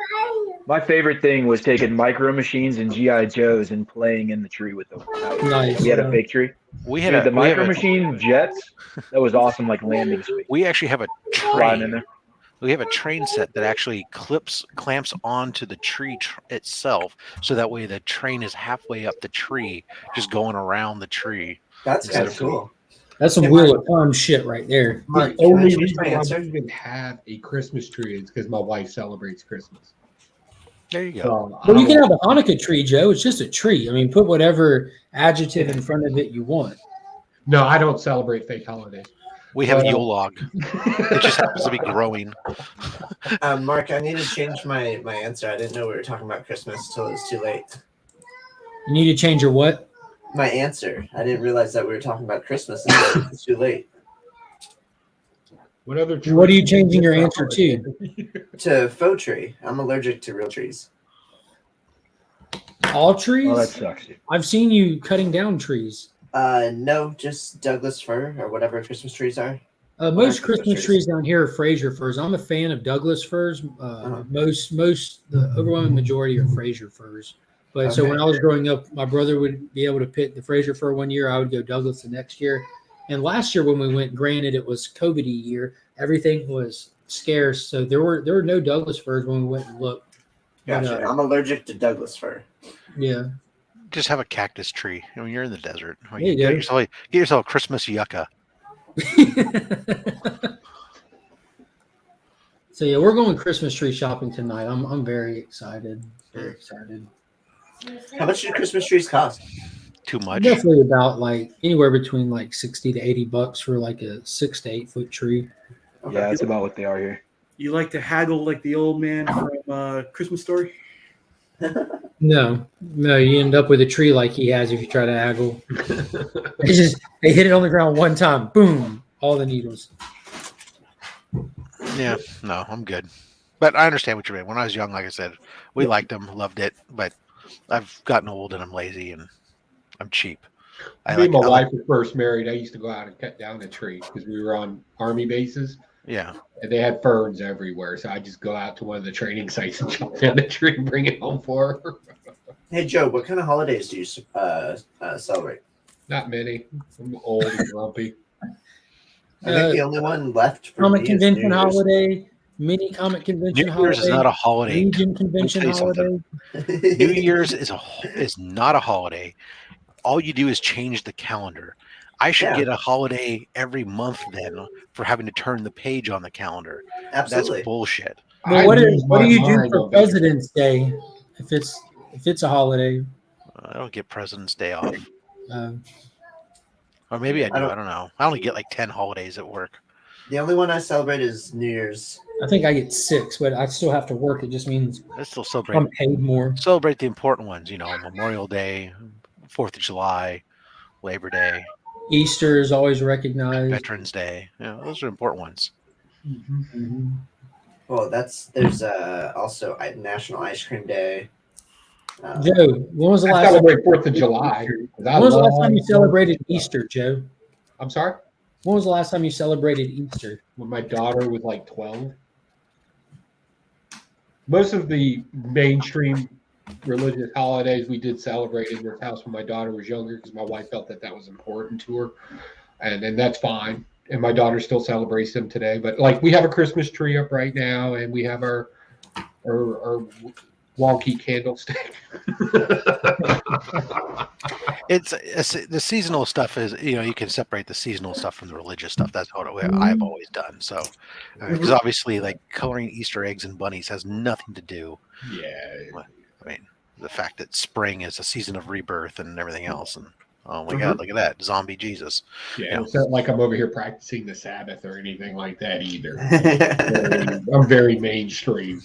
My favorite thing was taking Micro Machines and GI Joes and playing in the tree with them. Nice. We had a fake tree. We had the Micro Machine jets. That was awesome, like landing space. We actually have a train. In there. We have a train set that actually clamps onto the tree itself, so that way the train is halfway up the tree, just going around the tree. That's kind of cool. That's some Wheel of Time shit right there. The only reason why we even have a Christmas tree is because my wife celebrates Christmas. There you go. Well, you can have a Hanukkah tree, Joe. It's just a tree. I mean, put whatever adjective in front of it you want. No, I don't celebrate fake holidays. We have a Yule log. It just happens to be growing. Mark, I need to change my answer. I didn't know we were talking about Christmas until it was too late. You need to change your what? My answer. I didn't realize that we were talking about Christmas until it was too late. What other? What are you changing your answer to? To faux tree. I'm allergic to real trees. All trees? Oh, that sucks, dude. I've seen you cutting down trees. No, just Douglas fir or whatever Christmas trees are. Most Christmas trees down here are Fraser firs. I'm a fan of Douglas firs. The overwhelming majority are Fraser firs. But so when I was growing up, my brother would be able to pick the Fraser fir one year. I would go Douglas the next year. And last year when we went, granted it was COVID year, everything was scarce, so there were no Douglas firs when we went and looked. Gotcha. But, I'm allergic to Douglas fir. Yeah. Just have a cactus tree. I mean, you're in the desert. I mean, There you go. get yourself a Christmas yucca. So yeah, we're going Christmas tree shopping tonight. I'm very excited. Very excited. How much do Christmas trees cost? Too much. Definitely about like anywhere between like $60 to $80 for like a 6 to 8 foot tree. Yeah, that's about what they are here. You like to haggle like the old man from Christmas Story? No, you end up with a tree like he has if you try to haggle. They hit it on the ground one time, boom, all the needles. Yeah, no, I'm good. But I understand what you mean. When I was young, like I said, we liked them, loved it. But I've gotten old and I'm lazy and I'm cheap. My wife was first married. I used to go out and cut down a tree because we were on army bases. Yeah. And they had ferns everywhere. So I just go out to one of the training sites and chop down the tree and bring it home for her. Hey, Joe, what kind of holidays do you celebrate? Not many. I'm old and grumpy. I think the only one left for Comic me convention is New Year's. holiday, mini comic convention New holiday. Year's is not a holiday. Legion convention Let me tell you holiday. New Year's is not a holiday. All you do is change the calendar. I should get a holiday every month then for having to turn the page on the calendar. Absolutely. That's bullshit. Well, what do you do for President's Day if it's a holiday? I don't get President's Day off. Or maybe I do. I don't know. I only get like 10 holidays at work. The only one I celebrate is New Year's. I think I get 6, but I still have to work. It just means I still celebrate. I'm paid more. Celebrate the important ones, Memorial Day, 4th of July, Labor Day. Easter is always recognized. Veterans Day. Yeah, those are important ones. Mm-hmm. Well, there's also National Ice Cream Day. Joe, when was the last time? Celebrate 4th of July. When was the last time you celebrated Easter, Joe? I'm sorry? When was the last time you celebrated Easter? When my daughter was like 12. Most of the mainstream religious holidays we did celebrate in this house when my daughter was younger because my wife felt that was important to her. And that's fine. And my daughter still celebrates them today. But like we have a Christmas tree up right now and we have our wonky candlestick. The seasonal stuff is, you can separate the seasonal stuff from the religious stuff. That's what I've always done. So, because obviously, like coloring Easter eggs and bunnies has nothing to do. Yeah. I mean, the fact that spring is a season of rebirth and everything else, and oh my God, look at that zombie Jesus. Yeah, it's not like I'm over here practicing the Sabbath or anything like that either. I'm very mainstream.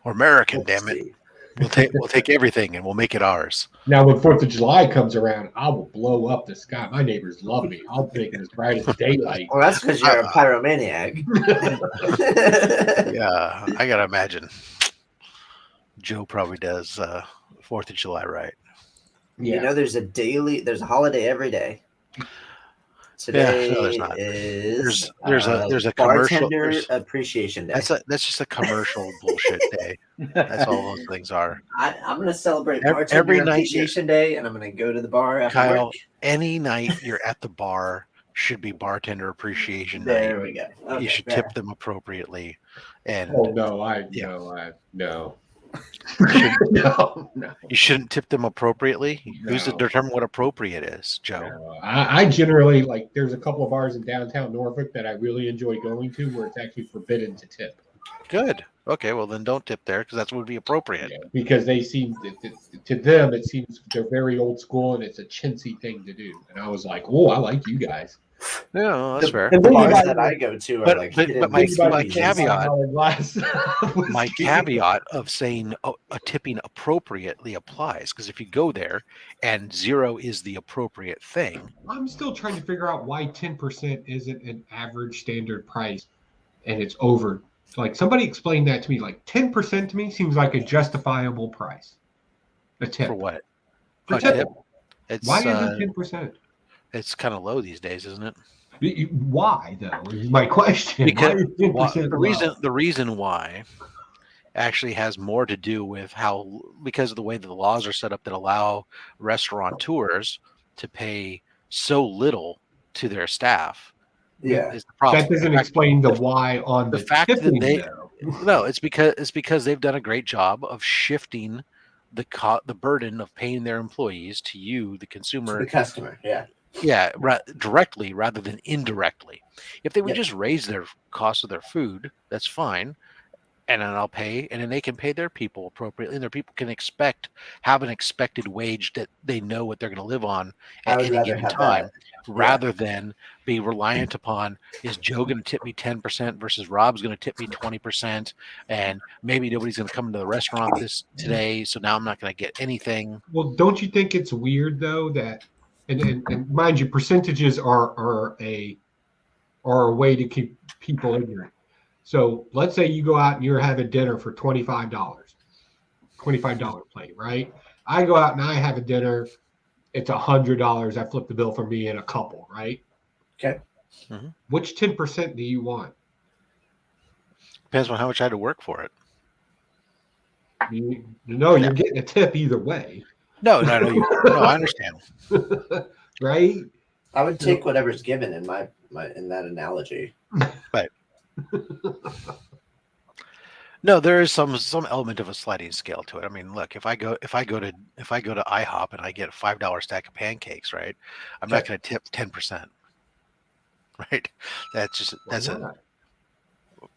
We're American, damn it. We'll take everything and we'll make it ours. Now, when 4th of July comes around, I will blow up the sky. My neighbors love me. I'll make it as bright as daylight. Well, that's because you're a pyromaniac. Yeah, I gotta imagine. Joe probably does 4th of July right. Yeah. There's a holiday every day. Today no, there's not. is There's a commercial. Bartender Appreciation Day. That's just a commercial bullshit day. That's all those things are. I'm going to celebrate Bartender every night Appreciation Day, and I'm going to go to the bar after Kyle, work. any night you're at the bar, should be bartender appreciation There night. we go. You Okay, should fair. tip them appropriately. And Oh no, no. No. You shouldn't tip them appropriately. Who's to No. determine what appropriate is, Joe? I generally like. There's a couple of bars in downtown Norfolk that I really enjoy going to, where it's actually forbidden to tip. Good. Okay, well then don't tip there because that's what would be appropriate. Because they seem to them it seems they're very old school and it's a chintzy thing to do. And I was like, oh, I like you guys. Yeah, that's fair. The bars that I go to are like, but my caveat, $5 my caveat of saying a tipping appropriately applies because if you go there and 0 is the appropriate thing, I'm still trying to figure out why 10% isn't an average standard price and it's over. Like somebody explained that to me. Like 10% to me seems like a justifiable price. A tip for what? For A tip. tip? It's, Why is it 10%? It's kind of low these days, isn't it? Why though? Is my question. Because why is 10% the reason why actually has more to do with because of the way that the laws are set up that allow restaurateurs to pay so little to their staff. Yeah, is the problem. That doesn't explain the why on the the fact that tipping, they though. no, it's because they've done a great job of shifting the burden of paying their employees to you, the consumer, the customer. Yeah, directly rather than indirectly. If they would just raise their cost of their food, that's fine. And then I'll pay, and then they can pay their people appropriately, and their people can have an expected wage that they know what they're going to live on at any given time, rather than be reliant upon, is Joe going to tip me 10% versus Rob's going to tip me 20%, and maybe nobody's going to come to the restaurant today, so now I'm not going to get anything. Well, don't you think it's weird though that, and mind you, percentages are a way to keep people ignorant. So let's say you go out and you're having dinner for $25 plate, right? I go out and I have a dinner, it's $100. I flip the bill for me and a couple, right? Okay. Mm-hmm. Which 10% do you want? Depends on how much I had to work for it. You're getting a tip either way. No, I understand. Right? I would take whatever's given in my in that analogy. Right. No, there is some element of a sliding scale to it. I mean, look, if I go to IHOP and I get a $5 stack of pancakes, right? I'm not going to tip 10%. Right? That's a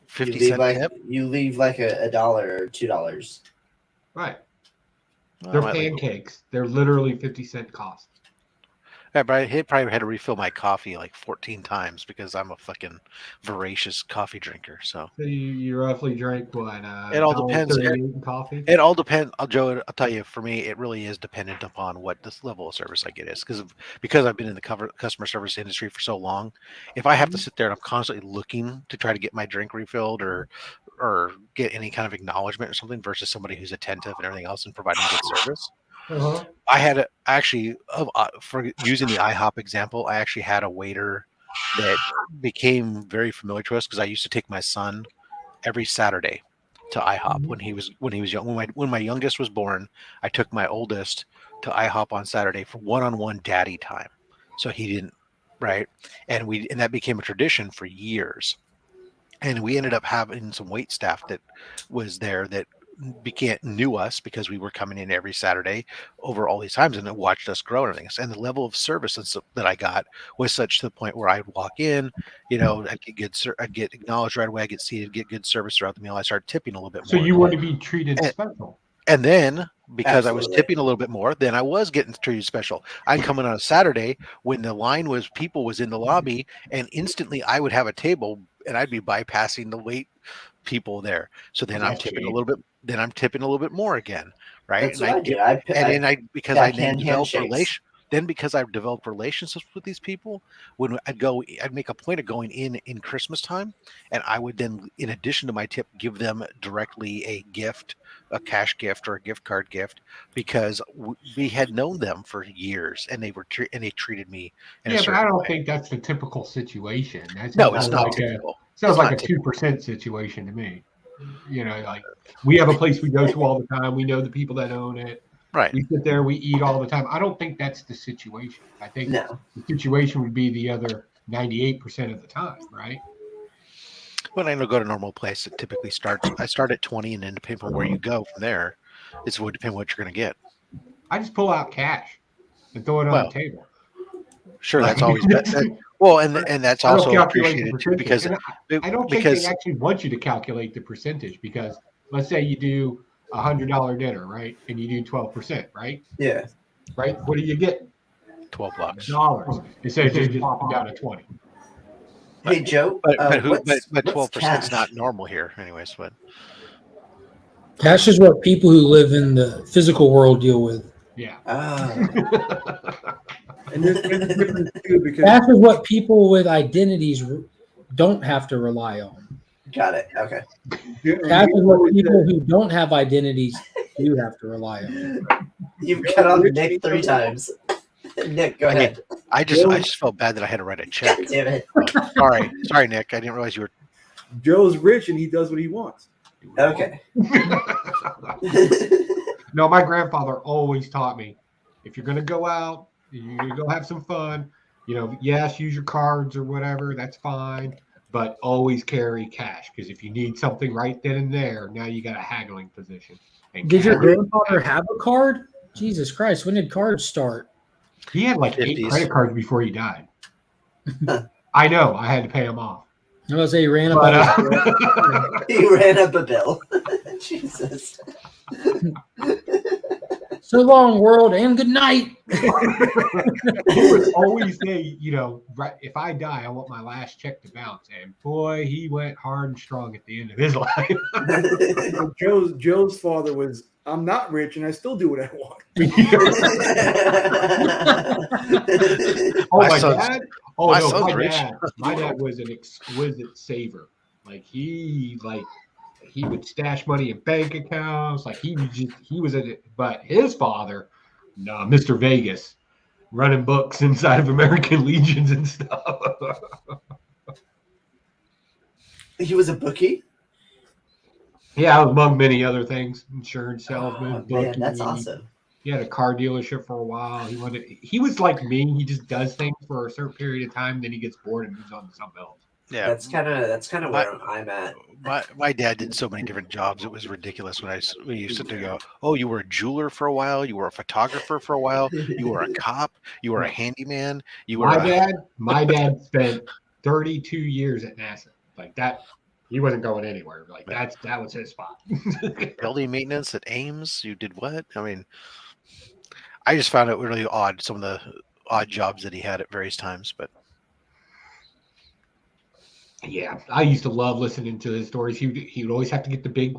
50-cent tip. You leave like $1 or $2. Right. Well, They're pancakes. They're literally 50-cent cost. Yeah, but I probably had to refill my coffee like 14 times because I'm a fucking voracious coffee drinker. So you roughly drink what? It all depends. Coffee. It all depends. Joe, I'll tell you. For me, it really is dependent upon what this level of service I get is. Because I've been in the customer service industry for so long. If I have to sit there and I'm constantly looking to try to get my drink refilled or get any kind of acknowledgement or something versus somebody who's attentive and everything else and providing good service. Uh-huh. I had for using the IHOP example, I actually had a waiter that became very familiar to us because I used to take my son every Saturday to IHOP when he was young. When my youngest was born, I took my oldest to IHOP on Saturday for one-on-one daddy time. So he didn't, right? And that became a tradition for years. And we ended up having some wait staff that was there that knew us because we were coming in every Saturday over all these times and it watched us grow and everything. And the level of service that I got was such to the point where I'd walk in, I'd get acknowledged right away. I get seated, get good service throughout the meal. I started tipping a little bit more. So you want to be treated special. And then because I was Absolutely. tipping a little bit more, then I was getting treated special. I'd come in on a Saturday when the line people was in the lobby and instantly I would have a table and I'd be bypassing the wait people there. So then I'm tipping a little bit. Then I'm tipping a little bit more again, right? That's what I do. Because I've developed relationships with these people. When I'd make a point of going in Christmas time, and I would then, in addition to my tip, give them directly a gift, a cash gift or a gift card gift, because we had known them for years, and they treated me. But I don't think that's the typical situation. It's not typical. Sounds like a 2% situation to me. Like we have a place we go to all the time. We know the people that own it. Right. We sit there, we eat all the time. I don't think that's the situation. I think the situation would be the other 98% of the time, right? When I go to a normal place, it typically I start at 20, and then depending on where you go from there, it would depend what you're going to get. I just pull out cash and throw it on the table. Sure, that's always well, and that's also appreciated too, because I don't think they actually want you to calculate the percentage, because let's say you do $100 dinner, right, and you do 12%, right? Yeah. Right. What do you get? $12 instead of just popping down to 20. Hey Joe, but 12% is not normal here, anyways. But cash is what people who live in the physical world deal with. Yeah. And there's a difference too, because Cash is what people with identities don't have to rely on. Got it. Okay. Cash is what people who don't have identities do have to rely on. You've cut off Nick 3 times. Nick, go ahead. I just felt bad that I had to write a check. Damn it. Sorry, Nick. I didn't realize you were. Joe's rich and he does what he wants. Okay. No, my grandfather always taught me, if you're going to go out, you're going to go have some fun, yes, use your cards or whatever, that's fine, but always carry cash, because if you need something right then and there, now you got a haggling position. And Did your grandfather have a card? Jesus Christ, when did cards start? He had like 8 credit cards before he died. I know, I had to pay him off. I was say he ran up He ran up a bill. Jesus. So long, world, and good night. He would always say, right, if I die, I want my last check to bounce. And boy, he went hard and strong at the end of his life. Joe's father was, I'm not rich and I still do what I want. Oh, my dad? Oh, no, my dad was an exquisite saver. Like he would stash money in bank accounts. Like but his father, no, Mr. Vegas, running books inside of American Legions and stuff. He was a bookie? Yeah, among many other things. Insurance salesman. Man, that's awesome. He had a car dealership for a while. He was like me. He just does things for a certain period of time, then he gets bored and moves on to something else. Yeah, that's kind of where I'm at. My dad did so many different jobs; it was ridiculous. When we used to go, oh, you were a jeweler for a while, you were a photographer for a while, you were a cop, you were a handyman. My dad spent 32 years at NASA. Like that, he wasn't going anywhere. Like that was his spot. Building maintenance at Ames. You did what? I mean, I just found it really odd, some of the odd jobs that he had at various times, but. Yeah, I used to love listening to his stories. He would always have to get the big,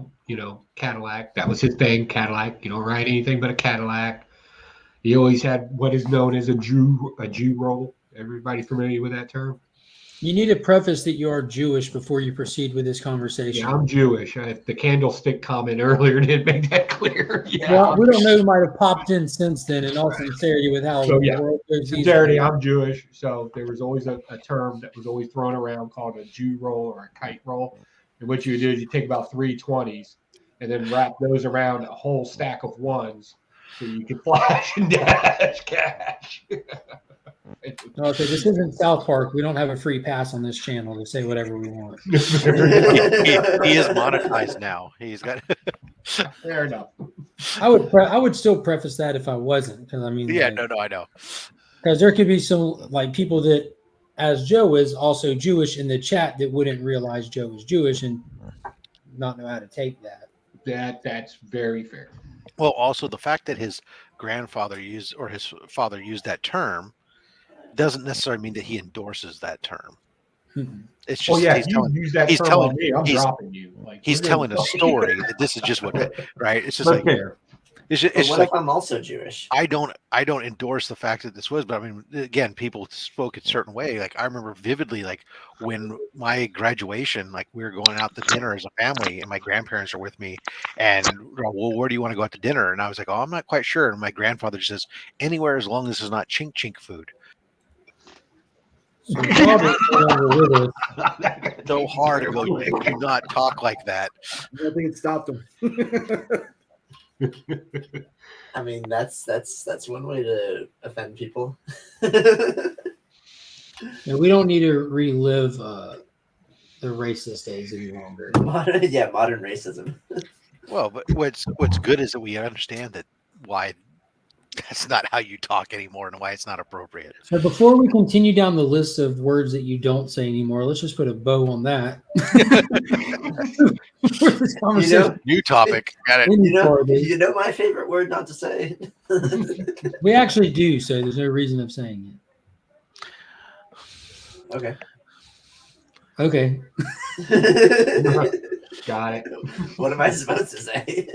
Cadillac. That was his thing, Cadillac. You don't ride anything but a Cadillac. He always had what is known as a Jew roll. Everybody familiar with that term? You need to preface that you are Jewish before you proceed with this conversation. Yeah, I'm Jewish. The candlestick comment earlier didn't make that clear. Yeah. Well, we don't know who might have popped in since then, in all sincerity, with how the world goes. Sincerity, I'm Jewish. So there was always a term that was always thrown around called a Jew roll or a kite roll. And what you do is you take about 3 20s and then wrap those around a whole stack of ones so you can flash and dash cash. Okay, this isn't South Park. We don't have a free pass on this channel to say whatever we want. he is monetized now. He's got. Fair enough. I would still preface that if I wasn't, because I mean. Yeah, no, I know. Because there could be some people that, as Joe is also Jewish in the chat, that wouldn't realize Joe is Jewish and not know how to take that. That's very fair. Well, also the fact that his grandfather used or his father used that term doesn't necessarily mean that he endorses that term. It's just he's telling a story that this is just what, right? It's just like it's what like, if I'm also Jewish? I don't endorse the fact that this was, but I mean, again, people spoke a certain way. Like I remember vividly, like when my graduation, like we were going out to dinner as a family, and my grandparents are with me, and well, where do you want to go out to dinner? And I was like, oh, I'm not quite sure. And my grandfather just says, anywhere as long as it's not chink chink food. So hard to go, Nick, do not talk like that. I think it stopped him. I mean, that's one way to offend people. Yeah, we don't need to relive the racist days any longer. Modern racism. Well, but what's good is that we understand that why that's not how you talk anymore and why it's not appropriate. So before we continue down the list of words that you don't say anymore, let's just put a bow on that. This conversation. New topic. Got it. You know my favorite word not to say. We actually do, so there's no reason of saying it. Okay. Okay. Got it. What am I supposed to say?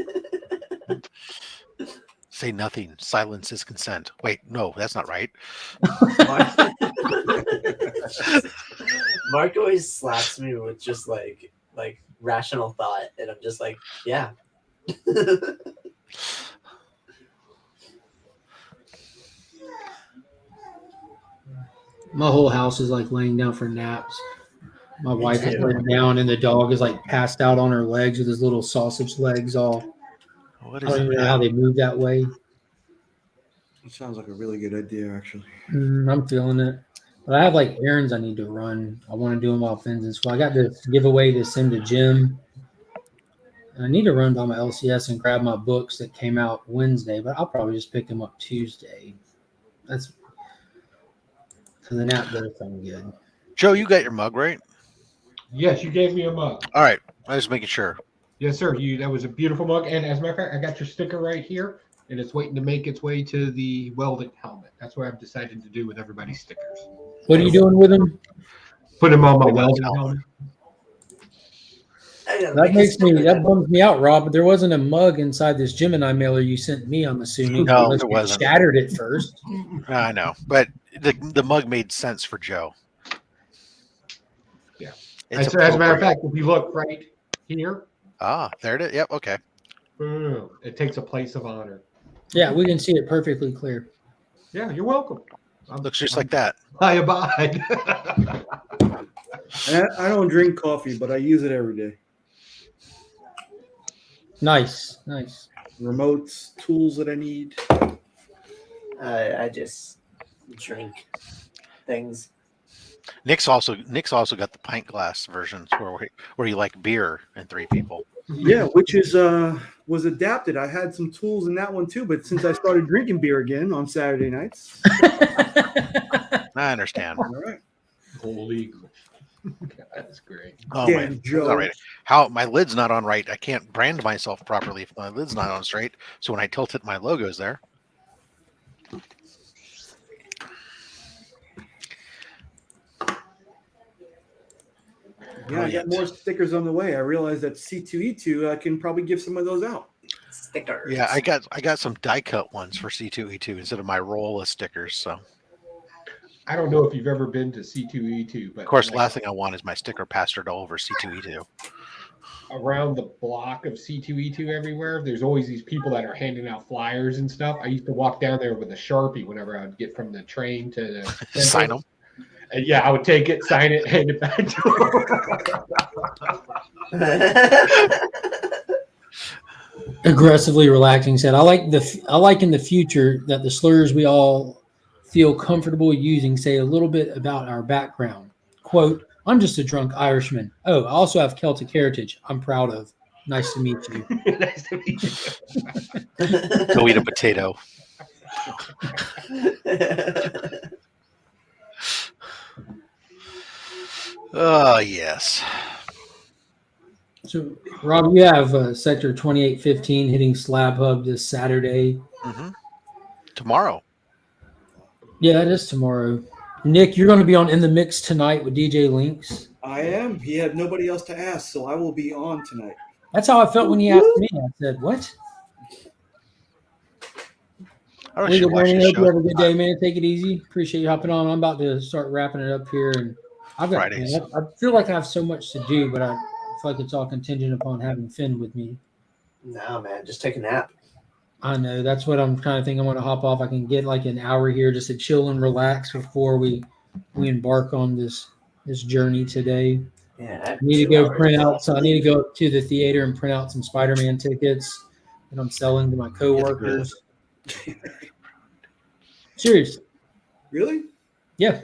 Say nothing. Silence is consent. Wait, no, that's not right. Mark always slaps me with just like rational thought, and I'm just like, yeah. My whole house is like laying down for naps. My wife is laying down, and the dog is like passed out on her legs with his little sausage legs all. What I don't even know how they move that way. It sounds like a really good idea, actually. I'm feeling it. But I have like errands I need to run. I want to do them while Finn's in school. I got this giveaway to send to Jim. And I need to run by my LCS and grab my books that came out Wednesday, but I'll probably just pick them up Tuesday. That's because the nap does sound good. Joe, you got your mug, right? Yes, you gave me a mug. All right. I was making sure. Yes, sir. That was a beautiful mug. And as a matter of fact, I got your sticker right here, and it's waiting to make its way to the welding helmet. That's what I've decided to do with everybody's stickers. What are you doing with them? Put them on my welding helmet. That bums me out, Rob. But there wasn't a mug inside this Gemini mailer you sent me, I'm assuming. No, Unless there you wasn't. Shattered it first. I know, but the mug made sense for Joe. Yeah. It's As a matter of appropriate. fact, if you look right here, There it is. Yep. Okay. boom, it takes a place of honor. Yeah, we can see it perfectly clear. Yeah, you're welcome. Looks just like that. I abide. And I don't drink coffee, but I use it every day. Nice. Remotes, tools that I need. I just drink things. Nick's also got the pint glass versions where you like beer and 3 people. Yeah, which is was adapted. I had some tools in that one too, but since I started drinking beer again on Saturday nights, I understand. all right. Holy, that's great. Oh Damn, man, Joe. all right. How my lid's not on right? I can't brand myself properly if my lid's not on straight. So when I tilt it, my logo's there. Yeah, I got more stickers on the way. I realized that C2E2, I can probably give some of those out. Stickers. Yeah, I got some die cut ones for C2E2 instead of my roll of stickers. So I don't know if you've ever been to C2E2, but of course, last thing I want is my sticker plastered all over C2E2. around the block of C2E2 everywhere, there's always these people that are handing out flyers and stuff. I used to walk down there with a Sharpie whenever I would get from the train to the Sign them. And yeah, I would take it, sign it, hand it back to them. Aggressively relaxing said, I like in the future that the slurs we all feel comfortable using say a little bit about our background. Quote, I'm just a drunk Irishman. Oh, I also have Celtic heritage I'm proud of. Nice to meet you. Nice to meet you. Go eat a potato. Oh, yes. So, Rob, you have Sector 2815 hitting Slab Hub this Saturday. Mm-hmm. Tomorrow. Yeah, it is tomorrow. Nick, you're going to be on In the Mix tonight with DJ Lynx. I am. He had nobody else to ask, so I will be on tonight. That's how I felt when he asked me. I said, what? Hey, good morning. Hope you have a good day, man. Take it easy. Appreciate you hopping on. I'm about to start wrapping it up here. And I feel like I have so much to do, but I feel like it's all contingent upon having Finn with me. No, man, just take a nap. I know. That's what I'm trying to think. I'm going to hop off. I can get like an hour here just to chill and relax before we embark on this journey today. Yeah, I need to go print out. So I need to go to the theater and print out some Spider-Man tickets that I'm selling to my coworkers. Yes, Seriously. Really? Yeah.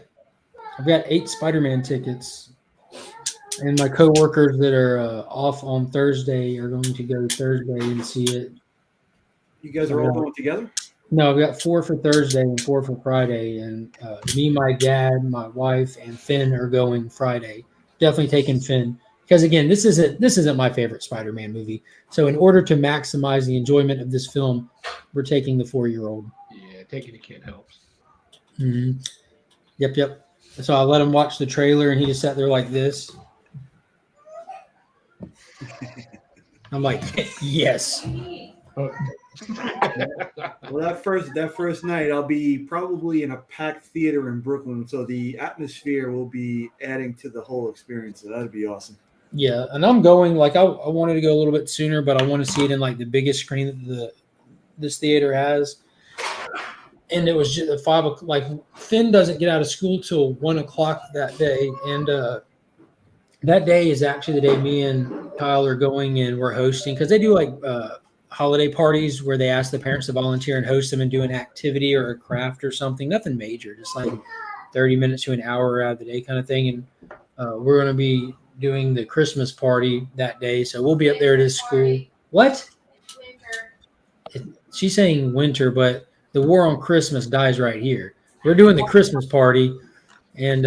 I've got 8 Spider-Man tickets, and my coworkers that are off on Thursday are going to go Thursday and see it. You guys are all going together? No, I've got 4 for Thursday and 4 for Friday, and me, my dad, my wife, and Finn are going Friday. Definitely taking Finn because again, this isn't my favorite Spider-Man movie. So in order to maximize the enjoyment of this film, we're taking the 4-year-old. Yeah, taking a kid helps. Mm-hmm. Yep. So I let him watch the trailer, and he just sat there like this. I'm like, yes. Well, that first night, I'll be probably in a packed theater in Brooklyn, so the atmosphere will be adding to the whole experience. So that'd be awesome. Yeah, and I'm going like I wanted to go a little bit sooner, but I want to see it in like the biggest screen that this theater has. And it was just at 5 o'clock. Like Finn doesn't get out of school till 1 o'clock that day, and that day is actually the day me and Kyle are going and we're hosting because they do like holiday parties where they ask the parents to volunteer and host them and do an activity or a craft or something. Nothing major, just like 30 minutes to an hour out of the day kind of thing. And we're going to be doing the Christmas party that day, so we'll be up there at his school. What? She's saying winter, but the war on Christmas dies right here. We're doing the Christmas party, and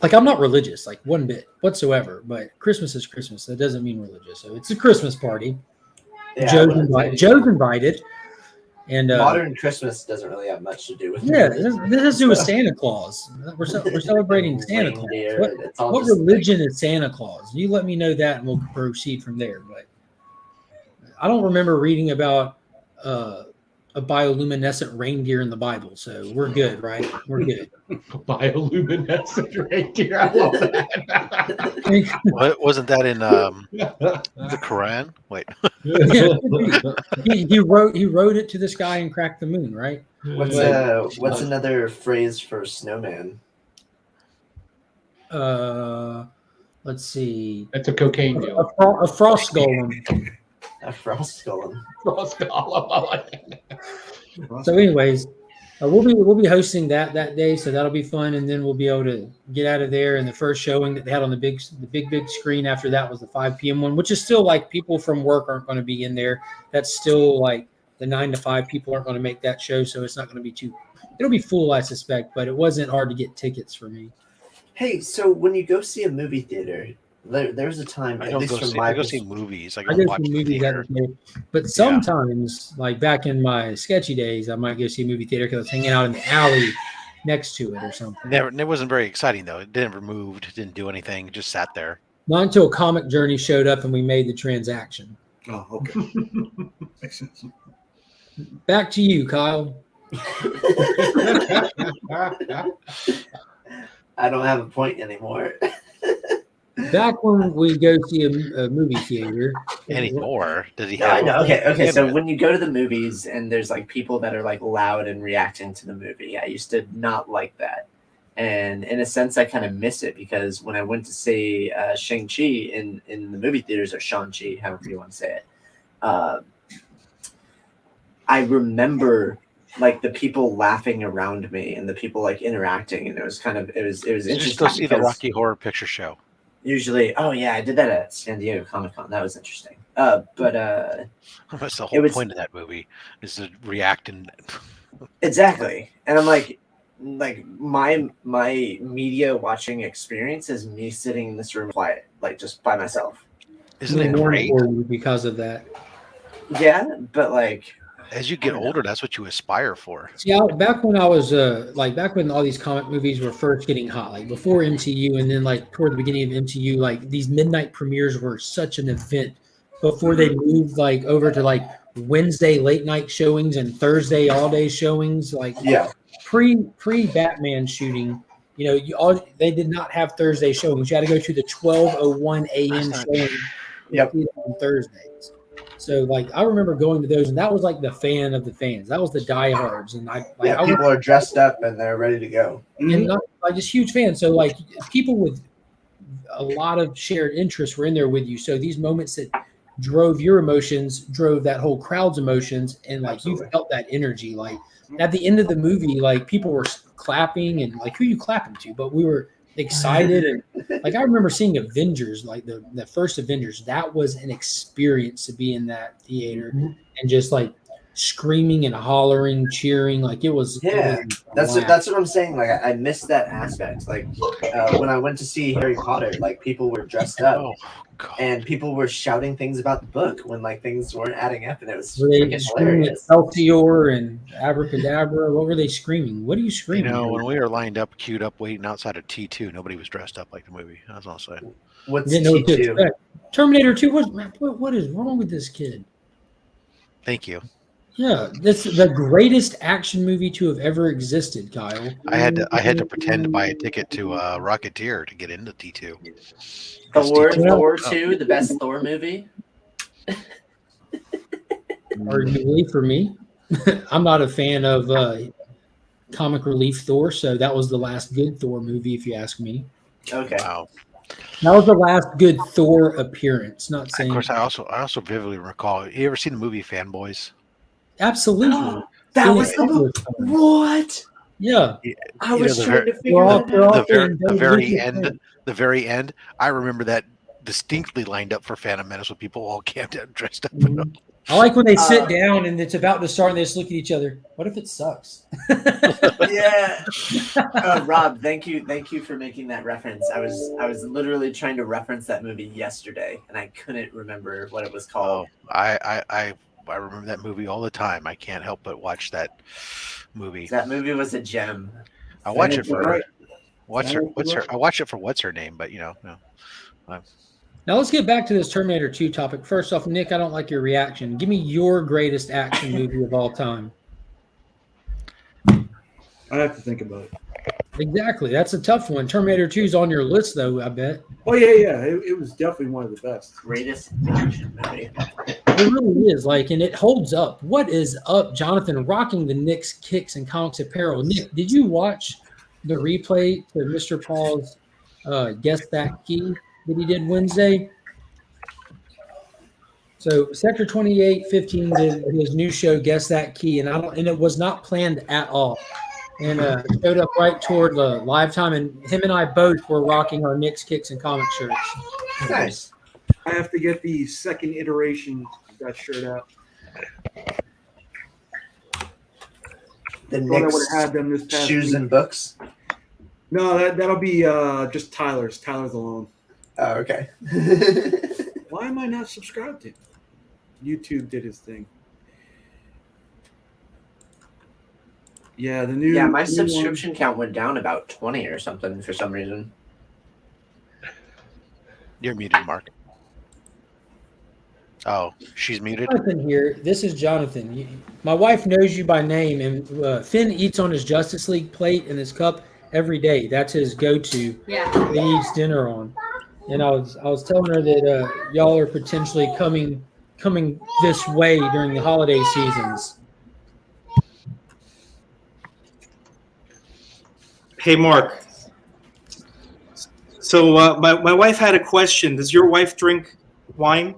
like I'm not religious, like one bit whatsoever, but Christmas is Christmas. That doesn't mean religious. So it's a Christmas party. Yeah, Joe's invited. And modern Christmas doesn't really have much to do with this has to do with Santa Claus. We're celebrating Santa Claus. What religion is Santa Claus? You let me know that, and we'll proceed from there. But I don't remember reading about a bioluminescent reindeer in the Bible, so we're good, right? We're good. Bioluminescent reindeer, I love that. Wasn't that in the Quran? Wait. he wrote it to the sky and cracked the moon, right? What's another phrase for snowman? Let's see. That's a cocaine deal. A frost golem. A frost golem. Frost golem. So, anyways, we'll be hosting that day, so that'll be fun, and then we'll be able to get out of there. And the first showing that they had on the big screen after that was the 5 p.m. one, which is still like people from work aren't going to be in there. That's still like the 9 to 5 people aren't going to make that show, so it's not going to be too. It'll be full, I suspect, but it wasn't hard to get tickets for me. Hey, so when you go see a movie theater, there's a time. I go see movies. I go watch see movies theater. But sometimes, like back in my sketchy days, I might go see a movie theater because I was hanging out in the alley next to it or something. It wasn't very exciting though. It never moved. Didn't do anything. Just sat there. Not until Comic Journey showed up and we made the transaction. Oh, okay. Back to you, Kyle. I don't have a point anymore. Back when we go see a movie theater anymore, does he No, have? I know. Okay. So when you go to the movies and there's like people that are like loud and reacting to the movie, I used to not like that, and in a sense, I kind of miss it because when I went to see Shang-Chi in the movie theaters, or Shang-Chi, however you want to say it, I remember like the people laughing around me and the people like interacting, and it was interesting. Just go see the Rocky Horror Picture Show. Usually, oh yeah, I did that at San Diego Comic-Con. That was interesting. But that's the whole point of that movie, is to react and exactly. And I'm like my media watching experience is me sitting in this room quiet, like just by myself. Isn't it great? Because of that. Yeah, but like as you get older, that's what you aspire for. See, back when I was back when all these comic movies were first getting hot, like before MCU, and then like toward the beginning of MCU, like these midnight premieres were such an event. Before they moved like over to like Wednesday late night showings and Thursday all day showings, like pre Batman shooting, they did not have Thursday showings. You had to go to the 12:01 a.m. showing on Thursdays. So, like, I remember going to those, and that was like the fan of the fans. That was the diehards, and people are dressed up and they're ready to go, and not, like just huge fans. So, like, people with a lot of shared interests were in there with you. So these moments that drove your emotions drove that whole crowd's emotions, and like you felt that energy. Like at the end of the movie, like people were clapping and like who you clapping to, but we were excited. And like I remember seeing Avengers, like the first Avengers. That was an experience to be in that theater and just like screaming and hollering, cheering. Like it was. Yeah, it was that's what I'm saying. Like I missed that aspect. Like when I went to see Harry Potter, like people were dressed up and people were shouting things about the book when like things weren't adding up, and it was Were they freaking screaming hilarious. Excelsior and Abracadabra? What were they screaming? What are you You screaming? know, when we were lined up, queued up, waiting outside of T2, nobody was dressed up like the movie. That's all I'm saying. What's Didn't know what to T2? expect. Terminator 2. What is wrong with this kid? Thank you. Yeah, this is the greatest action movie to have ever existed, Kyle. I had to pretend to buy a ticket to Rocketeer to get into T2. Thor 2, the best Thor movie. Arguably for me, I'm not a fan of comic relief Thor, so that was the last good Thor movie, if you ask me. Okay. Wow. That was the last good Thor appearance. Not saying. Of course, I also vividly recall. You ever seen the movie Fanboys? Absolutely. That And was it the was fun. what? Yeah. I was the trying ver- to figure that out. the very end. I remember that distinctly lined up for Phantom Menace with people all camped out, dressed up. I like when they sit down and it's about to start and they just look at each other. What if it sucks? Yeah. Rob, thank you for making that reference. I was literally trying to reference that movie yesterday and I couldn't remember what it was called. I remember that movie all the time. I can't help but watch that movie. That movie was a gem. I watch it for I watch it for what's her name, but no. Now let's get back to this Terminator 2 topic. First off, Nick, I don't like your reaction. Give me your greatest action movie of all time. I'd have to think about it. Exactly. That's a tough one. Terminator 2 is on your list, though, I bet. Oh, yeah. It was definitely one of the best. Greatest action movie. It really is. Like, and it holds up. What is up, Jonathan? Rocking the Nick's kicks and comics apparel. Nick, did you watch the replay to Mr. Paul's Guess That Key that he did Wednesday? So Sector 2815 did his new show, Guess That Key, and it was not planned at all. And showed up right toward the live time, and him and I both were rocking our Knicks kicks and comic shirts. Nice. I have to get the second iteration of that shirt out. The I Knicks would have had them this past shoes week. and books. No, that'll be just Tyler's. Tyler's alone. Oh, okay. Why am I not subscribed to? YouTube did his thing. Yeah, my subscription count went down about 20 or something for some reason. You're muted, Mark. Oh, she's muted. Jonathan here. This is Jonathan. My wife knows you by name, and Finn eats on his Justice League plate in his cup every day. That's his go-to. Yeah. That he eats dinner on. And I was telling her that y'all are potentially coming this way during the holiday seasons. Hey, Mark. So my wife had a question. Does your wife drink wine?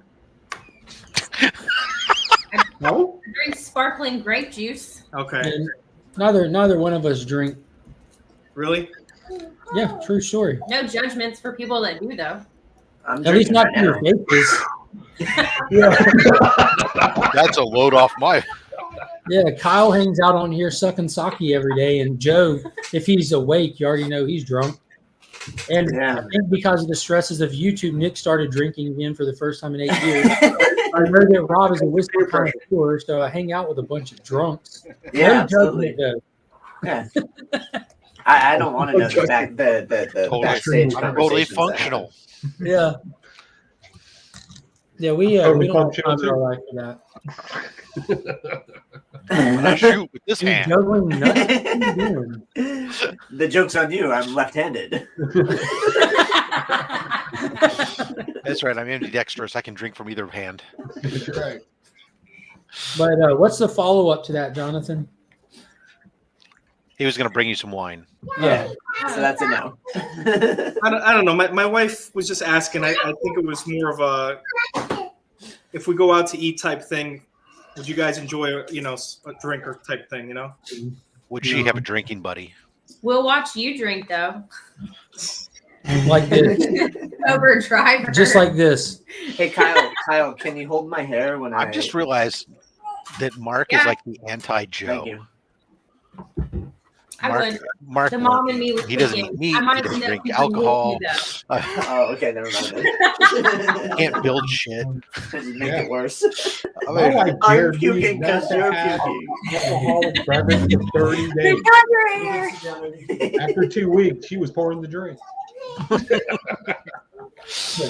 No. Drink sparkling grape juice. Okay. And neither one of us drink. Really? Yeah, true story. No judgments for people that do, though. At least not in your faces. That's a load off my. Yeah, Kyle hangs out on here sucking sake every day, and Joe, if he's awake, you already know he's drunk. And I think because of the stresses of YouTube, Nick started drinking again for the first time in 8 years. I know that Rob is a whiskey connoisseur, so I hang out with a bunch of drunks. Yeah, No absolutely. judgment, though. Yeah. I don't want to know the backstage I'm totally conversations. functional. Yeah. Yeah, we don't have time in our life for that. I shoot with this You're hand. juggling nuts? What are you doing? The joke's on you. I'm left-handed. That's right. I'm ambidextrous. I can drink from either hand. Right. But what's the follow-up to that, Jonathan? He was going to bring you some wine. Yeah. So that's a no. I don't know. My wife was just asking. I think it was more of a if we go out to eat type thing. Would you guys enjoy a drink or type thing? Would she have a drinking buddy? We'll watch you drink though. Like this. Uber driver. Just like this. Hey Kyle, can you hold my hair when I've just realized that Mark is like the anti-Joe. Thank you. I would. Mark, The mom and me was he doesn't thinking, eat meat. I might He doesn't end up drink keeping alcohol. with Oh, okay, never mind. Can't build shit. Make it worse. I mean, I'm puking because you're puking. Alcoholic beverage for 30 days. After 2 weeks, she was pouring the drink.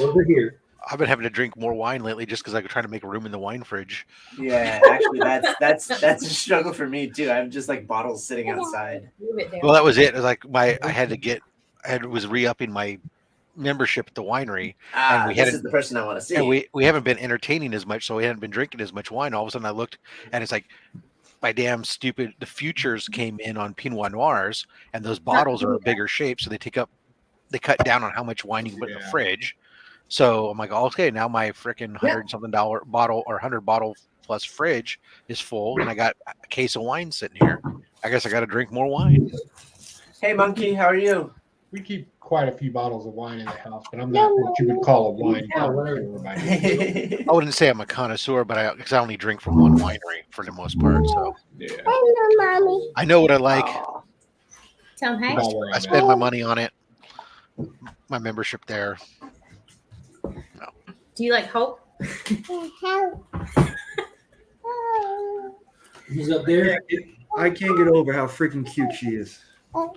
Over here. I've been having to drink more wine lately just because I could try to make room in the wine fridge. Yeah, actually, that's a struggle for me too. I have just like bottles sitting outside. Well, that was it. It was like I was re-upping my membership at the winery. And This is the person I want to see. And we haven't been entertaining as much, so we hadn't been drinking as much wine. All of a sudden I looked and it's like my damn stupid, the futures came in on Pinot Noirs and those bottles are a bigger shape. So they cut down on how much wine you can put in the fridge. So I'm like, oh, okay, now my freaking $100-something bottle or 100 bottle plus fridge is full, and I got a case of wine sitting here. I guess I got to drink more wine. Hey, Monkey, how are you? We keep quite a few bottles of wine in the house, but I'm not what you would call a wine connoisseur by any means. I wouldn't say I'm a connoisseur, but because I only drink from one winery for the most part. So yeah, Mommy. I know what I like. Tell him, hey. I spend my money on it. My membership there. Do you like Hope? He's up there. I can't get over how freaking cute she is. Oh,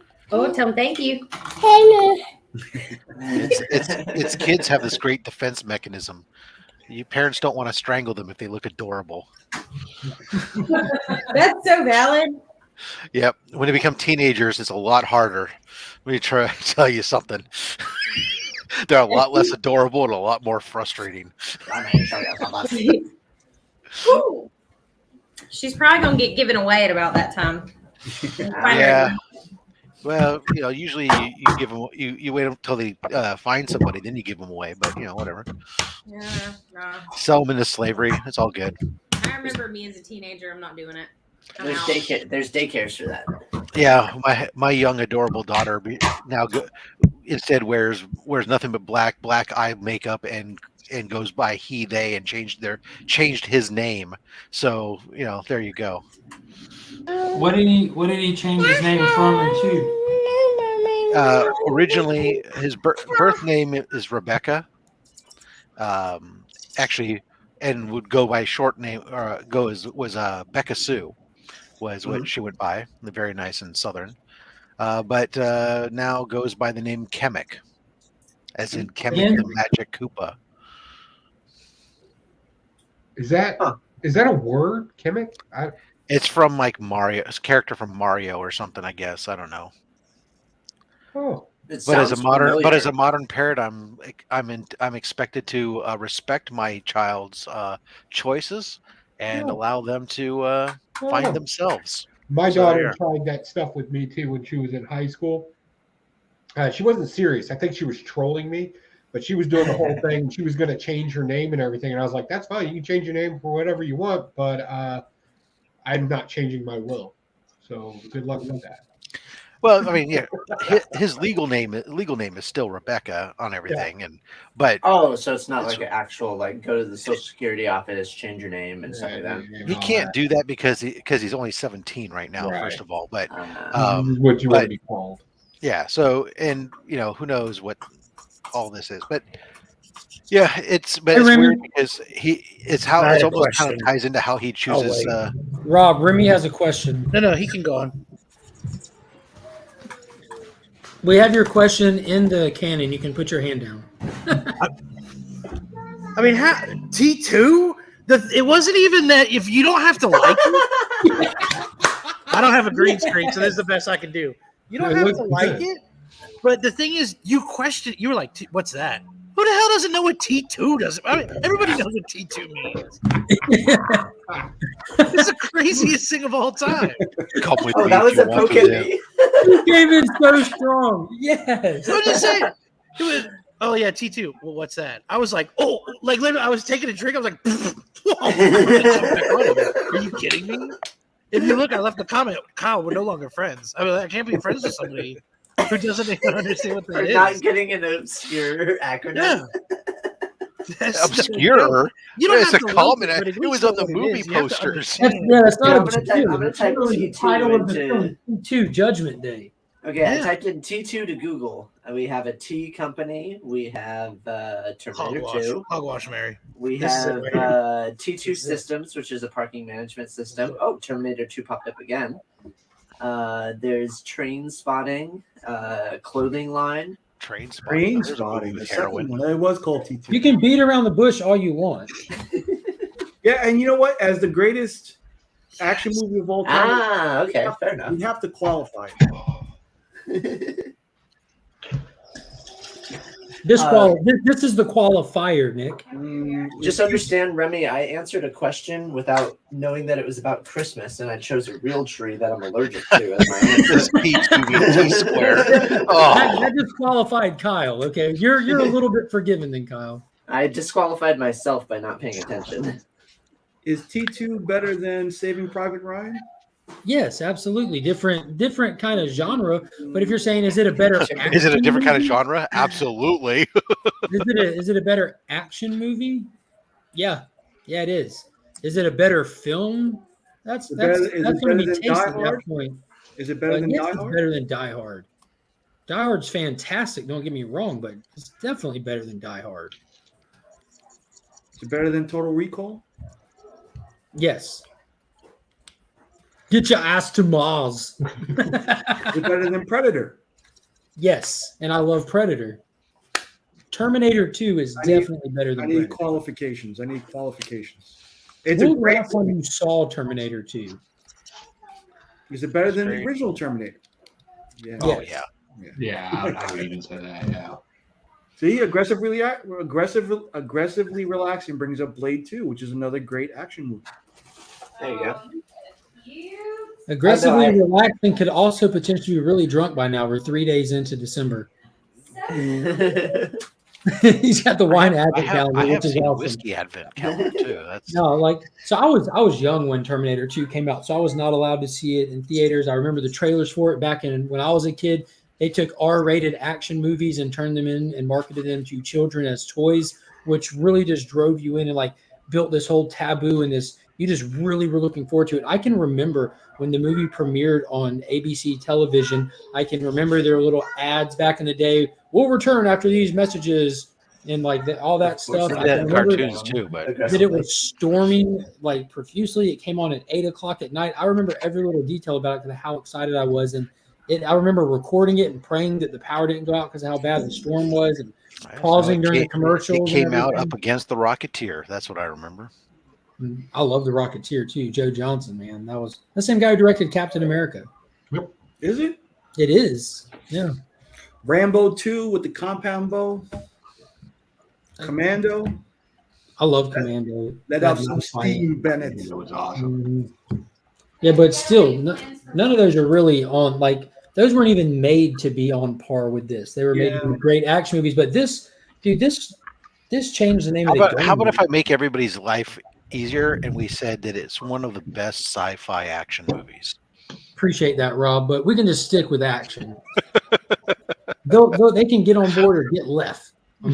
tell him thank you. It's kids have this great defense mechanism. You parents don't want to strangle them if they look adorable. That's so valid. Yep. When they become teenagers, it's a lot harder. Let me try to tell you something. They're a lot less adorable and a lot more frustrating. She's probably gonna get given away at about that time. Yeah. Well, usually you give them, you wait until they find somebody, then you give them away. But whatever. Yeah, no. Sell them into slavery. It's all good. I remember me as a teenager. I'm not doing it. There's daycares for that. Yeah, my young adorable daughter now instead wears nothing but black eye makeup and goes by he they and changed his name. So there you go. What did he change his name from and to? Originally, his birth name is Rebecca. Actually, and would go by short name was Becca Sue. Was what she went by. Very nice and southern. But now goes by the name Kemek, as in Kemek the Magic Koopa. Is that a word, Kemek? It's from like Mario, a character from Mario or something, I guess. I don't know. Oh, but as a modern parent, I'm expected to respect my child's choices and allow them to find themselves. My daughter tried that stuff with me too when she was in high school. She wasn't serious. I think she was trolling me, but she was doing the whole thing. She was going to change her name and everything. And I was like, that's fine. You can change your name for whatever you want, but I'm not changing my will. So good luck with that. Well, I mean, yeah, his legal name is still Rebecca on everything, so it's not like an actual go to the Social Security office, change your name and stuff like that. He can't do that because he's only 17 right now. Right. First of all, but what you want to be called. Yeah. So, and who knows what all this is, but yeah, it's weird because it's almost kind of ties into how he chooses. Rob, Remy has a question. No, he can go on. We have your question in the cannon. You can put your hand down. I mean, T2? It wasn't even that. If you don't have to like it, I don't have a green screen, so this is the best I can do. You don't have to like it, but the thing is, you were like, "What's that?" Who the hell doesn't know what T2 does? I mean, everybody knows what T2 means. It's the craziest thing of all time. That was a poke at me. You came in so strong. Yes. What did you say? It was, oh yeah, T2. Well, what's that? I was like, oh, like literally, I was taking a drink. I was like, are you kidding me? If you look, I left a comment. Kyle, we're no longer friends. I mean, I can't be friends with somebody who doesn't even understand what For that not is. getting an obscure acronym. Yeah. Obscure. You don't It's have a to comment. like it, but at It least was on know the what it movie is. You have to posters. understand. That's Yeah, not I'm gonna type the T2 title of the into. film. T2 Judgment Day. Okay, I Yeah. typed in T2 to Google. We have a T company. We have Terminator 2. Hogwash, Mary. We This is it have right here. T2 This is it. Systems, which is a parking management system. Oh, Terminator 2 popped up again. There's Train Spotting, clothing line. Train Train There's a movie spotting. with The second heroin. one. It was called T2. You can beat around the bush all you want. Yeah, and you know what? As the greatest action movie of all time, Ah, okay, fair enough. we have to qualify. This is the qualifier, Nick. Just understand, Remy, I answered a question without knowing that it was about Christmas, and I chose a real tree that I'm allergic to as my answer. That disqualified Kyle. Okay, you're a little bit forgiven than Kyle. I disqualified myself by not paying attention. Is T2 better than Saving Private Ryan? Yes, absolutely. Different kind of genre. But if you're saying, is it a better Is it a action different kind of movie? genre? Absolutely. Is it a better action movie? Yeah, it is. Is it a better film? That's going to be tasty at that point. Is it better than yes, Die it's Hard? better than Die Hard. Die Hard's fantastic. Don't get me wrong, but it's definitely better than Die Hard. Is it better than Total Recall? Yes. Get your ass to Mars. Is it better than Predator? Yes, and I love Predator. Terminator 2 is definitely better than I need Predator. qualifications. It's When a was the great. last time you saw Terminator 2? Is it better than great. the original Terminator? Yeah. Oh yeah. Yeah, I would even say that. Yeah. See, aggressively relaxing brings up Blade 2, which is another great action movie. There you go. Aggressively relaxing could also potentially be really drunk by now. We're 3 days into December. He's got the wine advent calendar, I have which is seen awesome. whiskey advent calendar too. That's No, I was young when Terminator 2 came out, so I was not allowed to see it in theaters. I remember the trailers for it back when I was a kid. They took R-rated action movies and turned them in and marketed them to children as toys, which really just drove you in and built this whole taboo and this. You just really were looking forward to it. I can remember when the movie premiered on ABC television. I can remember there were little ads back in the day. We'll return after these messages and all that stuff. I can remember cartoons too, but that it was storming profusely. It came on at 8:00 at night. I remember every little detail about it because of how excited I was, and I remember recording it and praying that the power didn't go out because of how bad the storm was, and pausing during the commercials. It came out everything. up against the Rocketeer. That's what I remember. I love the Rocketeer too. Joe Johnson, man, that was the same guy who directed Captain America. Yep. Is it? It is. Yeah. Rambo 2 with the compound bow. Commando. I love Commando. Let out some steam, Bennett. It was awesome. Yeah, but still, none of those are really on. Those weren't even made to be on par with this. They were made to be great action movies. But this changed the name How of the about, game. how about if I make everybody's life easier and we said that it's one of the best sci-fi action movies? Appreciate that, Rob, but we can just stick with action. They can get on board or get left. I'm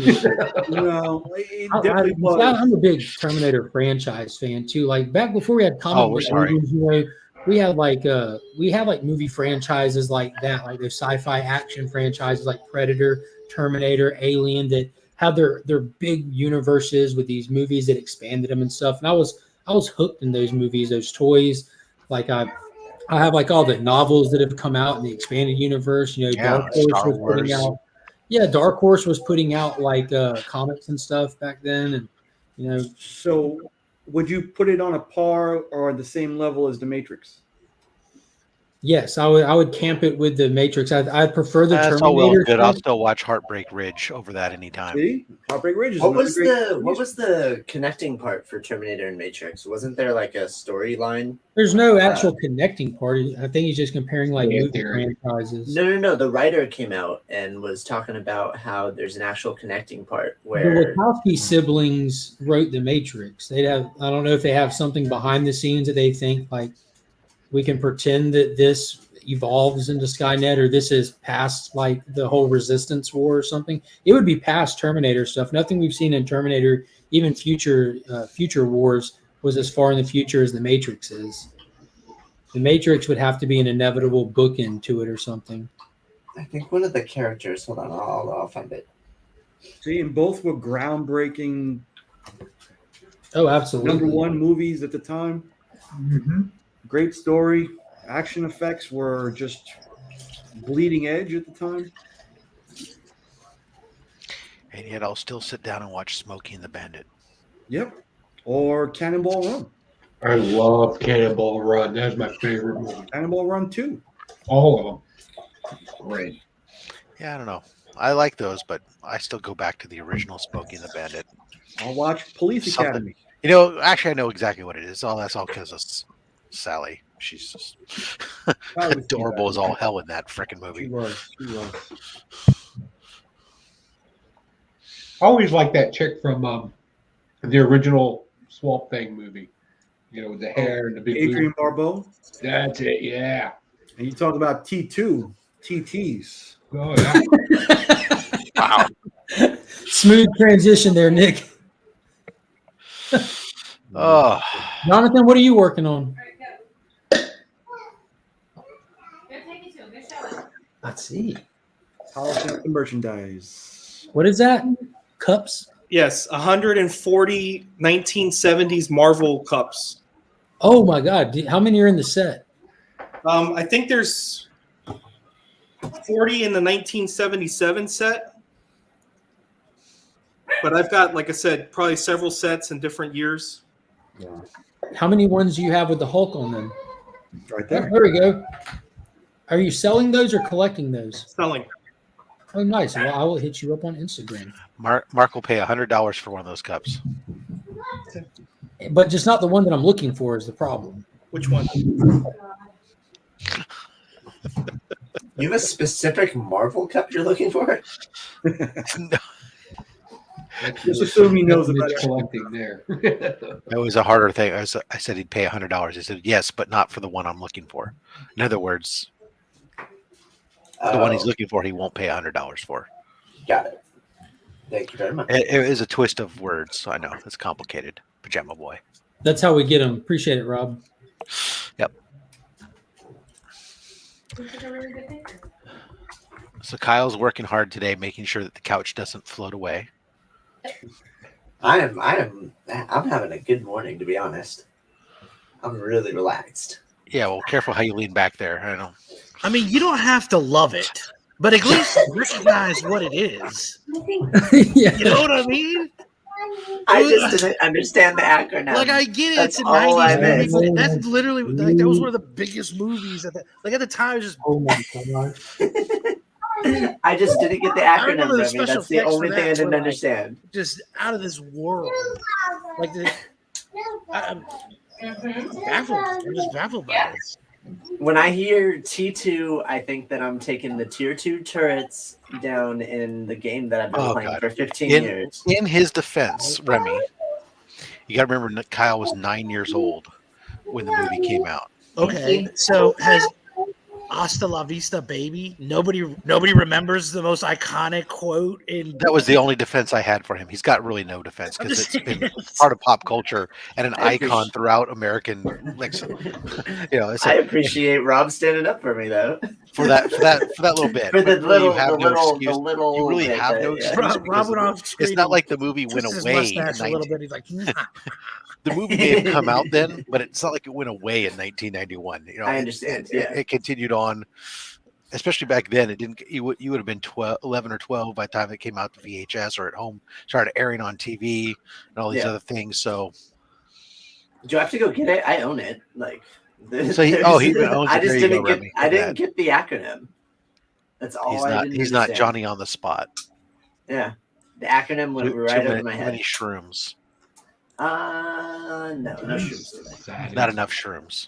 a big Terminator franchise fan too. Back before we had comic book movies, we had movie franchises like that, like those sci-fi action franchises like Predator, Terminator, Alien, that have their big universes with these movies that expanded them and stuff. And I was hooked in those movies, those toys. I have all the novels that have come out in the expanded universe. Dark Horse was putting out. Yeah, Dark Horse was putting out comics and stuff back then, and So, would you put it on a par or the same level as The Matrix? Yes, I would camp it with the Matrix. I prefer the That's Terminator. all well and good. I'll stuff. still watch Heartbreak Ridge over that anytime. See, Heartbreak Ridge is What was the connecting part for Terminator and Matrix? Wasn't there a storyline? There's no actual connecting part. I think he's just comparing movie franchises. No. The writer came out and was talking about how there's an actual connecting part The where Wachowski siblings wrote the Matrix. I don't know if they have something behind the scenes that they think we can pretend that this evolves into Skynet, or this is past like the whole Resistance War or something. It would be past Terminator stuff. Nothing we've seen in Terminator, even future wars, was as far in the future as the Matrix is. The Matrix would have to be an inevitable bookend to it or something. I think one of the characters. Hold on, I'll find it. See, and both were groundbreaking. Oh, absolutely. #1 movies at the time. Mm-hmm. Great story. Action effects were just bleeding edge at the time. And yet I'll still sit down and watch Smokey and the Bandit. Yep. Or Cannonball Run. I love Cannonball Run. That's my favorite movie. Cannonball Run 2. All of them. Great. Yeah, I don't know. I like those, but I still go back to the original Smokey and the Bandit. I'll watch Police Academy. You know, actually, I know exactly what it is. That's all because of Sally. She's just adorable as all hell in that freaking movie. She was. I always like that chick from the original Swamp Thing movie. You know, with the hair and the big Adrienne blue. Barbeau. That's it, yeah. And you talk about T2, TTs. Oh, yeah. Wow. Smooth transition there, Nick. Oh, Jonathan, what are you working on? Let's see. Polishing up the merchandise. What is that? Cups? Yes, 140 1970s Marvel cups. Oh my God! How many are in the set? I think there's 40 in the 1977 set. But I've got, like I said, probably several sets in different years. Yeah. How many ones do you have with the Hulk on them? Right there. There we go. Are you selling those or collecting those? Selling. Oh, nice. Well, I will hit you up on Instagram. Mark will pay $100 for one of those cups. But just not the one that I'm looking for is the problem. Which one? You have a specific Marvel cup you're looking for? No. Just assume he knows about Mitch collecting there. That was a harder thing. I said he'd pay $100. He said, yes, but not for the one I'm looking for. In other words, the one he's looking for, he won't pay $100 for. Got it. Thank you very much. It is a twist of words. I know. It's complicated. Pajama boy. That's how we get them. Appreciate it, Rob. Yep. So Kyle's working hard today, making sure that the couch doesn't float away. I'm having a good morning, to be honest. I'm really relaxed. Yeah, well, careful how you lean back there. I know. I mean, you don't have to love it, but at least recognize what it is. Yeah. You know what I mean? I just didn't understand the acronym. Like, I get it. That's It's a all I 90s movie, missed. but that's literally, like, that was one of the biggest movies. At the time, it was just. Oh, my God. I just didn't get the I acronym, remember the Remy. special That's the effects only for thing I that didn't were, like, understand. Just out of this world. Like, I'm baffled. I'm just baffled by this. When I hear T2, I think that I'm taking the tier 2 turrets down in the game that I've been playing for 15 years. In his defense, Remy, you got to remember Kyle was 9 years old when the movie came out. Okay, so has Hasta la vista, baby? Nobody remembers the most iconic quote in. That was the only defense I had for him. He's got really no defense because it's been part of pop culture and an icon throughout American. Like, you know, I appreciate Rob standing up for me, though. for that little bit. For the But little, you have the no little, excuse. the little. You really bit have that- no yeah. excuse. Rob went off It's screen not like the and movie went twists his away. in mustache a little bit. He's like, nah. The movie may have come out then, but it's not like it went away in 1991. You know, I understand, It continued on, especially back then. It didn't. You would have been 11 or 12 by the time it came out to VHS or at home, started airing on TV and all these Yeah. other things. So, Do I have to go get it? I own it. Like, So he owns I it. just There you didn't go, get. Remy. I didn't get the acronym. That's all. he's not Johnny on the spot. Yeah, the acronym went Too right over many, my too head. many shrooms. No shrooms today. Not enough shrooms.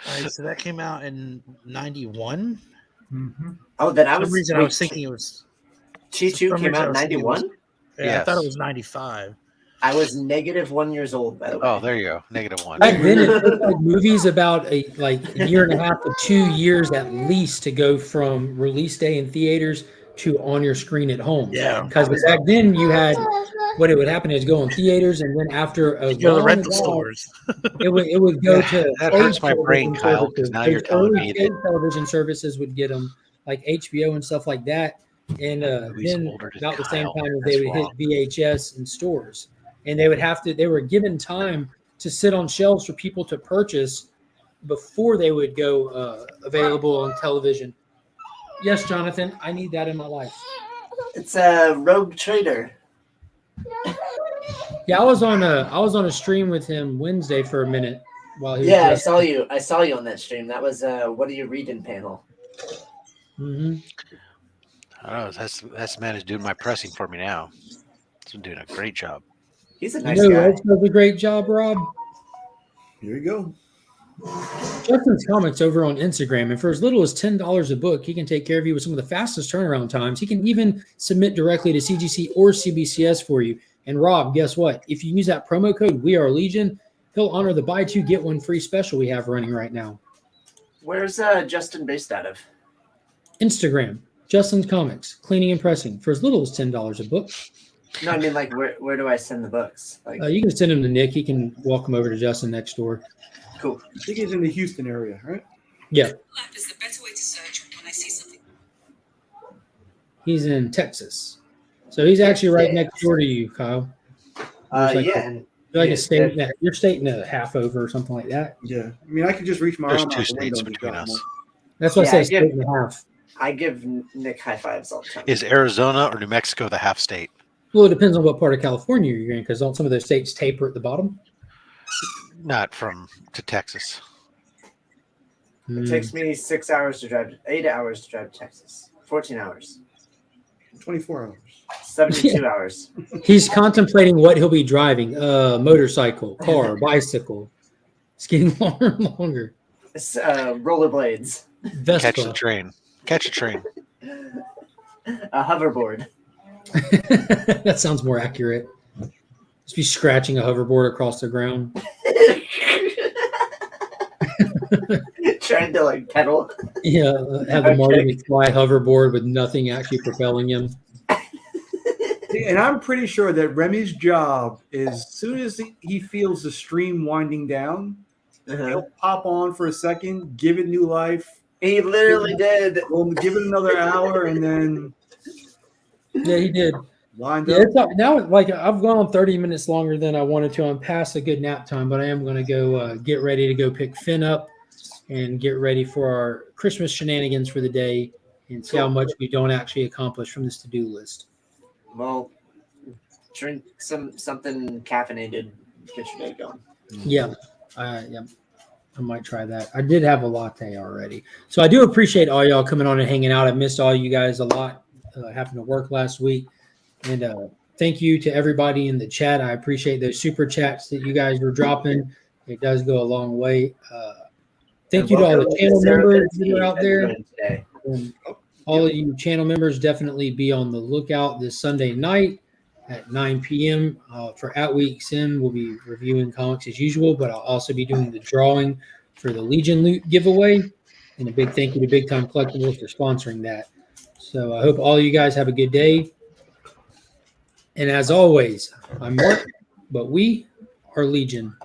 All right, so that came out in 91. Oh, then I For was. some reason I wait, was thinking it was. T2 for some came reason I out in was thinking it was- 91. Yeah, I thought it was 95. I was -1 years old, by the way. Oh, there you go. -1. Back then, it took like movies about a year and a half to 2 years at least to go from release day in theaters to on your screen at home. Yeah. Because back then you had what it would happen is go in theaters, and then after a You go to the long rental while, stores. it would go Yeah, to that state hurts my brain, television Kyle, 'cause services. now Those you're telling early me state that- television services would get them, like HBO and stuff like that. And then older than about the same Kyle. time as That's they would wrong. hit VHS in stores, and they were given time to sit on shelves for people to purchase before they would go available on television. Yes, Jonathan, I need that in my life. It's a Rogue Trader. Yeah, I was on a stream with him Wednesday for a minute while he was Yeah, I just- saw you. I saw you on that stream. That was what are you reading panel. Mhm. I don't know. That's the man who's doing my pressing for me now. He's been doing a great job. He's a You nice know who guy. else does a great job, Rob? Here you go. Justin's Comics over on Instagram, and for as little as $10 a book, he can take care of you with some of the fastest turnaround times. He can even submit directly to CGC or CBCS for you. And Rob, guess what? If you use that promo code We Are Legion, he'll honor the buy two get one free special we have running right now. Where's Justin based out of? Instagram, Justin's Comics, cleaning and pressing for as little as $10 a book. No, I mean like where do I send the books? Like You can send him to Nick. He can walk him over to Justin next door. Cool. I think he's in the Houston area, right? Yeah, Is the better way to search when I see something. he's in Texas, so he's actually right next door to you, Kyle. There's yeah. you're like a state. You're stating a half over or something like that. Yeah. I mean, I could just reach my There's arm two out the states window and between drop us. him off. That's what Yeah, I say, I state give- and a half. I give Nick high fives all the time. Is Arizona or New Mexico the half state? Well, it depends on what part of California you're in, because don't some of those states taper at the bottom? Not from to Texas. It takes me 6 hours to drive, 8 hours to drive to Texas. 14 hours. 24 hours. 72 hours. He's contemplating what he'll be driving: motorcycle, car, bicycle. It's getting longer and longer. It's rollerblades. Vespa. Catch the train. Catch a train. A hoverboard. That sounds more accurate. Just be scratching a hoverboard across the ground. Trying to like pedal. Yeah, have a Marty McFly hoverboard with nothing actually propelling him. And I'm pretty sure that Remy's job is as soon as he feels the stream winding down, he'll pop on for a second, give it new life. He literally did. We'll give it another hour, and then Yeah, he did. wind Yeah, up. it's not, now like I've gone on 30 minutes longer than I wanted to. I'm past a good nap time, but I am going to go get ready to go pick Finn up and get ready for our Christmas shenanigans for the day and see how much we don't actually accomplish from this to-do list. Well, drink something caffeinated. Get your day going. Yeah, I might try that. I did have a latte already. So I do appreciate all y'all coming on and hanging out. I missed all you guys a lot having to work last week. And thank you to everybody in the chat. I appreciate those super chats that you guys were dropping. It does go a long way. Thank you to all the channel members that are out there. And all of you channel members, definitely be on the lookout this Sunday night at 9 p.m. For At Week's End. We'll be reviewing comics as usual, but I'll also be doing the drawing for the Legion loot giveaway. And a big thank you to Big Time Collectibles for sponsoring that. So I hope all you guys have a good day. And as always, I'm Mark, but we are Legion.